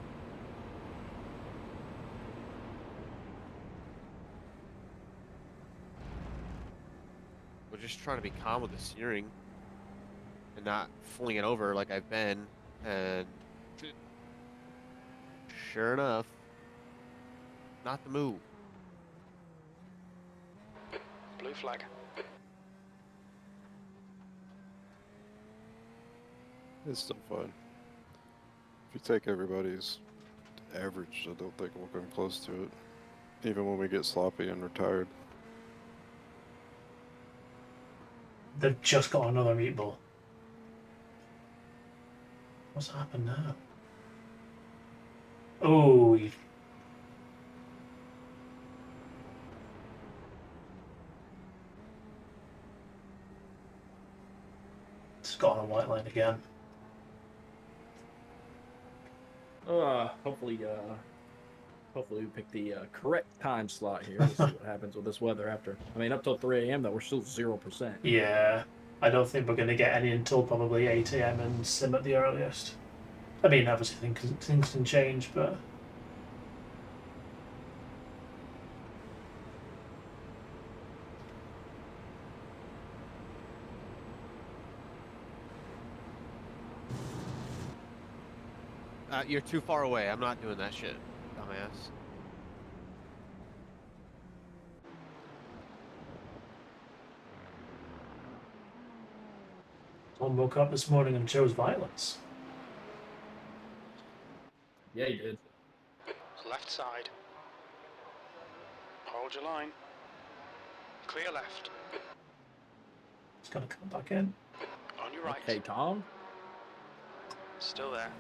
We're just trying to be calm with the steering and not fling it over like I've been. And sure enough, not the move. Blue flag. It's still fun. If you take everybody's average, I don't think we'll come close to it. Even when we get sloppy and retired. They've just got another meatball. What's happened now? Oh, it's got on a white line again. Hopefully we pick the correct time slot here. We'll see what happens with this weather after. I mean, up till 3 a.m. though, we're still 0%. Yeah, I don't think we're going to get any until probably 8 a.m. and sim at the earliest. I mean, obviously things can change, but You're too far away. I'm not doing that shit, dumbass. Tom woke up this morning and chose violence. Yeah, he did. Left side. Hold your line. Clear left. It's going to come back in. On your right. Okay, Tom. Still there.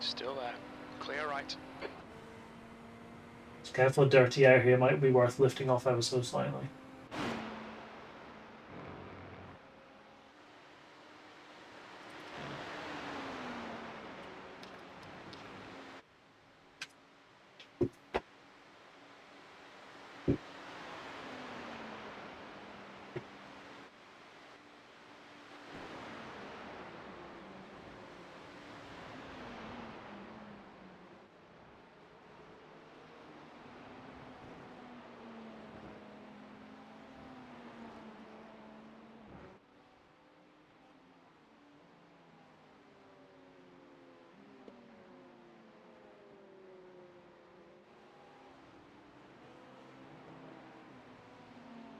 Still there. Clear right. careful, dirty air here might be worth lifting off ever so slightly.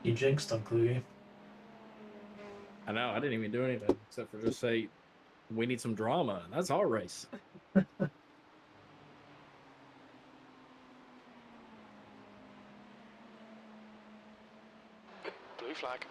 You jinxed Uncle Louie. I know, I didn't even do anything except for just say, we need some drama. That's our race. Blue flag.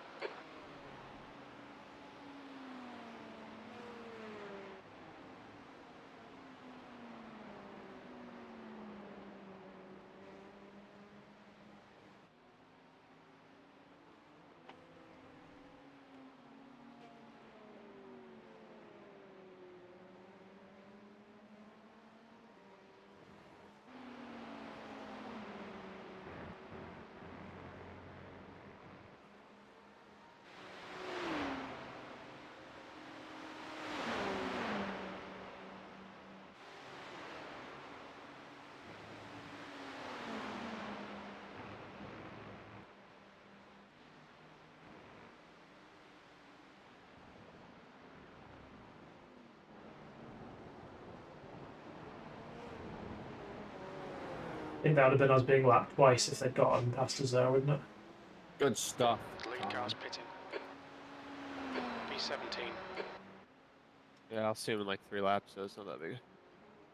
I think that would have been us being lapped twice if they'd gotten past us there, wouldn't it? Good stuff. The lead car's pitting. B17. Yeah, I'll see him in like 3 laps, so it's not that big.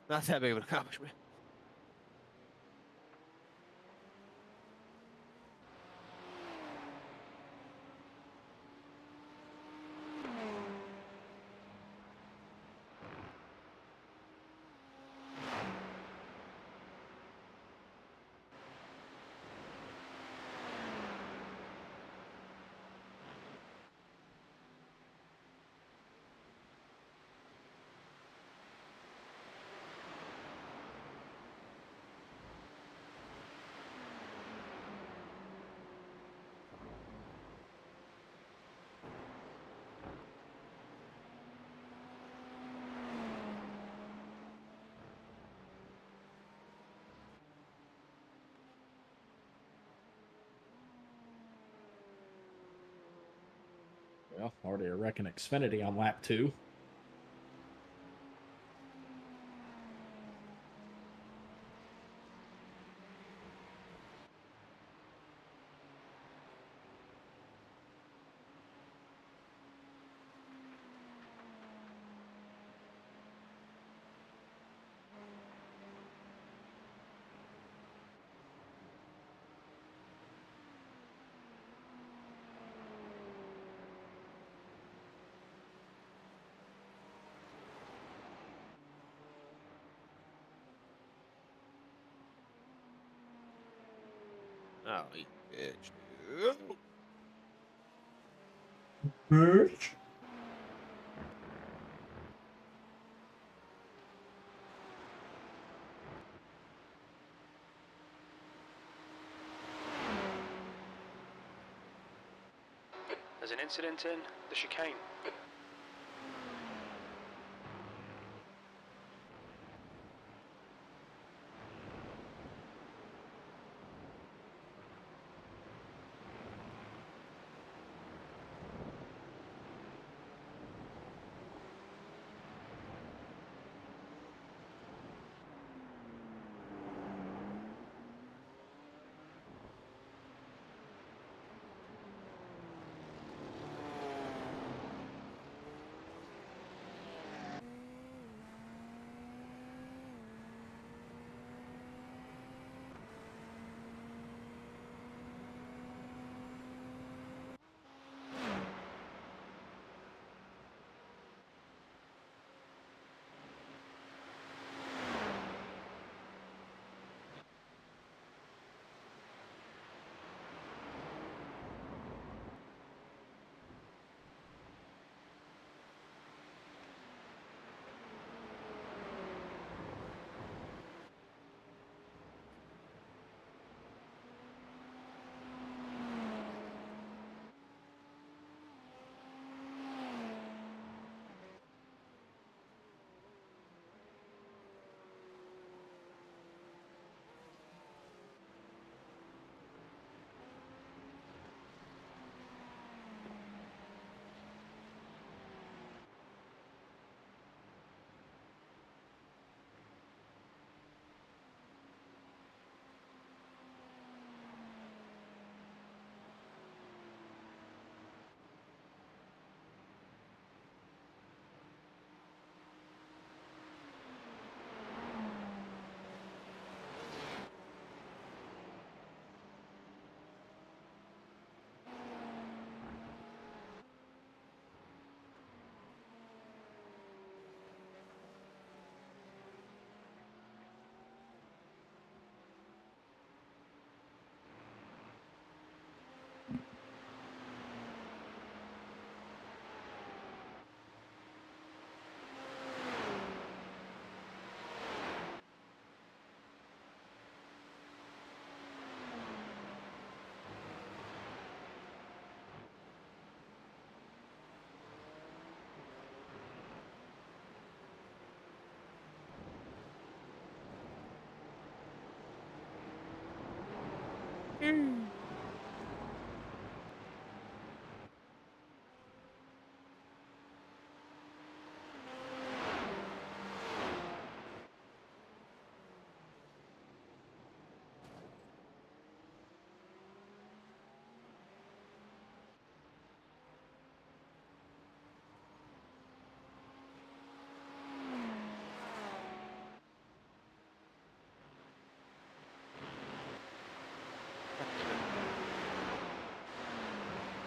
Not that big of an accomplishment. Well, already a wrecking Xfinity on lap 2. Oh, you bitch, dude. Bitch. There's an incident in the chicane.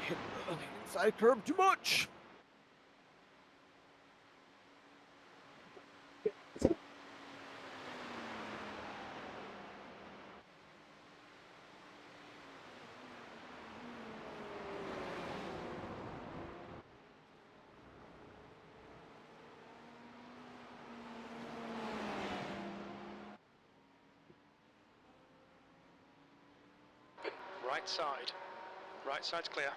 Hit the inside curb too much. Right side. Right side's clear.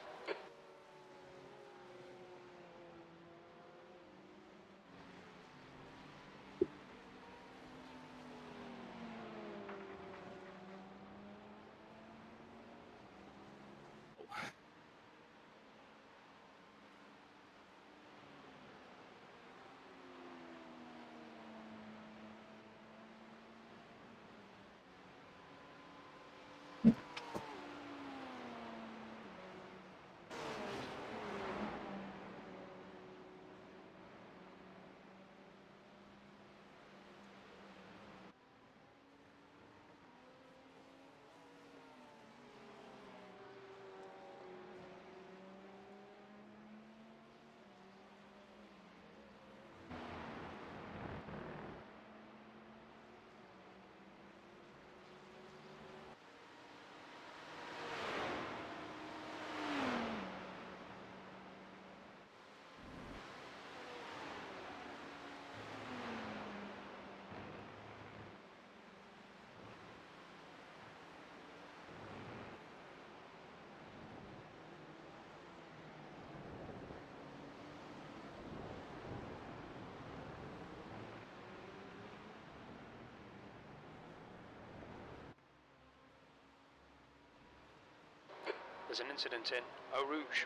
There's an incident in Eau Rouge.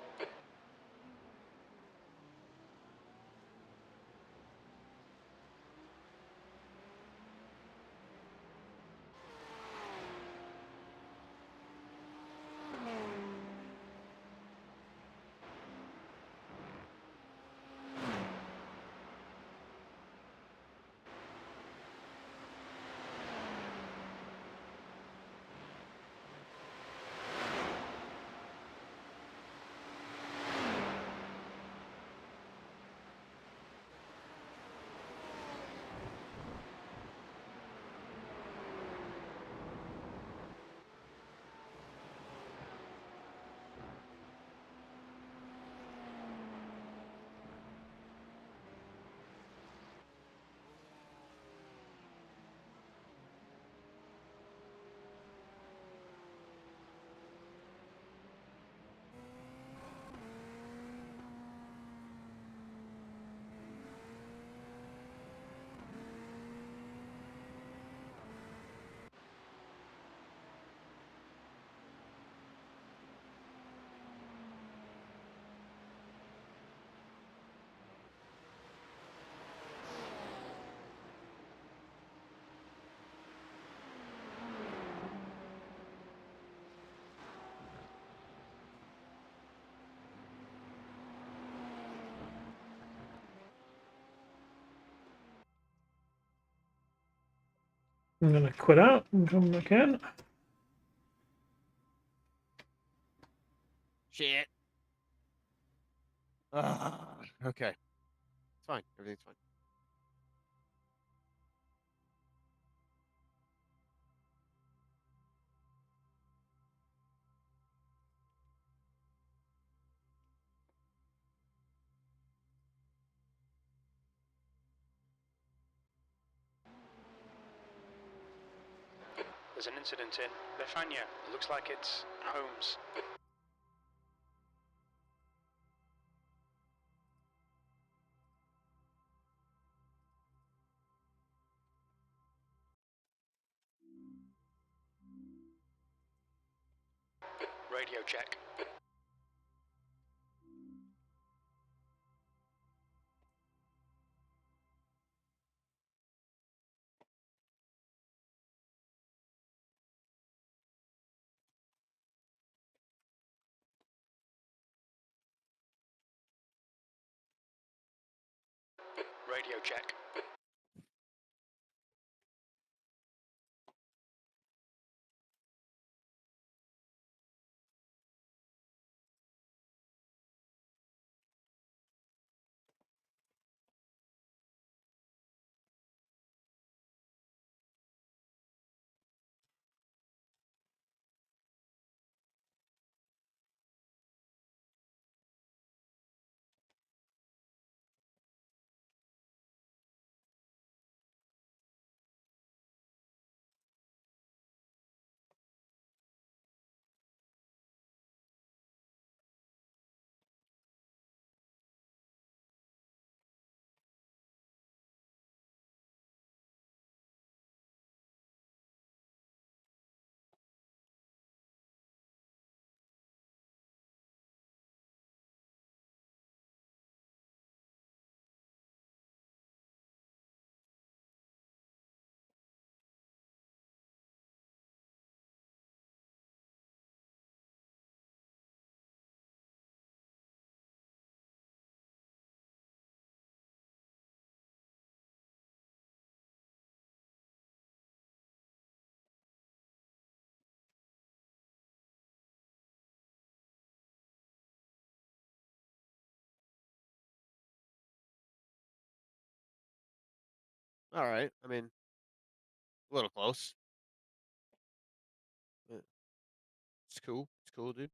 I'm gonna quit out and come back in. Shit. Okay. It's fine. Everything's fine. There's an incident in Lefania. It looks like it's Holmes. Radio check. Radio check. All right. I mean, a little close. It's cool. It's cool, dude.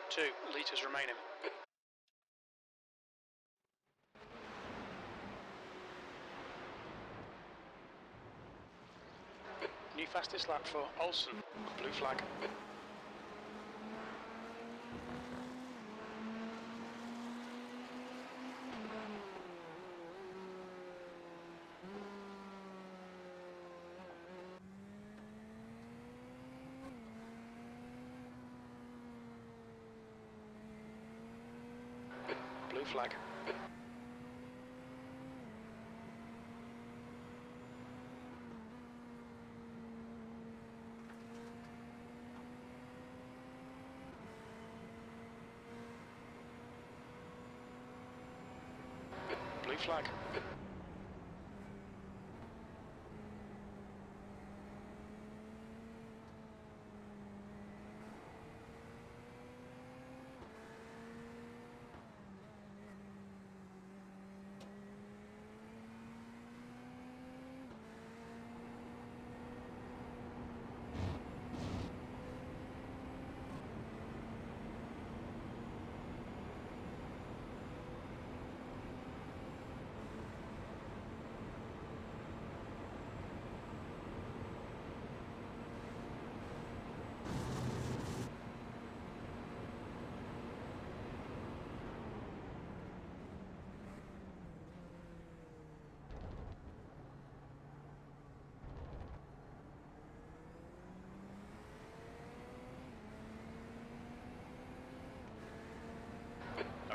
Two litres remaining. New fastest lap for Olsen. Blue flag. Blue flag. Blue flag.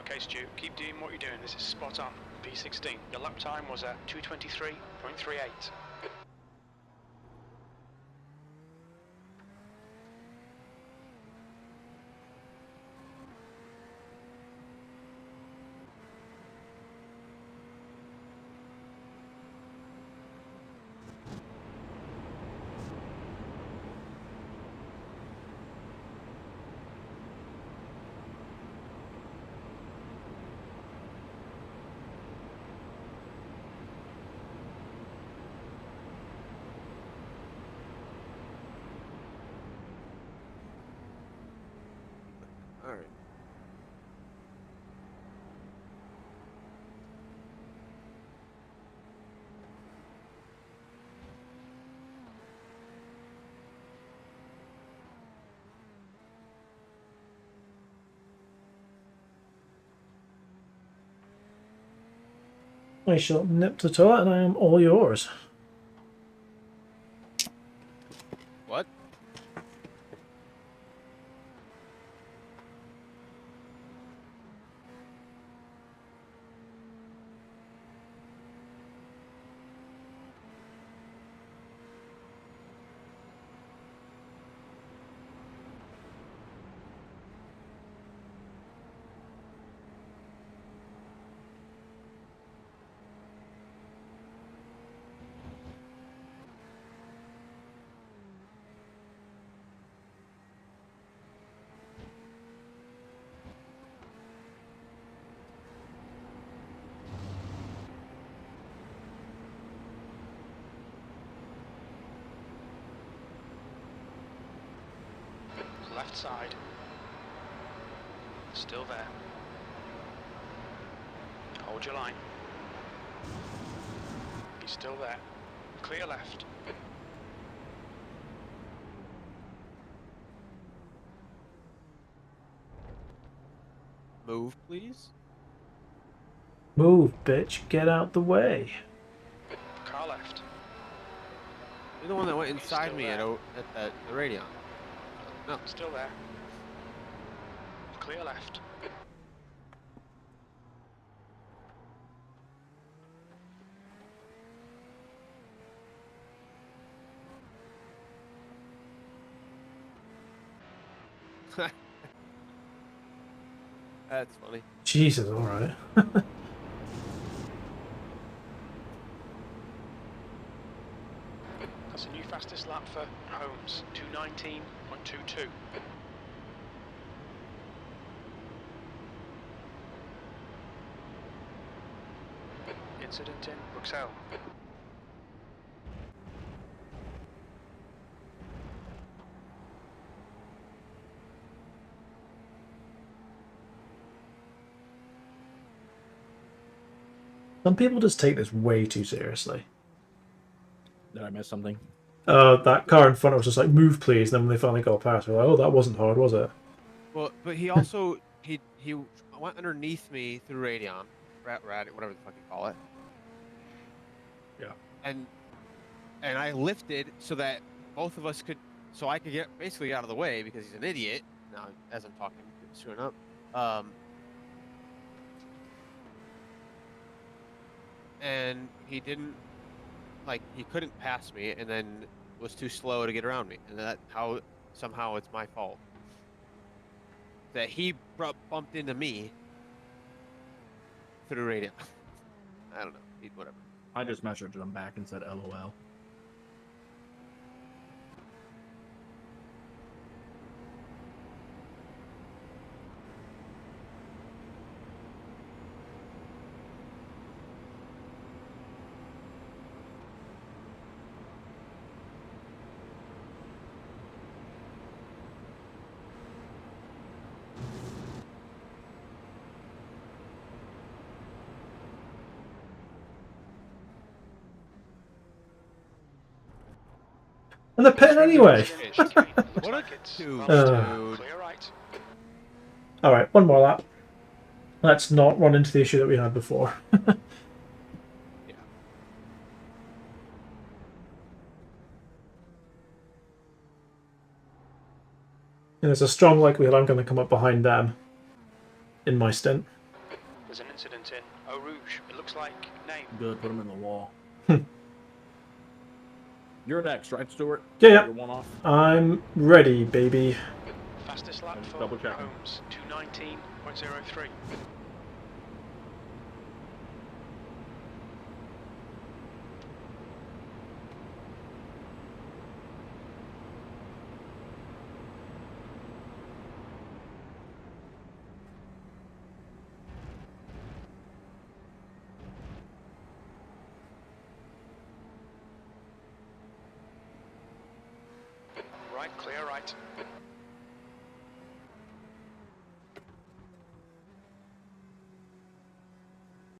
Okay, Stu, keep doing what you're doing. This is spot on. P16. Your lap time was at 2:23.38. I shall nip to the toilet and I am all yours. What? Left side. Still there. Hold your line. He's still there. Clear left. Move, please. Move, bitch. Get out the way. Car left. You're the one that went He's inside still me there. at the Radeon. No. Still there. Clear left. That's funny. Jesus, alright. That's a new fastest lap for Holmes. 2:19.22. Incident in Bruxelles. Some people just take this way too seriously. Did I miss something? That car in front was just like, move please, and then when they finally got past, we're like, oh, that wasn't hard, was it? Well, but he also he went underneath me through Radeon, whatever the fuck you call it. Yeah. And I lifted so that both of us could, so I could get basically out of the way because he's an idiot. Now, as I'm talking, screwing up. And he didn't, like, he couldn't pass me, and then was too slow to get around me, and somehow it's my fault that he bumped into me through radio. I don't know. Whatever. I just messaged him back and said LOL. And they're pitting anyway. What a dude. Clear right. Alright, one more lap. Let's not run into the issue that we had before. Yeah. And there's a strong likelihood I'm going to come up behind them in my stint. There's an incident in Eau Rouge. It looks like name. Good, put him in the wall. You're next, right, Stuart? Yeah. You're one off. I'm ready, baby. Fastest lap for double check. Holmes. 2:19.03. Right, clear right.